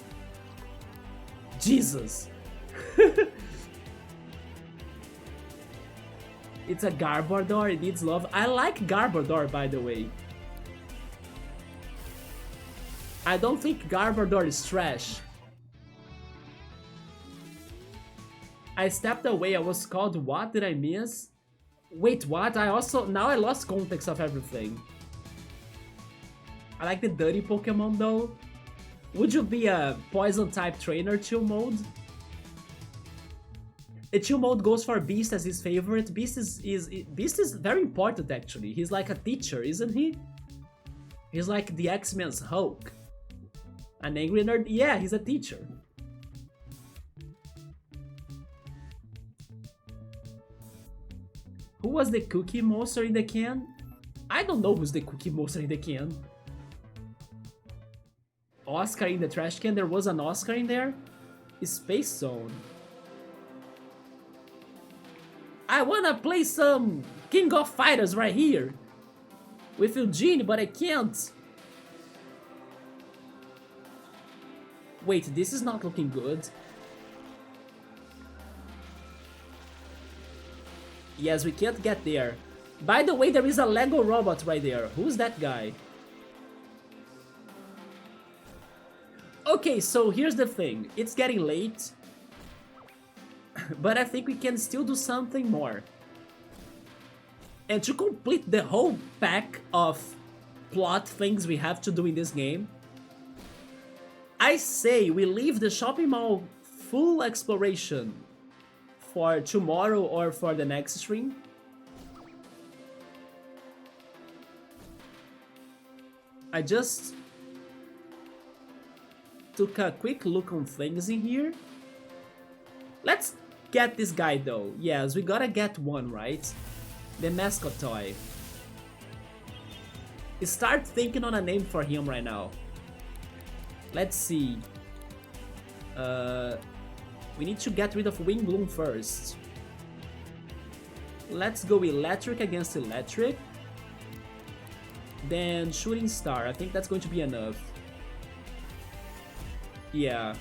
Jesus. It's a Garbodor, it needs love. I like Garbodor, by the way. I don't think Garbodor is trash. I stepped away, I was called what? Did I miss? Wait, what? Now I lost context of everything. I like the dirty Pokemon though. Would you be a poison type trainer, chill mode? The chill mode goes for Beast as his favorite. Beast is very important actually. He's like a teacher, isn't he? He's like the X-Men's Hulk. An angry nerd? Yeah, he's a teacher. Who was the cookie monster in the can? I don't know who's the cookie monster in the can. Oscar in the trash can? There was an Oscar in there? Space Zone. I wanna play some King of Fighters right here with Eugene, but I can't. Wait, this is not looking good. Yes, we can't get there. By the way, there is a Lego robot right there. Who's that guy? Okay, so here's the thing. It's getting late. But I think we can still do something more. And to complete the whole pack of plot things we have to do in this game, I say we leave the shopping mall full exploration for tomorrow or for the next stream. I just took a quick look on things in here. Let's get this guy though. Yes, we gotta get one, right? The mascot toy. Start thinking on a name for him right now. Let's see. We need to get rid of Wingloom first. Let's go electric against electric. Then shooting star. I think that's going to be enough. Yeah.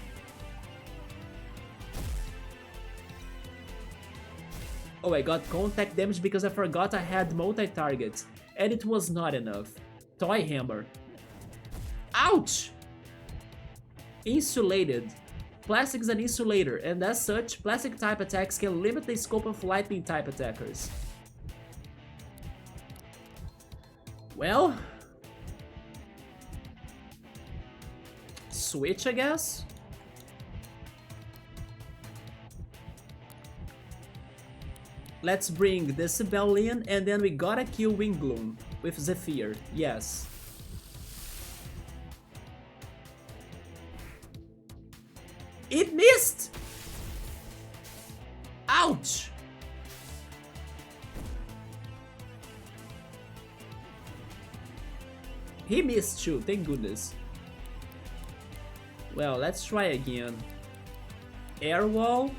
Oh, I got contact damage because I forgot I had multi-targets. And it was not enough. Toy hammer. Ouch! Insulated. Plastic is an insulator, and as such, plastic type attacks can limit the scope of lightning type attackers. Well... switch, I guess? Let's bring Decibel in, and then we gotta kill Wingloom with Zephyr, yes. It missed! Ouch! He missed too, thank goodness. Well, let's try again. Air wall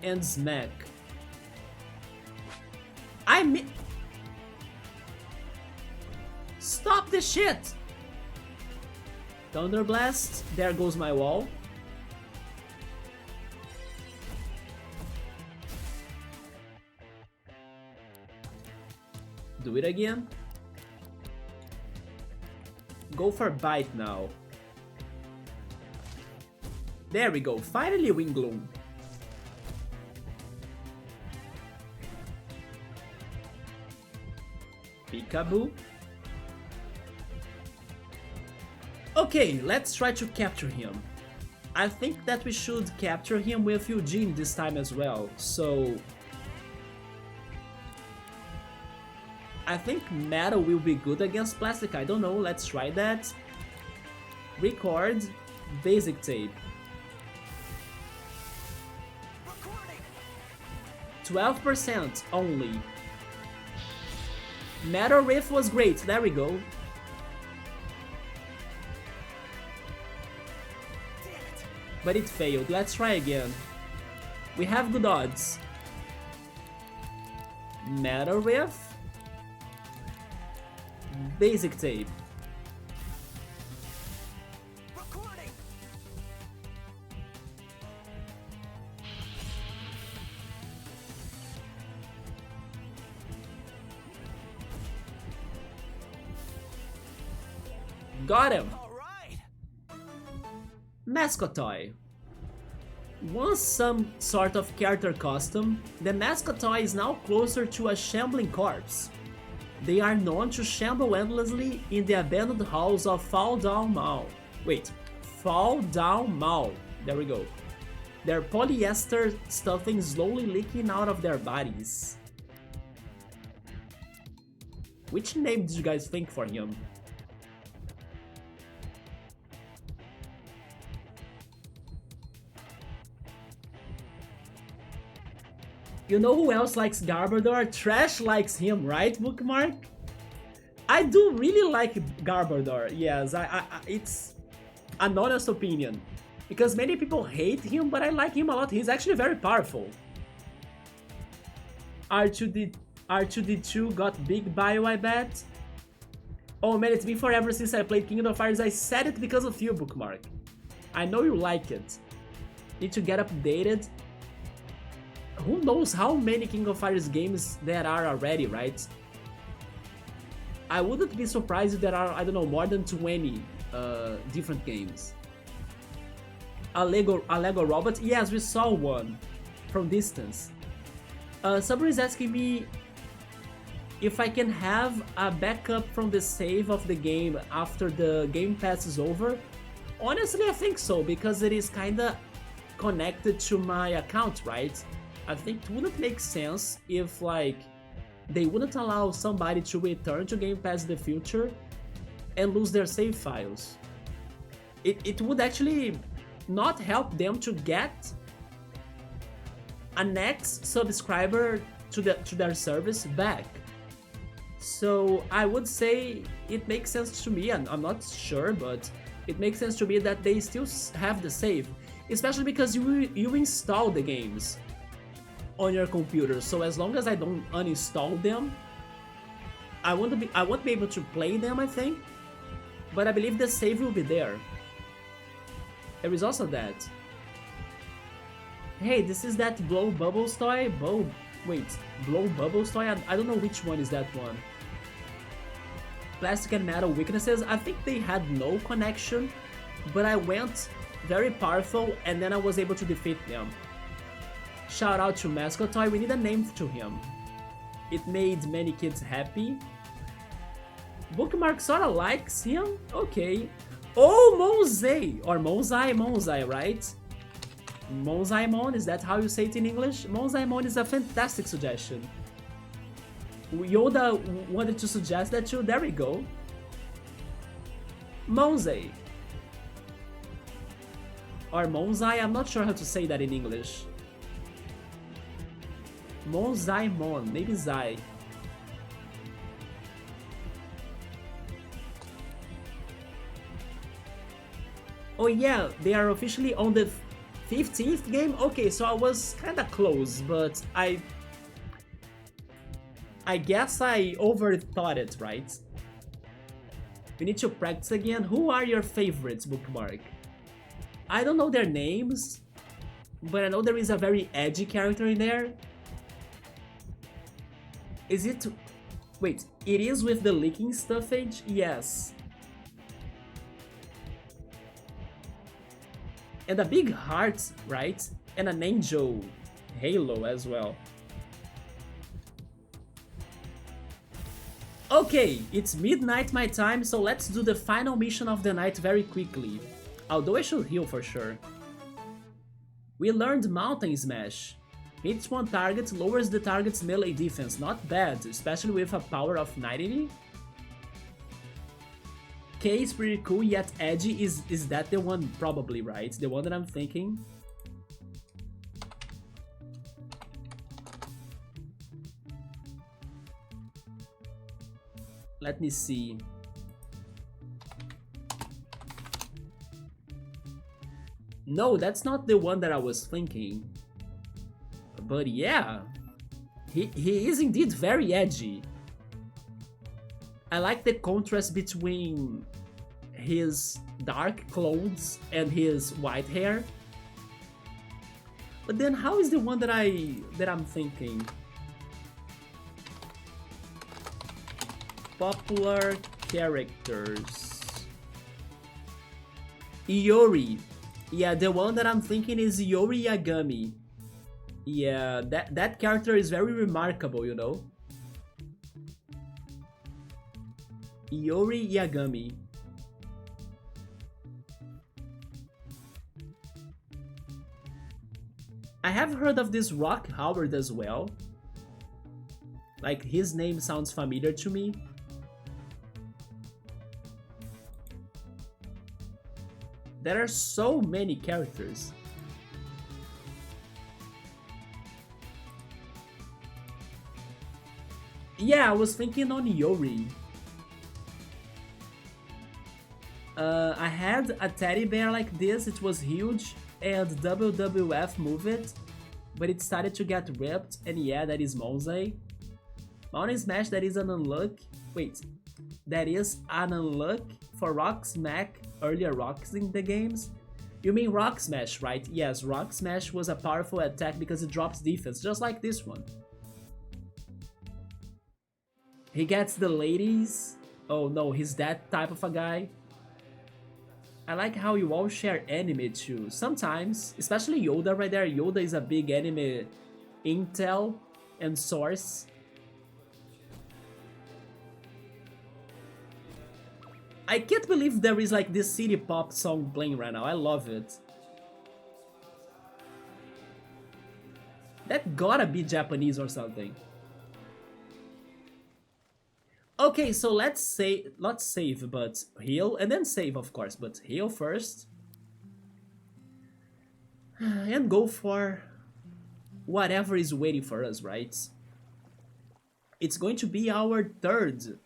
and smack. Stop this shit! Thunder Blast, there goes my wall. Do it again. Go for bite now. There we go, finally Wingloom. Peekaboo. Okay, let's try to capture him. I think that we should capture him with Eugene this time as well, so... I think metal will be good against plastic, I don't know, let's try that. Record, basic tape. Recording. 12% only. Metal riff was great, there we go. Damn it. But it failed, let's try again. We have good odds. Metal riff. Basic tape. Recording. Got him! All right. Mascot toy. Once some sort of character custom, the mascot toy is now closer to a shambling corpse. They are known to shamble endlessly in the abandoned halls of Falldown Mall. Wait, Falldown Mall. There we go. Their polyester stuffing slowly leaking out of their bodies. Which name did you guys think for him? You know who else likes Garbodor? Trash likes him, right, Bookmark? I do really like Garbodor, yes, it's an honest opinion. Because many people hate him, but I like him a lot, he's actually very powerful. R2D2 got big bio, I bet. Oh man, it's been forever since I played Kingdom of Fighters, I said it because of you, Bookmark. I know you like it. Need to get updated. Who knows how many King of Fighters games there are already, right? I wouldn't be surprised if there are, I don't know, more than 20 different games. A Lego robot? Yes, we saw one from distance. Someone is asking me if I can have a backup from the save of the game after the game pass is over. Honestly, I think so, because it is kinda connected to my account, right? I think it wouldn't make sense if, like, they wouldn't allow somebody to return to Game Pass in the future and lose their save files. It would actually not help them to get a next subscriber to their service back. So I would say it makes sense to me, and I'm not sure, but it makes sense to me that they still have the save, especially because you install the games on your computer, so as long as I don't uninstall them, I won't be able to play them, I think, but I believe the save will be there. There is also that. Hey, this is that Blow Bubbles toy? Blow Bubbles toy? I don't know which one is that one. Plastic and metal weaknesses? I think they had no connection, but I went very powerful and then I was able to defeat them. Shout out to Mascot Toy, we need a name to him. It made many kids happy. Bookmark sorta likes him? Okay. Oh, Monzai! Or Monzai, right? Monzaimon, is that how you say it in English? Monzaimon is a fantastic suggestion. Yoda wanted to suggest that too, there we go. Monzai. Or Monzai, I'm not sure how to say that in English. Monzaimon, maybe Zai. Oh yeah, they are officially on the 15th game? Okay, so I was kinda close, but I guess I overthought it, right? We need to practice again. Who are your favorites, Bookmark? I don't know their names, but I know there is a very edgy character in there. Is it... Wait, it is with the leaking stuffage? Yes. And a big heart, right? And an angel halo as well. Okay, it's midnight my time, so let's do the final mission of the night very quickly. Although I should heal for sure. We learned Mountain Smash. Hits one target, lowers the target's melee defense. Not bad, especially with a power of 90. K is pretty cool, yet edgy. Is that the one? Probably, right? The one that I'm thinking. Let me see. No, that's not the one that I was thinking. But yeah, he is indeed very edgy. I like the contrast between his dark clothes and his white hair. But then how is the one that I'm thinking? Popular characters. Iori. Yeah, the one that I'm thinking is Iori Yagami. Yeah, that character is very remarkable, you know. Iori Yagami. I have heard of this Rock Howard as well. Like, his name sounds familiar to me. There are so many characters. Yeah, I was thinking on Iori. I had a teddy bear like this, it was huge, and WWF moved it, but it started to get ripped, and yeah, that is Monzai. Mountain Smash, that is an unlock. Wait, that is an unlock for Rock Smack, earlier rocks in the games? You mean Rock Smash, right? Yes, Rock Smash was a powerful attack because it drops defense, just like this one. He gets the ladies. Oh no, he's that type of a guy. I like how you all share anime too. Sometimes, especially Yoda right there. Yoda is a big anime intel and source. I can't believe there is like this city pop song playing right now. I love it. That gotta be Japanese or something. Okay, so let's say, not save, but heal, and then save, of course, but heal first. And go for whatever is waiting for us, right? It's going to be our third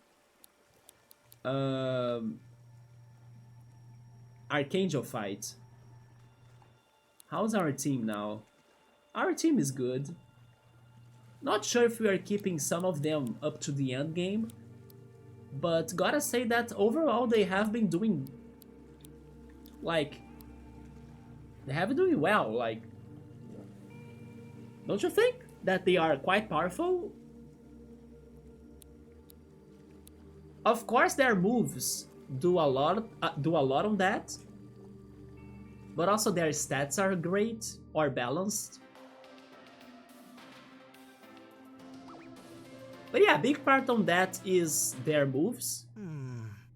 Archangel fight. How's our team now? Our team is good. Not sure if we are keeping some of them up to the end game. But gotta say that overall they have been doing, like, they have been doing well, like, don't you think that they are quite powerful? Of course their moves do a lot on that, but also their stats are great or balanced. But yeah, a big part on that is their moves.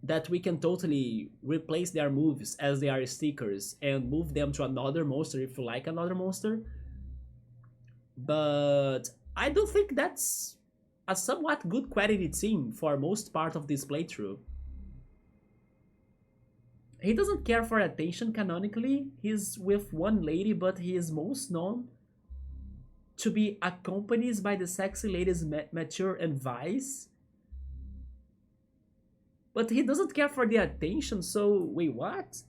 That we can totally replace their moves as they are stickers and move them to another monster if you like another monster. But I do think that's a somewhat good quality team for most part of this playthrough. He doesn't care for attention canonically. He's with one lady, but he is most known to be accompanied by the sexy ladies Mature and Vice. But he doesn't care for the attention, so wait, what?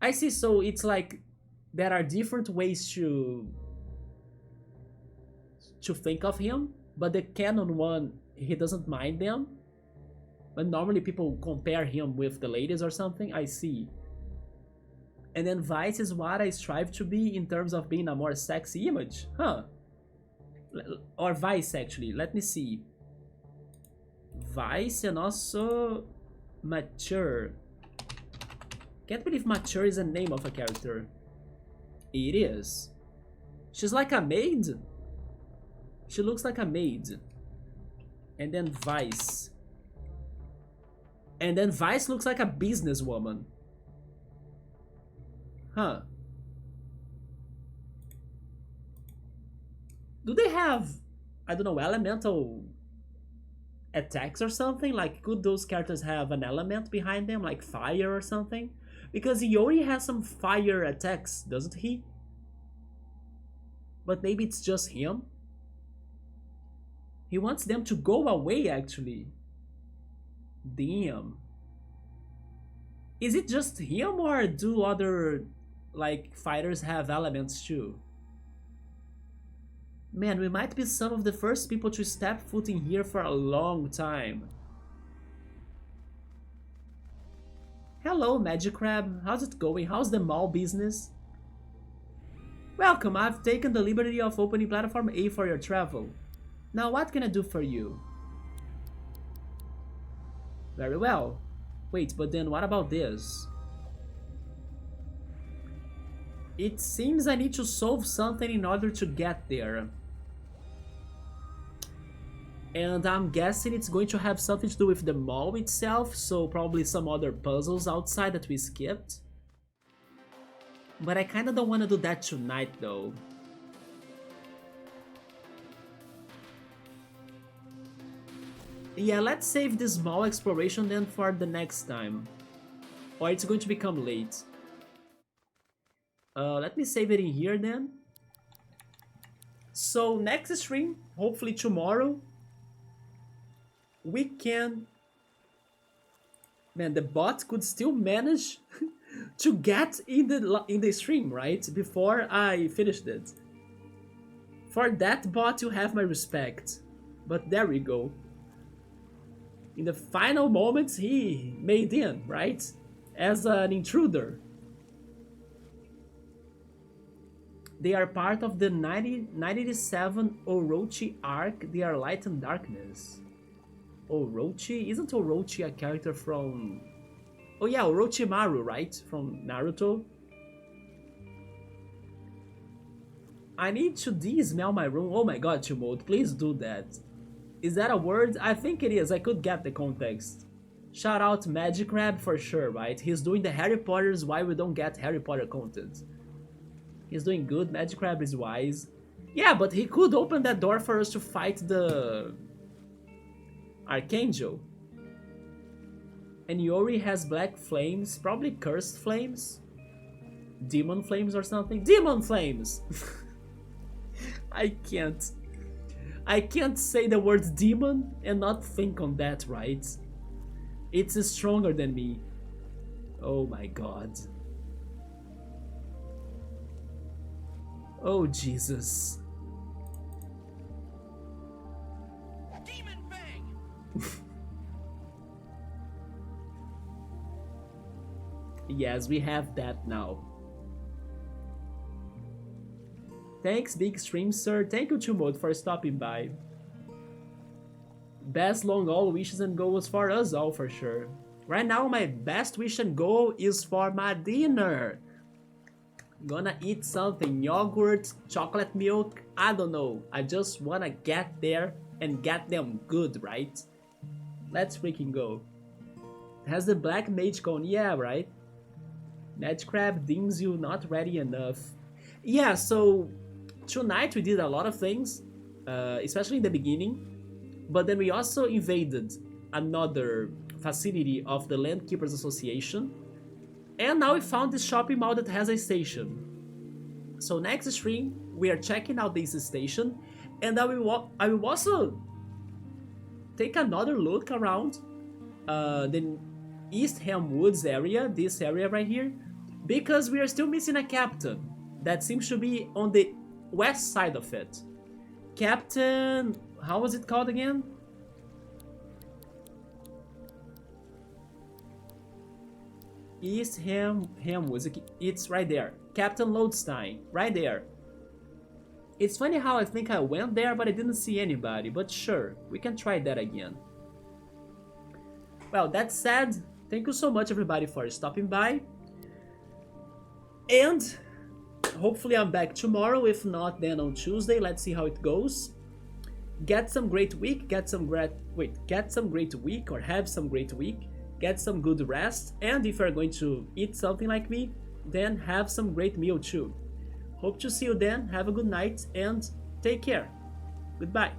I see, so it's like there are different ways to think of him, but the canon one, he doesn't mind them. But normally people compare him with the ladies or something, I see. And then Vice is what I strive to be in terms of being a more sexy image, huh? Or Vice, actually, let me see. Vice and also Mature. Can't believe Mature is a name of a character. It is. She's like a maid. She looks like a maid. And then Vice. And then Vice looks like a businesswoman. Huh. Do they have, I don't know, elemental attacks or something? Like, could those characters have an element behind them, like fire or something? Because Iori has some fire attacks, doesn't he? But maybe it's just him? He wants them to go away, actually. Damn. Is it just him, or do other, like, fighters have elements too? Man, we might be some of the first people to step foot in here for a long time. Hello, Magic Crab. How's it going? How's the mall business? Welcome, I've taken the liberty of opening Platform A for your travel. Now what can I do for you? Very well. Wait, but then what about this? It seems I need to solve something in order to get there. And I'm guessing it's going to have something to do with the mall itself, so probably some other puzzles outside that we skipped. But I kinda don't wanna do that tonight though. Yeah, let's save this mall exploration then for the next time. Or it's going to become late. Let me save it in here then. So next stream, hopefully tomorrow, we can... Man, the bot could still manage to get in the stream, right? Before I finished it. For that bot, you have my respect. But there we go. In the final moments, he made in, right? As an intruder. They are part of the 987 Orochi arc. They are light and darkness. Orochi? Isn't Orochi a character from... Oh yeah, Orochimaru, right? From Naruto. I need to de-smell my room. Oh my god, Chimode, please do that. Is that a word? I think it is. I could get the context. Shout out Magic Crab for sure, right? He's doing the Harry Potter's why we don't get Harry Potter content. He's doing good. Magic Crab is wise. Yeah, but he could open that door for us to fight the Archangel. And Yori has black flames, probably cursed flames. Demon flames or something. Demon flames! I can't say the word demon and not think on that, right? It's stronger than me. Oh my god. Oh Jesus. Demon Fang! Yes, we have that now. Thanks, Big Stream Sir. Thank you, Chumod, for stopping by. Best long all wishes and goals for us all, for sure. Right now, my best wish and goal is for my dinner. Gonna eat something, yogurt, chocolate milk, I don't know. I just wanna get there and get them good, right? Let's freaking go. Has the black mage cone? Yeah, right? Magic Crab deems you not ready enough. Yeah, so tonight we did a lot of things, especially in the beginning, but then we also invaded another facility of the Landkeepers Association, and now we found this shopping mall that has a station. So next stream, we are checking out this station, and I will also take another look around the Eastham Woods area, this area right here, because we are still missing a captain that seems to be on the west side of it. Captain... how was it called again? Eastham Woods. It's right there. Captain Lodestein. Right there. It's funny how I think I went there, but I didn't see anybody. But sure, we can try that again. Well, that said, thank you so much everybody for stopping by. And hopefully I'm back tomorrow. If not, then on Tuesday. Let's see how it goes. Get some great week. Get some great week, or have some great week. Get some good rest. And if you're going to eat something like me, then have some great meal too. Hope to see you then. Have a good night and take care. Goodbye.